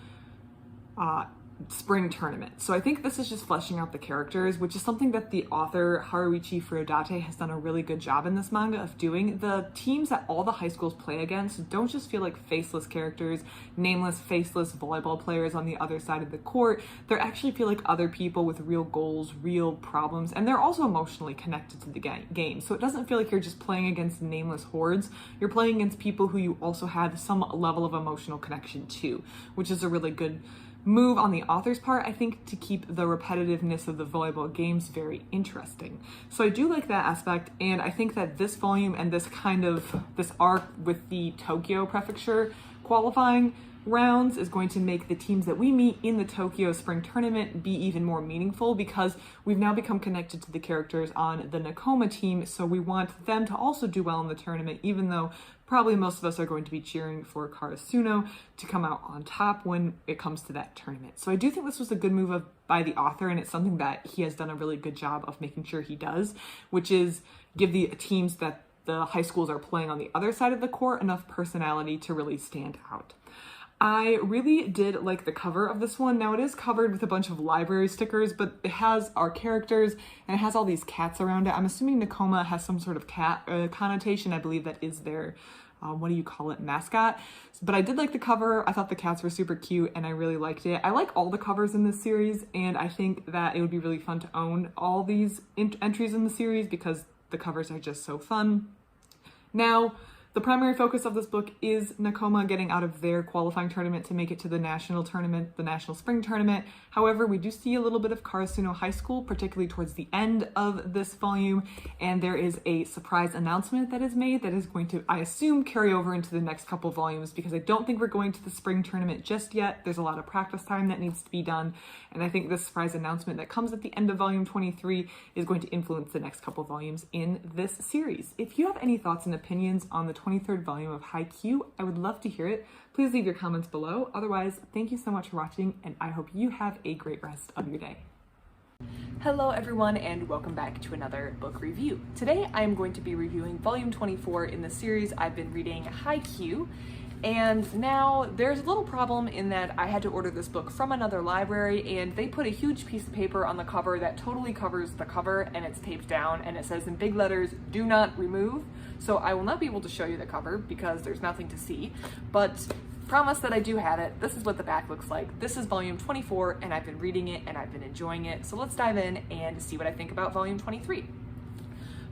spring tournament. So I think this is just fleshing out the characters, which is something that the author Haruichi Furudate has done a really good job in this manga of doing. The teams that all the high schools play against don't just feel like faceless characters, nameless, faceless volleyball players on the other side of the court. They actually feel like other people with real goals, real problems, and they're also emotionally connected to the game. So it doesn't feel like you're just playing against nameless hordes. You're playing against people who you also have some level of emotional connection to, which is a really good move on the author's part, I think, to keep the repetitiveness of the volleyball games very interesting. So I do like that aspect, and I think that this volume and this arc with the Tokyo Prefecture qualifying rounds is going to make the teams that we meet in the Tokyo Spring Tournament be even more meaningful, because we've now become connected to the characters on the Nekoma team, so we want them to also do well in the tournament, even though probably most of us are going to be cheering for Karasuno to come out on top when it comes to that tournament. So I do think this was a good move by the author, and it's something that he has done a really good job of making sure he does, which is give the teams that the high schools are playing on the other side of the court enough personality to really stand out. I really did like the cover of this one. Now it is covered with a bunch of library stickers, but it has our characters and it has all these cats around it. I'm assuming Nakoma has some sort of cat connotation. I believe that is their, what do you call it, mascot. But I did like the cover. I thought the cats were super cute and I really liked it. I like all the covers in this series, and I think that it would be really fun to own all these entries in the series because the covers are just so fun. Now, the primary focus of this book is Nakoma getting out of their qualifying tournament to make it to the national tournament, the national spring tournament. However, we do see a little bit of Karasuno High School, particularly towards the end of this volume, and there is a surprise announcement that is made that is going to, I assume, carry over into the next couple volumes, because I don't think we're going to the spring tournament just yet. There's a lot of practice time that needs to be done, and I think this surprise announcement that comes at the end of volume 23 is going to influence the next couple volumes in this series. If you have any thoughts and opinions on the 23rd volume of Haikyu, I would love to hear it. Please leave your comments below. Otherwise, thank you so much for watching, and I hope you have a great rest of your day. Hello everyone, and welcome back to another book review. Today I am going to be reviewing volume 24 in the series I've been reading, Haikyu. And now there's a little problem in that I had to order this book from another library, and they put a huge piece of paper on the cover that totally covers the cover, and it's taped down and it says in big letters, "Do not remove." So I will not be able to show you the cover because there's nothing to see, but promise that I do have it. This is what the back looks like. This is volume 24, and I've been reading it and I've been enjoying it. So let's dive in and see what I think about volume 23.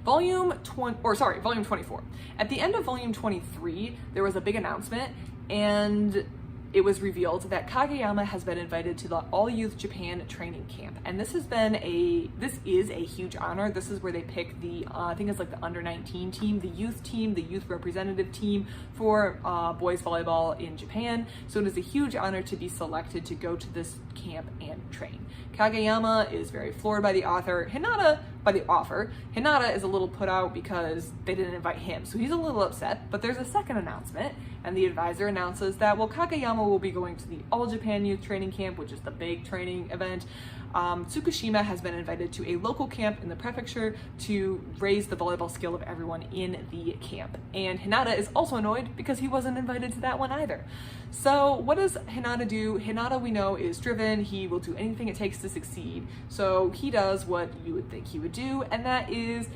Volume 24. At the end of volume 23, there was a big announcement, and it was revealed that Kageyama has been invited to the All Youth Japan training camp. And this is a huge honor. This is where they pick the, I think it's like the under 19 team, the youth representative team for boys volleyball in Japan. So it is a huge honor to be selected to go to this camp and train. Kageyama is very floored by the offer. Hinata is a little put out because they didn't invite him, so he's a little upset. But there's a second announcement, and the advisor announces that, well, Kageyama will be going to the All Japan Youth Training Camp, which is the big training event. Tsukushima has been invited to a local camp in the prefecture to raise the volleyball skill of everyone in the camp. And Hinata is also annoyed because he wasn't invited to that one either. So what does Hinata do? Hinata, we know, is driven. He will do anything it takes to succeed. So he does what you would think he would do, and that is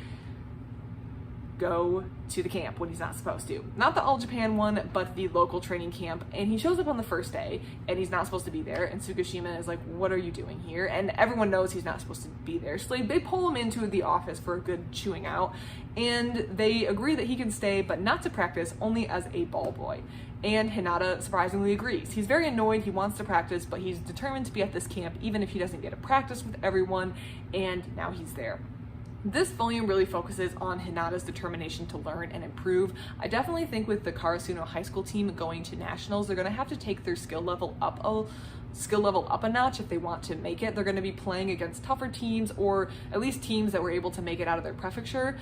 go to the camp when he's not supposed to. Not the All Japan one, but the local training camp. And he shows up on the first day and he's not supposed to be there. And Tsukushima is like, "What are you doing here?" And everyone knows he's not supposed to be there. So they pull him into the office for a good chewing out. And they agree that he can stay, but not to practice, only as a ball boy. And Hinata surprisingly agrees. He's very annoyed, he wants to practice, but he's determined to be at this camp even if he doesn't get to practice with everyone. And now he's there. This volume really focuses on Hinata's determination to learn and improve. I definitely think with the Karasuno High School team going to nationals, they're going to have to take their skill level up a notch if they want to make it. They're going to be playing against tougher teams, or at least teams that were able to make it out of their prefecture.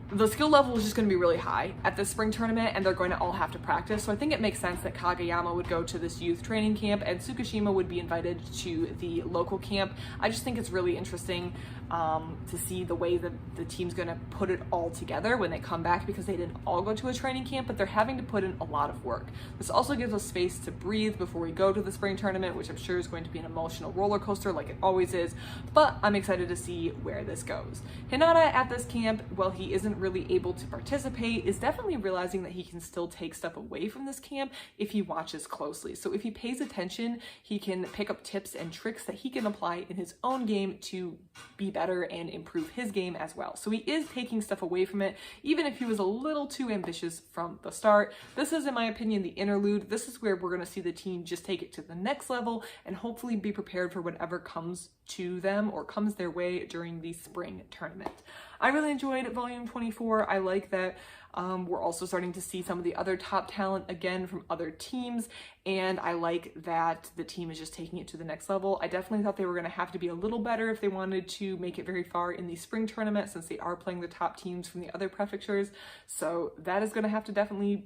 The skill level is just going to be really high at this spring tournament, and they're going to all have to practice. So I think it makes sense that Kageyama would go to this youth training camp and Tsukushima would be invited to the local camp. I just think it's really interesting to see the way that the team's going to put it all together when they come back, because they didn't all go to a training camp, but they're having to put in a lot of work. This also gives us space to breathe before we go to the spring tournament, which I'm sure is going to be an emotional roller coaster like it always is, but I'm excited to see where this goes. Hinata at this camp, while he isn't really able to participate, is definitely realizing that he can still take stuff away from this camp if he watches closely. So if he pays attention, he can pick up tips and tricks that he can apply in his own game to be better and improve his game as well. So he is taking stuff away from it, even if he was a little too ambitious from the start. This is, in my opinion, the interlude. This is where we're going to see the team just take it to the next level and hopefully be prepared for whatever comes to them or comes their way during the spring tournament. I really enjoyed volume 24. I like that we're also starting to see some of the other top talent again from other teams, and I like that the team is just taking it to the next level. I definitely thought they were going to have to be a little better if they wanted to make it very far in the spring tournament, since they are playing the top teams from the other prefectures. So that is going to have to definitely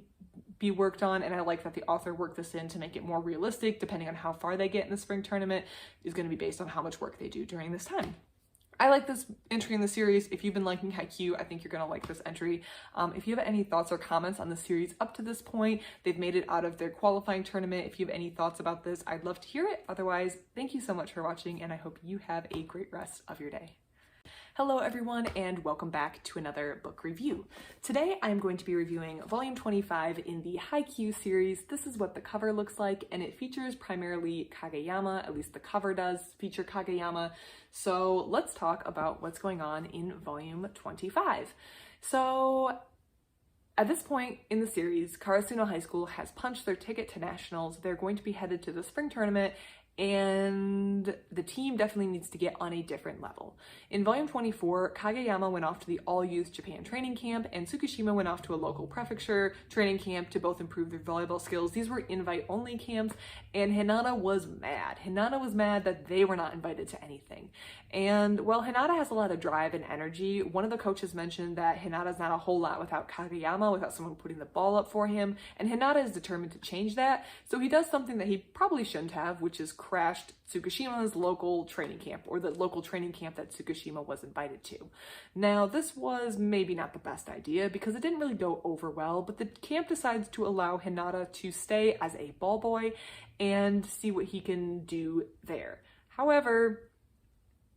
be worked on, and I like that the author worked this in to make it more realistic. Depending on how far they get in the spring tournament is going to be based on how much work they do during this time. I like this entry in the series. If you've been liking Haikyu, I think you're gonna like this entry. If you have any thoughts or comments on the series up to this point, they've made it out of their qualifying tournament. If you have any thoughts about this, I'd love to hear it. Otherwise, thank you so much for watching, and I hope you have a great rest of your day. Hello everyone, and welcome back to another book review. Today I'm going to be reviewing volume 25 in the Haikyu series. This is what the cover looks like, and it features primarily Kageyama, at least the cover does feature Kageyama. So let's talk about what's going on in volume 25. So at this point in the series, Karasuno High School has punched their ticket to nationals. They're going to be headed to the spring tournament, and the team definitely needs to get on a different level. In volume 24, Kageyama went off to the all-youth Japan training camp, and Tsukushima went off to a local prefecture training camp to both improve their volleyball skills. These were invite-only camps, and Hinata was mad. Hinata was mad that they were not invited to anything. And while Hinata has a lot of drive and energy, one of the coaches mentioned that Hinata's not a whole lot without Kageyama, without someone putting the ball up for him, and Hinata is determined to change that, so he does something that he probably shouldn't have, which is crashed Tsukushima's local training camp, or the local training camp that Tsukushima was invited to. Now, this was maybe not the best idea because it didn't really go over well, but the camp decides to allow Hinata to stay as a ball boy and see what he can do there. However,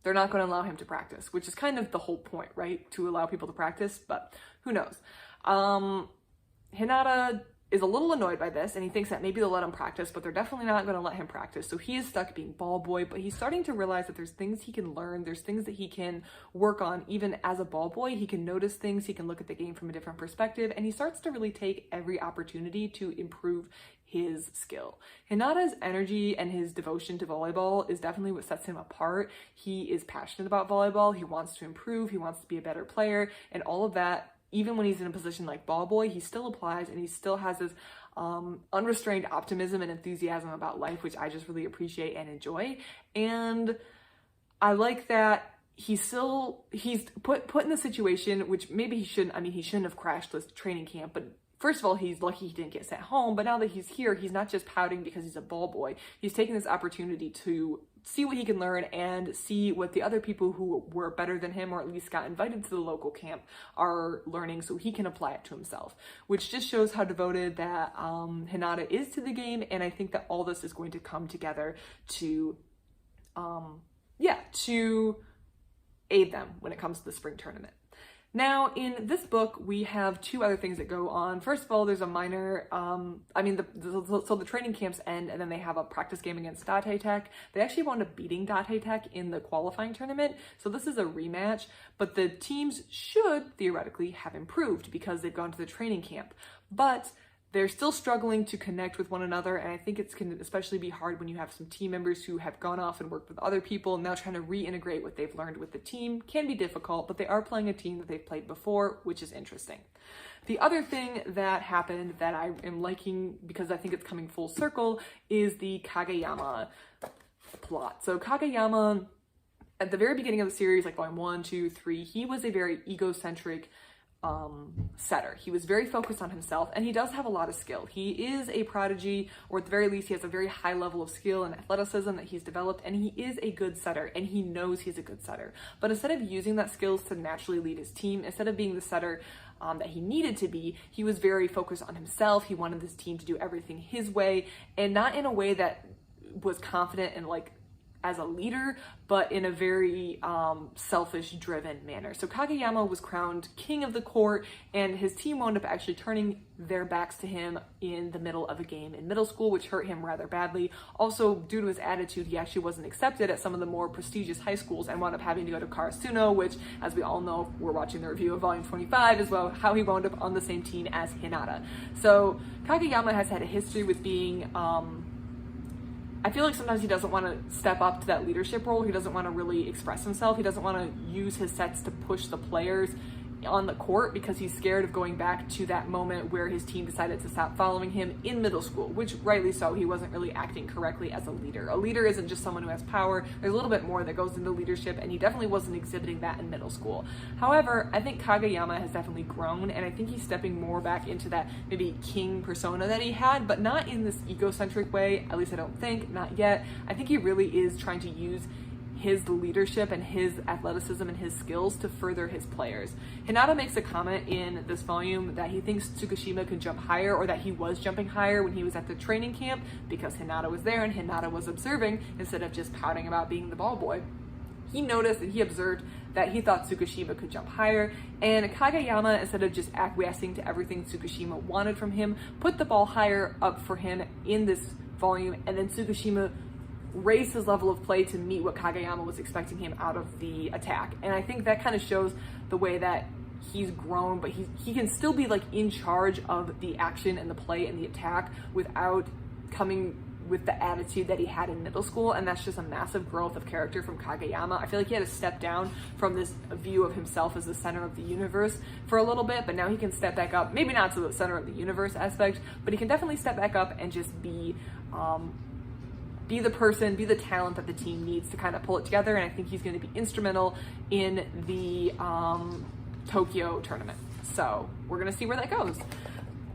they're not going to allow him to practice, which is kind of the whole point, right? To allow people to practice, but who knows? Hinata is a little annoyed by this, and he thinks that maybe they'll let him practice, but they're definitely not going to let him practice. So he is stuck being ball boy, but he's starting to realize that there's things he can learn, there's things that he can work on even as a ball boy. He can notice things, he can look at the game from a different perspective, and he starts to really take every opportunity to improve his skill. Hinata's energy and his devotion to volleyball is definitely what sets him apart. He is passionate about volleyball, he wants to improve, he wants to be a better player, and all of that. Even when he's in a position like ball boy, he still applies, and he still has this unrestrained optimism and enthusiasm about life, which I just really appreciate and enjoy. And I like that he's put in the situation, which maybe he shouldn't. I mean, he shouldn't have crashed this training camp, but first of all, he's lucky he didn't get sent home. But now that he's here, he's not just pouting because he's a ball boy. He's taking this opportunity to see what he can learn and see what the other people who were better than him, or at least got invited to the local camp, are learning, so he can apply it to himself, which just shows how devoted that Hinata is to the game. And I think that all this is going to come together to to aid them when it comes to the spring tournament. Now, in this book, we have two other things that go on. First of all, there's a minor, so the training camps end, and then they have a practice game against Date Tech. They actually wound up beating Date Tech in the qualifying tournament, so this is a rematch, but the teams should theoretically have improved because they've gone to the training camp. But they're still struggling to connect with one another, and I think it can especially be hard when you have some team members who have gone off and worked with other people, and now trying to reintegrate what they've learned with the team can be difficult, but they are playing a team that they've played before, which is interesting. The other thing that happened that I am liking, because I think it's coming full circle, is the Kageyama plot. So Kageyama, at the very beginning of the series, like volume 1, 2, 3, he was a very egocentric setter. He was very focused on himself, and he does have a lot of skill. He is a prodigy, or at the very least, he has a very high level of skill and athleticism that he's developed, and he is a good setter, and he knows he's a good setter. But instead of using that skills to naturally lead his team, instead of being the setter that he needed to be, he was very focused on himself. He wanted this team to do everything his way, and not in a way that was confident and like as a leader, but in a very selfish, driven manner. So Kageyama was crowned king of the court, and his team wound up actually turning their backs to him in the middle of a game in middle school, which hurt him rather badly. Also, due to his attitude, he actually wasn't accepted at some of the more prestigious high schools and wound up having to go to Karasuno, which, as we all know, we're watching the review of volume 25 as well, how he wound up on the same team as Hinata. So Kageyama has had a history with being I feel like sometimes he doesn't want to step up to that leadership role. He doesn't want to really express himself. He doesn't want to use his sets to push the players on the court because he's scared of going back to that moment where his team decided to stop following him in middle school, which rightly so, he wasn't really acting correctly as a leader. A leader isn't just someone who has power. There's a little bit more that goes into leadership, and he definitely wasn't exhibiting that in middle school. However, I think Kageyama has definitely grown, and I think he's stepping more back into that maybe king persona that he had, but not in this egocentric way, at least I don't think, not yet. I think he really is trying to use his leadership and his athleticism and his skills to further his players. Hinata makes a comment in this volume that he thinks Tsukushima could jump higher, or that he was jumping higher when he was at the training camp, because Hinata was there and Hinata was observing instead of just pouting about being the ball boy. He noticed and he observed that he thought Tsukushima could jump higher, and Kageyama, instead of just acquiescing to everything Tsukushima wanted from him, put the ball higher up for him in this volume, and then Tsukushima raised his level of play to meet what Kageyama was expecting him out of the attack. And I think that kind of shows the way that he's grown, but he can still be like in charge of the action and the play and the attack without coming with the attitude that he had in middle school. And that's just a massive growth of character from Kageyama. I feel like he had to step down from this view of himself as the center of the universe for a little bit, but now he can step back up, maybe not to the center of the universe aspect, but he can definitely step back up and just be the person, be the talent that the team needs to kind of pull it together. And I think he's going to be instrumental in the Tokyo tournament. So we're going to see where that goes.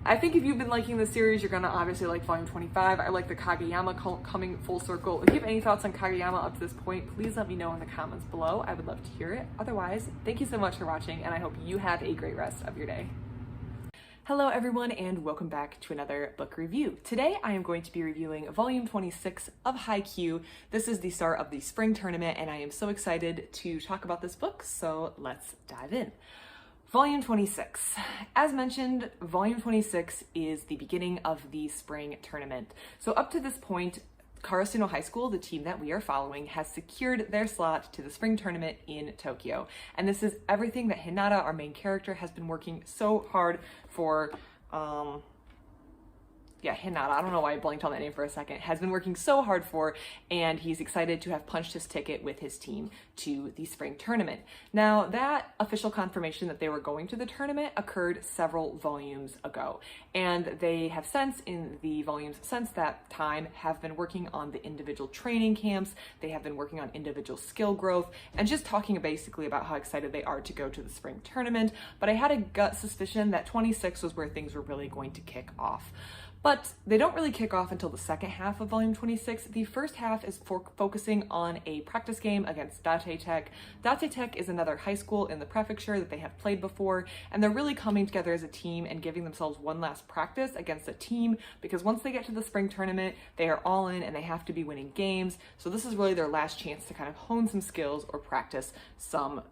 I think if you've been liking this series, you're going to obviously like volume 25. I like the Kageyama coming full circle. If you have any thoughts on Kageyama up to this point, please let me know in the comments below. I would love to hear it. Otherwise, thank you so much for watching, and I hope you have a great rest of your day. Hello everyone, and welcome back to another book review. Today I am going to be reviewing volume 26 of Haikyu. This is the start of the spring tournament, and I am so excited to talk about this book, so let's dive in. Volume 26. As mentioned, Volume 26 is the beginning of the spring tournament. So up to this point, Karasuno High School, the team that we are following, has secured their slot to the spring tournament in Tokyo. And this is everything that Hinata, our main character, has been working so hard for. Hinata, I don't know why I blanked on that name for a second, has been working so hard for, and he's excited to have punched his ticket with his team to the spring tournament. Now, that official confirmation that they were going to the tournament occurred several volumes ago, and they have since, in the volumes since that time, have been working on the individual training camps, they have been working on individual skill growth, and just talking basically about how excited they are to go to the spring tournament. But I had a gut suspicion that 26 was where things were really going to kick off. But they don't really kick off until the second half of volume 26. The first half is focusing on a practice game against Date Tech. Date Tech is another high school in the prefecture that they have played before, and they're really coming together as a team and giving themselves one last practice against a team, because once they get to the spring tournament, they are all in and they have to be winning games. So this is really their last chance to kind of hone some skills or practice some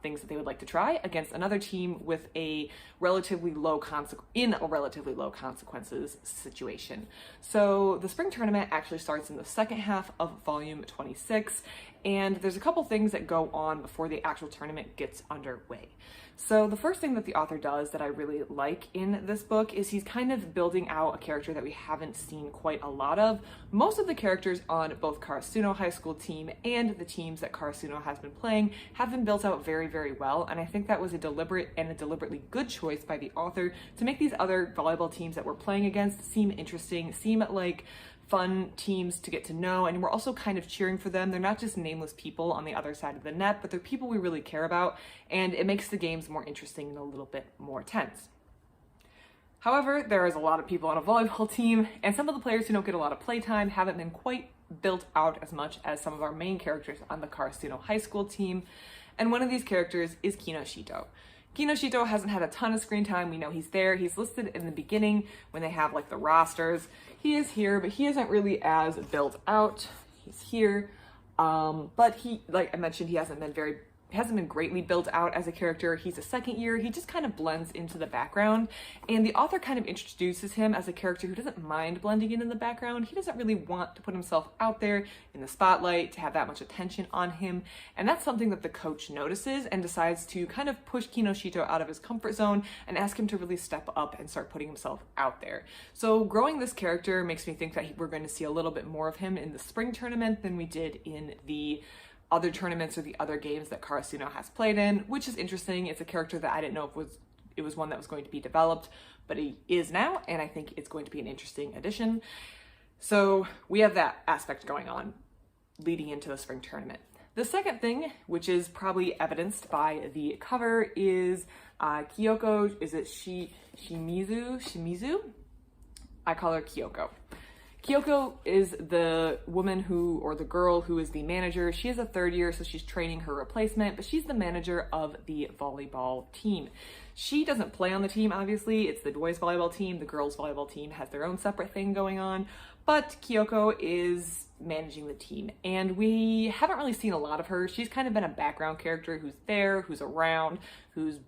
things that they would like to try against another team with a relatively low consequences situation. So the spring tournament actually starts in the second half of volume 26, and there's a couple things that go on before the actual tournament gets underway. So the first thing that the author does that I really like in this book is he's kind of building out a character that we haven't seen quite a lot of. Most of the characters on both Karasuno High School team and the teams that Karasuno has been playing have been built out very, very well, and I think that was a deliberate and a deliberately good choice by the author to make these other volleyball teams that we're playing against seem interesting, seem like fun teams to get to know, and we're also kind of cheering for them. They're not just nameless people on the other side of the net, but they're people we really care about, and it makes the games more interesting and a little bit more tense. However, there is a lot of people on a volleyball team, and some of the players who don't get a lot of playtime haven't been quite built out as much as some of our main characters on the Karasuno High School team, and one of these characters is Kinoshito. Kinoshito hasn't had a ton of screen time. We know he's there. He's listed in the beginning when they have like the rosters. He is here, but he isn't really as built out. He's here, but he, like I mentioned, he hasn't been greatly built out as a character. He's a second year. He just kind of blends into the background, and the author kind of introduces him as a character who doesn't mind blending in the background. He doesn't really want to put himself out there in the spotlight, to have that much attention on him, and that's something that the coach notices and decides to kind of push Kinoshito out of his comfort zone and ask him to really step up and start putting himself out there. So growing this character makes me think that we're going to see a little bit more of him in the spring tournament than we did in the other tournaments or the other games that Karasuno has played in, which is interesting. It's a character that I didn't know if it was one that was going to be developed, but he is now, and I think it's going to be an interesting addition. So we have that aspect going on leading into the spring tournament. The second thing, which is probably evidenced by the cover, is Kyoko. Is it Shimizu? I call her Kyoko. Kyoko is the woman or the girl who is the manager. She is a third year, so she's training her replacement, but she's the manager of the volleyball team. She doesn't play on the team, obviously. It's the boys volleyball team. The girls volleyball team has their own separate thing going on, but Kyoko is managing the team, and we haven't really seen a lot of her. She's kind of been a background character who's there, who's around, who's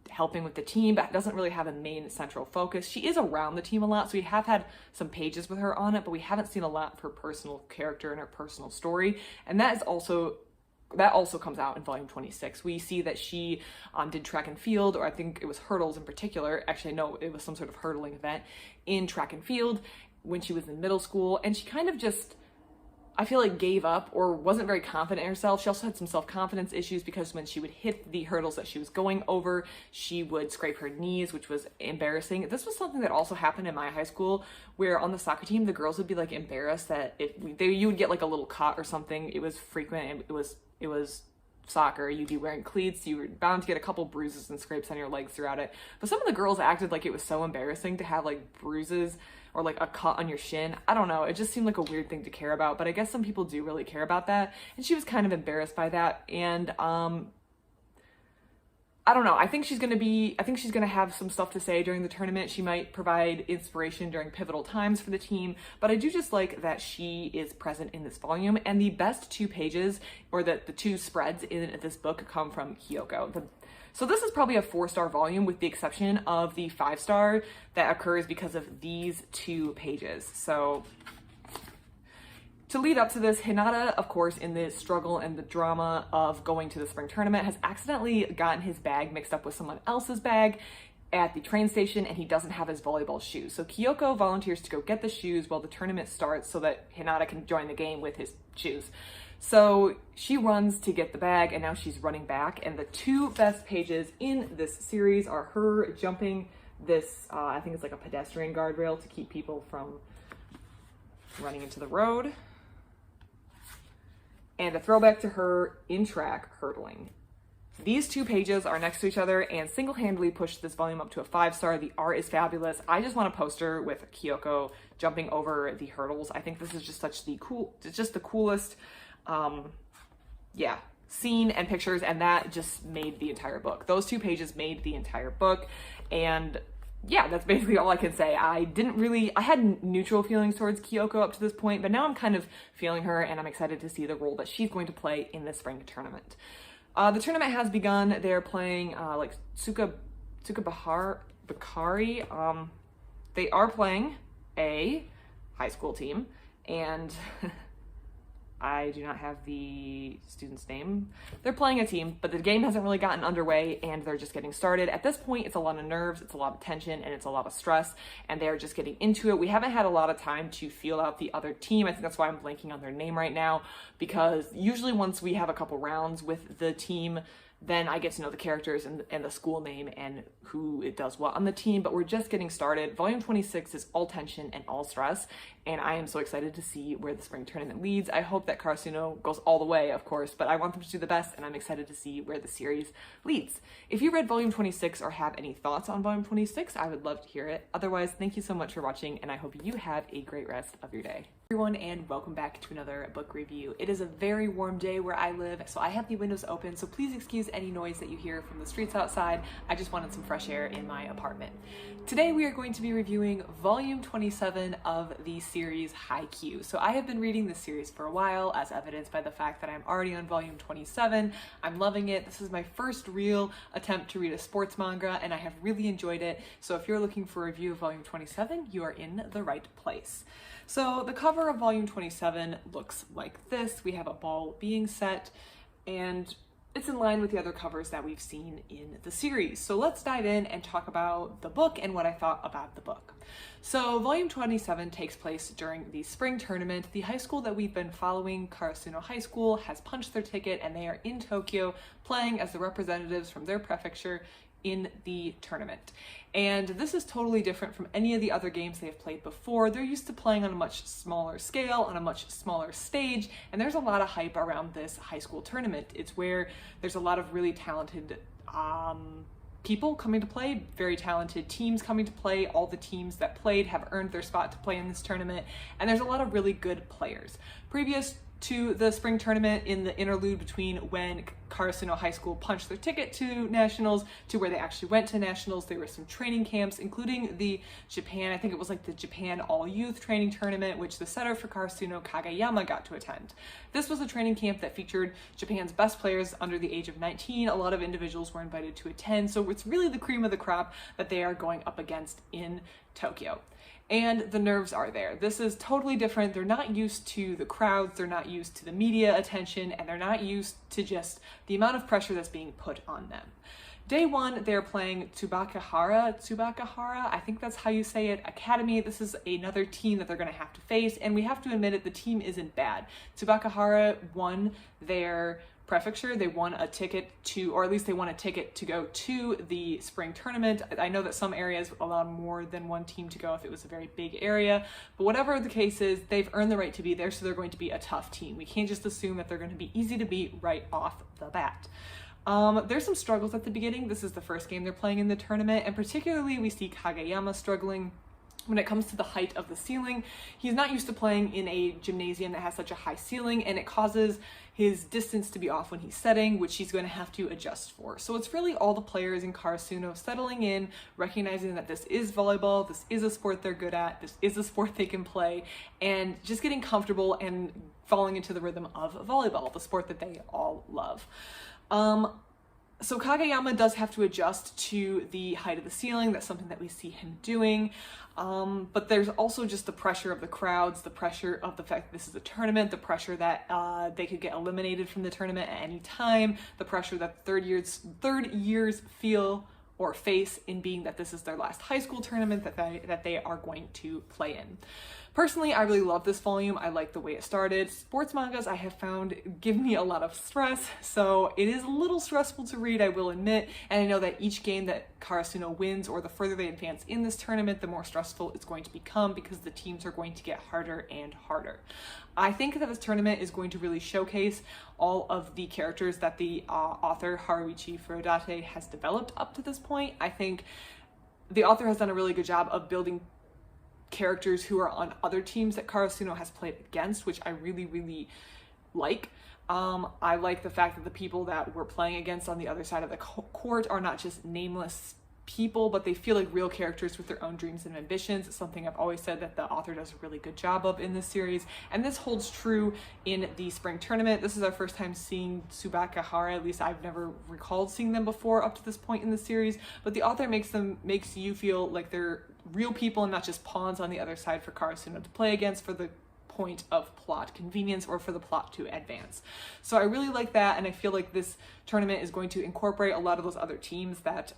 helping with the team, but doesn't really have a main central focus. She is around the team a lot, so we have had some pages with her on it, but we haven't seen a lot of her personal character and her personal story, and that also comes out in volume 26. We see that she did track and field, or I think it was hurdles in particular. Actually, no, it was some sort of hurdling event in track and field when she was in middle school, and she kind of just, I feel like, gave up or wasn't very confident in herself. She also had some self-confidence issues because when she would hit the hurdles that she was going over, she would scrape her knees, which was embarrassing. This was something that also happened in my high school, where on the soccer team, the girls would be like embarrassed that you would get like a little cut or something. It was frequent, and it was soccer. You'd be wearing cleats, you were bound to get a couple bruises and scrapes on your legs throughout it. But some of the girls acted like it was so embarrassing to have like bruises or like a cut on your shin. I don't know, it just seemed like a weird thing to care about, but I guess some people do really care about that, and she was kind of embarrassed by that. And I don't know, I think she's gonna have some stuff to say during the tournament. She might provide inspiration during pivotal times for the team, but I do just like that she is present in this volume. And the best 2 pages, or the 2 spreads in this book, come from Kyoko. So this is probably a 4-star volume, with the exception of the 5-star that occurs because of these 2 pages. So to lead up to this, Hinata, of course, in the struggle and the drama of going to the spring tournament, has accidentally gotten his bag mixed up with someone else's bag at the train station, and he doesn't have his volleyball shoes. So Kyoko volunteers to go get the shoes while the tournament starts so that Hinata can join the game with his shoes. So she runs to get the bag, and now she's running back, and the 2 best pages in this series are her jumping this, I think it's like a pedestrian guardrail to keep people from running into the road, and a throwback to her in track hurdling. These 2 pages are next to each other and single-handedly push this volume up to a 5-star. The art is fabulous. I just want a poster with Kyoko jumping over the hurdles. I think this is just the coolest scene and pictures, and that just made the entire book. Those 2 pages made the entire book, and yeah, that's basically all I can say. I had neutral feelings towards Kyoko up to this point, but now I'm kind of feeling her, and I'm excited to see the role that she's going to play in the spring tournament. The tournament has begun. They're playing like Bakari. They are playing a high school team, and I do not have the student's name. They're playing a team, but the game hasn't really gotten underway, and they're just getting started. At this point, it's a lot of nerves, it's a lot of tension, and it's a lot of stress, and they're just getting into it. We haven't had a lot of time to feel out the other team. I think that's why I'm blanking on their name right now, because usually once we have a couple rounds with the team, then I get to know the characters and the school name and who it does what on the team, but we're just getting started. Volume 26 is all tension and all stress, and I am so excited to see where the spring tournament leads. I hope that Karasuno goes all the way, of course, but I want them to do the best, and I'm excited to see where the series leads. If you read Volume 26 or have any thoughts on Volume 26, I would love to hear it. Otherwise, thank you so much for watching, and I hope you have a great rest of your day. Everyone, and welcome back to another book review. It is a very warm day where I live, so I have the windows open, so please excuse any noise that you hear from the streets outside. I just wanted some fresh air in my apartment. Today we are going to be reviewing volume 27 of the series Haikyu. So I have been reading this series for a while, as evidenced by the fact that I'm already on volume 27. I'm loving it. This is my first real attempt to read a sports manga, and I have really enjoyed it. So if you're looking for a review of volume 27, you are in the right place. So the cover of volume 27 looks like this. We have a ball being set, and it's in line with the other covers that we've seen in the series. So let's dive in and talk about the book and what I thought about the book. So volume 27 takes place during the spring tournament. The high school that we've been following, Karasuno High School, has punched their ticket, and they are in Tokyo playing as the representatives from their prefecture in the tournament. And this is totally different from any of the other games they have played before. They're used to playing on a much smaller scale, on a much smaller stage, and there's a lot of hype around this high school tournament. It's where there's a lot of really talented people coming to play, very talented teams coming to play. All the teams that played have earned their spot to play in this tournament, and there's a lot of really good players. Previous to the spring tournament, in the interlude between when Karasuno High School punched their ticket to nationals to where they actually went to nationals, there were some training camps, including the Japan, I think it was like the Japan all-youth training tournament, which the setter for Karasuno, Kageyama, got to attend. This was a training camp that featured Japan's best players under the age of 19. A lot of individuals were invited to attend, so it's really the cream of the crop that they are going up against in Tokyo. And the nerves are there. This is totally different. They're not used to the crowds, they're not used to the media attention, and they're not used to just the amount of pressure that's being put on them. Day one, they're playing Tsubakahara, I think that's how you say it, Academy. This is another team that they're going to have to face, and we have to admit it, the team isn't bad. Tsubakahara won their prefecture. They won a ticket to, or at least they won a ticket to go to the spring tournament. I know that some areas allow more than one team to go if it was a very big area, but whatever the case is, they've earned the right to be there, so they're going to be a tough team. We can't just assume that they're going to be easy to beat right off the bat. There's some struggles at the beginning. This is the first game they're playing in the tournament, and particularly we see Kageyama struggling when it comes to the height of the ceiling. He's not used to playing in a gymnasium that has such a high ceiling, and it causes his distance to be off when he's setting, which he's going to have to adjust for. So it's really all the players in Karasuno settling in, recognizing that this is volleyball, this is a sport they're good at, this is a sport they can play, and just getting comfortable and falling into the rhythm of volleyball, the sport that they all love. So Kageyama does have to adjust to the height of the ceiling. That's something that we see him doing. But there's also just the pressure of the crowds, the pressure of the fact that this is a tournament, the pressure that they could get eliminated from the tournament at any time, the pressure that third years feel or face in being that this is their last high school tournament that they are going to play in. Personally, I really love this volume. I like the way it started. Sports mangas I have found give me a lot of stress, so it is a little stressful to read, I will admit, and I know that each game that Karasuno wins, or the further they advance in this tournament, the more stressful it's going to become because the teams are going to get harder and harder. I think that this tournament is going to really showcase all of the characters that the author Haruichi Furudate has developed up to this point. I think the author has done a really good job of building characters who are on other teams that Karasuno has played against, which I really, really like. I like the fact that the people that we're playing against on the other side of the court are not just nameless people, but they feel like real characters with their own dreams and ambitions. It's something I've always said that the author does a really good job of in this series, and this holds true in the spring tournament. This is our first time seeing Tsubakahara, at least I've never recalled seeing them before up to this point in the series, but the author makes you feel like they're real people and not just pawns on the other side for Karasuno to play against for the point of plot convenience or for the plot to advance. So I really like that, and I feel like this tournament is going to incorporate a lot of those other teams that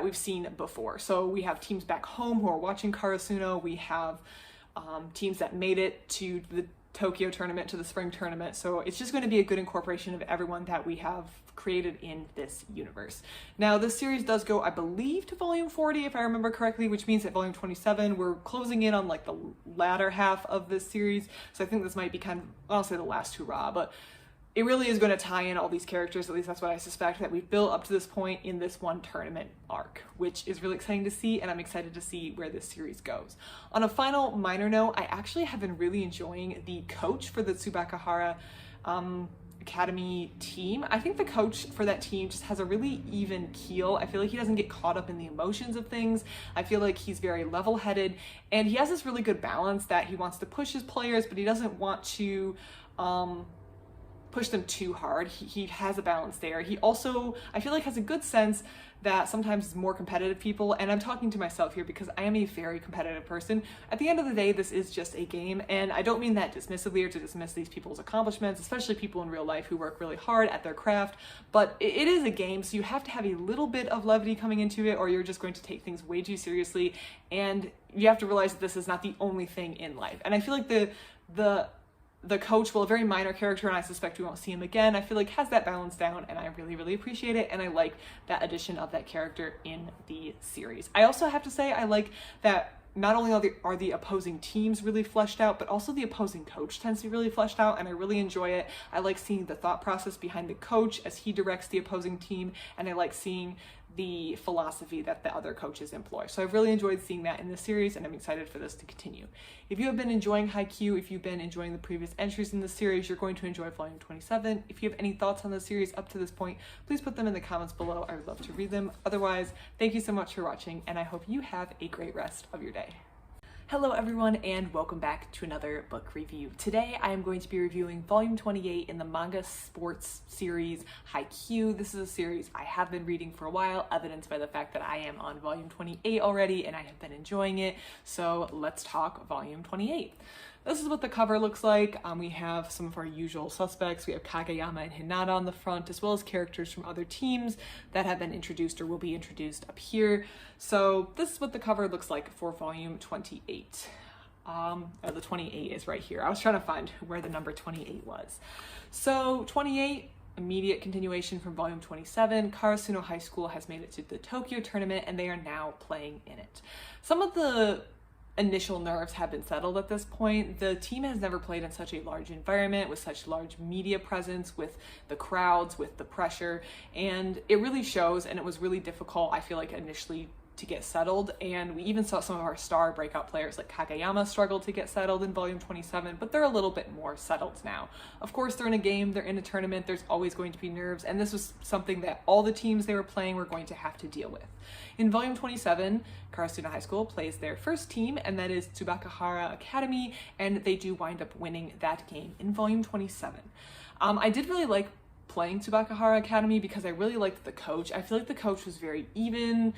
we've seen before. So we have teams back home who are watching Karasuno, we have teams that made it to the Tokyo tournament, to the spring tournament. So it's just going to be a good incorporation of everyone that we have created in this universe. Now this series does go, I believe, to volume 40 if I remember correctly, which means at volume 27 we're closing in on like the latter half of this series. So I think this might be kind of, I'll say the last hurrah, but it really is going to tie in all these characters, at least that's what I suspect, that we've built up to this point in this one tournament arc, which is really exciting to see, and I'm excited to see where this series goes. On a final minor note, I actually have been really enjoying the coach for the Tsubakahara Academy team. I think the coach for that team just has a really even keel. I feel like he doesn't get caught up in the emotions of things. I feel like he's very level-headed, and he has this really good balance that he wants to push his players, but he doesn't want to push them too hard. He has a balance there. He also, I feel like, has a good sense that sometimes more competitive people, and I'm talking to myself here because I am a very competitive person, at the end of the day, this is just a game, and I don't mean that dismissively or to dismiss these people's accomplishments, especially people in real life who work really hard at their craft, but it is a game, so you have to have a little bit of levity coming into it, or you're just going to take things way too seriously, and you have to realize that this is not the only thing in life. And I feel like the coach, well, a very minor character, and I suspect we won't see him again, I feel like has that balance down, and I really, really appreciate it, and I like that addition of that character in the series. I also have to say I like that not only are the opposing teams really fleshed out, but also the opposing coach tends to be really fleshed out, and I really enjoy it. I like seeing the thought process behind the coach as he directs the opposing team, and I like seeing the philosophy that the other coaches employ. So I've really enjoyed seeing that in the series, and I'm excited for this to continue. If you have been enjoying Haikyu, if you've been enjoying the previous entries in the series, you're going to enjoy Volume 27. If you have any thoughts on the series up to this point, please put them in the comments below. I would love to read them. Otherwise, thank you so much for watching, and I hope you have a great rest of your day. Hello everyone, and welcome back to another book review. Today I am going to be reviewing Volume 28 in the manga sports series Haikyu. This is a series I have been reading for a while, evidenced by the fact that I am on Volume 28 already and I have been enjoying it. So let's talk Volume 28. This is what the cover looks like. We have some of our usual suspects. We have Kageyama and Hinata on the front, as well as characters from other teams that have been introduced or will be introduced up here. So this is what the cover looks like for Volume 28. The 28 is right here. I was trying to find where the number 28 was. So 28, immediate continuation from Volume 27. Karasuno High School has made it to the Tokyo tournament, and they are now playing in it. Some of the initial nerves have been settled at this point. The team has never played in such a large environment with such large media presence, with the crowds, with the pressure, and it really shows, and it was really difficult, I feel like, initially to get settled, and we even saw some of our star breakout players like Kageyama struggle to get settled in Volume 27, but they're a little bit more settled now. Of course, they're in a game, they're in a tournament, there's always going to be nerves, and this was something that all the teams they were playing were going to have to deal with. In Volume 27, Karasuno High School plays their first team, and that is Tsubakahara Academy, and they do wind up winning that game in Volume 27. I did really like playing Tsubakahara Academy because I really liked the coach. I feel like the coach was very even,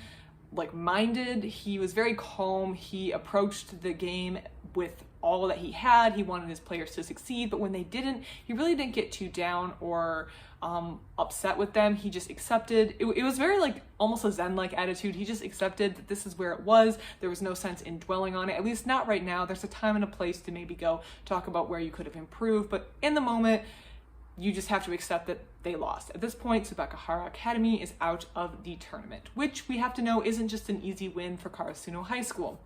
minded. He was very calm. He approached the game with all that he had. He wanted his players to succeed, but when they didn't, he really didn't get too down or upset with them. He just accepted. It was very almost a Zen-like attitude. He just accepted that this is where it was. There was no sense in dwelling on it, at least not right now. There's a time and a place to maybe go talk about where you could have improved, but in the moment, you just have to accept that they lost. At this point, Tsubakahara Academy is out of the tournament, which we have to know isn't just an easy win for Karasuno High School.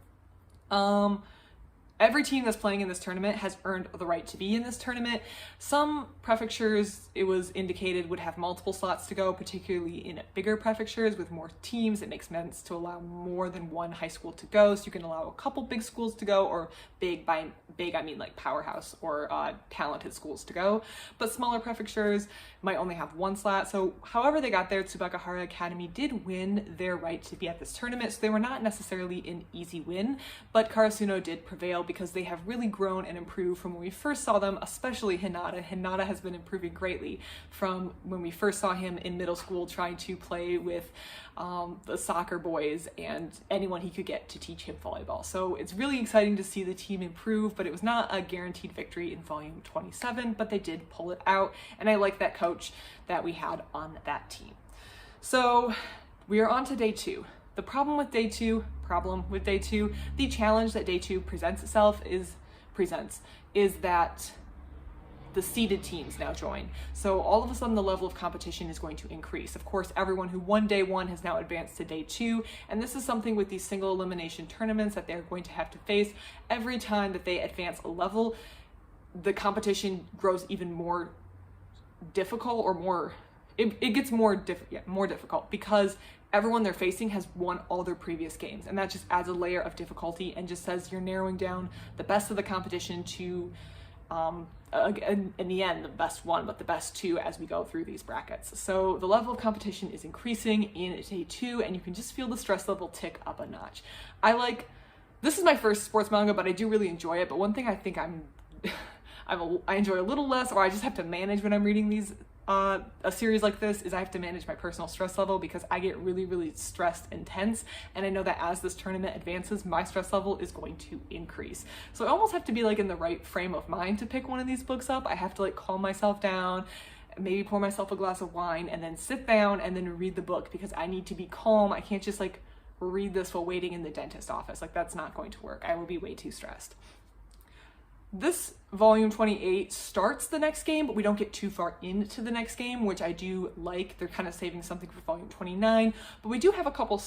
Every team that's playing in this tournament has earned the right to be in this tournament. Some prefectures, it was indicated, would have multiple slots to go, particularly in bigger prefectures with more teams. It makes sense to allow more than one high school to go, so you can allow a couple big schools to go, or big, by big I mean like powerhouse or talented schools to go. But smaller prefectures might only have one slot. So however they got there, Tsubakahara Academy did win their right to be at this tournament, so they were not necessarily an easy win, but Karasuno did prevail because they have really grown and improved from when we first saw them, especially Hinata. Hinata has been improving greatly from when we first saw him in middle school trying to play with the soccer boys and anyone he could get to teach him volleyball. So it's really exciting to see the team improve, but it was not a guaranteed victory in Volume 27, but they did pull it out, and I like that coach that we had on that team. So we are on to day two. The problem with day two, the challenge that day two presents is that the seeded teams now join. So all of a sudden the level of competition is going to increase. Of course, everyone who won day one has now advanced to day two, and this is something with these single elimination tournaments that they're going to have to face. Every time that they advance a level, the competition grows even more difficult, or it gets more difficult because everyone they're facing has won all their previous games, and that just adds a layer of difficulty and just says you're narrowing down the best of the competition to in the end, the best one, but the best two as we go through these brackets. So the level of competition is increasing in day two, and you can just feel the stress level tick up a notch. This is my first sports manga, but I do really enjoy it. But one thing I think I enjoy a little less, or I just have to manage when I'm reading these a series like this, is I have to manage my personal stress level because I get really, really stressed and tense, and I know that as this tournament advances, my stress level is going to increase. So I almost have to be in the right frame of mind to pick one of these books up. I have to calm myself down, maybe pour myself a glass of wine, and then sit down and then read the book because I need to be calm. I can't just read this while waiting in the dentist office. That's not going to work. I will be way too stressed. This Volume 28 starts the next game, but we don't get too far into the next game, which I do like. They're kind of saving something for Volume 29, but we do have a couple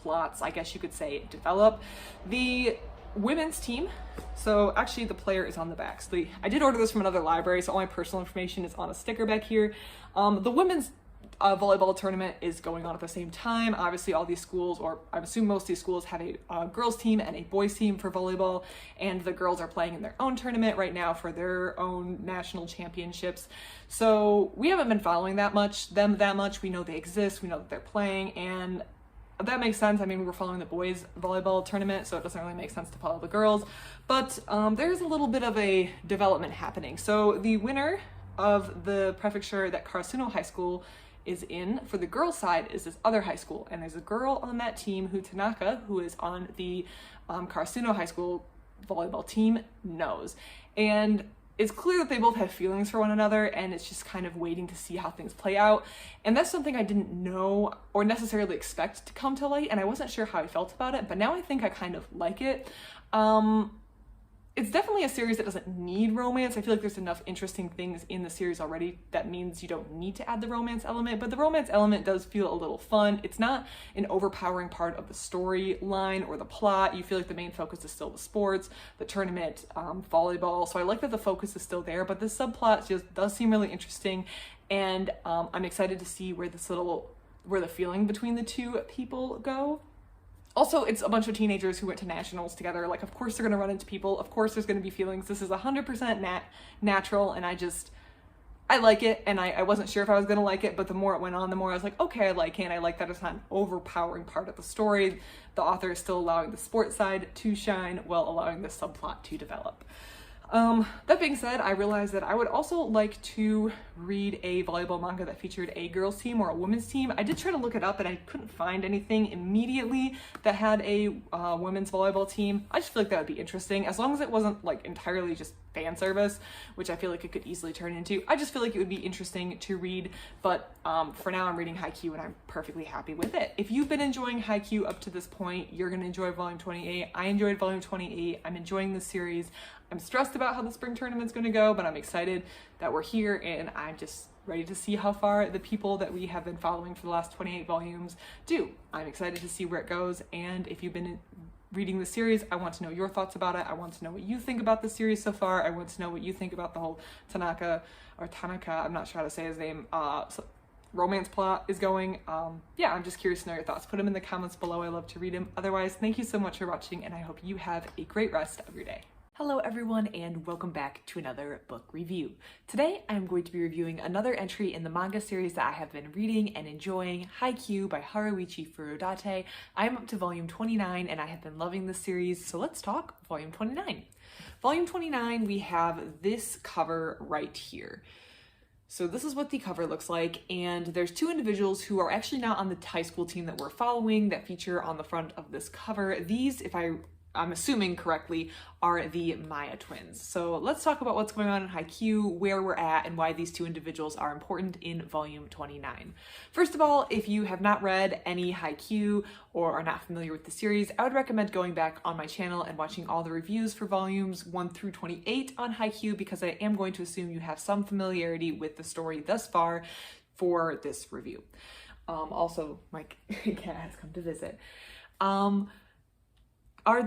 subplots, I guess you could say, develop. The women's team, so actually the player is on the back. So I did order this from another library, so all my personal information is on a sticker back here. The women's volleyball tournament is going on at the same time. Obviously all these schools, or I assume most of these schools, have a girls team and a boys team for volleyball, and the girls are playing in their own tournament right now for their own national championships. So we haven't been following them that much. We know they exist, we know that they're playing, and that makes sense. I mean, we were following the boys volleyball tournament, so it doesn't really make sense to follow the girls, but there's a little bit of a development happening. So the winner of the prefecture that Karasuno High School is in for the girls' side is this other high school, and there's a girl on that team who Tanaka, who is on the Karasuno High School volleyball team, knows. And it's clear that they both have feelings for one another, and it's just kind of waiting to see how things play out. And that's something I didn't know or necessarily expect to come to light, and I wasn't sure how I felt about it, but now I think I kind of like it. It's definitely a series that doesn't need romance. I feel like there's enough interesting things in the series already that means you don't need to add the romance element, but the romance element does feel a little fun. It's not an overpowering part of the storyline or the plot. You feel like the main focus is still the sports, the tournament, volleyball. So I like that the focus is still there, but the subplot just does seem really interesting, and I'm excited to see where the feeling between the two people go. Also, it's a bunch of teenagers who went to nationals together. Like, of course they're going to run into people. Of course there's going to be feelings. This is 100% natural, and I like it, and I wasn't sure if I was going to like it, but the more it went on, the more I was like, okay, I like it, and I like that it's not an overpowering part of the story. The author is still allowing the sports side to shine while allowing the subplot to develop. That being said, I realized that I would also like to read a volleyball manga that featured a girls team or a women's team. I did try to look it up and I couldn't find anything immediately that had a women's volleyball team. I just feel like that would be interesting, as long as it wasn't like entirely just fan service, which I feel like it could easily turn into. I just feel like it would be interesting to read, but for now I'm reading Haikyu and I'm perfectly happy with it. If you've been enjoying Haikyu up to this point, you're going to enjoy volume 28. I enjoyed volume 28. I'm enjoying the series. I'm stressed about how the spring tournament's going to go, but I'm excited that we're here, and I'm just ready to see how far the people that we have been following for the last 28 volumes do. I'm excited to see where it goes, and if you've been reading the series, I want to know your thoughts about it. I want to know what you think about the series so far. I want to know what you think about the whole Tanaka, I'm not sure how to say his name, romance plot is going. Yeah, I'm just curious to know your thoughts. Put them in the comments below. I love to read them. Otherwise, thank you so much for watching, and I hope you have a great rest of your day. Hello everyone, and welcome back to another book review. Today I'm going to be reviewing another entry in the manga series that I have been reading and enjoying, Haikyu by Haruichi Furudate. I'm up to volume 29 and I have been loving this series, so let's talk volume 29. Volume 29, we have this cover right here. So this is what the cover looks like, and there's two individuals who are actually not on the high school team that we're following that feature on the front of this cover. These, if I'm assuming correctly, are the Maya twins. So let's talk about what's going on in Haikyu, where we're at, and why these two individuals are important in volume 29. First of all, if you have not read any Haikyu or are not familiar with the series, I would recommend going back on my channel and watching all the reviews for volumes 1 through 28 on Haikyu, because I am going to assume you have some familiarity with the story thus far for this review. Also, my cat has come to visit.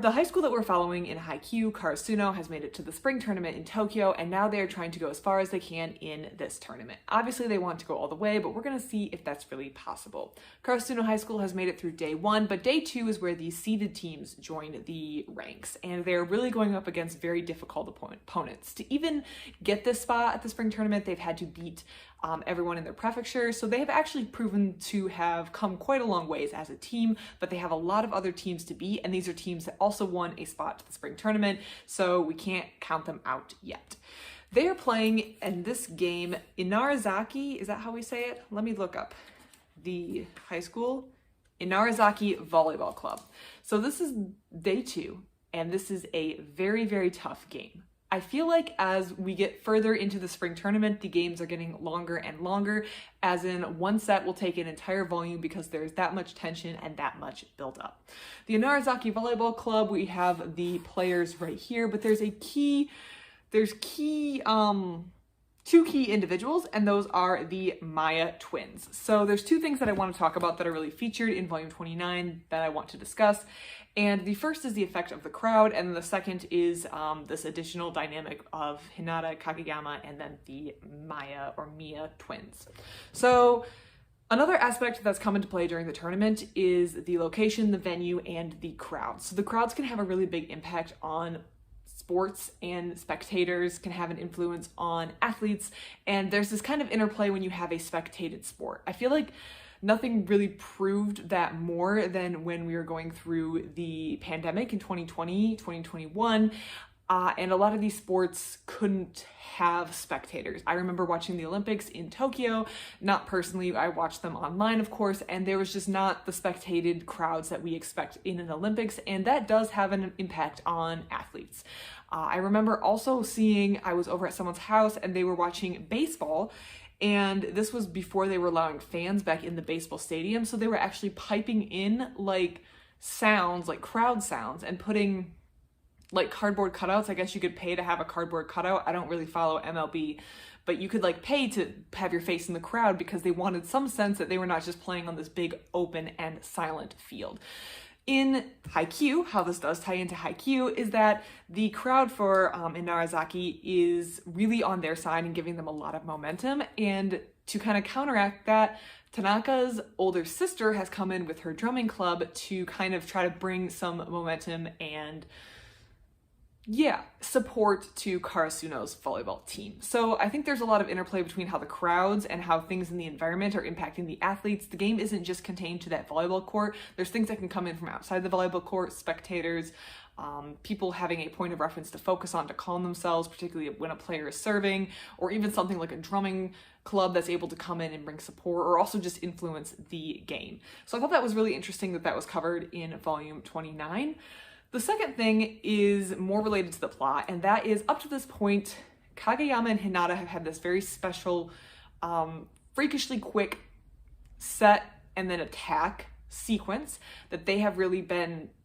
The high school that we're following in Haikyu, Karasuno, has made it to the spring tournament in Tokyo, and now they are trying to go as far as they can in this tournament. Obviously, they want to go all the way, but we're going to see if that's really possible. Karasuno High School has made it through day 1, but day 2 is where the seeded teams join the ranks, and they're really going up against very difficult opponents. To even get this spot at the spring tournament, they've had to beat everyone in their prefecture, so they have actually proven to have come quite a long ways as a team, but they have a lot of other teams to beat, and these are teams that also won a spot to the spring tournament, so we can't count them out yet. They are playing in this game Inarizaki, is that how we say it? Let me look up the high school. Inarizaki Volleyball Club. So this is day 2, and this is a very, very tough game. I feel like as we get further into the spring tournament, the games are getting longer and longer, as in one set will take an entire volume because there's that much tension and that much build up. The Inarizaki Volleyball Club, we have the players right here, but there's key two key individuals, and those are the Maya twins. So there's two things that I want to talk about that are really featured in volume 29 that I want to discuss. And the first is the effect of the crowd, and the second is this additional dynamic of Hinata, Kageyama, and then the Maya or Mia twins. So another aspect that's come into play during the tournament is the location, the venue, and the crowds. So the crowds can have a really big impact on sports, and spectators can have an influence on athletes, and there's this kind of interplay when you have a spectated sport. I feel like nothing really proved that more than when we were going through the pandemic in 2020, 2021, and a lot of these sports couldn't have spectators. I remember watching the Olympics in Tokyo, not personally, I watched them online, of course, and there was just not the spectated crowds that we expect in an Olympics, and that does have an impact on athletes. I remember also I was over at someone's house and they were watching baseball, and this was before they were allowing fans back in the baseball stadium, so they were actually piping in like sounds, like crowd sounds, and putting like cardboard cutouts. I guess you could pay to have a cardboard cutout. I don't really follow MLB, but you could like pay to have your face in the crowd because they wanted some sense that they were not just playing on this big open and silent field. In Haikyu, how this does tie into Haikyu is that the crowd for Inarizaki is really on their side and giving them a lot of momentum, and to kind of counteract that, Tanaka's older sister has come in with her drumming club to kind of try to bring some momentum and support to Karasuno's volleyball team. So I think there's a lot of interplay between how the crowds and how things in the environment are impacting the athletes. The game isn't just contained to that volleyball court. There's things that can come in from outside the volleyball court, spectators, people having a point of reference to focus on to calm themselves, particularly when a player is serving, or even something like a drumming club that's able to come in and bring support or also just influence the game. So I thought that was really interesting that that was covered in volume 29. The second thing is more related to the plot, and that is up to this point, Kageyama and Hinata have had this very special, freakishly quick set and then attack sequence that they have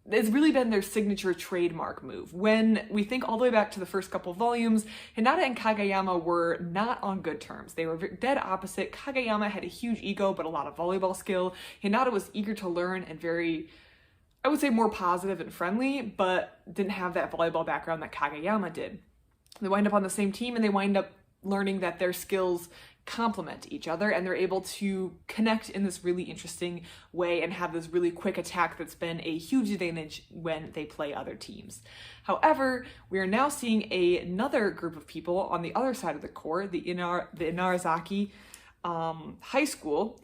it's really been their signature trademark move. When we think all the way back to the first couple volumes, Hinata and Kageyama were not on good terms. They were dead opposite. Kageyama had a huge ego, but a lot of volleyball skill. Hinata was eager to learn and very, I would say, more positive and friendly, but didn't have that volleyball background that Kageyama did. They wind up on the same team and they wind up learning that their skills complement each other, and they're able to connect in this really interesting way and have this really quick attack that's been a huge advantage when they play other teams. However, we are now seeing another group of people on the other side of the court, the Inarizaki High School,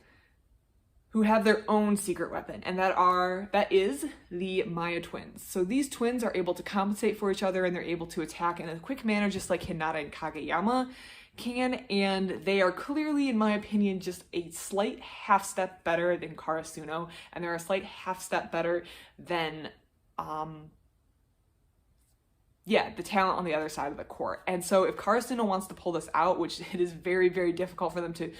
who have their own secret weapon, and that is the Maya twins. So these twins are able to compensate for each other, and they're able to attack in a quick manner, just like Hinata and Kageyama can, and they are clearly, in my opinion, just a slight half step better than Karasuno, and they're a slight half step better than the talent on the other side of the court. And so if Karasuno wants to pull this out, which it is very, very difficult for them to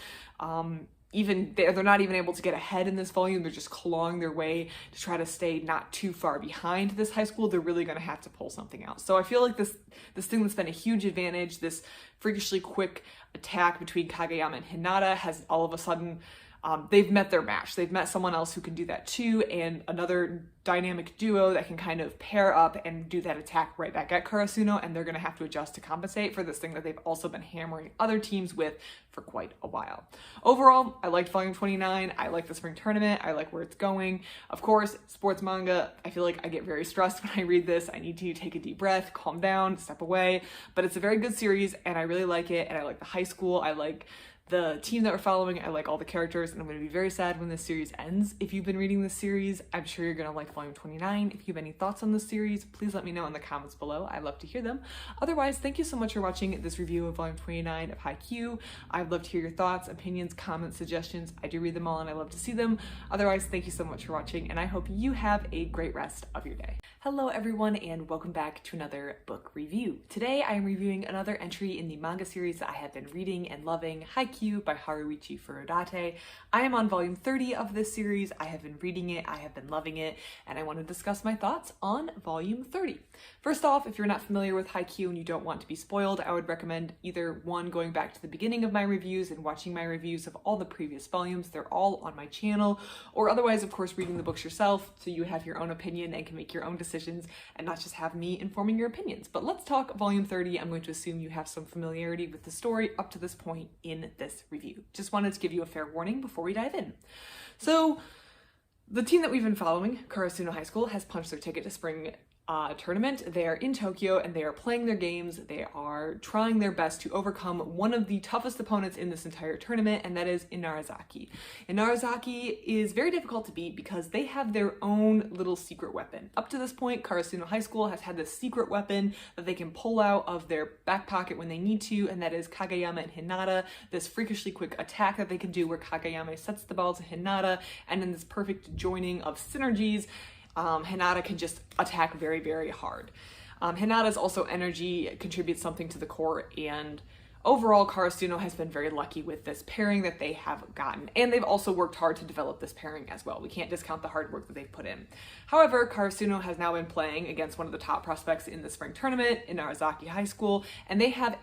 they're not even able to get ahead in this volume, they're just clawing their way to try to stay not too far behind this high school, they're really going to have to pull something out. So I feel like this thing that's been a huge advantage, this freakishly quick attack between Kageyama and Hinata, has all of a sudden, they've met their match. They've met someone else who can do that too, and another dynamic duo that can kind of pair up and do that attack right back at Karasuno, and they're going to have to adjust to compensate for this thing that they've also been hammering other teams with for quite a while. Overall, I liked volume 29. I like the spring tournament. I like where it's going. Of course, sports manga, I feel like I get very stressed when I read this. I need to take a deep breath, calm down, step away, but it's a very good series, and I really like it, and I like the high school. I like the team that we're following. I like all the characters, and I'm going to be very sad when this series ends. If you've been reading this series, I'm sure you're going to like volume 29. If you have any thoughts on this series, please let me know in the comments below. I'd love to hear them. Otherwise, thank you so much for watching this review of volume 29 of Haikyu. I'd love to hear your thoughts, opinions, comments, suggestions. I do read them all and I love to see them. Otherwise, thank you so much for watching, and I hope you have a great rest of your day. Hello everyone, and welcome back to another book review. Today I am reviewing another entry in the manga series that I have been reading and loving, Haikyu. Haikyu by Haruichi Furudate. I am on volume 30 of this series. I have been reading it, I have been loving it, and I want to discuss my thoughts on volume 30. First off, if you're not familiar with Haikyu and you don't want to be spoiled, I would recommend either one, going back to the beginning of my reviews and watching my reviews of all the previous volumes. They're all on my channel, or otherwise, of course, reading the books yourself so you have your own opinion and can make your own decisions and not just have me informing your opinions. But let's talk volume 30. I'm going to assume you have some familiarity with the story up to this point in this review. Just wanted to give you a fair warning before we dive in. So, the team that we've been following, Karasuno High School, has punched their ticket to spring tournament. They are in Tokyo and they are playing their games. They are trying their best to overcome one of the toughest opponents in this entire tournament, and that is Inarizaki. Inarizaki is very difficult to beat because they have their own little secret weapon. Up to this point, Karasuno High School has had this secret weapon that they can pull out of their back pocket when they need to, and that is Kageyama and Hinata, this freakishly quick attack that they can do where Kageyama sets the ball to Hinata, and in this perfect joining of synergies, Hinata can just attack very, very hard. Hinata's also energy contributes something to the core, and overall Karasuno has been very lucky with this pairing that they have gotten, and they've also worked hard to develop this pairing as well. We can't discount the hard work that they've put in. However, Karasuno has now been playing against one of the top prospects in the spring tournament, Inarizaki High School, and they have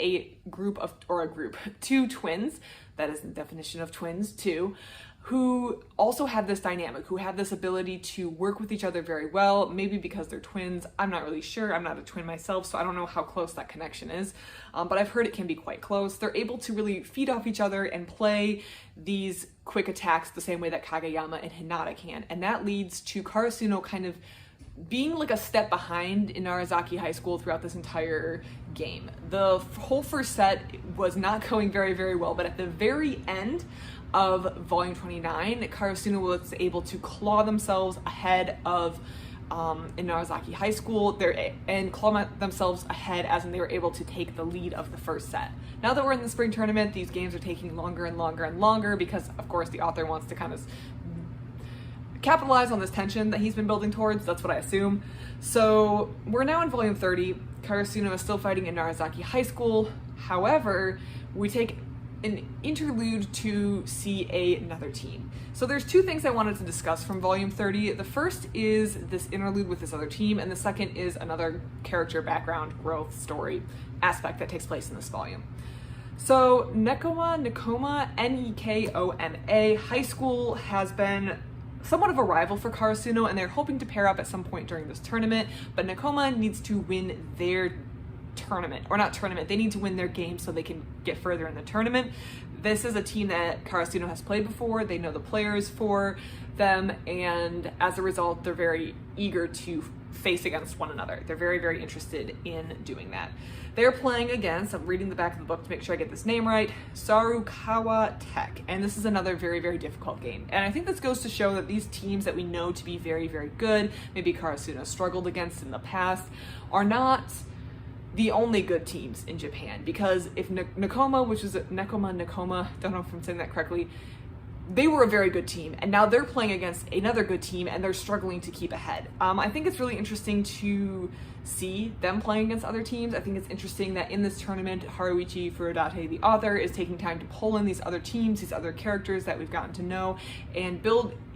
two twins, that is the definition of twins, two, who also have this dynamic, who have this ability to work with each other very well, maybe because they're twins. I'm not really sure. I'm not a twin myself, so I don't know how close that connection is, but I've heard it can be quite close. They're able to really feed off each other and play these quick attacks the same way that Kageyama and Hinata can, and that leads to Karasuno kind of being like a step behind Inarizaki High School throughout this entire game. The whole first set was not going very, very well, but at the very end of volume 29, Karasuno was able to claw themselves ahead of Inarizaki High School and claw themselves ahead as in they were able to take the lead of the first set. Now that we're in the spring tournament, these games are taking longer and longer and longer because, of course, the author wants to kind of capitalize on this tension that he's been building towards. That's what I assume. So we're now in volume 30. Karasuno is still fighting in Narazaki High School. However, we take an interlude to see another team. So there's two things I wanted to discuss from volume 30. The first is this interlude with this other team, and the second is another character background growth story aspect that takes place in this volume. So Nekoma, N-E-K-O-M-A High School has been somewhat of a rival for Karasuno, and they're hoping to pair up at some point during this tournament, but Nekoma needs to win their tournament, or not tournament, they need to win their game so they can get further in the tournament. This is a team that Karasuno has played before, they know the players for them, and as a result, they're very eager to face against one another. They're very, very interested in doing that. They're playing against, I'm reading the back of the book to make sure I get this name right, Sarukawa Tech, and this is another very, very difficult game. And I think this goes to show that these teams that we know to be very, very good, maybe Karasuno struggled against in the past, are not the only good teams in Japan, because if Nekoma, which is Nekoma, don't know if I'm saying that correctly, they were a very good team, and now they're playing against another good team, and they're struggling to keep ahead. I think it's really interesting to see them playing against other teams. I think it's interesting that in this tournament, Haruichi Furudate, the author, is taking time to pull in these other teams, these other characters that we've gotten to know, and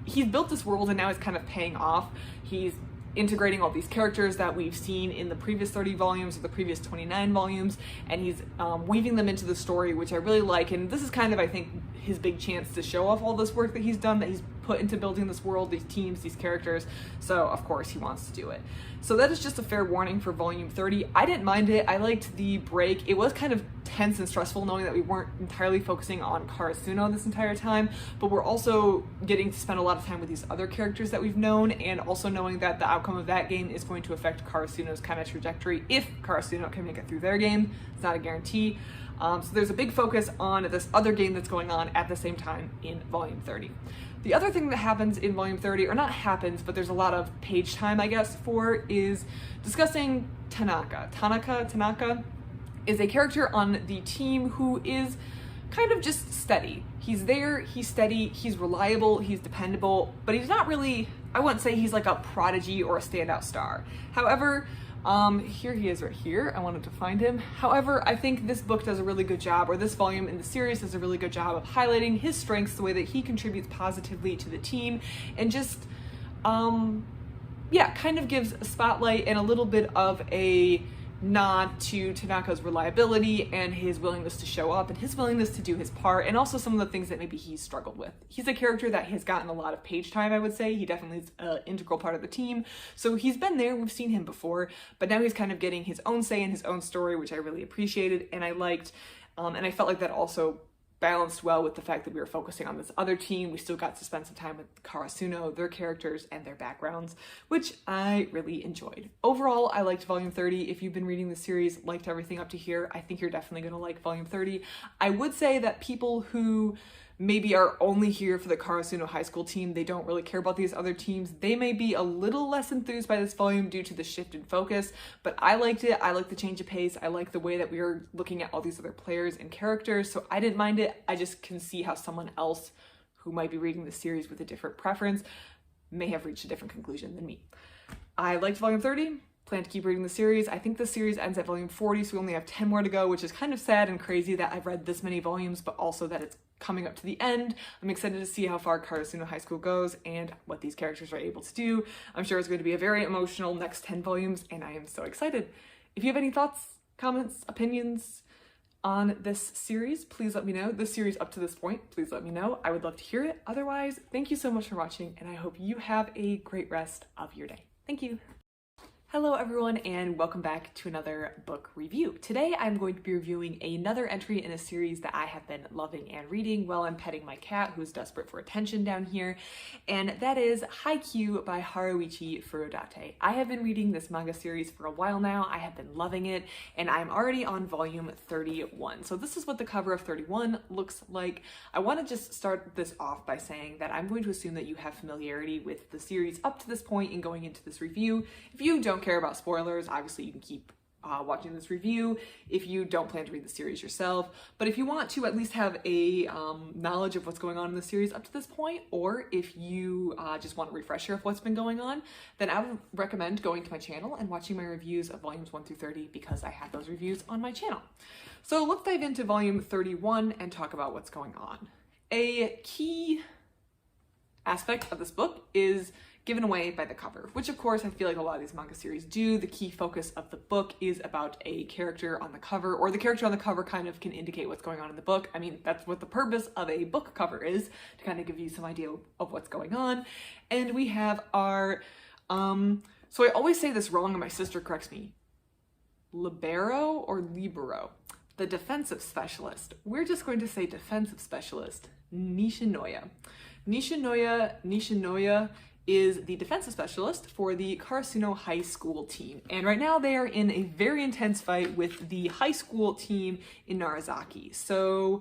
he's built this world, and now it's kind of paying off. He's integrating all these characters that we've seen in the previous 30 volumes or the previous 29 volumes, and he's weaving them into the story, which I really like. And this is kind of, I think, his big chance to show off all this work that he's done, that he's put into building this world, these teams, these characters. So of course he wants to do it. So that is just a fair warning for volume 30. I didn't mind it. I liked the break. It was kind of tense and stressful knowing that we weren't entirely focusing on Karasuno this entire time, but we're also getting to spend a lot of time with these other characters that we've known, and also knowing that the outcome of that game is going to affect Karasuno's kind of trajectory if Karasuno can make it through their game. It's not a guarantee. So there's a big focus on this other game that's going on at the same time in volume 30. The other thing that happens in volume 30, or not happens, but there's a lot of page time, I guess, for, is discussing Tanaka. Tanaka is a character on the team who is kind of just steady. He's there, he's steady, he's reliable, he's dependable, but he's not really, I wouldn't say he's like a prodigy or a standout star. However, Here he is right here. I wanted to find him. However, I think this book does a really good job, or this volume in the series does a really good job of highlighting his strengths, the way that he contributes positively to the team, and just, yeah, kind of gives a spotlight and a little bit of a nod to Tanaka's reliability and his willingness to show up and his willingness to do his part, and also some of the things that maybe he's struggled with. He's a character that has gotten a lot of page time, I would say. He definitely is an integral part of the team. So he's been there, we've seen him before, but now he's kind of getting his own say in his own story, which I really appreciated and I liked. And I felt like that also balanced well with the fact that we were focusing on this other team. We still got to spend some time with Karasuno, their characters, and their backgrounds, which I really enjoyed. Overall, I liked Volume 30. If you've been reading the series, liked everything up to here, I think you're definitely going to like Volume 30. I would say that people who maybe are only here for the Karasuno high school team, they don't really care about these other teams, they may be a little less enthused by this volume due to the shift in focus, but I liked it. I like the change of pace. I like the way that we were looking at all these other players and characters, so I didn't mind it. I just can see how someone else who might be reading the series with a different preference may have reached a different conclusion than me. I liked Volume 30. Plan to keep reading the series. I think the series ends at Volume 40, so we only have 10 more to go, which is kind of sad and crazy that I've read this many volumes, but also that it's coming up to the end. I'm excited to see how far Karasuno High School goes and what these characters are able to do. I'm sure it's going to be a very emotional next 10 volumes, and I am so excited. If you have any thoughts, comments, opinions on this series, please let me know. This series up to this point, please let me know. I would love to hear it. Otherwise, thank you so much for watching, and I hope you have a great rest of your day. Thank you. Hello everyone, and welcome back to another book review. Today I'm going to be reviewing another entry in a series that I have been loving and reading while I'm petting my cat who's desperate for attention down here, and that is Haikyu by Haruichi Furudate. I have been reading this manga series for a while now. I have been loving it, and I'm already on volume 31. So this is what the cover of 31 looks like. I want to just start this off by saying that I'm going to assume that you have familiarity with the series up to this point in going into this review. If you don't care about spoilers, obviously you can keep watching this review if you don't plan to read the series yourself, but if you want to at least have a knowledge of what's going on in the series up to this point, or if you just want a refresher of what's been going on, then I would recommend going to my channel and watching my reviews of volumes 1 through 30 because I have those reviews on my channel. So let's dive into volume 31 and talk about what's going on. A key aspect of this book is given away by the cover, which of course I feel like a lot of these manga series do. The key focus of the book is about a character on the cover, or the character on the cover kind of can indicate what's going on in the book. I mean, that's what the purpose of a book cover is, to kind of give you some idea of what's going on. And we have our, so I always say this wrong and my sister corrects me. Libero or libero? The defensive specialist. We're just going to say defensive specialist, Nishinoya. Nishinoya is the defensive specialist for the Karasuno High School team. And right now they are in a very intense fight with the high school team in Narazaki. So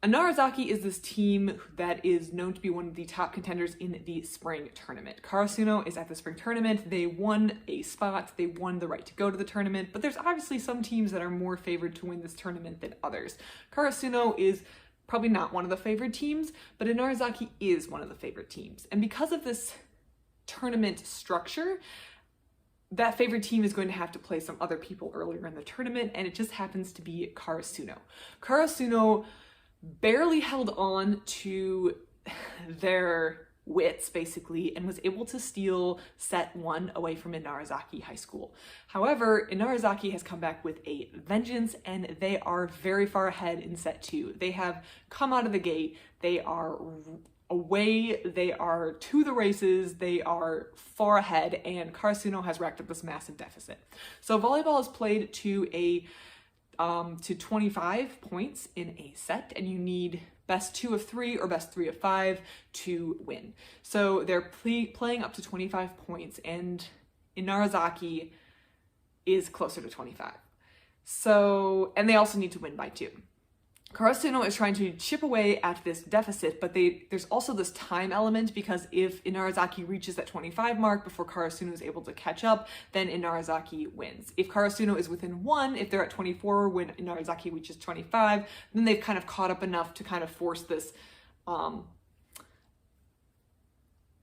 Narazaki is this team that is known to be one of the top contenders in the spring tournament. Karasuno is at the spring tournament. They won a spot. They won the right to go to the tournament, but there's obviously some teams that are more favored to win this tournament than others. Karasuno is probably not one of the favored teams, but Narazaki is one of the favorite teams. And because of this tournament structure, that favorite team is going to have to play some other people earlier in the tournament, and it just happens to be Karasuno. Karasuno barely held on to their wits, basically, and was able to steal set 1 away from Inarizaki High School. However, Inarizaki has come back with a vengeance, and they are very far ahead in set 2. They have come out of the gate, they are away, they are to the races, they are far ahead, and Karasuno has racked up this massive deficit. So volleyball is played to 25 points in a set, and you need best 2 of 3 or best 3 of 5 to win. So they're playing up to 25 points, and Inarizaki is closer to 25. So, and they also need to win by 2. Karasuno is trying to chip away at this deficit, but there's also this time element, because if Inarizaki reaches that 25 mark before Karasuno is able to catch up, then Inarizaki wins. If Karasuno is within 1, if they're at 24 when Inarizaki reaches 25, then they've kind of caught up enough to kind of force this,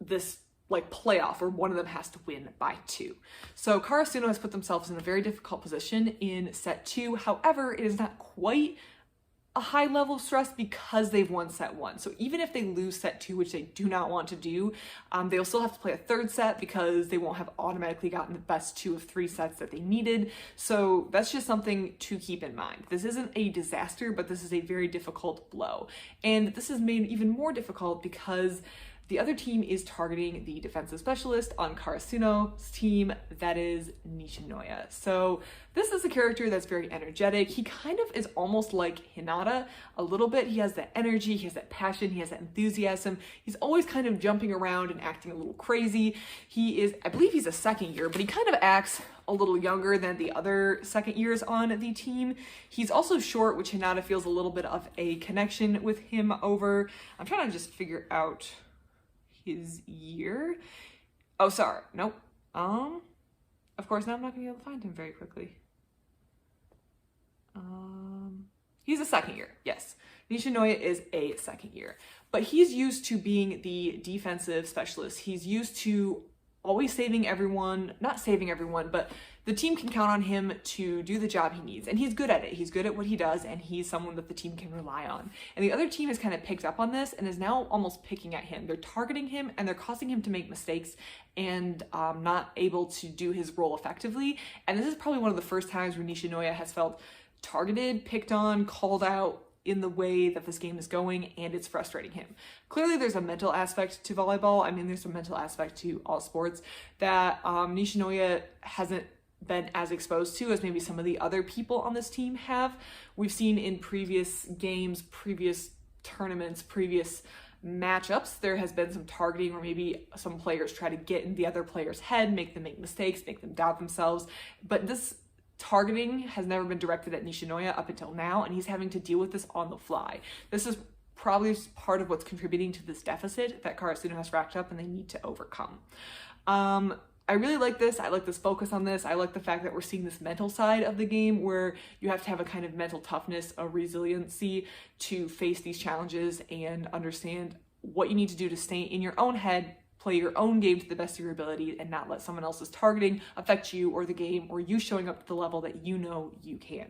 this like playoff where one of them has to win by 2. So Karasuno has put themselves in a very difficult position in set 2. However, it is not quite a high level of stress because they've won set 1. So even if they lose set 2, which they do not want to do, they'll still have to play a third set because they won't have automatically gotten the best 2 of 3 sets that they needed. So that's just something to keep in mind. This isn't a disaster, but this is a very difficult blow. And this is made even more difficult because the other team is targeting the defensive specialist on Karasuno's team, that is Nishinoya. So this is a character that's very energetic. He kind of is almost like Hinata a little bit. He has that energy, he has that passion, he has that enthusiasm. He's always kind of jumping around and acting a little crazy. He is, I believe he's a second year, but he kind of acts a little younger than the other second years on the team. He's also short, which Hinata feels a little bit of a connection with him over. I'm trying to just figure out his year. Oh, sorry. Nope. Of course, now I'm not gonna be able to find him very quickly. He's a second year. Yes. Nishinoya is a second year, but he's used to being the defensive specialist. He's used to always saving everyone, not saving everyone, but the team can count on him to do the job he needs. And he's good at it. He's good at what he does, and he's someone that the team can rely on. And the other team has kind of picked up on this and is now almost picking at him. They're targeting him and they're causing him to make mistakes and not able to do his role effectively. And this is probably one of the first times where Nishinoya has felt targeted, picked on, called out in the way that this game is going, and it's frustrating him. Clearly there's a mental aspect to volleyball. I mean, there's a mental aspect to all sports that Nishinoya hasn't been as exposed to as maybe some of the other people on this team have. We've seen in previous games, previous tournaments, previous matchups, there has been some targeting where maybe some players try to get in the other player's head, make them make mistakes, make them doubt themselves. But this targeting has never been directed at Nishinoya up until now, and he's having to deal with this on the fly. This is probably part of what's contributing to this deficit that Karasuno has racked up and they need to overcome. I really like this. I like this focus on this. I like the fact that we're seeing this mental side of the game where you have to have a kind of mental toughness, a resiliency to face these challenges and understand what you need to do to stay in your own head, play your own game to the best of your ability, and not let someone else's targeting affect you or the game or you showing up to the level that you know you can.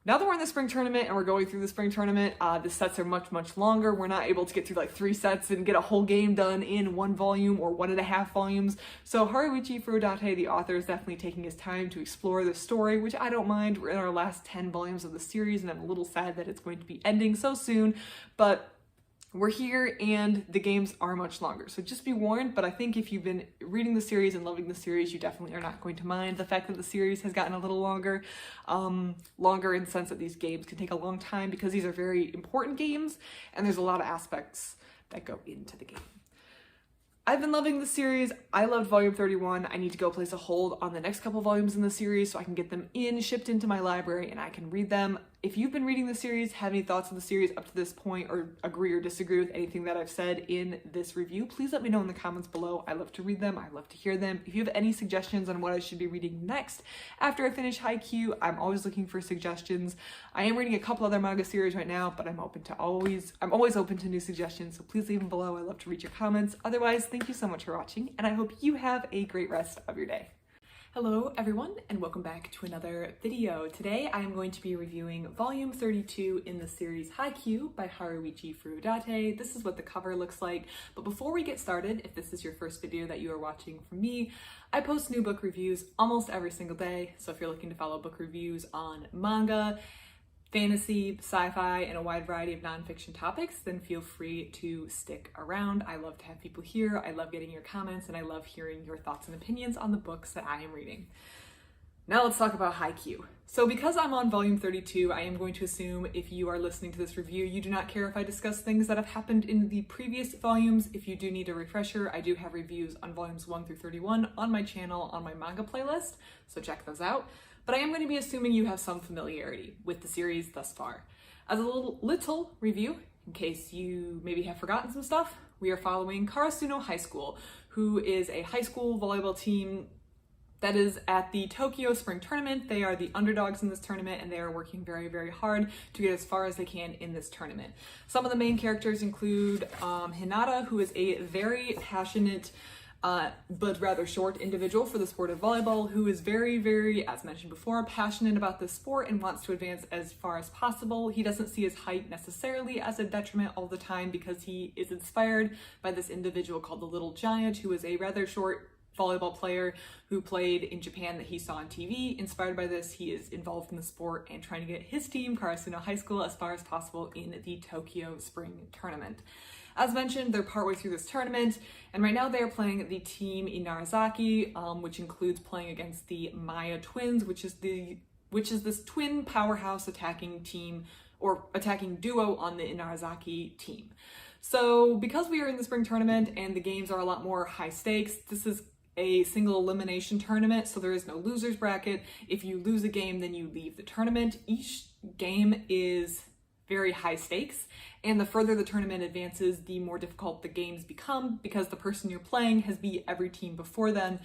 Now that we're in the spring tournament and we're going through the spring tournament, the sets are much, much longer. We're not able to get through like 3 sets and get a whole game done in 1 volume or 1.5 volumes. So Haruichi Furudate, the author, is definitely taking his time to explore the story, which I don't mind. We're in our last 10 volumes of the series and I'm a little sad that it's going to be ending so soon, but we're here and the games are much longer. So just be warned, but I think if you've been reading the series and loving the series, you definitely are not going to mind the fact that the series has gotten a little longer. Longer in the sense that these games can take a long time because these are very important games and there's a lot of aspects that go into the game. I've been loving the series. I loved volume 31. I need to go place a hold on the next couple volumes in the series so I can get them shipped into my library and I can read them. If you've been reading the series, have any thoughts on the series up to this point, or agree or disagree with anything that I've said in this review, please let me know in the comments below. I love to read them. I love to hear them. If you have any suggestions on what I should be reading next after I finish Haikyu, I'm always looking for suggestions. I am reading a couple other manga series right now, but I'm always open to new suggestions, so please leave them below. I love to read your comments. Otherwise, thank you so much for watching, and I hope you have a great rest of your day. Hello everyone, and welcome back to another video. Today I am going to be reviewing volume 32 in the series Haikyu by Haruichi Furudate. This is what the cover looks like, but before we get started, if this is your first video that you are watching from me, I post new book reviews almost every single day, so if you're looking to follow book reviews on manga, fantasy, sci-fi, and a wide variety of nonfiction topics, then feel free to stick around. I love to have people here. I love getting your comments, and I love hearing your thoughts and opinions on the books that I am reading. Now let's talk about Haikyu. So because I'm on volume 32, I am going to assume if you are listening to this review, you do not care if I discuss things that have happened in the previous volumes. If you do need a refresher, I do have reviews on volumes 1 through 31 on my channel on my manga playlist, so check those out. But I am going to be assuming you have some familiarity with the series thus far. As a little review, in case you maybe have forgotten some stuff, we are following Karasuno High School, who is a high school volleyball team that is at the Tokyo Spring Tournament. They are the underdogs in this tournament, and they are working very, very hard to get as far as they can in this tournament. Some of the main characters include Hinata, who is a very passionate but rather short individual for the sport of volleyball, who is very, very, as mentioned before, passionate about this sport and wants to advance as far as possible. He doesn't see his height necessarily as a detriment all the time because he is inspired by this individual called the Little Giant, who is a rather short volleyball player who played in Japan that he saw on TV. Inspired by this, he is involved in the sport and trying to get his team, Karasuno High School, as far as possible in the Tokyo Spring Tournament. As mentioned, they're partway through this tournament, and right now they are playing the team Inarizaki, which includes playing against the Maya Twins, which is this twin powerhouse attacking team or attacking duo on the Inarizaki team. So because we are in the spring tournament and the games are a lot more high stakes, this is a single elimination tournament, so there is no losers bracket. If you lose a game, then you leave the tournament. Each game is very high stakes, and the further the tournament advances, the more difficult the games become because the person you're playing has beat every team before them,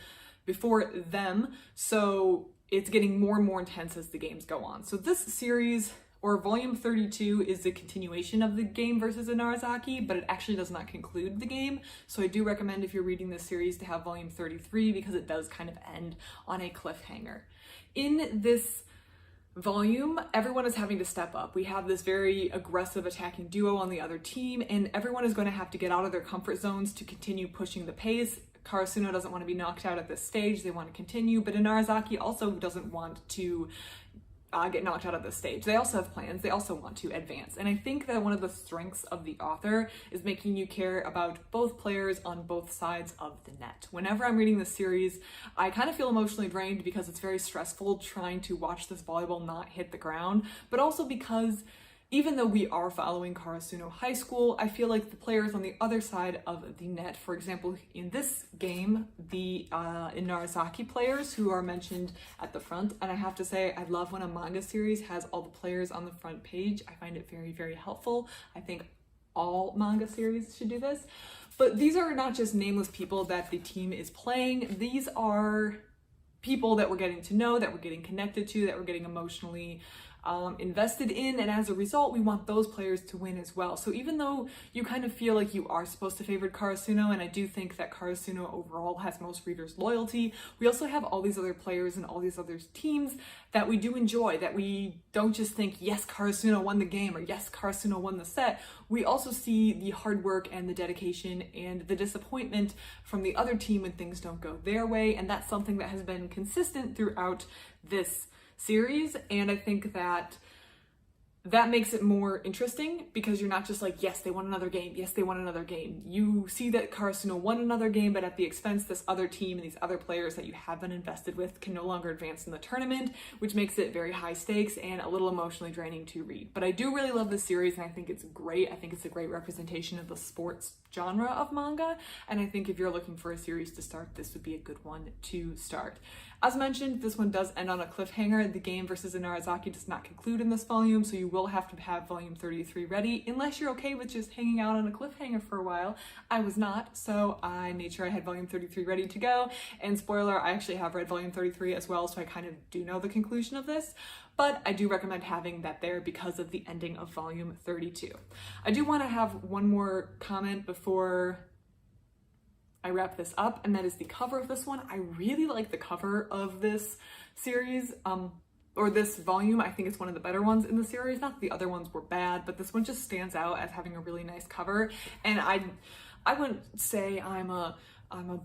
so it's getting more and more intense as the games go on. So this series, or volume 32, is the continuation of the game versus Inarizaki, but it actually does not conclude the game. So I do recommend, if you're reading this series, to have volume 33 because it does kind of end on a cliffhanger. In this volume, everyone is having to step up. We have this very aggressive attacking duo on the other team, and everyone is going to have to get out of their comfort zones to continue pushing the pace. Karasuno doesn't want to be knocked out at this stage. They want to continue, but Inarizaki also doesn't want to get knocked out of this stage. They also have plans. They also want to advance. And I think that one of the strengths of the author is making you care about both players on both sides of the net. Whenever I'm reading this series, I kind of feel emotionally drained because it's very stressful trying to watch this volleyball not hit the ground, but also because even though we are following Karasuno High School, I feel like the players on the other side of the net, for example, in this game, the Inarizaki players who are mentioned at the front, and I have to say, I love when a manga series has all the players on the front page. I find it very, very helpful. I think all manga series should do this. But these are not just nameless people that the team is playing. These are people that we're getting to know, that we're getting connected to, that we're getting emotionally invested in, and as a result, we want those players to win as well. So even though you kind of feel like you are supposed to favor Karasuno, and I do think that Karasuno overall has most readers' loyalty, we also have all these other players and all these other teams that we do enjoy, that we don't just think, yes, Karasuno won the game, or yes, Karasuno won the set. We also see the hard work and the dedication and the disappointment from the other team when things don't go their way, and that's something that has been consistent throughout this series, and I think that makes it more interesting because you're not just like, yes, they won another game, yes, they won another game. You see that Karasuno won another game, but at the expense this other team and these other players that you have been invested with can no longer advance in the tournament, which makes it very high stakes and a little emotionally draining to read. But I do really love this series, and I think it's great. I think it's a great representation of the sports genre of manga, and I think if you're looking for a series to start, this would be a good one to start. As mentioned, this one does end on a cliffhanger. The game versus Inarizaki does not conclude in this volume, so you will have to have volume 33 ready, unless you're okay with just hanging out on a cliffhanger for a while. I was not, so I made sure I had volume 33 ready to go, and spoiler, I actually have read volume 33 as well, so I kind of do know the conclusion of this, but I do recommend having that there because of the ending of volume 32. I do want to have one more comment before I wrap this up, and that is the cover of this one. I really like the cover of this series, or this volume. I think it's one of the better ones in the series. Not that the other ones were bad, but this one just stands out as having a really nice cover. And I wouldn't say I'm a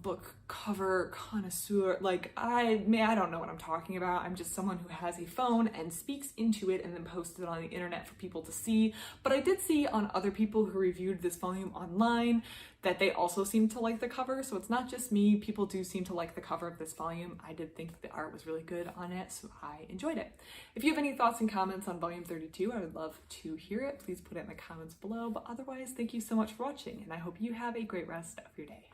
book cover connoisseur. Like, I don't know what I'm talking about. I'm just someone who has a phone and speaks into it and then posts it on the internet for people to see. But I did see on other people who reviewed this volume online that they also seem to like the cover. So it's not just me. People do seem to like the cover of this volume. I did think the art was really good on it, so I enjoyed it. If you have any thoughts and comments on volume 32, I would love to hear it. Please put it in the comments below. But otherwise, thank you so much for watching, and I hope you have a great rest of your day.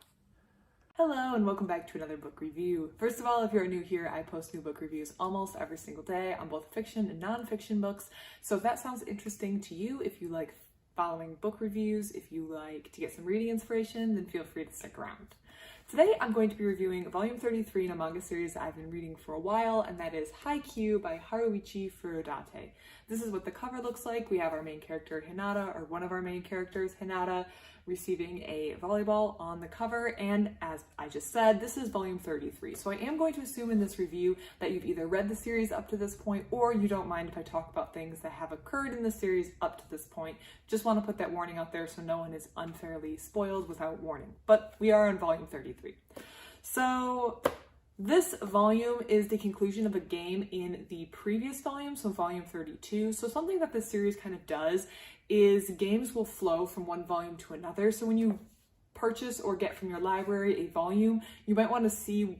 Hello and welcome back to another book review. First of all, if you're new here, I post new book reviews almost every single day on both fiction and non-fiction books. So if that sounds interesting to you, if you like following book reviews, if you like to get some reading inspiration, then feel free to stick around. Today I'm going to be reviewing volume 33 in a manga series that I've been reading for a while, and that is Haikyu by Haruichi Furudate. This is what the cover looks like. We have our main character Hinata, or one of our main characters, Hinata, receiving a volleyball on the cover, and as I just said, this is volume 33. So I am going to assume in this review that you've either read the series up to this point, or you don't mind if I talk about things that have occurred in the series up to this point. Just want to put that warning out there so no one is unfairly spoiled without warning. But we are in volume 33. So this volume is the conclusion of a game in the previous volume, so volume 32. So something that this series kind of does is games will flow from one volume to another. So when you purchase or get from your library a volume, you might want to see,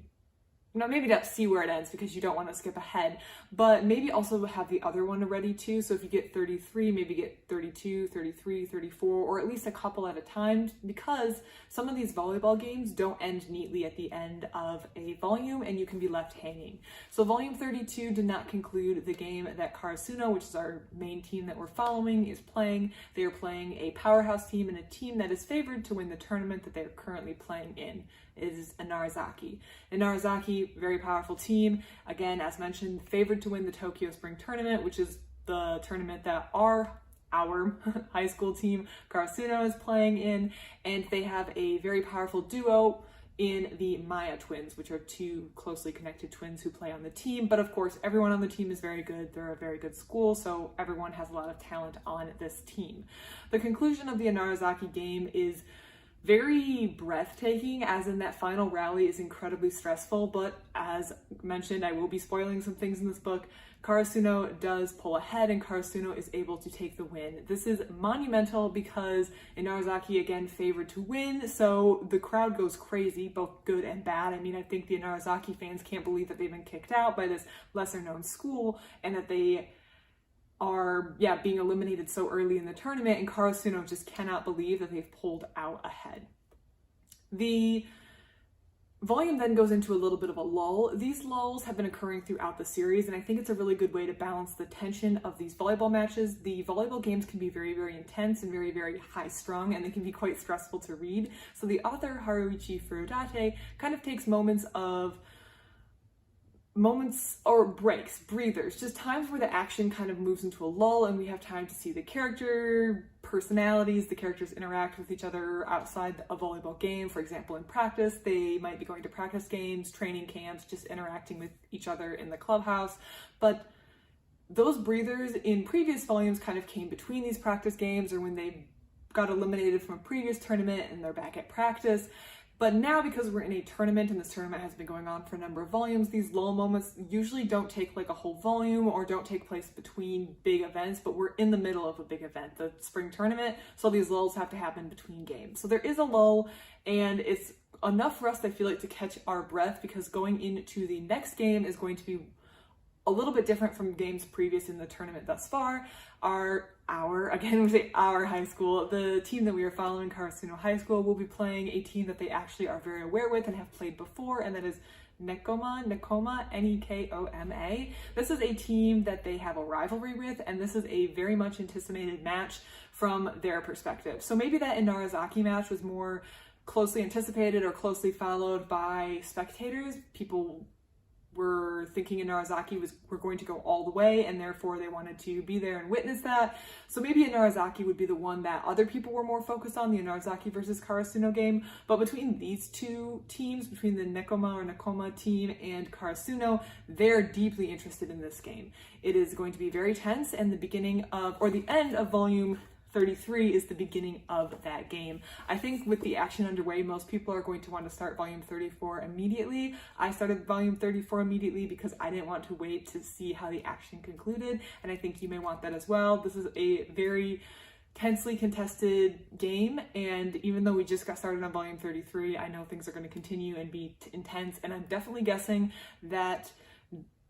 maybe not see where it ends because you don't want to skip ahead, but maybe also have the other one ready too. So if you get 33, maybe get 32, 33, 34, or at least a couple at a time, because some of these volleyball games don't end neatly at the end of a volume and you can be left hanging. So volume 32 did not conclude the game that Karasuno, which is our main team that we're following, is playing. They are playing a powerhouse team and a team that is favored to win the tournament that they are currently playing in. It is Inarizaki. Inarizaki, very powerful team. Again, as mentioned, favored to win the Tokyo Spring Tournament, which is the tournament that our high school team, Karasuno, is playing in. And they have a very powerful duo in the Maya twins, which are two closely connected twins who play on the team. But of course, everyone on the team is very good. They're a very good school, so everyone has a lot of talent on this team. The conclusion of the Inarizaki game is very breathtaking, as in that final rally is incredibly stressful, but as mentioned, I will be spoiling some things in this book. Karasuno does pull ahead and Karasuno is able to take the win. This is monumental because Inarizaki, again, favored to win, so the crowd goes crazy, both good and bad. I mean, I think the Inarizaki fans can't believe that they've been kicked out by this lesser-known school and that they are being eliminated so early in the tournament, and Karasuno just cannot believe that they've pulled out ahead. The volume then goes into a little bit of a lull. These lulls have been occurring throughout the series, and I think it's a really good way to balance the tension of these volleyball matches. The volleyball games can be very, very intense and very, very high-strung, and they can be quite stressful to read. So the author, Haruichi Furudate, kind of takes moments or breaks, breathers, just times where the action kind of moves into a lull and we have time to see the character personalities, the characters interact with each other outside a volleyball game. For example, in practice, they might be going to practice games, training camps, just interacting with each other in the clubhouse. But those breathers in previous volumes kind of came between these practice games or when they got eliminated from a previous tournament and they're back at practice. But now, because we're in a tournament and this tournament has been going on for a number of volumes, these lull moments usually don't take like a whole volume or don't take place between big events, but we're in the middle of a big event, the spring tournament, so these lulls have to happen between games. So there is a lull, and it's enough for us, I feel like, to catch our breath, because going into the next game is going to be a little bit different from games previous in the tournament thus far. Our high school, the team that we are following, Karasuno High School, will be playing a team that they actually are very aware with and have played before, and that is Nekoma, Nekoma. This is a team that they have a rivalry with, and this is a very much anticipated match from their perspective. So maybe that Inarizaki match was more closely anticipated or closely followed by spectators. People were thinking Inarizaki were going to go all the way, and therefore they wanted to be there and witness that. So maybe Inarizaki would be the one that other people were more focused on, the Inarizaki versus Karasuno game. But between these two teams, between the Nekoma or Nekoma team and Karasuno, they're deeply interested in this game. It is going to be very tense, and the end of volume 33 is the beginning of that game. I think with the action underway, most people are going to want to start volume 34 immediately. I started volume 34 immediately because I didn't want to wait to see how the action concluded, and I think you may want that as well. This is a very tensely contested game, and even though we just got started on volume 33, I know things are going to continue and be intense, and I'm definitely guessing that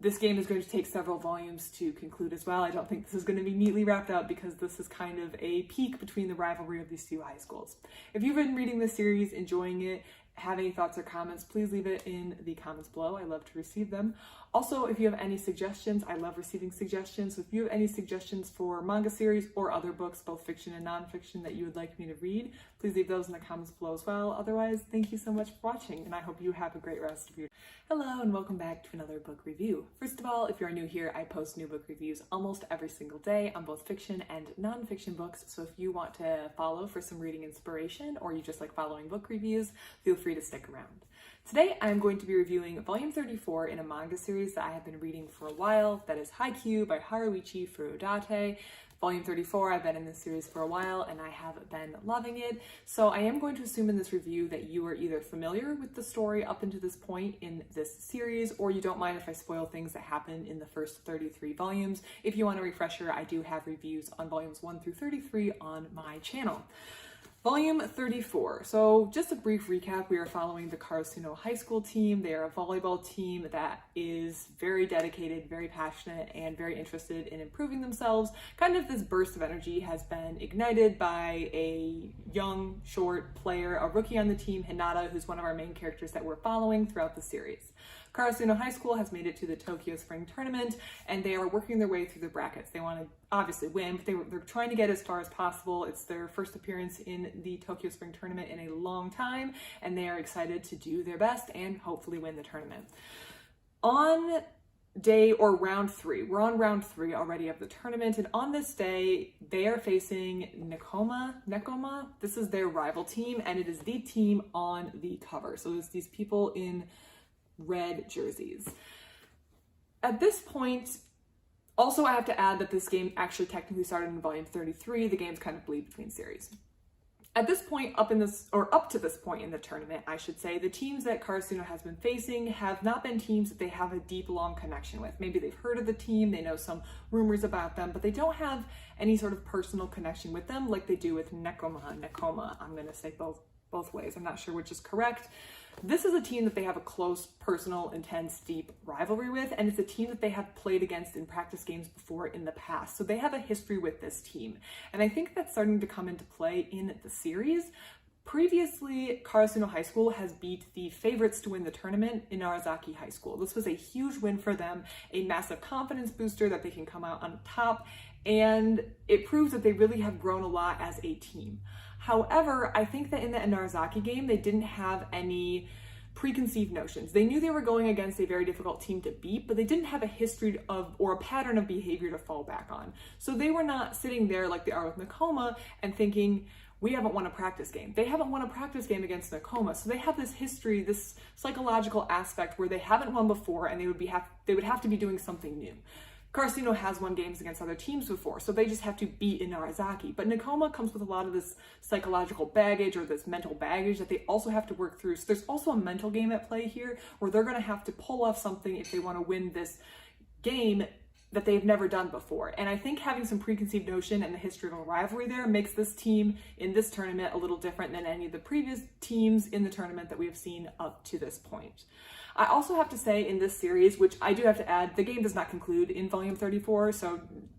this game is going to take several volumes to conclude as well. I don't think this is going to be neatly wrapped up because this is kind of a peak between the rivalry of these two high schools. If you've been reading this series, enjoying it, have any thoughts or comments, please leave it in the comments below. I love to receive them. Also, if you have any suggestions, I love receiving suggestions. So if you have any suggestions for manga series or other books, both fiction and nonfiction, that you would like me to read, please leave those in the comments below as well. Otherwise, thank you so much for watching, and I hope you have a great rest of your day. Hello, and welcome back to another book review. First of all, if you're new here, I post new book reviews almost every single day on both fiction and non-fiction books, so if you want to follow for some reading inspiration, or you just like following book reviews, feel free to stick around. Today, I'm going to be reviewing volume 34 in a manga series that I have been reading for a while, that is Haikyu by Haruichi Furudate. Volume 34, I've been in this series for a while and I have been loving it. So I am going to assume in this review that you are either familiar with the story up until this point in this series, or you don't mind if I spoil things that happen in the first 33 volumes. If you want a refresher, I do have reviews on volumes 1 through 33 on my channel. Volume 34. So just a brief recap, we are following the Karasuno High School team. They are a volleyball team that is very dedicated, very passionate, and very interested in improving themselves. Kind of this burst of energy has been ignited by a young, short player, a rookie on the team, Hinata, who's one of our main characters that we're following throughout the series. Karasuno High School has made it to the Tokyo Spring Tournament, and they are working their way through the brackets. They want to obviously win, but they're trying to get as far as possible. It's their first appearance in the Tokyo Spring Tournament in a long time, and they are excited to do their best and hopefully win the tournament. On day or round 3, we're on round 3 already of the tournament, and on this day they are facing Nekoma. This is their rival team, and it is the team on the cover. So there's these people in red jerseys. At this point, also I have to add that this game actually technically started in volume 33. The games kind of bleed between series. At this point, up to this point in the tournament, I should say, the teams that Karasuno has been facing have not been teams that they have a deep, long connection with. Maybe they've heard of the team, they know some rumors about them, but they don't have any sort of personal connection with them like they do with Nekoma. I'm going to say both ways. I'm not sure which is correct. This is a team that they have a close, personal, intense, deep rivalry with, and it's a team that they have played against in practice games before in the past. So they have a history with this team. And I think that's starting to come into play in the series. Previously, Karasuno High School has beat the favorites to win the tournament in Narazaki High School. This was a huge win for them, a massive confidence booster that they can come out on top, and it proves that they really have grown a lot as a team. However, I think that in the Narazaki game, they didn't have any preconceived notions. They knew they were going against a very difficult team to beat, but they didn't have a history of or a pattern of behavior to fall back on. So they were not sitting there like they are with Nekoma and thinking, we haven't won a practice game. They haven't won a practice game against Nekoma. So they have this history, this psychological aspect where they haven't won before and they would have to be doing something new. Karasuno has won games against other teams before, so they just have to beat in Narazaki. But Nekoma comes with a lot of this psychological baggage or this mental baggage that they also have to work through. So there's also a mental game at play here where they're going to have to pull off something if they want to win this game that they've never done before. And I think having some preconceived notion and the history of a rivalry there makes this team in this tournament a little different than any of the previous teams in the tournament that we have seen up to this point. I also have to say in this series, which I do have to add, the game does not conclude in volume 34,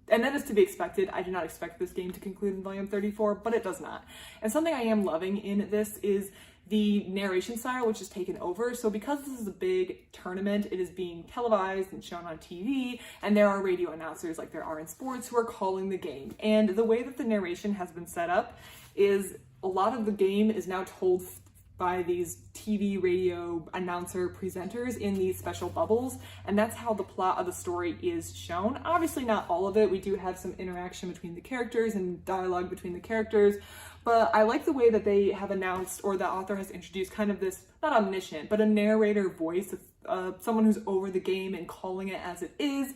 and that is to be expected. I do not expect this game to conclude in volume 34, but it does not. And something I am loving in this is the narration style, which is taken over. So because this is a big tournament, it is being televised and shown on TV, and there are radio announcers like there are in sports who are calling the game. And the way that the narration has been set up is a lot of the game is now told by these TV radio announcer presenters in these special bubbles, and that's how the plot of the story is shown. Obviously not all of it. We do have some interaction between the characters and dialogue between the characters, but I like the way that they have announced, or the author has introduced kind of this, not omniscient, but a narrator voice, someone who's over the game and calling it as it is,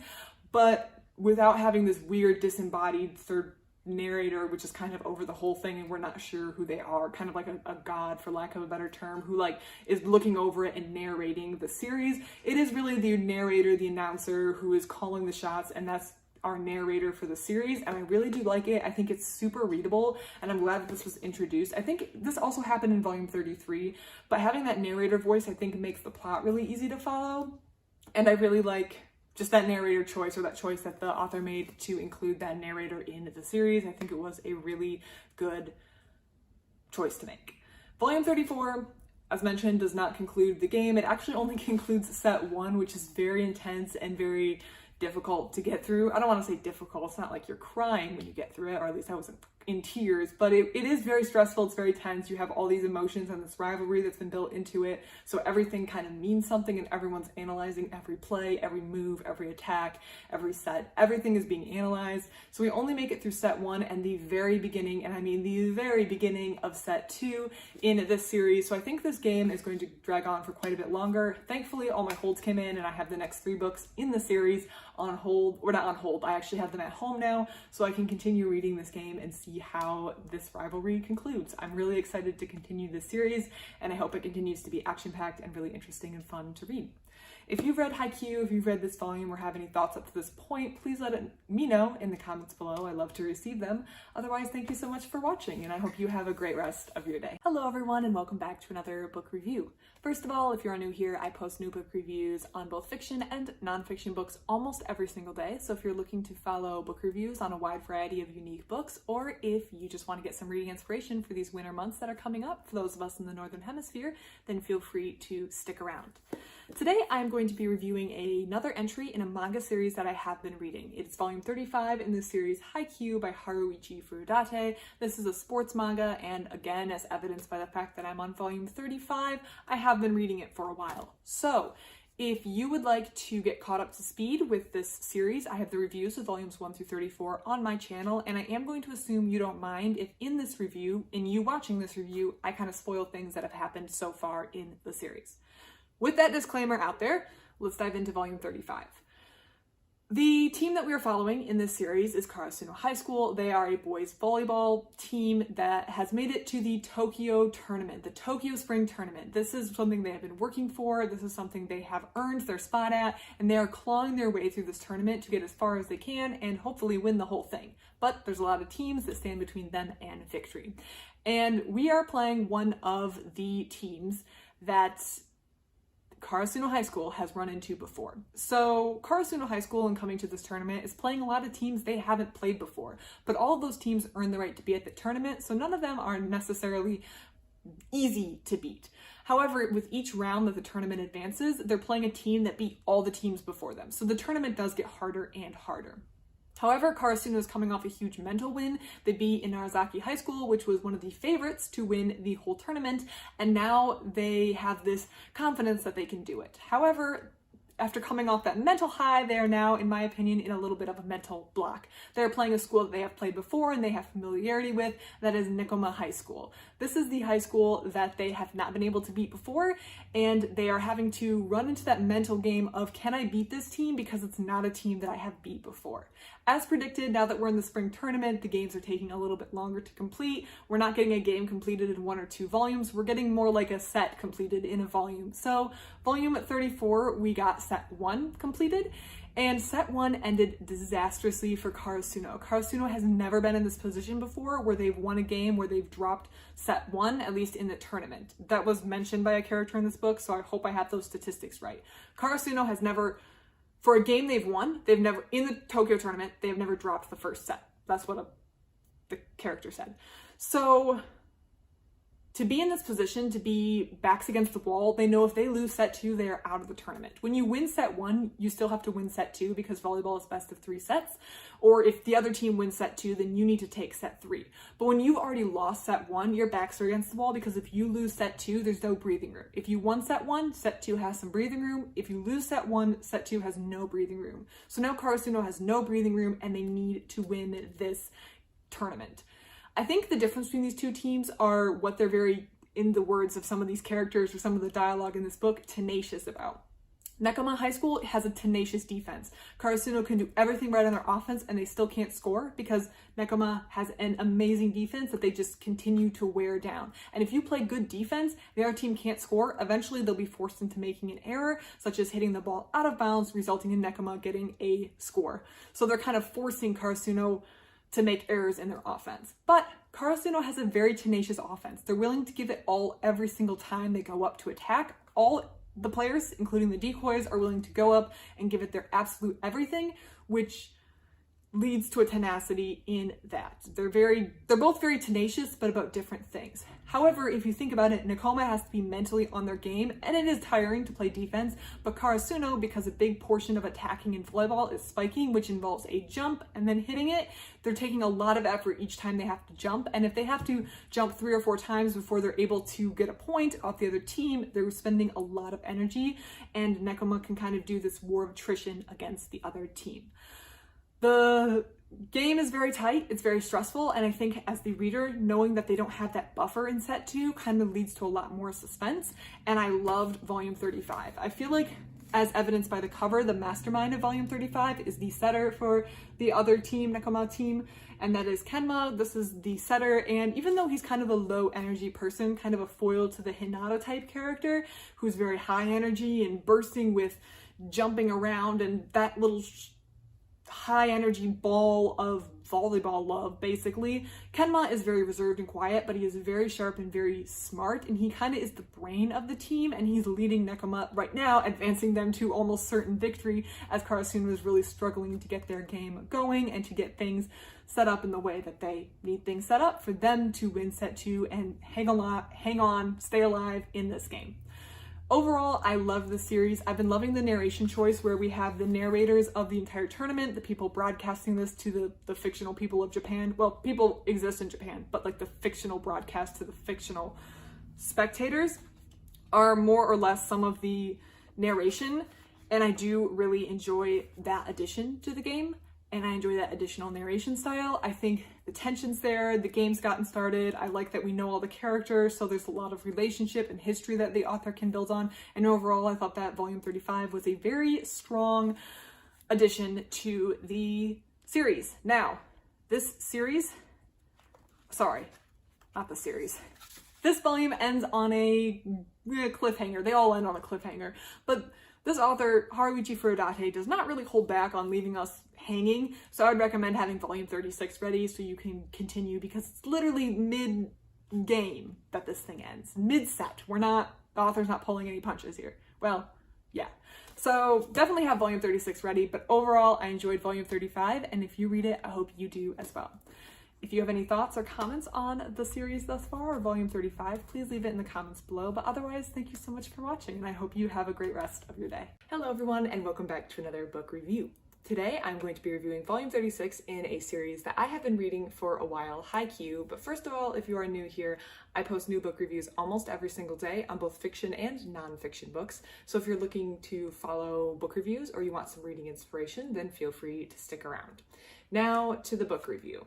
but without having this weird disembodied third narrator, which is kind of over the whole thing and we're not sure who they are, kind of like a god, for lack of a better term, who like is looking over it and narrating the series. It is really the narrator, the announcer, who is calling the shots, and that's our narrator for the series, and I really do like it. I think it's super readable, and I'm glad that this was introduced. I think this also happened in volume 33, but having that narrator voice I think makes the plot really easy to follow, and I really like just that narrator choice, or that choice that the author made to include that narrator in the series. I think it was a really good choice to make. Volume 34, as mentioned, does not conclude the game. It actually only concludes set 1, which is very intense and very difficult to get through. I don't want to say difficult. It's not like you're crying when you get through it, or at least I wasn't in tears, but it is very stressful. It's very tense. You have all these emotions and this rivalry that's been built into it. So everything kind of means something, and everyone's analyzing every play, every move, every attack, every set. Everything is being analyzed. So we only make it through set 1 and the very beginning, and I mean the very beginning of set 2 in this series. So I think this game is going to drag on for quite a bit longer. Thankfully, all my holds came in and I have the next 3 books in the series on hold, or not on hold, I actually have them at home now, so I can continue reading this game and see how this rivalry concludes. I'm really excited to continue this series, and I hope it continues to be action-packed and really interesting and fun to read. If you've read Haikyu, if you've read this volume or have any thoughts up to this point, please let me know in the comments below. I love to receive them. Otherwise, thank you so much for watching, and I hope you have a great rest of your day. Hello everyone, and welcome back to another book review. First of all, if you're new here, I post new book reviews on both fiction and nonfiction books almost every single day. So if you're looking to follow book reviews on a wide variety of unique books, or if you just want to get some reading inspiration for these winter months that are coming up for those of us in the Northern Hemisphere, then feel free to stick around. Today, I'm going to be reviewing another entry in a manga series that I have been reading. It's volume 35 in the series Haikyu by Haruichi Furudate. This is a sports manga, and again, as evidenced by the fact that I'm on volume 35, I have been reading it for a while. So, if you would like to get caught up to speed with this series, I have the reviews of volumes 1 through 34 on my channel, and I am going to assume you don't mind if in this review, in you watching this review, I kind of spoil things that have happened so far in the series. With that disclaimer out there, let's dive into volume 35. The team that we are following in this series is Karasuno High School. They are a boys volleyball team that has made it to the Tokyo tournament, the Tokyo Spring Tournament. This is something they have been working for. This is something they have earned their spot at, and they are clawing their way through this tournament to get as far as they can and hopefully win the whole thing. But there's a lot of teams that stand between them and victory. And we are playing one of the teams that Karasuno High School has run into before. So Karasuno High School, in coming to this tournament, is playing a lot of teams they haven't played before, but all of those teams earn the right to be at the tournament, so none of them are necessarily easy to beat. However, with each round that the tournament advances, they're playing a team that beat all the teams before them, so the tournament does get harder and harder. However, Karasuno is coming off a huge mental win. They beat Inarizaki High School, which was one of the favorites to win the whole tournament, and now they have this confidence that they can do it. However, after coming off that mental high, they are now, in my opinion, in a little bit of a mental block. They're playing a school that they have played before and they have familiarity with, that is Nekoma High School. This is the high school that they have not been able to beat before, and they are having to run into that mental game of, can I beat this team because it's not a team that I have beat before? As predicted, now that we're in the spring tournament, the games are taking a little bit longer to complete. We're not getting a game completed in 1 or 2 volumes. We're getting more like a set completed in a volume. So volume 34, we got set 1 completed, and set 1 ended disastrously for Karasuno. Karasuno has never been in this position before where they've won a game where they've dropped set 1, at least in the tournament. That was mentioned by a character in this book, so I hope I have those statistics right. Karasuno has never, for a game they've won, they've never, in the Tokyo tournament, they have never dropped the first set. That's what the character said. So to be in this position, to be backs against the wall, they know if they lose set 2, they are out of the tournament. When you win set 1, you still have to win set 2 because volleyball is best of 3 sets. Or if the other team wins set 2, then you need to take set 3. But when you've already lost set 1, your backs are against the wall because if you lose set 2, there's no breathing room. If you won set 1, set 2 has some breathing room. If you lose set 1, set 2 has no breathing room. So now Karasuno has no breathing room and they need to win this tournament. I think the difference between these two teams are what they're very, in the words of some of these characters or some of the dialogue in this book, tenacious about. Nekoma High School has a tenacious defense. Karasuno can do everything right on their offense and they still can't score because Nekoma has an amazing defense that they just continue to wear down. And if you play good defense, the other team can't score, eventually they'll be forced into making an error, such as hitting the ball out of bounds, resulting in Nekoma getting a score. So they're kind of forcing Karasuno to make errors in their offense. But Karasuno has a very tenacious offense. They're willing to give it all every single time they go up to attack. All the players, including the decoys, are willing to go up and give it their absolute everything, which leads to a tenacity in that. They're both very tenacious, but about different things. However, if you think about it, Nekoma has to be mentally on their game, and it is tiring to play defense, but Karasuno, because a big portion of attacking in volleyball is spiking, which involves a jump and then hitting it, they're taking a lot of effort each time they have to jump, and if they have to jump 3 or 4 times before they're able to get a point off the other team, they're spending a lot of energy, and Nekoma can kind of do this war of attrition against the other team. The game is very tight, it's very stressful, and I think as the reader, knowing that they don't have that buffer in set 2 kind of leads to a lot more suspense, and I loved volume 35. I feel like, as evidenced by the cover, the mastermind of volume 35 is the setter for the other team, Nekoma team, and that is Kenma. This is the setter, and even though he's kind of a low energy person, kind of a foil to the Hinata type character, who's very high energy and bursting with jumping around and that little high energy ball of volleyball love, basically. Kenma is very reserved and quiet, but he is very sharp and very smart, and he kind of is the brain of the team, and he's leading Nekoma right now, advancing them to almost certain victory, as Karasuno is really struggling to get their game going and to get things set up in the way that they need things set up for them to win set 2 and hang on, stay alive in this game. Overall, I love the series. I've been loving the narration choice where we have the narrators of the entire tournament, the people broadcasting this to the fictional people of Japan. Well, people exist in Japan, but like the fictional broadcast to the fictional spectators are more or less some of the narration, and I do really enjoy that addition to the game. And I enjoy that additional narration style. I think the tension's there, the game's gotten started. I like that we know all the characters, so there's a lot of relationship and history that the author can build on. And overall, I thought that volume 35 was a very strong addition to the series. Now, this series, sorry, not the series. This volume ends on a cliffhanger. They all end on a cliffhanger, but this author, Haruichi Furudate, does not really hold back on leaving us hanging, so I would recommend having volume 36 ready so you can continue, because it's literally mid-game that this thing ends. Mid-set. The author's not pulling any punches here. Well, yeah. So definitely have volume 36 ready, but overall I enjoyed volume 35, and if you read it, I hope you do as well. If you have any thoughts or comments on the series thus far, or volume 35, please leave it in the comments below. But otherwise, thank you so much for watching, and I hope you have a great rest of your day. Hello everyone, and welcome back to another book review. Today, I'm going to be reviewing volume 36 in a series that I have been reading for a while, Haikyu. But first of all, if you are new here, I post new book reviews almost every single day on both fiction and non-fiction books. So if you're looking to follow book reviews or you want some reading inspiration, then feel free to stick around. Now to the book review.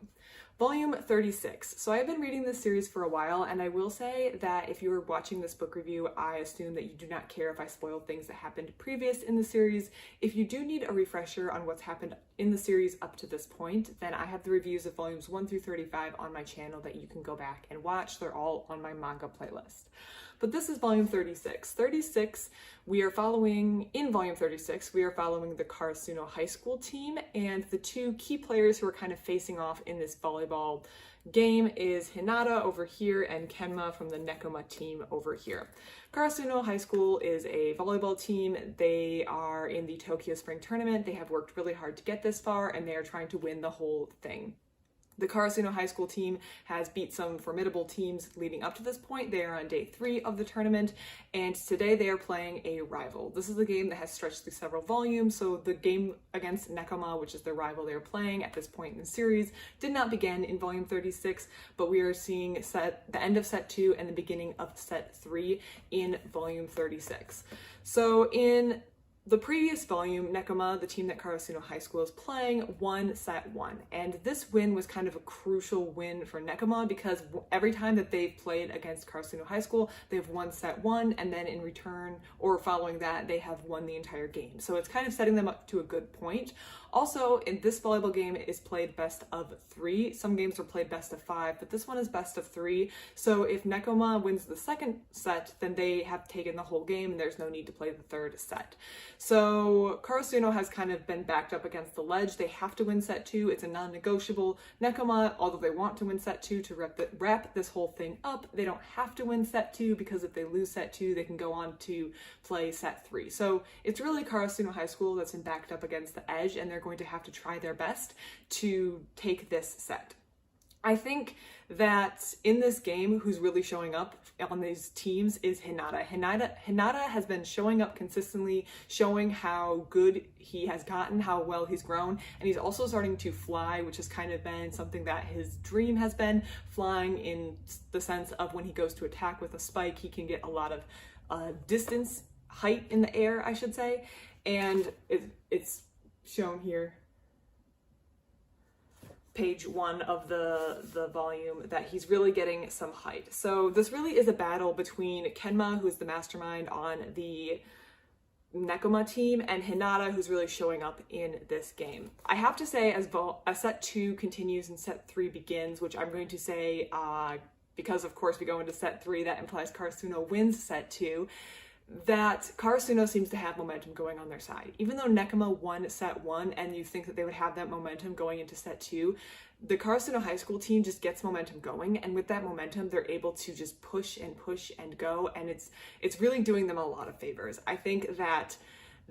Volume 36. So I've been reading this series for a while, and I will say that if you are watching this book review, I assume that you do not care if I spoil things that happened previous in the series. If you do need a refresher on what's happened in the series up to this point, then I have the reviews of volumes 1 through 35 on my channel that you can go back and watch. They're all on my manga playlist. But this is volume 36. In volume 36, we are following the Karasuno High School team, and the two key players who are kind of facing off in this volleyball game is Hinata over here and Kenma from the Nekoma team over here. Karasuno High School is a volleyball team. They are in the Tokyo Spring Tournament. They have worked really hard to get this far, and they are trying to win the whole thing. The Karasuno High School team has beat some formidable teams leading up to this point. They are on day 3 of the tournament, and today they are playing a rival. This is a game that has stretched through several volumes, so the game against Nekoma, which is the rival they are playing at this point in the series, did not begin in volume 36, but we are seeing the end of set 2 and the beginning of set 3 in volume 36. So in the previous volume, Nekoma, the team that Karasuno High School is playing, won set 1. And this win was kind of a crucial win for Nekoma because every time that they've played against Karasuno High School, they've won set 1, and then in return, or following that, they have won the entire game. So it's kind of setting them up to a good point. Also, in this volleyball game, it is played best of 3. Some games are played best of 5, but this one is best of 3. So if Nekoma wins the second set, then they have taken the whole game and there's no need to play the third set. So Karasuno has kind of been backed up against the ledge. They have to win set 2. It's a non-negotiable. Nekoma, although they want to win set 2 to wrap this whole thing up, they don't have to win set 2 because if they lose set 2, they can go on to play set 3. So it's really Karasuno High School that's been backed up against the edge, and they're they're going to have to try their best to take this set. I think that in this game, who's really showing up on these teams is Hinata. Hinata has been showing up consistently, showing how good he has gotten, how well he's grown, and he's also starting to fly, which has kind of been something that his dream has been, flying in the sense of when he goes to attack with a spike, he can get a lot of distance, height in the air, I should say, and it's shown here. Page 1 of the volume that he's really getting some height. So this really is a battle between Kenma, who is the mastermind on the Nekoma team, and Hinata, who's really showing up in this game. I have to say, as set 2 continues and set 3 begins, which I'm going to say because of course we go into set 3, that implies Karasuno wins set 2, that Karasuno seems to have momentum going on their side. Even though Nekoma won set 1 and you think that they would have that momentum going into set 2, the Karasuno high school team just gets momentum going, and with that momentum they're able to just push and go, and it's really doing them a lot of favors. I think that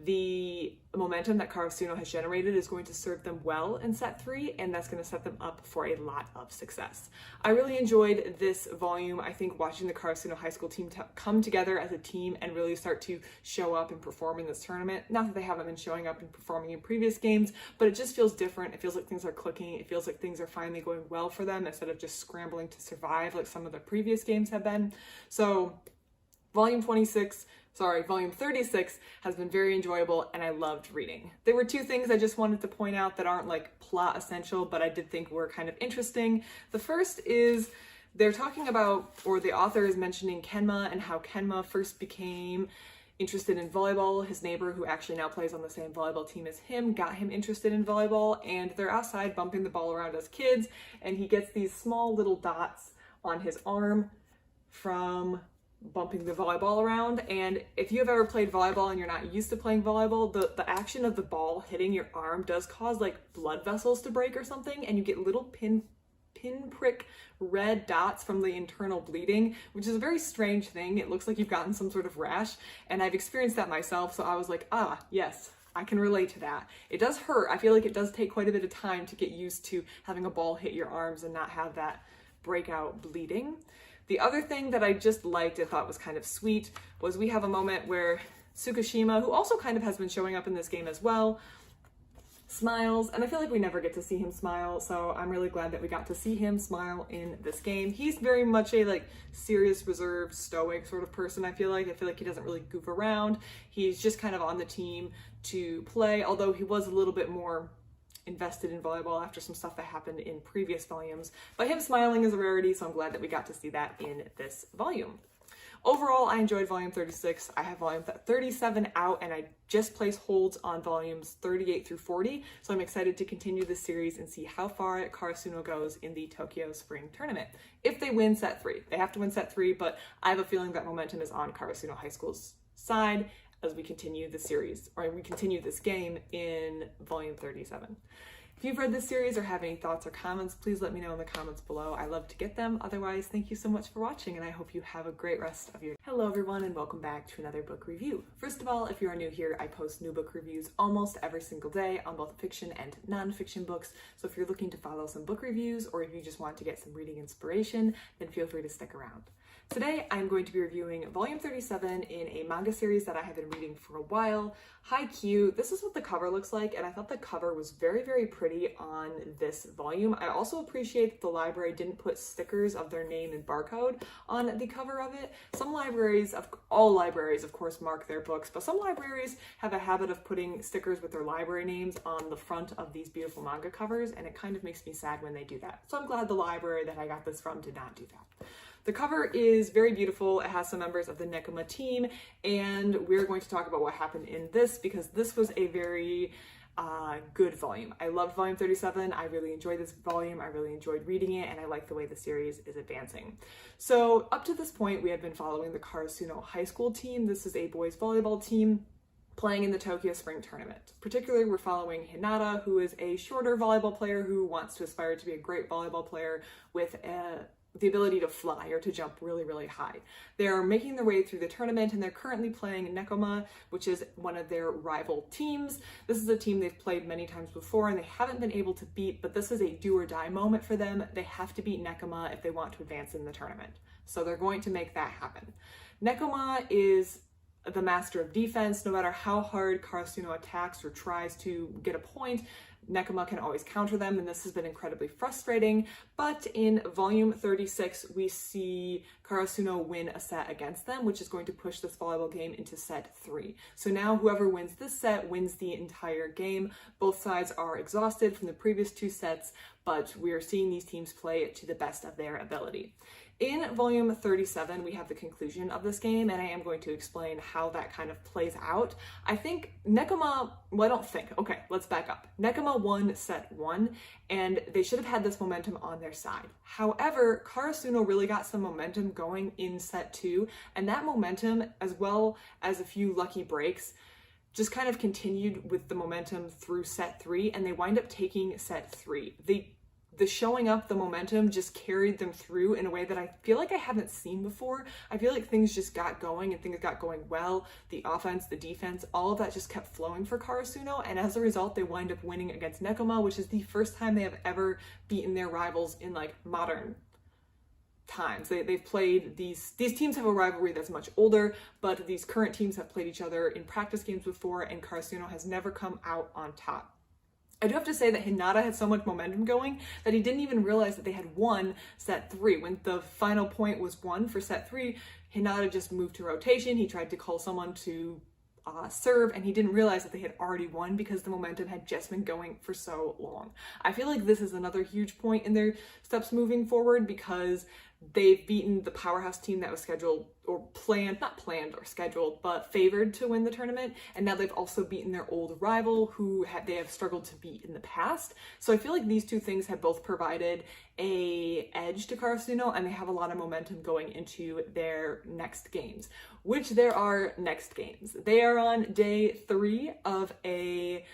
the momentum that Karasuno has generated is going to serve them well in set 3, and that's going to set them up for a lot of success. I really enjoyed this volume. I think watching the Karasuno high school team come together as a team and really start to show up and perform in this tournament. Not that they haven't been showing up and performing in previous games, but it just feels different. It feels like things are clicking. It feels like things are finally going well for them instead of just scrambling to survive like some of the previous games have been. So volume 36 has been very enjoyable, and I loved reading. There were 2 things I just wanted to point out that aren't like plot essential, but I did think were kind of interesting. The first is they're talking about, or the author is mentioning Kenma and how Kenma first became interested in volleyball. His neighbor, who actually now plays on the same volleyball team as him, got him interested in volleyball, and they're outside bumping the ball around as kids, and he gets these small little dots on his arm from bumping the volleyball around. And if you have ever played volleyball and you're not used to playing volleyball, the action of the ball hitting your arm does cause like blood vessels to break or something, and you get little pinprick red dots from the internal bleeding, which is a very strange thing. It looks like you've gotten some sort of rash, and I've experienced that myself, so I was like, yes, I can relate to that. It does hurt. I feel like it does take quite a bit of time to get used to having a ball hit your arms and not have that breakout bleeding. The other thing that I just liked and thought was kind of sweet was we have a moment where Tsukishima, who also kind of has been showing up in this game as well, smiles, and I feel like we never get to see him smile, so I'm really glad that we got to see him smile in this game. He's very much a like serious, reserved, stoic sort of person, I feel like he doesn't really goof around. He's just kind of on the team to play, although he was a little bit more invested in volleyball after some stuff that happened in previous volumes. But him smiling is a rarity, so I'm glad that we got to see that in this volume. Overall, I enjoyed volume 36. I have volume 37 out, and I just placed holds on volumes 38 through 40, so I'm excited to continue this series and see how far Karasuno goes in the Tokyo Spring Tournament. If they win set 3. They have to win set 3, but I have a feeling that momentum is on Karasuno High School's side as we continue the series, or we continue this game in volume 37. If you've read this series or have any thoughts or comments, please let me know in the comments below. I love to get them. Otherwise, thank you so much for watching, and I hope you have a great rest of your day. Hello everyone, and welcome back to another book review. First of all, if you are new here, I post new book reviews almost every single day on both fiction and non-fiction books. So if you're looking to follow some book reviews, or if you just want to get some reading inspiration, then feel free to stick around. Today, I'm going to be reviewing volume 37 in a manga series that I have been reading for a while, Haikyu. This is what the cover looks like, and I thought the cover was very, very pretty on this volume. I also appreciate that the library didn't put stickers of their name and barcode on the cover of it. Some libraries, all libraries of course, mark their books, but some libraries have a habit of putting stickers with their library names on the front of these beautiful manga covers, and it kind of makes me sad when they do that. So I'm glad the library that I got this from did not do that. The cover is very beautiful. It has some members of the Nekoma team, and we're going to talk about what happened in this because this was a very good volume. I loved volume 37. I really enjoyed this volume. I really enjoyed reading it, and I like the way the series is advancing. So up to this point, we have been following the Karasuno High School team. This is a boys volleyball team playing in the Tokyo Spring Tournament. Particularly, we're following Hinata, who is a shorter volleyball player who wants to aspire to be a great volleyball player with the ability to fly or to jump really, really high. They're making their way through the tournament, and they're currently playing Nekoma, which is one of their rival teams. This is a team they've played many times before and they haven't been able to beat, but this is a do or die moment for them. They have to beat Nekoma if they want to advance in the tournament. So they're going to make that happen. Nekoma is the master of defense. No matter how hard Karasuno attacks or tries to get a point, Nekoma can always counter them, and this has been incredibly frustrating. But in volume 36, we see Karasuno win a set against them, which is going to push this volleyball game into set 3. So now whoever wins this set wins the entire game. Both sides are exhausted from the previous 2 sets, but we are seeing these teams play to the best of their ability. In volume 37, we have the conclusion of this game, and I am going to explain how that kind of plays out. I think Nekoma, well, I don't think, okay, let's back up. Nekoma won set 1, and they should have had this momentum on their side. However, Karasuno really got some momentum going in set 2, and that momentum, as well as a few lucky breaks, just kind of continued with the momentum through set 3, and they wind up taking set 3. The showing up, the momentum just carried them through in a way that I feel like I haven't seen before. I feel like things just got going and things got going well. The offense, the defense, all of that just kept flowing for Karasuno, and as a result, they wind up winning against Nekoma, which is the first time they have ever beaten their rivals in like modern times. They've played, these teams have a rivalry that's much older, but these current teams have played each other in practice games before, and Karasuno has never come out on top. I do have to say that Hinata had so much momentum going that he didn't even realize that they had won set 3. When the final point was won for set 3, Hinata just moved to rotation. He tried to call someone to serve, and he didn't realize that they had already won because the momentum had just been going for so long. I feel like this is another huge point in their steps moving forward because they've beaten the powerhouse team that was scheduled or planned, not planned or scheduled, but favored to win the tournament. And now they've also beaten their old rival who they have struggled to beat in the past. So I feel like these two things have both provided an edge to Karasuno, and they have a lot of momentum going into their next games, which there are next games. They are on day 3 of a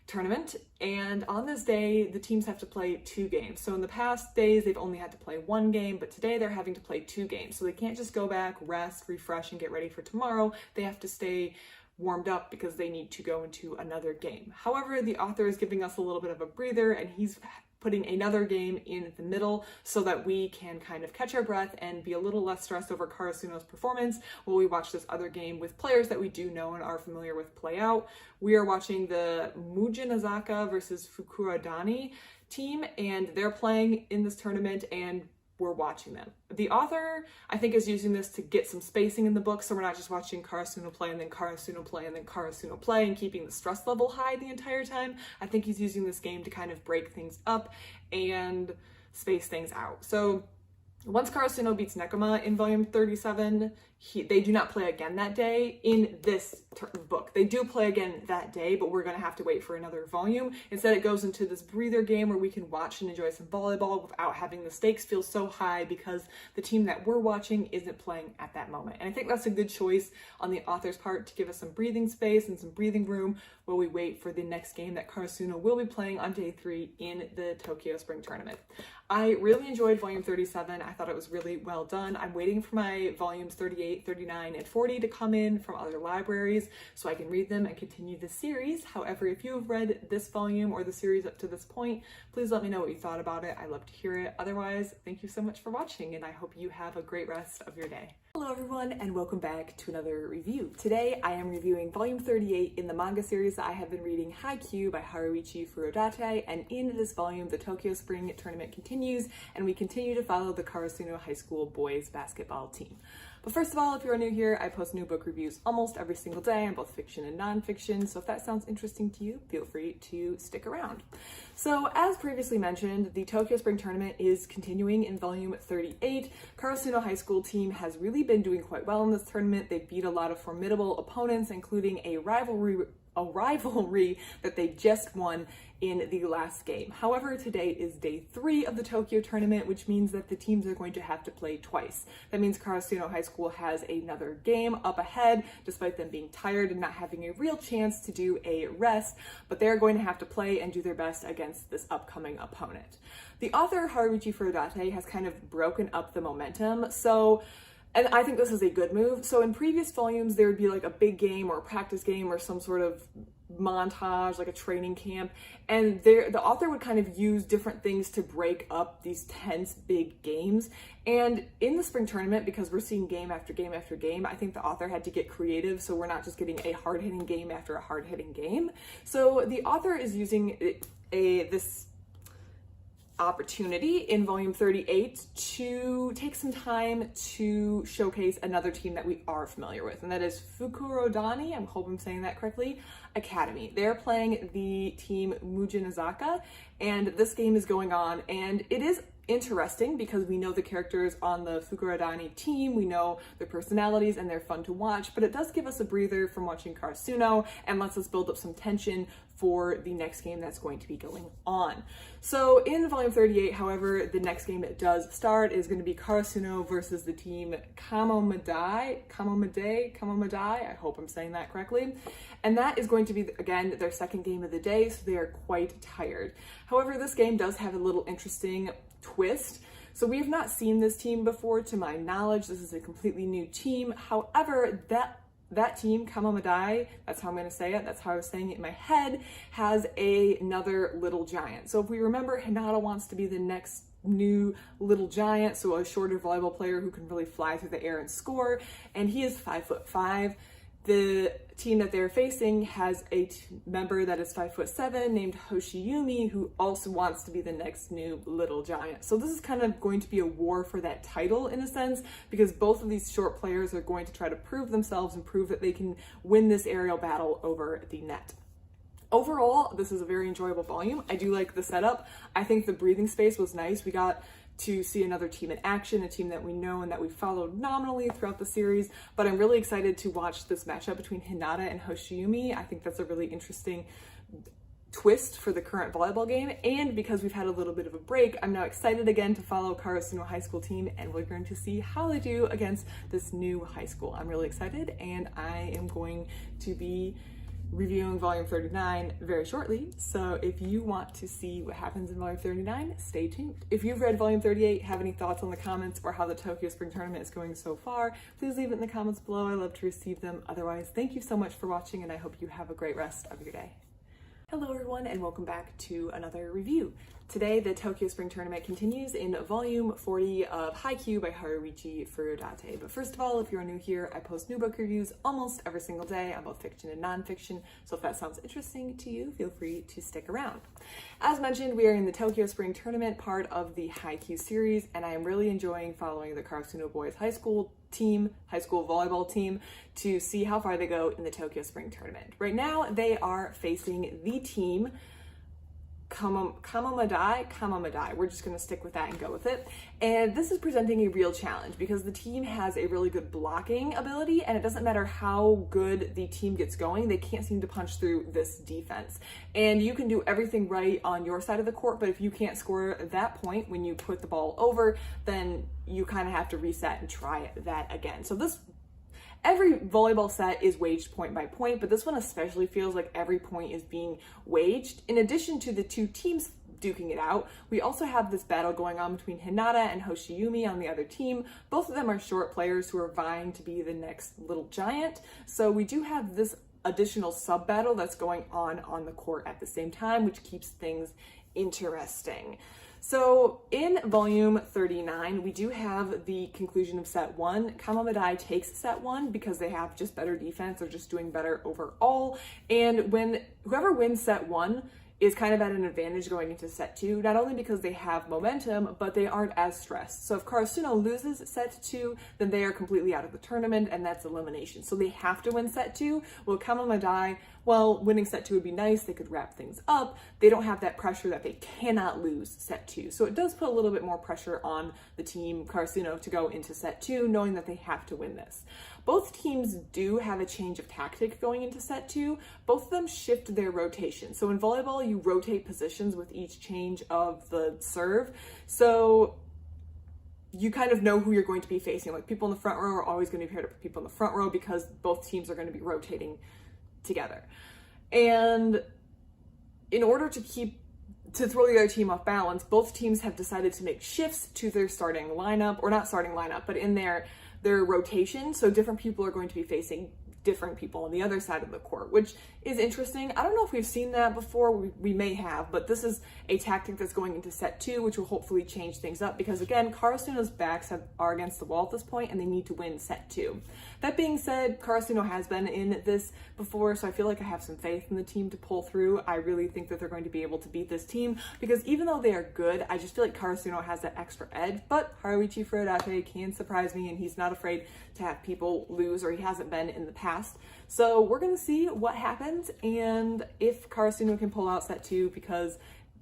tournament, and on this day the teams have to play 2 games. So in the past days they've only had to play 1 game, but today they're having to play 2 games. So they can't just go back, rest, refresh, and get ready for tomorrow. They have to stay warmed up because they need to go into another game. However, the author is giving us a little bit of a breather, and he's putting another game in the middle so that we can kind of catch our breath and be a little less stressed over Karasuno's performance while we watch this other game with players that we do know and are familiar with play out. We are watching the Mujinazaka versus Fukuradani team, and they're playing in this tournament, and we're watching them. The author, I think, is using this to get some spacing in the book, so we're not just watching Karasuno play and then Karasuno play and then Karasuno play and keeping the stress level high the entire time. I think he's using this game to kind of break things up and space things out. So once Karasuno beats Nekoma in volume 37, they do not play again that day in this book. They do play again that day, but we're going to have to wait for another volume. Instead, it goes into this breather game where we can watch and enjoy some volleyball without having the stakes feel so high because the team that we're watching isn't playing at that moment. And I think that's a good choice on the author's part to give us some breathing space and some breathing room while we wait for the next game that Karasuno will be playing on day 3 in the Tokyo Spring Tournament. I really enjoyed volume 37. I thought it was really well done. I'm waiting for my volumes 38, 39, and 40 to come in from other libraries so I can read them and continue the series. However, if you have read this volume or the series up to this point, please let me know what you thought about it. I love to hear it. Otherwise, thank you so much for watching, and I hope you have a great rest of your day. Hello everyone, and welcome back to another review. Today I am reviewing volume 38 in the manga series that I have been reading, Haikyu by Haruichi Furudate, and in this volume the Tokyo Spring Tournament continues, and we continue to follow the Karasuno High School boys basketball team. But first of all, if you're new here, I post new book reviews almost every single day on both fiction and nonfiction, so if that sounds interesting to you, feel free to stick around. So, as previously mentioned, the Tokyo Spring Tournament is continuing in volume 38. Karasuno High School team has really been doing quite well in this tournament. They've beat a lot of formidable opponents, including a a rivalry that they just won in the last game. However, today is day 3 of the Tokyo tournament, which means that the teams are going to have to play twice. That means Karasuno High School has another game up ahead, despite them being tired and not having a real chance to do a rest, but they're going to have to play and do their best against this upcoming opponent. The author, Haruichi Furudate, has kind of broken up the momentum, and I think this is a good move. So in previous volumes, there would be like a big game or a practice game or some sort of montage, like a training camp, and the author would kind of use different things to break up these tense big games. And in the spring tournament, because we're seeing game after game after game, I think the author had to get creative, so we're not just getting a hard-hitting game after a hard-hitting game. So the author is using this opportunity in volume 38 to take some time to showcase another team that we are familiar with, and that is Fukurodani, I hope I'm saying that correctly, Academy. They're playing the team Mujinazaka, and this game is going on, and it is interesting because we know the characters on the Fukurodani team, we know their personalities, and they're fun to watch, but it does give us a breather from watching Karasuno and lets us build up some tension for the next game that's going to be going on. So in volume 38, however, the next game that does start is going to be Karasuno versus the team Kamomedai, I hope I'm saying that correctly. And that is going to be, again, their second game of the day, so they are quite tired. However, this game does have a little interesting twist. So we have not seen this team before, to my knowledge. This is a completely new team. However, that team, Kamomedai, that's how I'm going to say it, that's how I was saying it in my head, has another little giant. So if we remember, Hinata wants to be the next new little giant, so a shorter volleyball player who can really fly through the air and score, and he is 5'5". The team that they're facing has a member that is 5'7" named Hoshiyumi, who also wants to be the next new little giant. So this is kind of going to be a war for that title in a sense, because both of these short players are going to try to prove themselves and prove that they can win this aerial battle over the net. Overall, this is a very enjoyable volume. I do like the setup. I think the breathing space was nice. We got to see another team in action, a team that we know and that we followed nominally throughout the series, but I'm really excited to watch this matchup between Hinata and Hoshiyumi. I think that's a really interesting twist for the current volleyball game, and because we've had a little bit of a break, I'm now excited again to follow Karasuno High School team, and we're going to see how they do against this new high school. I'm really excited, and I am going to be reviewing volume 39 very shortly, so if you want to see what happens in volume 39, stay tuned. If you've read volume 38, have any thoughts on the comments or how the Tokyo Spring Tournament is going so far, please leave it in the comments below. I love to receive them. Otherwise, thank you so much for watching, and I hope you have a great rest of your day. Hello everyone, and welcome back to another review. Today, the Tokyo Spring Tournament continues in volume 40 of Haikyu by Haruichi Furudate. But first of all, if you're new here, I post new book reviews almost every single day on both fiction and nonfiction, so if that sounds interesting to you, feel free to stick around. As mentioned, we are in the Tokyo Spring Tournament, part of the Haikyu series, and I am really enjoying following the Karasuno Boys High School volleyball team, to see how far they go in the Tokyo Spring Tournament. Right now, they are facing the team Kamomedai. We're just going to stick with that and go with it. And this is presenting a real challenge because the team has a really good blocking ability, and it doesn't matter how good the team gets going, they can't seem to punch through this defense. And you can do everything right on your side of the court, but if you can't score at that point when you put the ball over, then you kind of have to reset and try that again. So every volleyball set is waged point by point, but this one especially feels like every point is being waged. In addition to the two teams duking it out, we also have this battle going on between Hinata and Hoshiyumi on the other team. Both of them are short players who are vying to be the next little giant. So we do have this additional sub battle that's going on the court at the same time, which keeps things interesting. So in volume 39, we do have the conclusion of set 1. Kamomedai takes set 1 because they have just better defense, they're just doing better overall. And when whoever wins set 1 is kind of at an advantage going into set 2, not only because they have momentum, but they aren't as stressed. So if Karasuno loses set 2, then they are completely out of the tournament, and that's elimination. So they have to win set 2. Well, Kamomedai, well, winning set 2 would be nice, they could wrap things up. They don't have that pressure that they cannot lose set 2. So it does put a little bit more pressure on the team Karasuno to go into set 2, knowing that they have to win this. both teams do have a change of tactic going into set 2. Both of them shift their rotation. So in volleyball, you rotate positions with each change of the serve. So you kind of know who you're going to be facing. Like, people in the front row are always going to be paired up with people in the front row because both teams are going to be rotating together. And in order to throw the other team off balance, both teams have decided to make shifts to their starting lineup, or not starting lineup, but in their rotation. So different people are going to be facing different people on the other side of the court, which is interesting. I don't know if we've seen that before. We may have, but this is a tactic that's going into set 2, which will hopefully change things up because, again, Karasuno's backs are against the wall at this point and they need to win set 2. That being said, Karasuno has been in this before, so I feel like I have some faith in the team to pull through. I really think that they're going to be able to beat this team because even though they are good, I just feel like Karasuno has that extra edge, but Haruichi Furudate can surprise me and he's not afraid to have people lose, or he hasn't been in the past. So we're going to see what happens and if Karasuno can pull out set 2 because,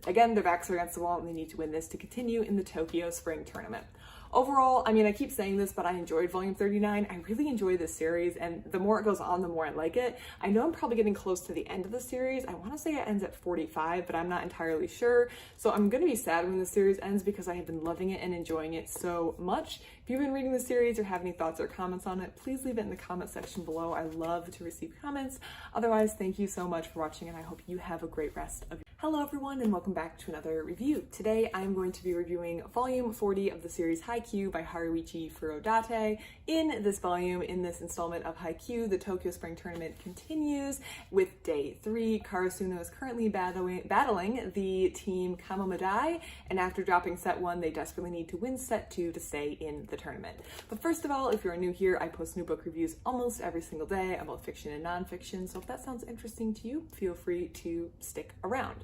again, their backs are against the wall and they need to win this to continue in the Tokyo Spring Tournament. Overall, I mean, I keep saying this, but I enjoyed Volume 39. I really enjoy this series, and the more it goes on, the more I like it. I know I'm probably getting close to the end of the series. I want to say it ends at 45, but I'm not entirely sure. So I'm going to be sad when the series ends because I have been loving it and enjoying it so much. If you've been reading the series or have any thoughts or comments on it, please leave it in the comment section below. I love to receive comments. Otherwise, thank you so much for watching, and I hope you have a great rest of your day. Hello everyone, and welcome back to another review. Today I'm going to be reviewing Volume 40 of the series Haikyu by Haruichi Furudate. In this volume, in this installment of Haikyu, the Tokyo Spring Tournament continues with day 3. Karasuno is currently battling the team Kamomedai, and after dropping set 1, they desperately need to win set 2 to stay in the tournament. But first of all, if you're new here, I post new book reviews almost every single day about fiction and nonfiction, so if that sounds interesting to you, feel free to stick around.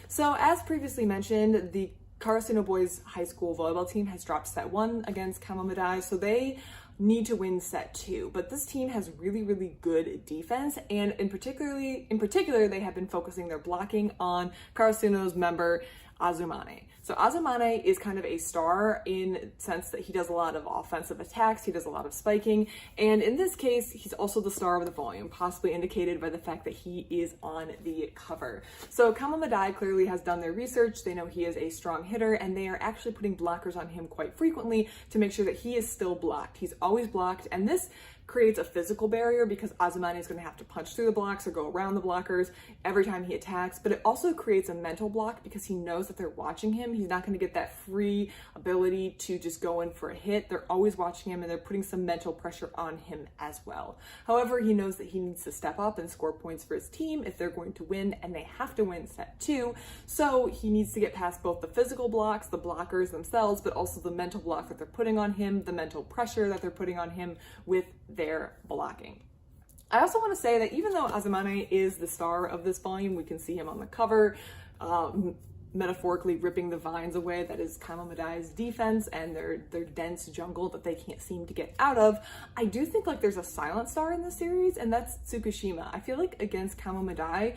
So as previously mentioned, the Karasuno boys high school volleyball team has dropped set 1 against Kamomedai, so they need to win set 2. But this team has really, really good defense, and in particular, they have been focusing their blocking on Karasuno's member Azumane. So Azumane is kind of a star in the sense that he does a lot of offensive attacks, he does a lot of spiking, and in this case, he's also the star of the volume, possibly indicated by the fact that he is on the cover. So Kamomedai clearly has done their research, they know he is a strong hitter, and they are actually putting blockers on him quite frequently to make sure that he is still blocked. He's always blocked, and this creates a physical barrier because Azumane is going to have to punch through the blocks or go around the blockers every time he attacks, but it also creates a mental block because he knows that they're watching him. He's not going to get that free ability to just go in for a hit. They're always watching him and they're putting some mental pressure on him as well. However, he knows that he needs to step up and score points for his team if they're going to win, and they have to win set 2. So he needs to get past both the physical blocks, the blockers themselves, but also the mental block that they're putting on him, the mental pressure that they're putting on him with their blocking. I also want to say that even though Azumane is the star of this volume, we can see him on the cover, metaphorically ripping the vines away that is Kamomedai's defense and their dense jungle that they can't seem to get out of. I do think like there's a silent star in the series, and that's Tsukushima. I feel like against Kamomedai,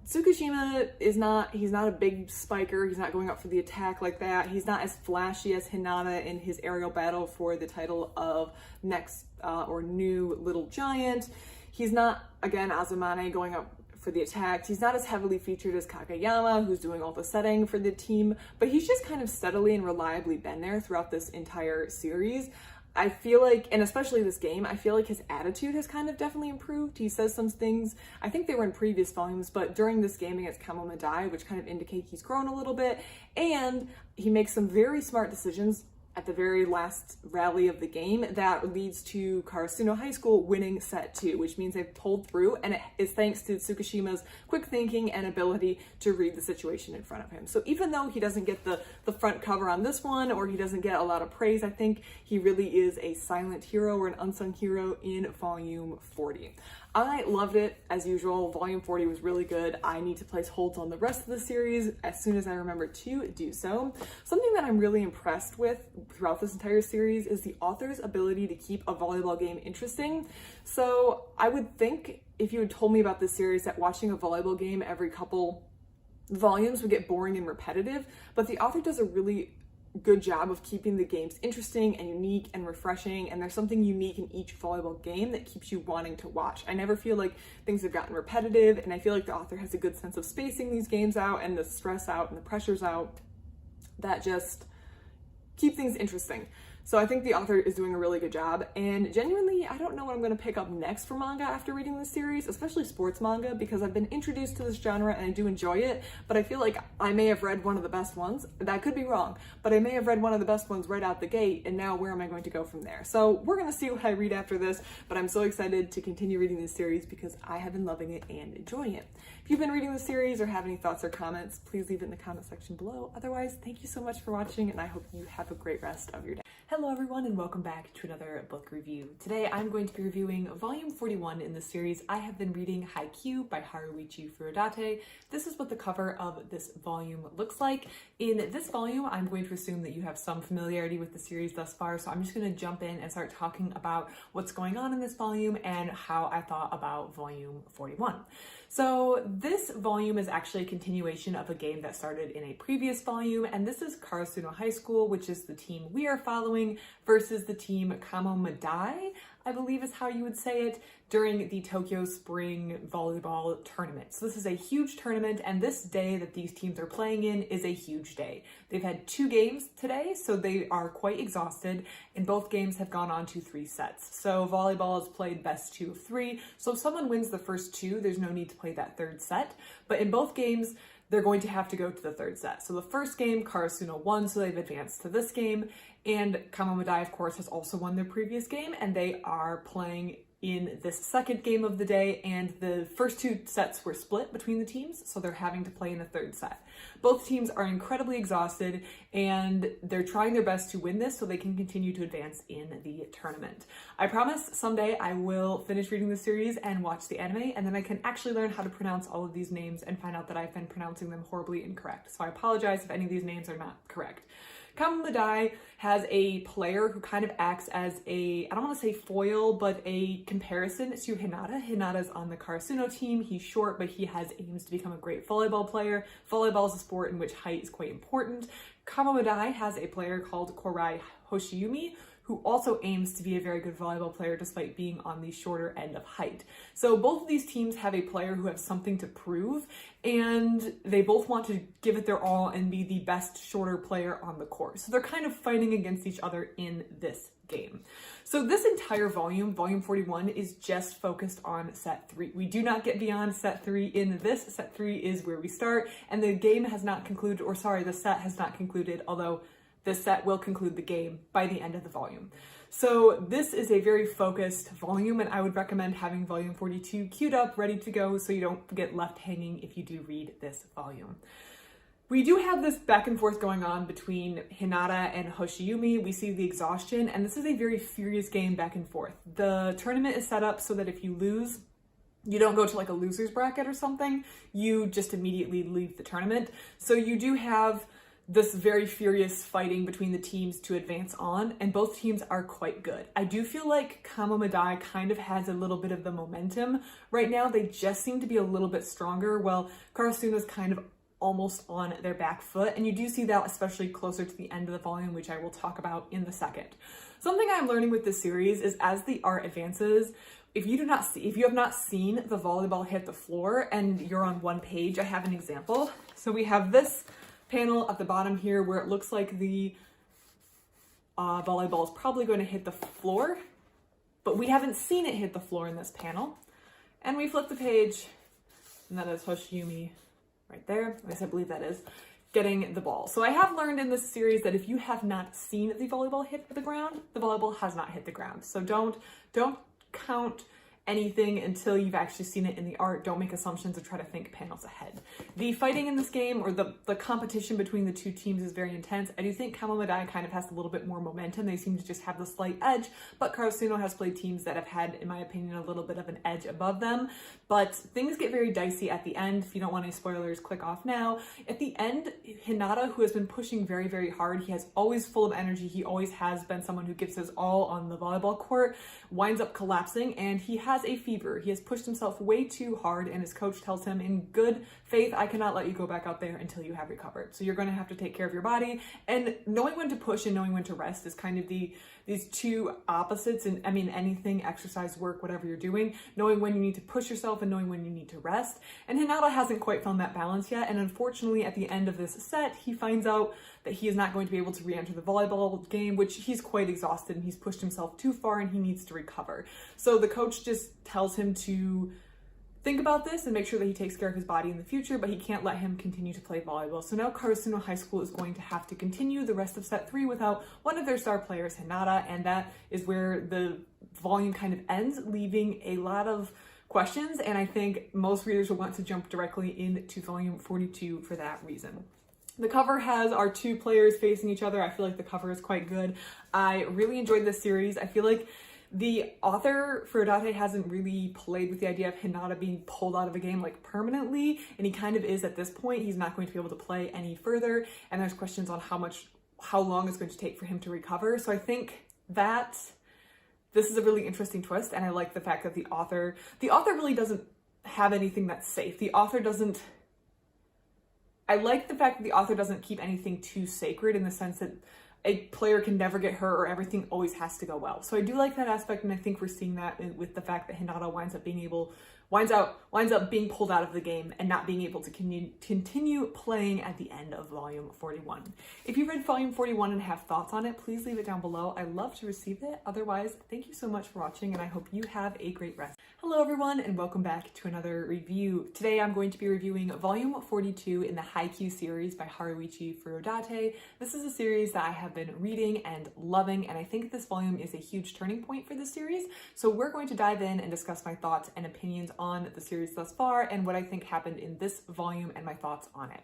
Tsukushima he's not a big spiker, he's not going up for the attack like that, he's not as flashy as Hinata in his aerial battle for the title of next or new little giant. He's not, again, Azumane going up for the attacks. He's not as heavily featured as Kageyama, who's doing all the setting for the team, but he's just kind of steadily and reliably been there throughout this entire series. I feel like, and especially this game, I feel like his attitude has kind of definitely improved. He says some things, I think they were in previous volumes, but during this game against Kamomedai, which kind of indicate he's grown a little bit, and he makes some very smart decisions at the very last rally of the game that leads to Karasuno High School winning set 2, which means they've pulled through, and it is thanks to Tsukushima's quick thinking and ability to read the situation in front of him. So even though he doesn't get the front cover on this one, or he doesn't get a lot of praise, I think he really is a silent hero or an unsung hero in Volume 40. I loved it, as usual. Volume 40 was really good. I need to place holds on the rest of the series as soon as I remember to do so. Something that I'm really impressed with throughout this entire series is the author's ability to keep a volleyball game interesting. So I would think if you had told me about this series that watching a volleyball game every couple volumes would get boring and repetitive, but the author does a really good job of keeping the games interesting and unique and refreshing, and there's something unique in each volleyball game that keeps you wanting to watch. I never feel like things have gotten repetitive, and I feel like the author has a good sense of spacing these games out and the stress out and the pressures out that just keep things interesting. So I think the author is doing a really good job, and genuinely, I don't know what I'm going to pick up next for manga after reading this series, especially sports manga, because I've been introduced to this genre and I do enjoy it, but I feel like I may have read one of the best ones. That could be wrong, but I may have read one of the best ones right out the gate, and now where am I going to go from there? So we're going to see what I read after this, but I'm so excited to continue reading this series because I have been loving it and enjoying it. If you've been reading the series or have any thoughts or comments, please leave it in the comment section below. Otherwise, thank you so much for watching, and I hope you have a great rest of your day. Hello everyone, and welcome back to another book review. Today I'm going to be reviewing volume 41 in the series. I have been reading Haikyu by Haruichi Furudate. This is what the cover of this volume looks like. In this volume, I'm going to assume that you have some familiarity with the series thus far, so I'm just going to jump in and start talking about what's going on in this volume and how I thought about volume 41. So this volume is actually a continuation of a game that started in a previous volume, and this is Karasuno High School, which is the team we are following, versus the team Kamo Madai, I believe is how you would say it, during the Tokyo Spring Volleyball Tournament. So this is a huge tournament, and this day that these teams are playing in is a huge day. They've had 2 games today, so they are quite exhausted, and both games have gone on to 3 sets. So volleyball is played best 2 of 3, so if someone wins the first 2, there's no need to play that 3rd set, but in both games, they're going to have to go to the 3rd set. So the first game, Karasuno won, so they've advanced to this game, and Kamo Madai, of course, has also won their previous game, and they are playing in this second game of the day, and the first 2 sets were split between the teams, so they're having to play in a 3rd set. Both teams are incredibly exhausted, and they're trying their best to win this so they can continue to advance in the tournament. I promise someday I will finish reading the series and watch the anime, and then I can actually learn how to pronounce all of these names and find out that I've been pronouncing them horribly incorrect. So I apologize if any of these names are not correct. Kamo Madai has a player who kind of acts as a, I don't want to say foil, but a comparison to Hinata. Hinata's on the Karasuno team. He's short, but he has aims to become a great volleyball player. Volleyball is a sport in which height is quite important. Kamo Madai has a player called Korai Hoshiyumi, who also aims to be a very good volleyball player despite being on the shorter end of height. So both of these teams have a player who has something to prove, and they both want to give it their all and be the best shorter player on the court. So they're kind of fighting against each other in this game. So this entire volume, volume 41, is just focused on set 3. We do not get beyond set 3 in this. Set 3 is where we start, and the game has not concluded, or sorry, the set has not concluded, although this set will conclude the game by the end of the volume. So this is a very focused volume, and I would recommend having volume 42 queued up, ready to go, so you don't get left hanging if you do read this volume. We do have this back and forth going on between Hinata and Hoshiyumi. We see the exhaustion, and this is a very furious game back and forth. The tournament is set up so that if you lose, you don't go to like a loser's bracket or something, you just immediately leave the tournament. So you do have this very furious fighting between the teams to advance on, and both teams are quite good. I do feel like Kamo Madai kind of has a little bit of the momentum right now. They just seem to be a little bit stronger, while Karasuno's kind of almost on their back foot, and you do see that especially closer to the end of the volume, which I will talk about in the second. Something I'm learning with this series is as the art advances, if you have not seen the volleyball hit the floor and you're on one page, I have an example. So we have this panel at the bottom here where it looks like the volleyball is probably going to hit the floor, but we haven't seen it hit the floor in this panel. And we flip the page, and that is Hoshiyumi right there. At least I believe that is getting the ball. So I have learned in this series that if you have not seen the volleyball hit the ground, the volleyball has not hit the ground. So don't count anything until you've actually seen it in the art. Don't make assumptions or try to think panels ahead. The fighting in this game, or the competition between the two teams, is very intense. I do think Kamo Madai kind of has a little bit more momentum. They seem to just have the slight edge, but Karasuno has played teams that have had, in my opinion, a little bit of an edge above them. But things get very dicey at the end. If you don't want any spoilers, click off now. At the end, Hinata, who has been pushing very, very hard, he has always full of energy. He always has been someone who gives his all on the volleyball court, winds up collapsing, and he has a fever. He has pushed himself way too hard, and his coach tells him, in good faith, I cannot let you go back out there until you have recovered. So you're going to have to take care of your body, and knowing when to push and knowing when to rest is kind of these two opposites. And I mean, anything, exercise, work, whatever you're doing, knowing when you need to push yourself and knowing when you need to rest. And Hinata hasn't quite found that balance yet. And unfortunately, at the end of this set, he finds out that he is not going to be able to re-enter the volleyball game, which he's quite exhausted and he's pushed himself too far and he needs to recover. So the coach just tells him to think about this and make sure that he takes care of his body in the future, but he can't let him continue to play volleyball. So now Karasuno High School is going to have to continue the rest of set 3 without one of their star players, Hinata, and that is where the volume kind of ends, leaving a lot of questions, and I think most readers will want to jump directly into volume 42 for that reason. The cover has our two players facing each other. I feel like the cover is quite good. I really enjoyed this series. I feel like the author, Furudate, hasn't really played with the idea of Hinata being pulled out of a game like permanently, and he kind of is at this point. He's not going to be able to play any further, and there's questions on how long it's going to take for him to recover. So I think that this is a really interesting twist, and I like the fact that the author really doesn't have anything that's safe. I like the fact that the author doesn't keep anything too sacred, in the sense that a player can never get hurt or everything always has to go well. So I do like that aspect, and I think we're seeing that with the fact that Hinata winds up being pulled out of the game and not being able to continue playing at the end of volume 41. If you read volume 41 and have thoughts on it, please leave it down below. I love to receive it. Otherwise, thank you so much for watching, and I hope you have a great rest. Hello everyone, and welcome back to another review. Today I'm going to be reviewing volume 42 in the Haikyu series by Haruichi Furudate. This is a series that I have been reading and loving, and I think this volume is a huge turning point for the series. So we're going to dive in and discuss my thoughts and opinions on the series thus far and what I think happened in this volume and my thoughts on it.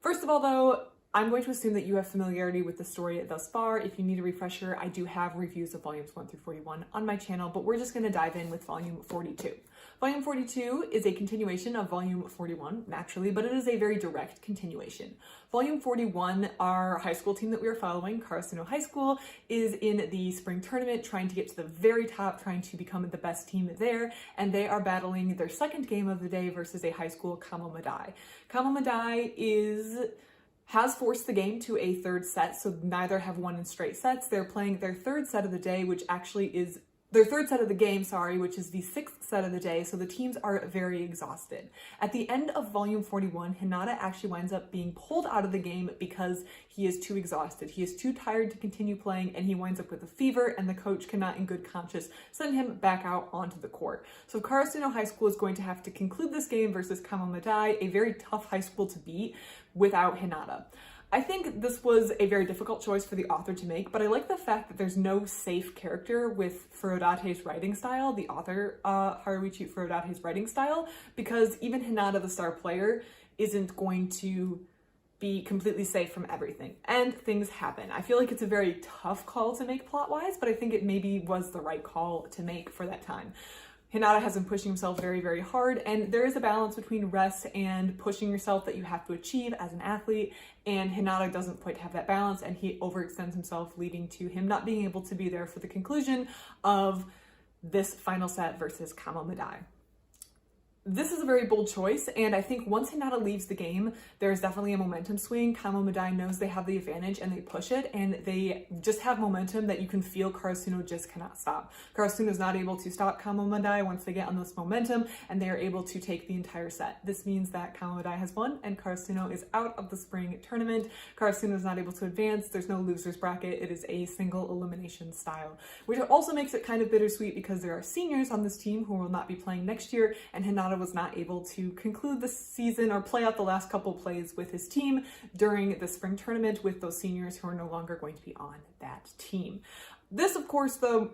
First of all, though, I'm going to assume that you have familiarity with the story thus far. If you need a refresher, I do have reviews of volumes 1 through 41 on my channel, but we're just going to dive in with volume 42. Volume 42 is a continuation of volume 41, naturally, but it is a very direct continuation. Volume 41, our high school team that we are following, Karasuno High School, is in the spring tournament, trying to get to the very top, trying to become the best team there, and they are battling their second game of the day versus a high school Kamo Madai. Kamo Madai has forced the game to a third set, so neither have won in straight sets. They're playing their third set of the day, which actually is their third set of the game, which is the sixth set of the day, so the teams are very exhausted. At the end of volume 41, Hinata actually winds up being pulled out of the game because he is too exhausted. He is too tired to continue playing, and he winds up with a fever, and the coach cannot in good conscience send him back out onto the court. So Karasuno High School is going to have to conclude this game versus Kamo Madai, a very tough high school to beat, without Hinata. I think this was a very difficult choice for the author to make, but I like the fact that there's no safe character with Furudate's writing style, the author, Haruichi Furudate's writing style, because even Hinata, the star player, isn't going to be completely safe from everything, and things happen. I feel like it's a very tough call to make plot-wise, but I think it maybe was the right call to make for that time. Hinata has been pushing himself very, very hard, and there is a balance between rest and pushing yourself that you have to achieve as an athlete, and Hinata doesn't quite have that balance, and he overextends himself, leading to him not being able to be there for the conclusion of this final set versus Kamo Madai. This is a very bold choice, and I think once Hinata leaves the game, there's definitely a momentum swing. Kamo Madai knows they have the advantage, and they push it, and they just have momentum that you can feel Karasuno just cannot stop. Karasuno is not able to stop Kamo Madai once they get on this momentum, and they are able to take the entire set. This means that Kamo Madai has won, and Karasuno is out of the spring tournament. Karasuno is not able to advance. There's no loser's bracket. It is a single elimination style, which also makes it kind of bittersweet because there are seniors on this team who will not be playing next year, and Hinata was not able to conclude the season or play out the last couple plays with his team during the spring tournament with those seniors who are no longer going to be on that team. This, of course, though,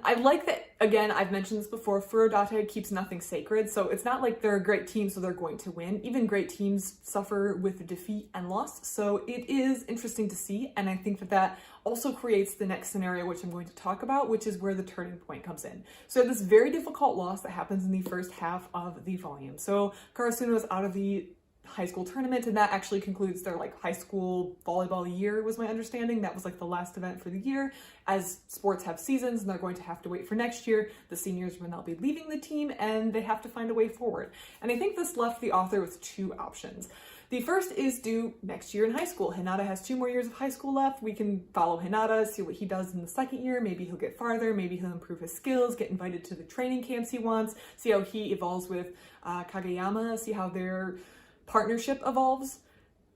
I like that, again, I've mentioned this before, Furudate keeps nothing sacred, so it's not like they're a great team so they're going to win. Even great teams suffer with defeat and loss, so it is interesting to see, and I think that that also creates the next scenario, which I'm going to talk about, which is where the turning point comes in. So this very difficult loss that happens in the first half of the volume. So Karasuno is out of the high school tournament, and that actually concludes their like high school volleyball year, was my understanding. That was like the last event for the year. As sports have seasons and they're going to have to wait for next year, the seniors will now be leaving the team and they have to find a way forward. And I think this left the author with two options. The first is due next year in high school. Hinata has 2 more years of high school left. We can follow Hinata, see what he does in the second year. Maybe he'll get farther, maybe he'll improve his skills, get invited to the training camps he wants, see how he evolves with Kageyama, see how their partnership evolves.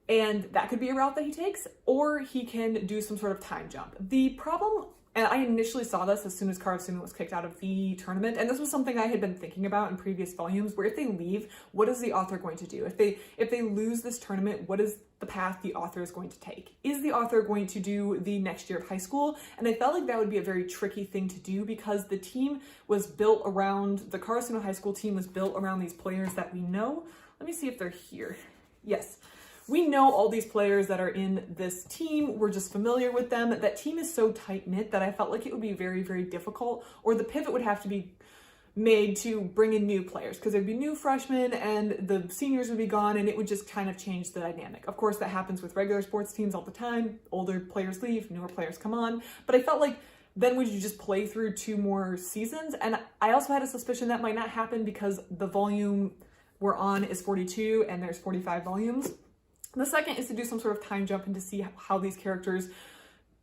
And that could be a route that he takes, or he can do some sort of time jump. The problem, and I initially saw this as soon as Karasuno was kicked out of the tournament, and this was something I had been thinking about in previous volumes, where if they leave, what is the author going to do? If they lose this tournament, what is the path the author is going to take? Is the author going to do the next year of high school? And I felt like that would be a very tricky thing to do, because the team was built around, the Karasuno high school team was built around these players that we know. Let me see if they're here. Yes. We know all these players that are in this team. We're just familiar with them. That team is so tight-knit that I felt like it would be very, very difficult, or the pivot would have to be made to bring in new players, because there'd be new freshmen and the seniors would be gone, and it would just kind of change the dynamic. Of course, that happens with regular sports teams all the time. Older players leave, newer players come on. But I felt like then would you just play through 2 more seasons? And I also had a suspicion that might not happen, because the volume we're on is 42 and there's 45 volumes. The second is to do some sort of time jump and to see how these characters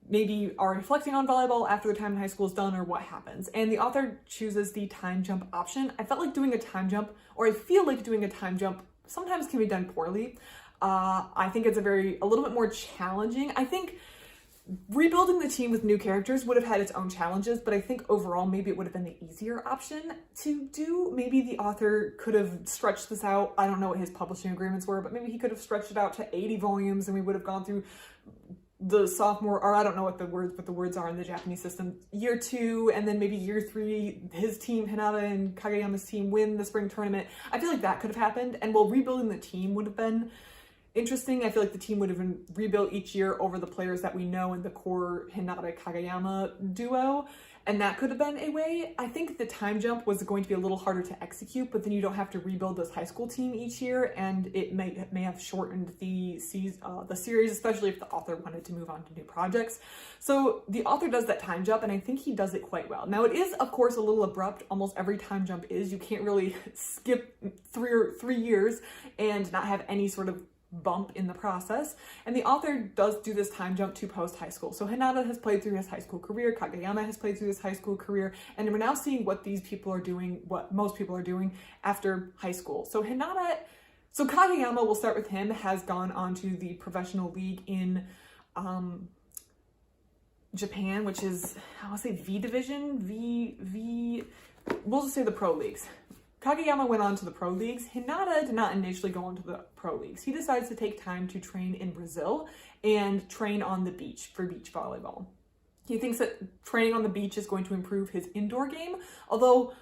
maybe are reflecting on volleyball after their time in high school is done, or what happens. And the author chooses the time jump option. I felt like doing a time jump, or I feel like doing a time jump sometimes can be done poorly. I think it's a little bit more challenging. I think rebuilding the team with new characters would have had its own challenges, but I think overall maybe it would have been the easier option to do. Maybe the author could have stretched this out. I don't know what his publishing agreements were, but maybe he could have stretched it out to 80 volumes and we would have gone through the sophomore, or I don't know what the words are in the Japanese system, year 2, and then maybe year 3, his team, Hinata and Kageyama's team, win the spring tournament. I feel like that could have happened, and while rebuilding the team would have been interesting, I feel like the team would have been rebuilt each year over the players that we know in the core Hinata-Kageyama duo, and that could have been a way. I think the time jump was going to be a little harder to execute, but then you don't have to rebuild this high school team each year, and it may have shortened the series, especially if the author wanted to move on to new projects. So the author does that time jump, and I think he does it quite well. Now it is, of course, a little abrupt. Almost every time jump is. You can't really skip 3 years and not have any sort of bump in the process, and the author does do this time jump to post high school. So Hinata has played through his high school career, Kageyama has played through his high school career, and we're now seeing what these people are doing, what most people are doing after high school. So Kageyama, we'll start with him, has gone on to the professional league in Japan, which is, I want to say V division, we'll just say the pro leagues. Kageyama went on to the pro leagues. Hinata did not initially go on to the pro leagues. He decides to take time to train in Brazil and train on the beach for beach volleyball. He thinks that training on the beach is going to improve his indoor game, although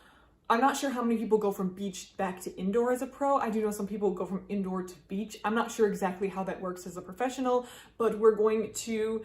I'm not sure how many people go from beach back to indoor as a pro. I do know some people go from indoor to beach. I'm not sure exactly how that works as a professional, but we're going to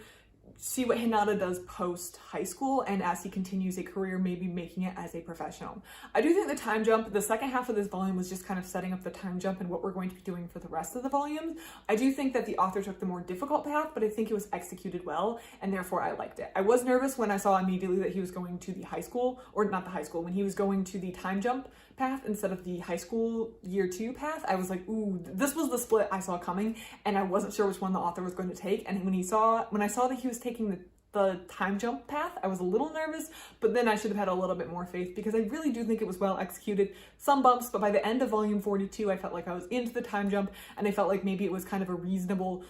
see what Hinata does post high school, and as he continues a career, maybe making it as a professional. I do think the time jump, the second half of this volume was just kind of setting up the time jump and what we're going to be doing for the rest of the volumes. I do think that the author took the more difficult path, but I think it was executed well, and therefore I liked it. I was nervous when I saw immediately that he was going to the high school, or not the high school, when he was going to the time jump path instead of the high school year 2 path. I was like, ooh, this was the split I saw coming, and I wasn't sure which one the author was going to take. And when I saw that he was taking the time jump path, I was a little nervous, but then I should have had a little bit more faith, because I really do think it was well executed. Some bumps, but by the end of volume 42, I felt like I was into the time jump, and I felt like maybe it was kind of a reasonable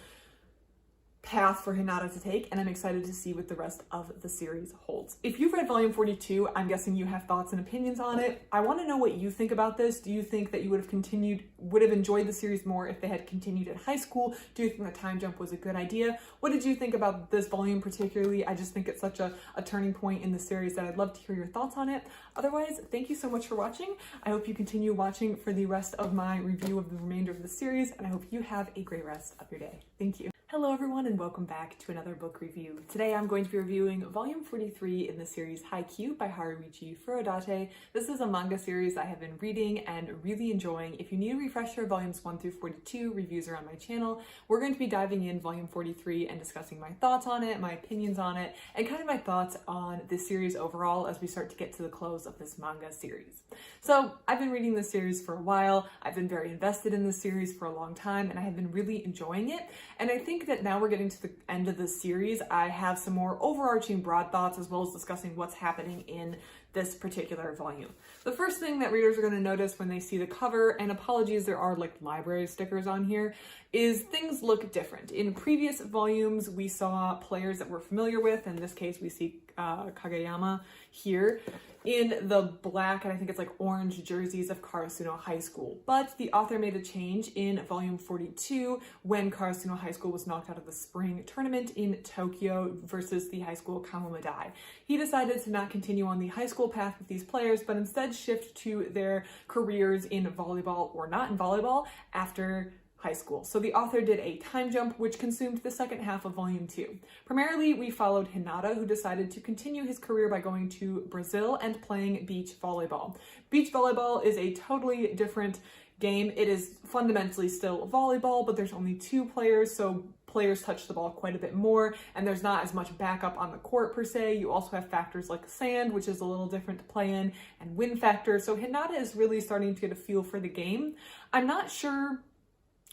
path for Hinata to take, and I'm excited to see what the rest of the series holds. If you've read volume 42, I'm guessing you have thoughts and opinions on it. I want to know what you think about this. Do you think that you would have enjoyed the series more if they had continued at high school? Do you think the time jump was a good idea? What did you think about this volume particularly? I just think it's such a turning point in the series that I'd love to hear your thoughts on it. Otherwise, thank you so much for watching. I hope you continue watching for the rest of my review of the remainder of the series, and I hope you have a great rest of your day. Thank you. Hello everyone and welcome back to another book review. Today I'm going to be reviewing volume 43 in the series Haikyu by Haruichi Furudate. This is a manga series I have been reading and really enjoying. If you need a refresher, volumes 1 through 42 reviews are on my channel. We're going to be diving in volume 43 and discussing my thoughts on it, my opinions on it, and kind of my thoughts on this series overall as we start to get to the close of this manga series. So I've been reading this series for a while. I've been very invested in this series for a long time and I have been really enjoying it. And I think that now we're getting to the end of this series, I have some more overarching broad thoughts as well as discussing what's happening in this particular volume. The first thing that readers are going to notice when they see the cover, and apologies, there are like library stickers on here, is things look different. In previous volumes, we saw players that we're familiar with. In this case, we see Kageyama here in the black and I think it's like orange jerseys of Karasuno High School. But the author made a change in volume 42 when Karasuno High School was knocked out of the spring tournament in Tokyo versus the high school Kamomadai. He decided to not continue on the high school path with these players, but instead shift to their careers in volleyball or not in volleyball after high school. So the author did a time jump which consumed the second half of volume 2. Primarily, we followed Hinata, who decided to continue his career by going to Brazil and playing beach volleyball. Beach volleyball is a totally different game. It is fundamentally still volleyball, but there's only 2 players, so players touch the ball quite a bit more, and there's not as much backup on the court per se. You also have factors like sand, which is a little different to play in, and wind factor. So Hinata is really starting to get a feel for the game. I'm not sure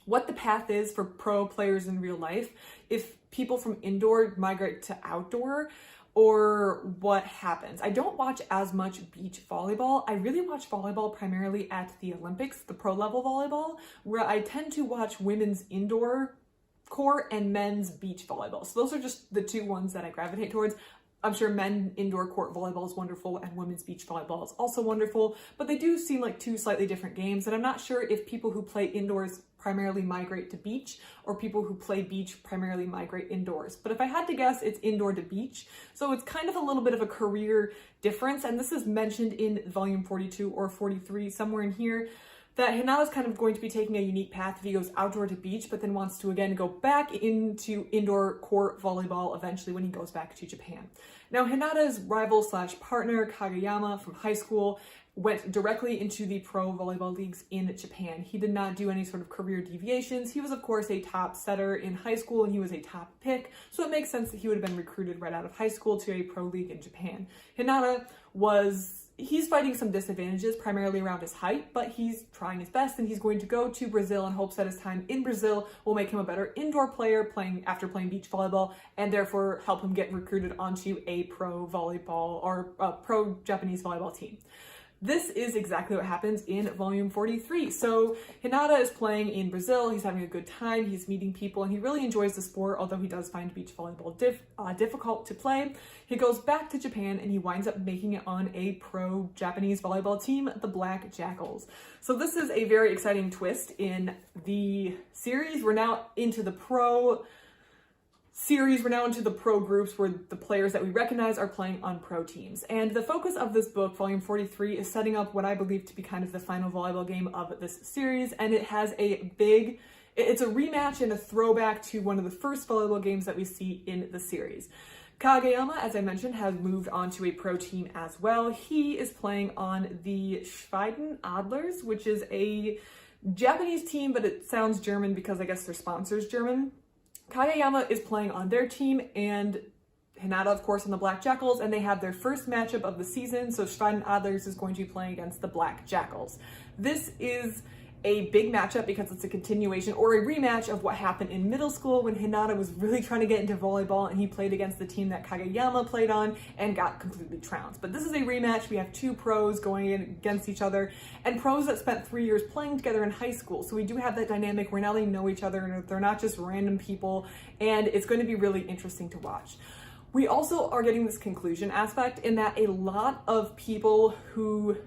what the path is for pro players in real life, if people from indoor migrate to outdoor, or what happens. I don't watch as much beach volleyball. I really watch volleyball primarily at the Olympics, the pro level volleyball, where I tend to watch women's indoor court and men's beach volleyball. So those are just the 2 ones that I gravitate towards. I'm sure men indoor court volleyball is wonderful and women's beach volleyball is also wonderful, but they do seem like 2 slightly different games. And I'm not sure if people who play indoors primarily migrate to beach or people who play beach primarily migrate indoors. But if I had to guess, it's indoor to beach. So it's kind of a little bit of a career difference. And this is mentioned in volume 42 or 43, somewhere in here, that Hinata's kind of going to be taking a unique path if he goes outdoor to beach, but then wants to again go back into indoor court volleyball eventually when he goes back to Japan. Now, Hinata's rival slash partner, Kageyama from high school, went directly into the pro volleyball leagues in Japan. He did not do any sort of career deviations. He was, of course, a top setter in high school and he was a top pick, so it makes sense that he would have been recruited right out of high school to a pro league in Japan. Hinata he's fighting some disadvantages, primarily around his height, but he's trying his best and he's going to go to Brazil in hopes that his time in Brazil will make him a better indoor player after playing beach volleyball and therefore help him get recruited onto a pro volleyball or a pro Japanese volleyball team. This is exactly what happens in volume 43. So Hinata is playing in Brazil, he's having a good time, he's meeting people, and he really enjoys the sport, although he does find beach volleyball difficult to play. He goes back to Japan and he winds up making it on a pro Japanese volleyball team, the Black Jackals. So this is a very exciting twist in the series. We're now into the pro groups where the players that we recognize are playing on pro teams. And the focus of this book, volume 43, is setting up what I believe to be kind of the final volleyball game of this series. And it has it's a rematch and a throwback to one of the first volleyball games that we see in the series. Kageyama, as I mentioned, has moved on to a pro team as well. He is playing on the Schweiden Adlers, which is a Japanese team, but it sounds German because I guess their sponsor's German. Kageyama is playing on their team and Hinata, of course, on the Black Jackals, and they have their first matchup of the season, so Schweiden Adlers is going to be playing against the Black Jackals. This is a big matchup because it's a continuation or a rematch of what happened in middle school when Hinata was really trying to get into volleyball and he played against the team that Kageyama played on and got completely trounced. But this is a rematch. We have 2 pros going in against each other and pros that spent 3 years playing together in high school. So we do have that dynamic where now they know each other and they're not just random people, and it's going to be really interesting to watch. We also are getting this conclusion aspect in that a lot of people who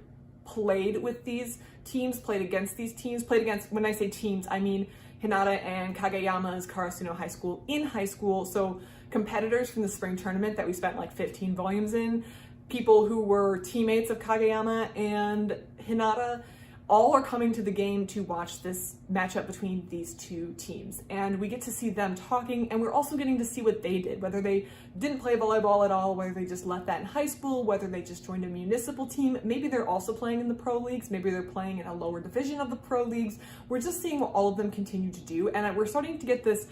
played with these teams, played against these teams, when I say teams, I mean Hinata and Kageyama's Karasuno High School in high school, so competitors from the spring tournament that we spent like 15 volumes in, people who were teammates of Kageyama and Hinata, all are coming to the game to watch this matchup between these two teams. And we get to see them talking, and we're also getting to see what they did, whether they didn't play volleyball at all, whether they just left that in high school, whether they just joined a municipal team. Maybe they're also playing in the pro leagues. Maybe they're playing in a lower division of the pro leagues. We're just seeing what all of them continue to do. And we're starting to get this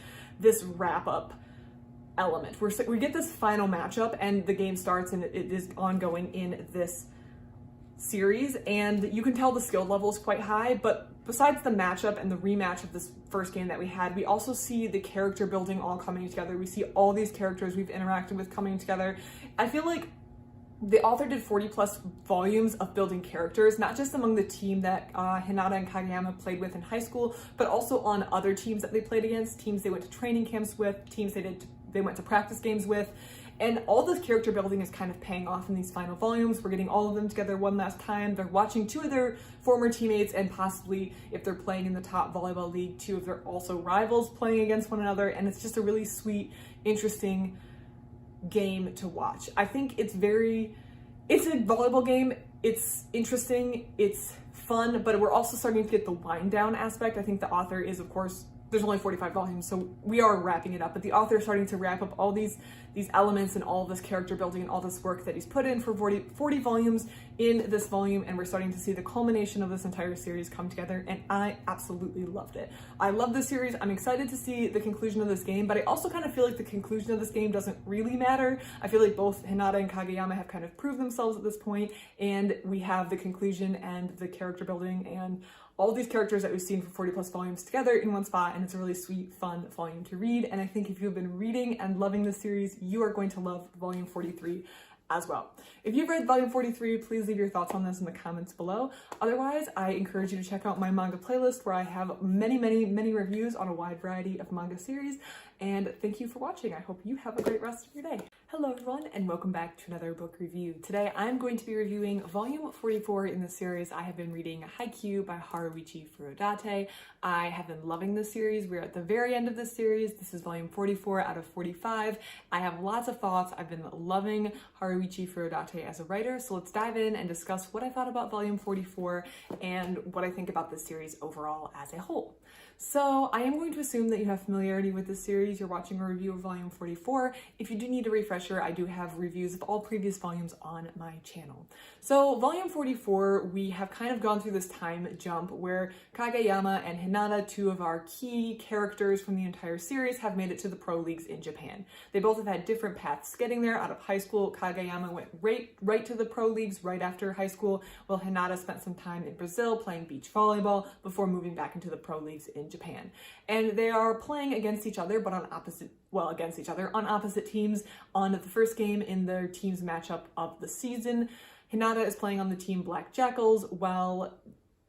wrap up element. We get this final matchup, and the game starts, and it is ongoing in this series, and you can tell the skill level is quite high. But besides the matchup and the rematch of this first game that we had, we also see the character building all coming together. We see all these characters we've interacted with coming together. I feel like the author did 40 plus volumes of building characters, not just among the team that Hinata and Kageyama played with in high school, but also on other teams that they played against, teams they went to training camps with, teams they went to practice games with. And all this character building is kind of paying off in these final volumes. We're getting all of them together one last time. They're watching two of their former teammates, and possibly, if they're playing in the top volleyball league, two of their also rivals playing against one another. And it's just a really sweet, interesting game to watch. I think it's a volleyball game. It's interesting, it's fun, but we're also starting to get the wind down aspect. I think the author is, of course, there's only 45 volumes, so we are wrapping it up, but the author is starting to wrap up all these elements and all of this character building and all this work that he's put in for 40 volumes in this volume, and we're starting to see the culmination of this entire series come together, and I absolutely loved it. I love this series. I'm excited to see the conclusion of this game, but I also kind of feel like the conclusion of this game doesn't really matter. I feel like both Hinata and Kageyama have kind of proved themselves at this point, and we have the conclusion and the character building and all these characters that we've seen for 40 plus volumes together in one spot, and it's a really sweet, fun volume to read. And I think if you've been reading and loving this series, you are going to love volume 43 as well. If you've read volume 43, please leave your thoughts on this in the comments below. Otherwise, I encourage you to check out my manga playlist, where I have many, many, many reviews on a wide variety of manga series. And thank you for watching. I hope you have a great rest of your day. Hello everyone, and welcome back to another book review. Today I'm going to be reviewing volume 44 in the series. I have been reading Haikyu by Haruichi Furudate. I have been loving this series. We're at the very end of this series. This is volume 44 out of 45. I have lots of thoughts. I've been loving Haruichi Furudate as a writer, so let's dive in and discuss what I thought about volume 44 and what I think about this series overall as a whole. So I am going to assume that you have familiarity with this series. You're watching a review of volume 44. If you do need a refresher, I do have reviews of all previous volumes on my channel. So volume 44, we have kind of gone through this time jump where Kageyama and Hinata, two of our key characters from the entire series, have made it to the pro leagues in Japan. They both have had different paths getting there. Out of high school, Kageyama went right to the pro leagues right after high school, while Hinata spent some time in Brazil playing beach volleyball before moving back into the pro leagues in Japan. And they are playing against each other, but on opposite teams on the first game in their team's matchup of the season. Hinata is playing on the team Black Jackals, while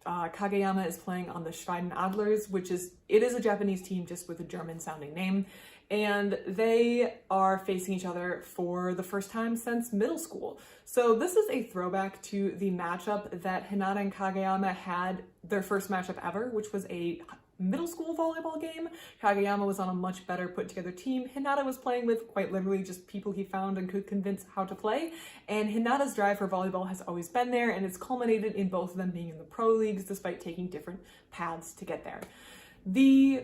Kageyama is playing on the Schweidenadlers, it is a Japanese team just with a German sounding name. And they are facing each other for the first time since middle school. So this is a throwback to the matchup that Hinata and Kageyama had, their first matchup ever, which was a middle school volleyball game. Kageyama was on a much better put together team. Hinata was playing with quite literally just people he found and could convince how to play. And Hinata's drive for volleyball has always been there, and it's culminated in both of them being in the pro leagues despite taking different paths to get there. The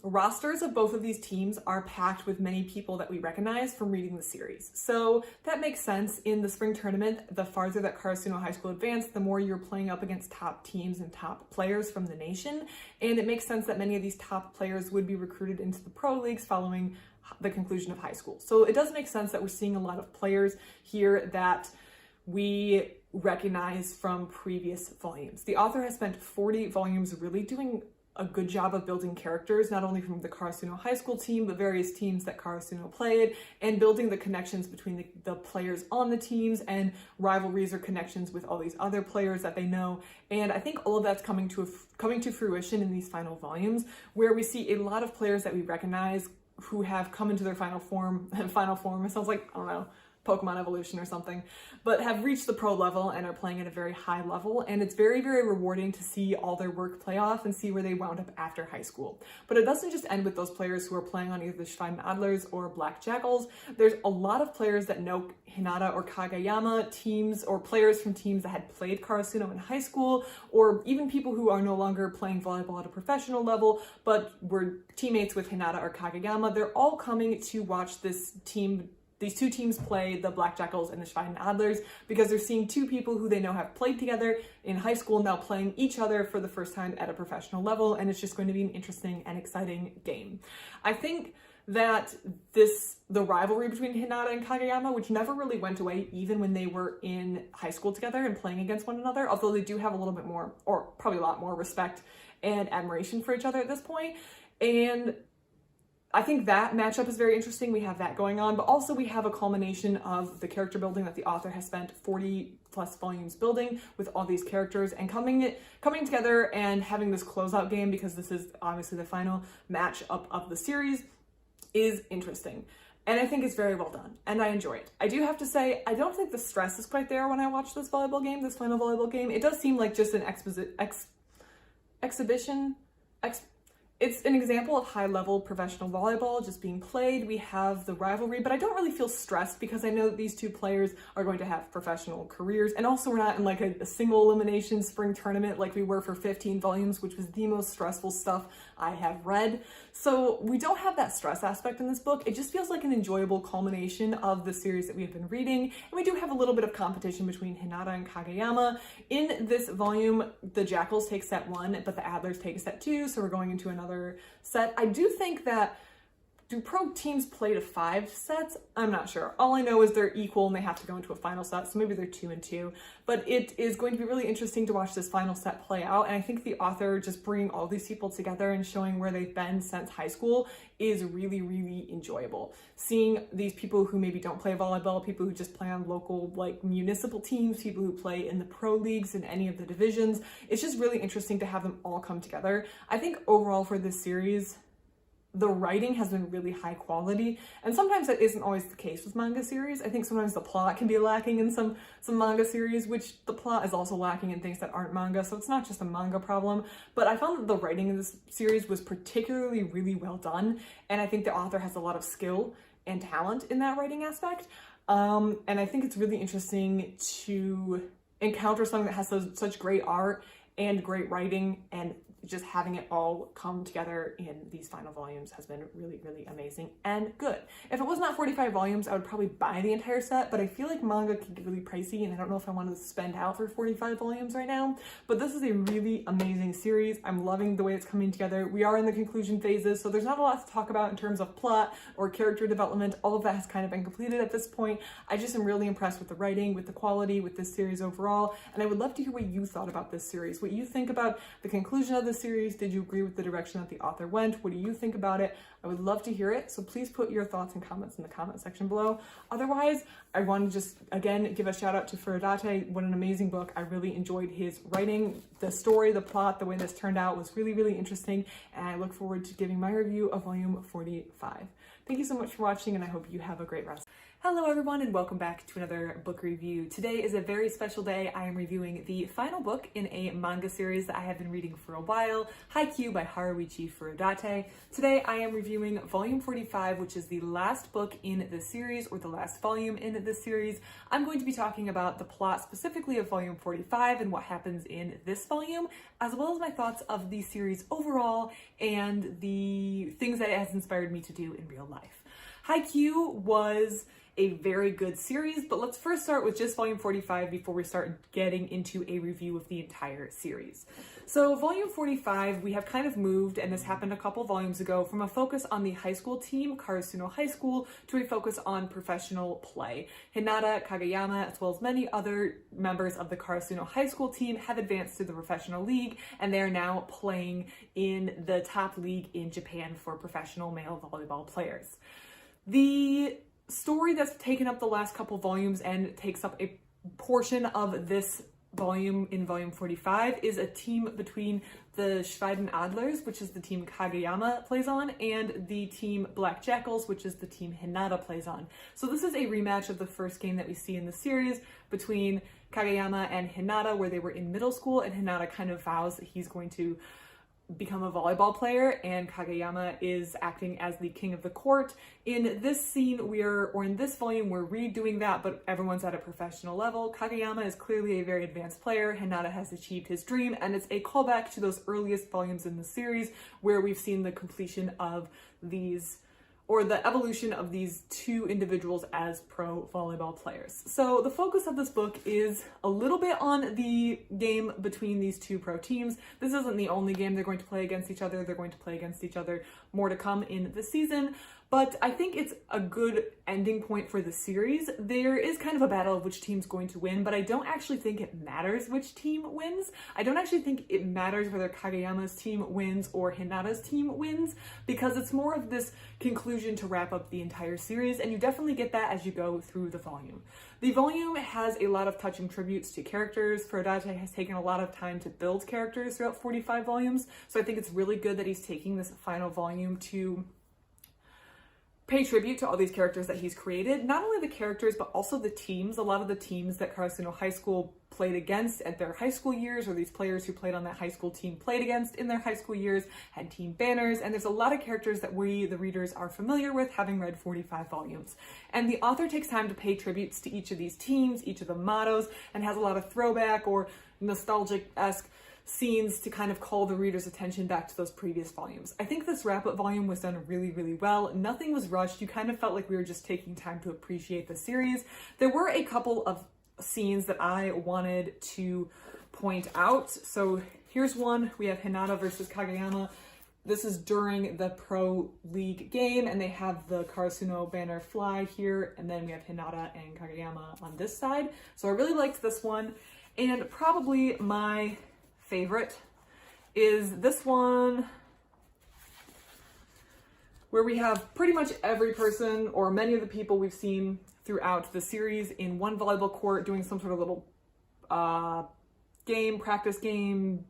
rosters of both of these teams are packed with many people that we recognize from reading the series. So that makes sense. In the spring tournament, the farther that Karasuno High School advanced, the more you're playing up against top teams and top players from the nation. And it makes sense that many of these top players would be recruited into the pro leagues following the conclusion of high school. So it does make sense that we're seeing a lot of players here that we recognize from previous volumes. The author has spent 40 volumes really doing a good job of building characters, not only from the Karasuno High School team, but various teams that Karasuno played, and building the connections between the players on the teams and rivalries or connections with all these other players that they know. And I think all of that's coming to fruition in these final volumes, where we see a lot of players that we recognize who have come into their final form. It sounds like, I don't know, Pokemon Evolution or something, but have reached the pro level and are playing at a very high level, and it's very, very rewarding to see all their work play off and see where they wound up after high school. But it doesn't just end with those players who are playing on either the Schwein Adlers or Black Jackals. There's a lot of players that know Hinata or Kageyama teams, or players from teams that had played Karasuno in high school, or even people who are no longer playing volleyball at a professional level, but were teammates with Hinata or Kageyama. They're all coming to watch these two teams play, the Black Jackals and the Schwein Adlers, because they're seeing two people who they know have played together in high school now playing each other for the first time at a professional level, and it's just going to be an interesting and exciting game. I think that the rivalry between Hinata and Kageyama, which never really went away even when they were in high school together and playing against one another, although they do have a little bit more, or probably a lot more, respect and admiration for each other at this point. And I think that matchup is very interesting. We have that going on, but also we have a culmination of the character building that the author has spent 40 plus volumes building with all these characters, and coming together and having this closeout game, because this is obviously the final matchup of the series, is interesting. And I think it's very well done, and I enjoy it. I do have to say, I don't think the stress is quite there when I watch this final volleyball game. It does seem like just an exhibition. It's an example of high-level professional volleyball just being played. We have the rivalry, but I don't really feel stressed because I know that these two players are going to have professional careers. And also we're not in like a single elimination spring tournament like we were for 15 volumes, which was the most stressful stuff I have read. So we don't have that stress aspect in this book. It just feels like an enjoyable culmination of the series that we've been reading. And we do have a little bit of competition between Hinata and Kageyama. In this volume, the Jackals take set 1, but the Adlers take set 2, so we're going into another set. I do think that, do pro teams play to 5 sets? I'm not sure. All I know is they're equal and they have to go into a final set, so maybe they're 2 and 2. But it is going to be really interesting to watch this final set play out, and I think the author just bringing all these people together and showing where they've been since high school is really, really enjoyable. Seeing these people who maybe don't play volleyball, people who just play on local like municipal teams, people who play in the pro leagues in any of the divisions, it's just really interesting to have them all come together. I think overall for this series, the writing has been really high quality, and sometimes that isn't always the case with manga series. I think sometimes the plot can be lacking in some manga series, which the plot is also lacking in things that aren't manga, so it's not just a manga problem. But I found that the writing in this series was particularly really well done, and I think the author has a lot of skill and talent in that writing aspect. And I think it's really interesting to encounter something that has such great art and great writing, and just having it all come together in these final volumes has been really, really amazing and good. If it was not 45 volumes, I would probably buy the entire set, but I feel like manga can get really pricey, and I don't know if I want to spend out for 45 volumes right now. But this is a really amazing series. I'm loving the way it's coming together. We are in the conclusion phases, so there's not a lot to talk about in terms of plot or character development. All of that has kind of been completed at this point. I just am really impressed with the writing, with the quality, with this series overall, and I would love to hear what you thought about this series, what you think about the conclusion of the series. Did you agree with the direction that the author went? What do you think about it? I would love to hear it, so please put your thoughts and comments in the comment section below. Otherwise, I want to just, again, give a shout out to Furudate. What an amazing book. I really enjoyed his writing. The story, the plot, the way this turned out was really, really interesting, and I look forward to giving my review of volume 45. Thank you so much for watching, and I hope you have a great rest. Hello everyone, and welcome back to another book review. Today is a very special day. I am reviewing the final book in a manga series that I have been reading for a while, Haikyu by Haruichi Furudate. Today I am reviewing volume 45, which is the last book in the series, or the last volume in the series. I'm going to be talking about the plot specifically of volume 45 and what happens in this volume, as well as my thoughts of the series overall and the things that it has inspired me to do in real life. Haikyu was a very good series, but let's first start with just volume 45 before we start getting into a review of the entire series. So volume 45, we have kind of moved, and this happened a couple volumes ago, from a focus on the high school team, Karasuno High School, to a focus on professional play. Hinata, Kageyama, as well as many other members of the Karasuno High School team have advanced to the professional league, and they are now playing in the top league in Japan for professional male volleyball players. The story that's taken up the last couple volumes and takes up a portion of this volume in volume 45 is a team between the Schweiden Adlers, which is the team Kageyama plays on, and the team Black Jackals, which is the team Hinata plays on. So this is a rematch of the first game that we see in the series between Kageyama and Hinata, where they were in middle school, and Hinata kind of vows that he's going to become a volleyball player, and Kageyama is acting as the king of the court. In this scene, in this volume, we're redoing that, but everyone's at a professional level. Kageyama is clearly a very advanced player. Hinata has achieved his dream, and it's a callback to those earliest volumes in the series where we've seen the completion of these, or the evolution of these two individuals as pro volleyball players. So the focus of this book is a little bit on the game between these two pro teams. This isn't the only game they're going to play against each other. They're going to play against each other more to come in the season. But I think it's a good ending point for the series. There is kind of a battle of which team's going to win, but I don't actually think it matters which team wins. I don't actually think it matters whether Kageyama's team wins or Hinata's team wins, because it's more of this conclusion to wrap up the entire series, and you definitely get that as you go through the volume. The volume has a lot of touching tributes to characters. Furudate has taken a lot of time to build characters throughout 45 volumes, so I think it's really good that he's taking this final volume to pay tribute to all these characters that he's created. Not only the characters, but also the teams. A lot of the teams that Karasuno High School played against at their high school years, or these players who played on that high school team played against in their high school years, had team banners, and there's a lot of characters that we, the readers, are familiar with, having read 45 volumes. And the author takes time to pay tributes to each of these teams, each of the mottos, and has a lot of throwback or nostalgic-esque scenes to kind of call the reader's attention back to those previous volumes. I think this wrap-up volume was done really, really well. Nothing was rushed. You kind of felt like we were just taking time to appreciate the series. There were a couple of scenes that I wanted to point out. So here's one. We have Hinata versus Kageyama. This is during the Pro League game, and they have the Karasuno banner fly here, and then we have Hinata and Kageyama on this side. So I really liked this one, and probably my favorite is this one, where we have pretty much every person, or many of the people we've seen throughout the series, in one volleyball court doing some sort of little practice game.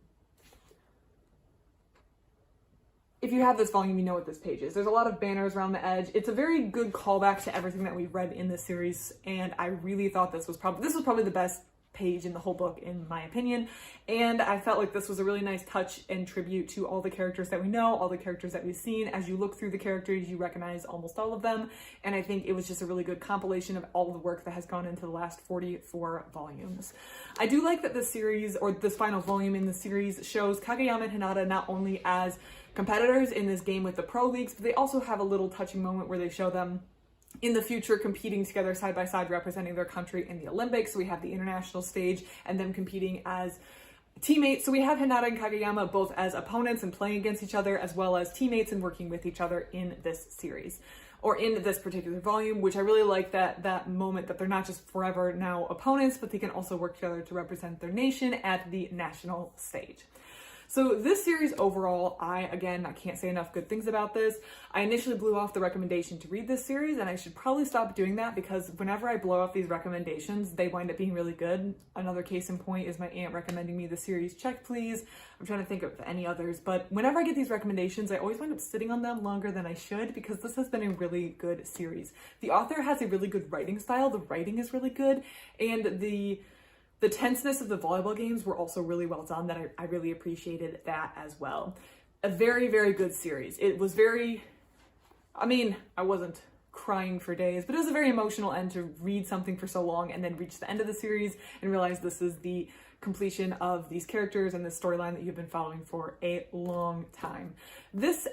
If you have this volume, you know what this page is. There's a lot of banners around the edge. It's a very good callback to everything that we've read in the series, and I really thought this was probably the best page in the whole book, in my opinion. And I felt like this was a really nice touch and tribute to all the characters that we know, all the characters that we've seen. As you look through the characters, you recognize almost all of them. And I think it was just a really good compilation of all the work that has gone into the last 44 volumes. I do like that this series, or this final volume in the series, shows Kageyama and Hinata not only as competitors in this game with the pro leagues, but they also have a little touching moment where they show them in the future competing together side by side, representing their country in the Olympics. So we have the international stage and them competing as teammates. So we have Hinata and Kageyama both as opponents and playing against each other, as well as teammates and working with each other in this series, or in this particular volume, which I really like that moment that they're not just forever now opponents, but they can also work together to represent their nation at the national stage. So this series overall, I can't say enough good things about this. I initially blew off the recommendation to read this series, and I should probably stop doing that, because whenever I blow off these recommendations, they wind up being really good. Another case in point is my aunt recommending me the series Check Please. I'm trying to think of any others, but whenever I get these recommendations, I always wind up sitting on them longer than I should, because this has been a really good series. The author has a really good writing style. The writing is really good, and the tenseness of the volleyball games were also really well done. That I really appreciated that as well. A very, very good series. It was I wasn't crying for days, but it was a very emotional end to read something for so long and then reach the end of the series and realize this is the completion of these characters and this storyline that you've been following for a long time.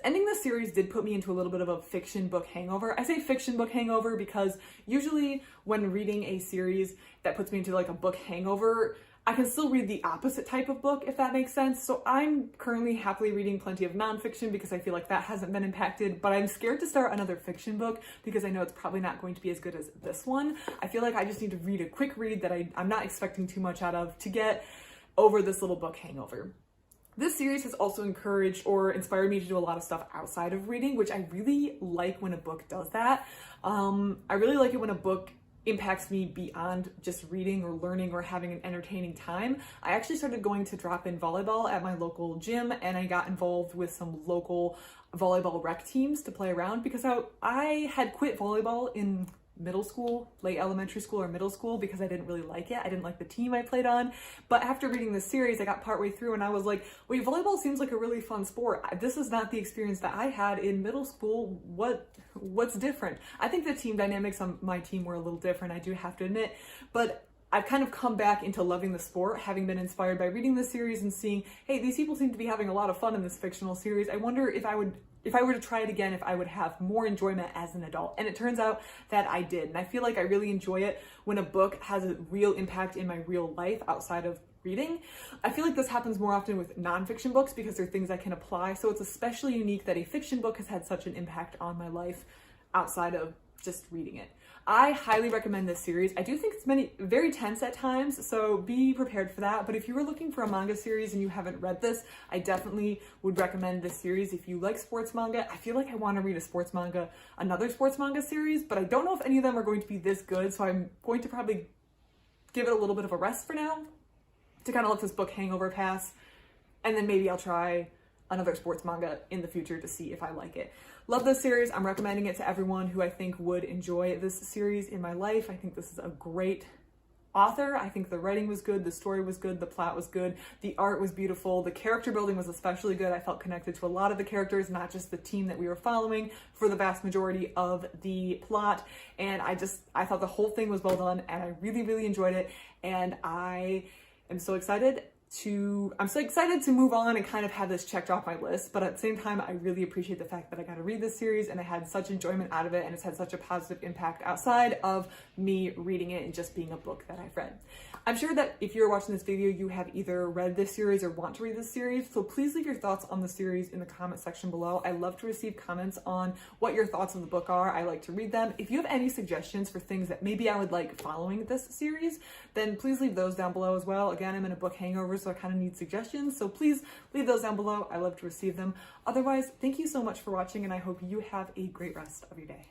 Ending this series did put me into a little bit of a fiction book hangover. I say fiction book hangover because usually when reading a series that puts me into like a book hangover, I can still read the opposite type of book, if that makes sense. So I'm currently happily reading plenty of nonfiction because I feel like that hasn't been impacted, but I'm scared to start another fiction book because I know it's probably not going to be as good as this one. I feel like I just need to read a quick read that I'm not expecting too much out of to get over this little book hangover. This series has also encouraged or inspired me to do a lot of stuff outside of reading, which I really like when a book does that. I really like it when a book impacts me beyond just reading or learning or having an entertaining time. I actually started going to drop-in volleyball at my local gym, and I got involved with some local volleyball rec teams to play around because I had quit volleyball in middle school, late elementary school or middle school, because I didn't really like it. I didn't like the team I played on. But after reading this series, I got partway through and I was like, wait, volleyball seems like a really fun sport. This is not the experience that I had in middle school. What's different? I think the team dynamics on my team were a little different, I do have to admit, but I've kind of come back into loving the sport, having been inspired by reading this series and seeing, hey, these people seem to be having a lot of fun in this fictional series. I wonder if I were to try it again, if I would have more enjoyment as an adult. And it turns out that I did. And I feel like I really enjoy it when a book has a real impact in my real life outside of reading. I feel like this happens more often with nonfiction books because they're things I can apply. So it's especially unique that a fiction book has had such an impact on my life outside of just reading it. I highly recommend this series. I do think it's very tense at times, so be prepared for that. But if you were looking for a manga series and you haven't read this, I definitely would recommend this series. If you like sports manga, I feel like I want to read another sports manga series, but I don't know if any of them are going to be this good, so I'm going to probably give it a little bit of a rest for now to kind of let this book hangover pass, and then maybe I'll try another sports manga in the future to see if I like it. Love this series. I'm recommending it to everyone who I think would enjoy this series in my life. I think this is a great author. I think the writing was good, the story was good, the plot was good, the art was beautiful, the character building was especially good. I felt connected to a lot of the characters, not just the team that we were following for the vast majority of the plot. And I thought the whole thing was well done, and I really, really enjoyed it. And I'm so excited to move on and kind of have this checked off my list, but at the same time, I really appreciate the fact that I got to read this series and I had such enjoyment out of it, and it's had such a positive impact outside of me reading it and just being a book that I've read. I'm sure that if you're watching this video, you have either read this series or want to read this series, so please leave your thoughts on the series in the comment section below. I love to receive comments on what your thoughts on the book are. I like to read them. If you have any suggestions for things that maybe I would like following this series, then please leave those down below as well. Again, I'm in a book hangover, so I kind of need suggestions, so please leave those down below. I love to receive them. Otherwise, thank you so much for watching, and I hope you have a great rest of your day.